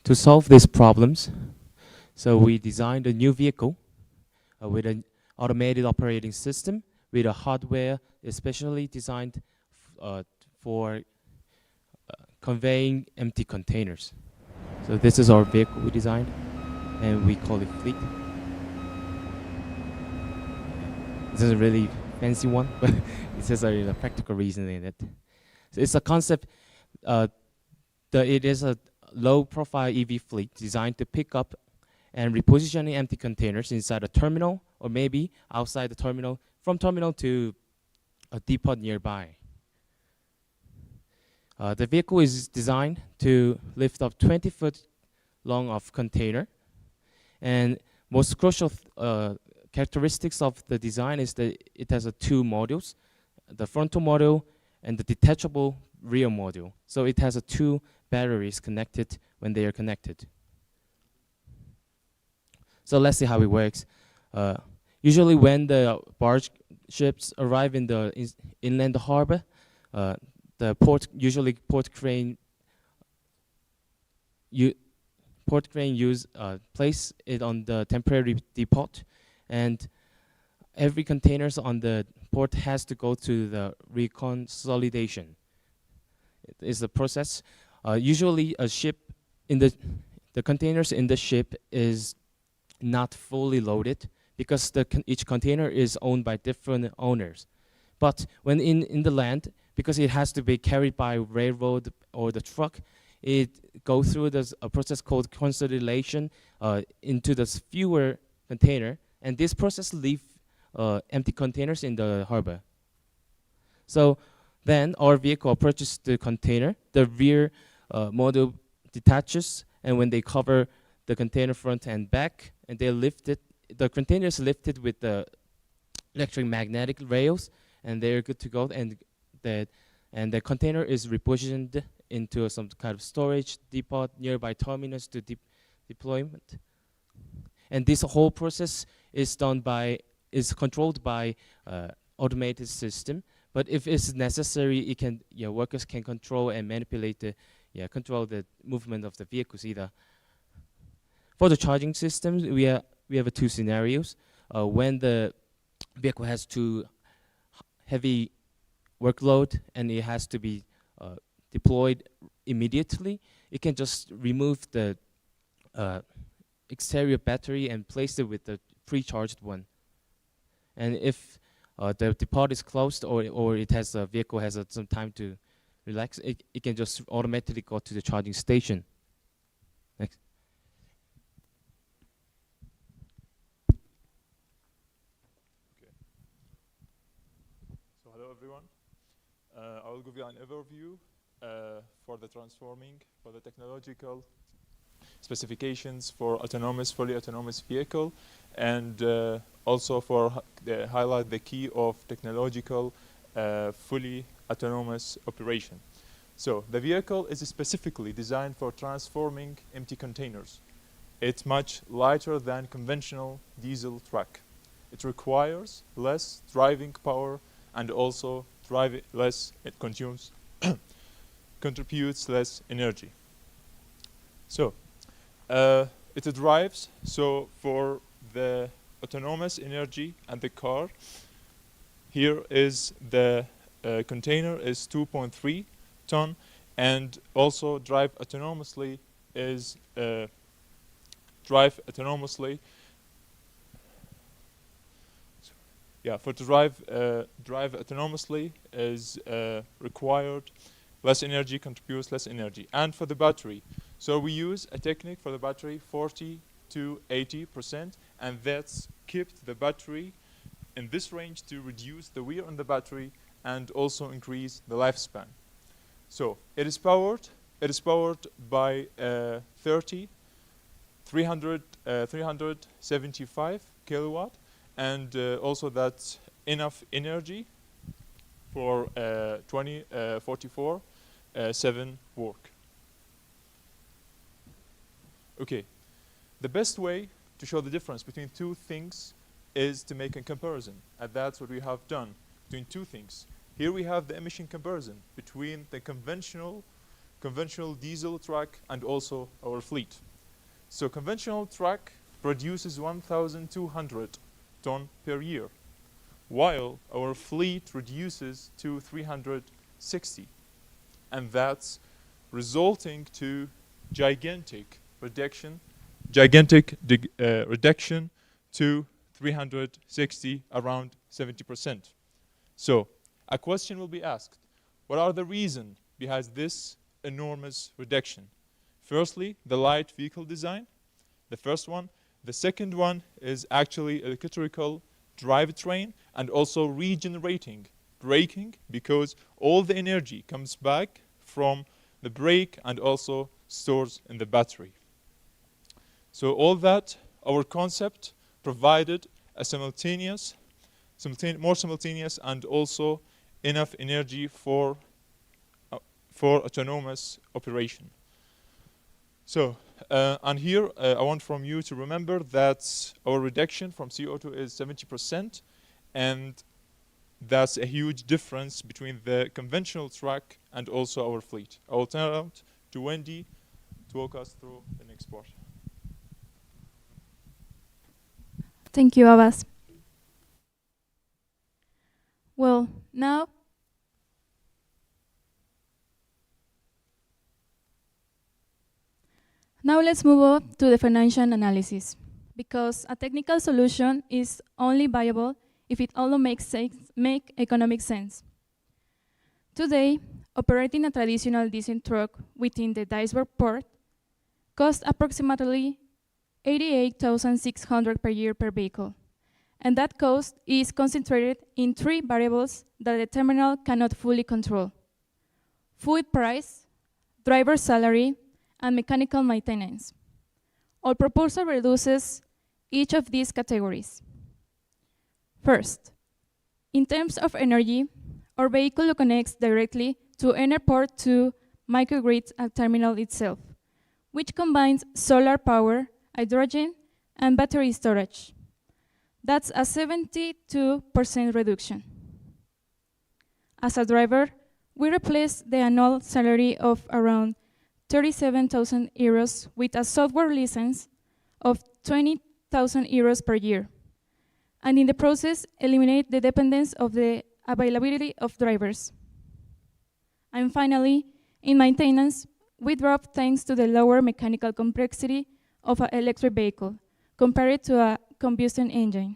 To solve these problems, so we designed a new vehicle with an automated operating system with a hardware especially designed for conveying empty containers. So this is our vehicle we designed, and we call it Fleet. This is a really fancy one, but it says a practical reason in it. So it's a concept. It is a low-profile EV fleet designed to pick up and repositioning empty containers inside a terminal, or maybe outside the terminal, from terminal to a depot nearby. The vehicle is designed to lift up 20 foot long of container, and most crucial characteristics of the design is that it has two modules, the frontal module and the detachable rear module. So it has two batteries connected when they are connected. So let's see how it works. Usually when the barge ships arrive in the inland harbor, the port crane place it on the temporary depot, and every containers on the port has to go to the reconsolidation. It is a process. Usually a ship in the containers in the ship is not fully loaded, because each container is owned by different owners. But when in the land, because it has to be carried by railroad or the truck, it goes through a process called consolidation into the fewer container, and this process leaves empty containers in the harbor. So then our vehicle approaches the container, the rear module detaches, and when they cover the container front and back, and they lift it, the container is lifted with the electromagnetic rails, and they're good to go, and the container is repositioned into some kind of storage depot nearby terminus to deployment. And this whole process is controlled by automated system. But if it's necessary, workers can control and manipulate control the movement of the vehicles either. For the charging systems, we have two scenarios. When the vehicle has too heavy workload and it has to be deployed immediately, it can just remove the exterior battery and place it with the pre-charged one. And if the depot is closed, or it has a vehicle has some time to relax, it can just automatically go to the charging station. Next. So hello everyone. I will give you an overview for the technological specifications for fully autonomous vehicle, and also for highlight the key of technological fully autonomous operation. So the vehicle is specifically designed for transforming empty containers. It's much lighter than conventional diesel truck. It requires less driving power, and also it contributes less energy. So it drives, so for the autonomous energy and the car, here is the container is 2.3 ton, and also drive autonomously yeah, for to drive autonomously is required less energy, contributes less energy. And for the battery, so we use a technique for the battery 40 to 80%, and that's kept the battery in this range to reduce the wear on the battery and also increase the lifespan. So it is powered by 375 kilowatt, and also that's enough energy for 24/7 work. Okay, the best way to show the difference between two things is to make a comparison, and that's what we have done between two things. Here we have the emission comparison between the conventional diesel truck and also our fleet. So conventional truck produces 1,200 ton per year, while our fleet reduces to 360, and that's resulting to gigantic reduction to 360, around 70%. So a question will be asked, what are the reasons behind this enormous reduction? Firstly, the light vehicle design, the first one. The second one is actually electrical drivetrain and also regenerating braking, because all the energy comes back from the brake and also stores in the battery. So all that, our concept provided a more simultaneous and also enough energy for autonomous operation. So, and here I want from you to remember that our reduction from CO2 is 70%, and that's a huge difference between the conventional truck and also our fleet. I will turn it out to Wendy to walk us through the next part. Thank you, Abbas. Well, now let's move on to the financial analysis, because a technical solution is only viable if it also makes economic sense. Today, operating a traditional diesel truck within the Duisburg port costs approximately $88,600 per year per vehicle, and that cost is concentrated in three variables that the terminal cannot fully control: fuel price, driver salary, and mechanical maintenance. Our proposal reduces each of these categories. First, in terms of energy, our vehicle connects directly to Enerport to microgrid at terminal itself, which combines solar power, hydrogen, and battery storage. That's a 72% reduction. As a driver, we replace the annual salary of around 37,000 euros with a software license of 20,000 euros per year, and in the process eliminate the dependence of the availability of drivers. And finally, in maintenance, we drop thanks to the lower mechanical complexity of an electric vehicle compared to a combustion engine.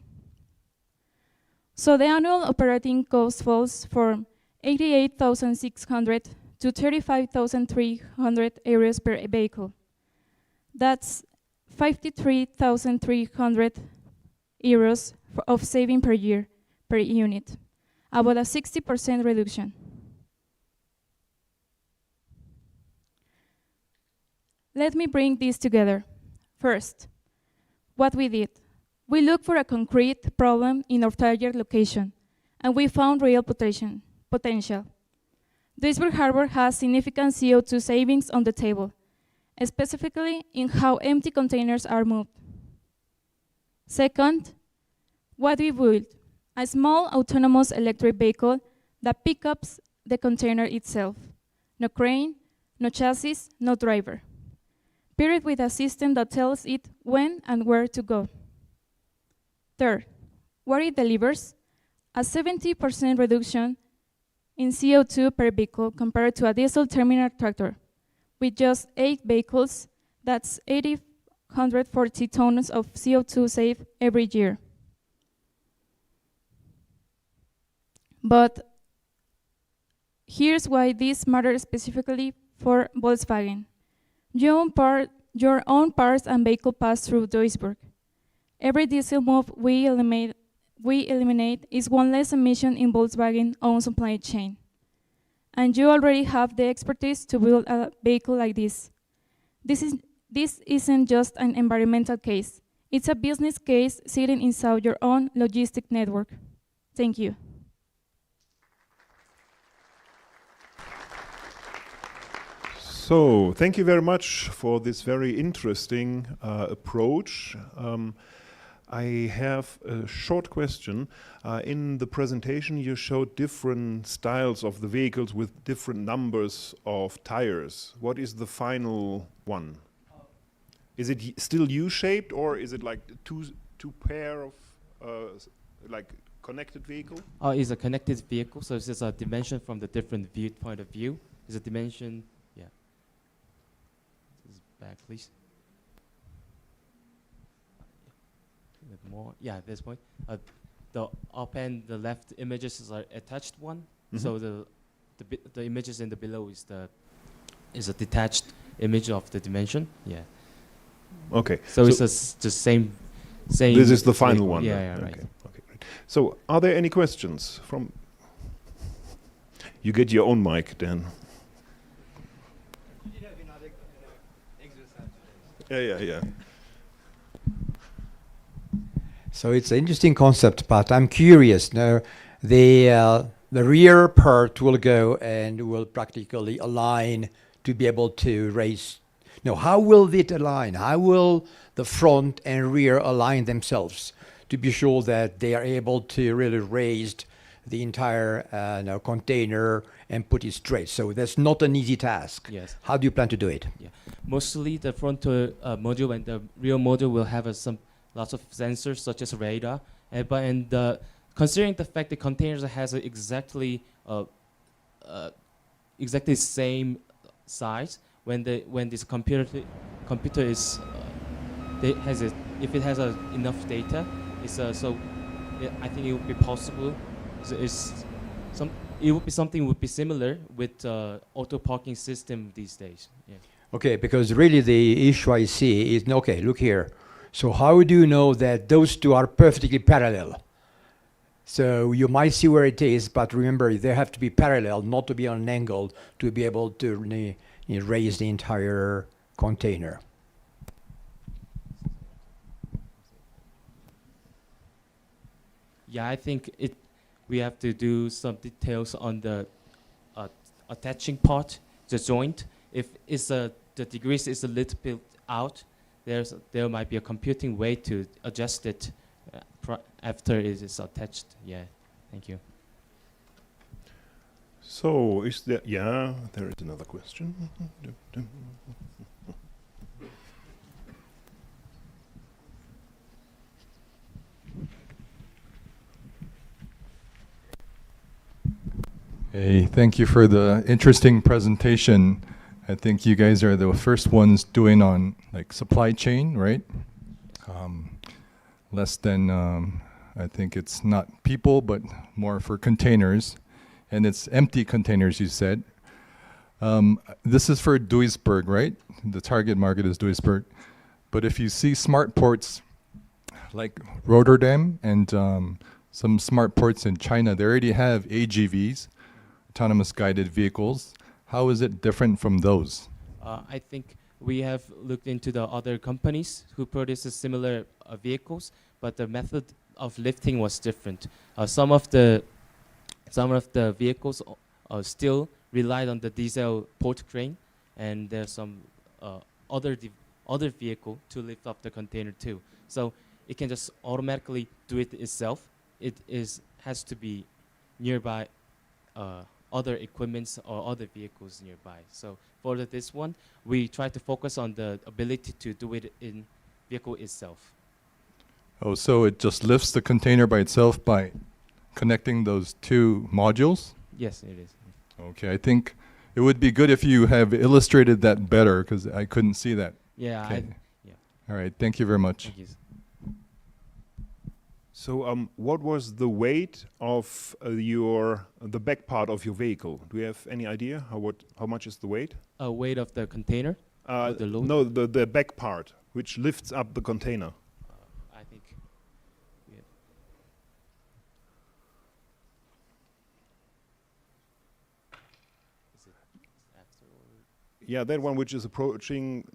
So the annual operating cost falls from 88,600 to 35,300 euros per vehicle. That's 53,300 euros of saving per year per unit, about a 60% reduction. Let me bring this together. First, what we did. We looked for a concrete problem in our target location, and we found real potential. Duisburg Harbor has significant CO2 savings on the table, specifically in how empty containers are moved. Second, what we built, a small autonomous electric vehicle that picks up the container itself. No crane, no chassis, no driver. Paired with a system that tells it when and where to go. Third, what it delivers, a 70% reduction in CO2 per vehicle compared to a diesel terminal tractor. With just 8 vehicles, that's 840 tons of CO2 saved every year. But here's why this matters specifically for Volkswagen. Your own parts and vehicle pass through Duisburg. Every diesel move we eliminate is one less emission in Volkswagen's own supply chain. And you already have the expertise to build a vehicle like this. This isn't just an environmental case. It's a business case sitting inside your own logistic network. Thank you. So, thank you very much for this very interesting approach. I have a short question. In the presentation, you showed different styles of the vehicles with different numbers of tires. What is the final one? Is it still U-shaped, or is it like two pair of like connected vehicle? It's a connected vehicle, so it's just a dimension from the different point of view. It's a dimension, yeah. This is back, please. A bit more, yeah, this point. The up and the left images are attached one, so the images in the below is a detached image of the dimension, yeah. Okay. So it's the same. This is the final one. Yeah, yeah, right. Okay, okay, great. So, are there any questions from? You get your own mic, Dan. Yeah. So it's an interesting concept, but I'm curious. Now, the rear part will go and will practically align to be able to raise. No, how will it align? How will the front and rear align themselves to be sure that they are able to really raise the entire container and put it straight? So that's not an easy task. Yes. How do you plan to do it? Yeah. Mostly the front module and the rear module will have lots of sensors such as radar. Considering the fact that containers has exactly same size, when this computer is if it has enough data, I think it would be possible. It would be something would be similar with auto parking system these days. Yeah. Okay, because really the issue I see is, okay, look here. So how do you know that those two are perfectly parallel? So you might see where it is, but remember, they have to be parallel, not to be on an angle, to be able to raise the entire container. Yeah, I think we have to do some details on the attaching part, the joint. If the degrees is a little bit out, there might be a computing way to adjust it after it is attached. Yeah, thank you. So is there? Yeah, there is another question. Hey, thank you for the interesting presentation. I think you guys are the first ones doing on like supply chain, right? Less than, I think it's not people, but more for containers. And it's empty containers, you said. This is for Duisburg, right? The target market is Duisburg. But if you see smart ports like Rotterdam and some smart ports in China, they already have AGVs, autonomous guided vehicles. How is it different from those? I think we have looked into the other companies who produce similar vehicles, but the method of lifting was different. Some of the vehicles still relied on the diesel port crane, and there's some other vehicle to lift up the container too. So it can just automatically do it itself. It has to be nearby other equipments or other vehicles nearby. So for this one, we try to focus on the ability to do it in vehicle itself. Oh, so it just lifts the container by itself by connecting those two modules? Yes, it is. Okay, I think it would be good if you have illustrated that better, because I couldn't see that. Yeah. Okay. All right, thank you very much. Thank you. So what was the weight of the back part of your vehicle? Do you have any idea how much is the weight? Weight of the container? The load? No, the back part, which lifts up the container. I think. Is it after or? Yeah, that one which is approaching.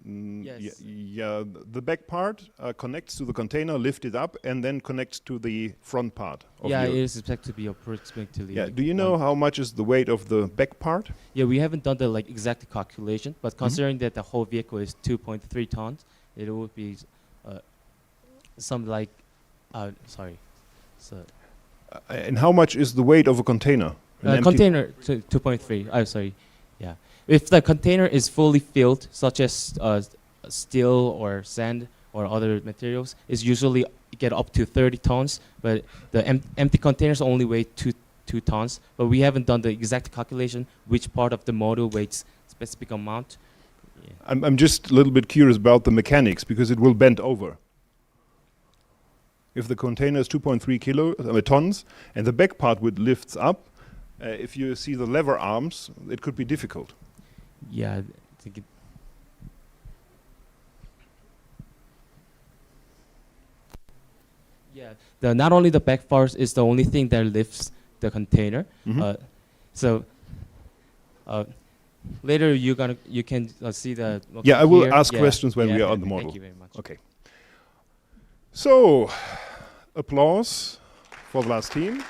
Yes. Yeah, the back part connects to the container, lift it up, and then connects to the front part. Yeah, it is expected to be approximately. Yeah. Like Do you know how much is the weight of the back part? Yeah, we haven't done the exact calculation, but considering that the whole vehicle is 2.3 tons, it would be something like, sorry. So. And how much is the weight of a container? Container 2.3. Oh, sorry. Yeah. If the container is fully filled, such as steel or sand or other materials, is usually get up to 30 tons. But the empty containers only weigh 2 tons. But we haven't done the exact calculation which part of the module weighs specific amount. Yeah. I'm just a little bit curious about the mechanics because it will bend over. If the container is 2.3 tons and the back part would lifts up, if you see the lever arms, it could be difficult. Yeah, I think it. Yeah, not only the back bars is the only thing that lifts the container. So later you can see the. Yeah, I will here. ask questions when we are on the model. Thank you very much. Okay. So, applause for the last team.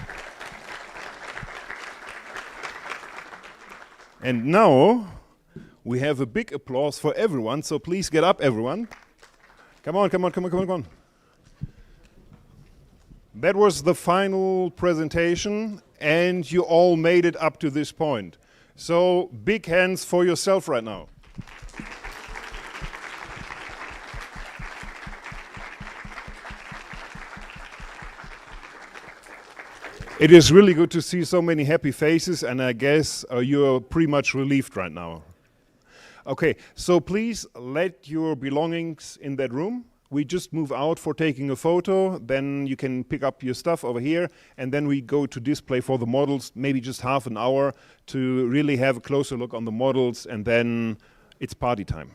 And now we have a big applause for everyone. So please get up, everyone. Come on, come on, come on, come on, come on. That was the final presentation, and you all made it up to this point. So big hands for yourself right now. It is really good to see so many happy faces, and I guess you're pretty much relieved right now. Okay, so please let your belongings in that room. We just move out for taking a photo, then you can pick up your stuff over here, and then we go to display for the models, maybe just half an hour to really have a closer look on the models, and then it's party time.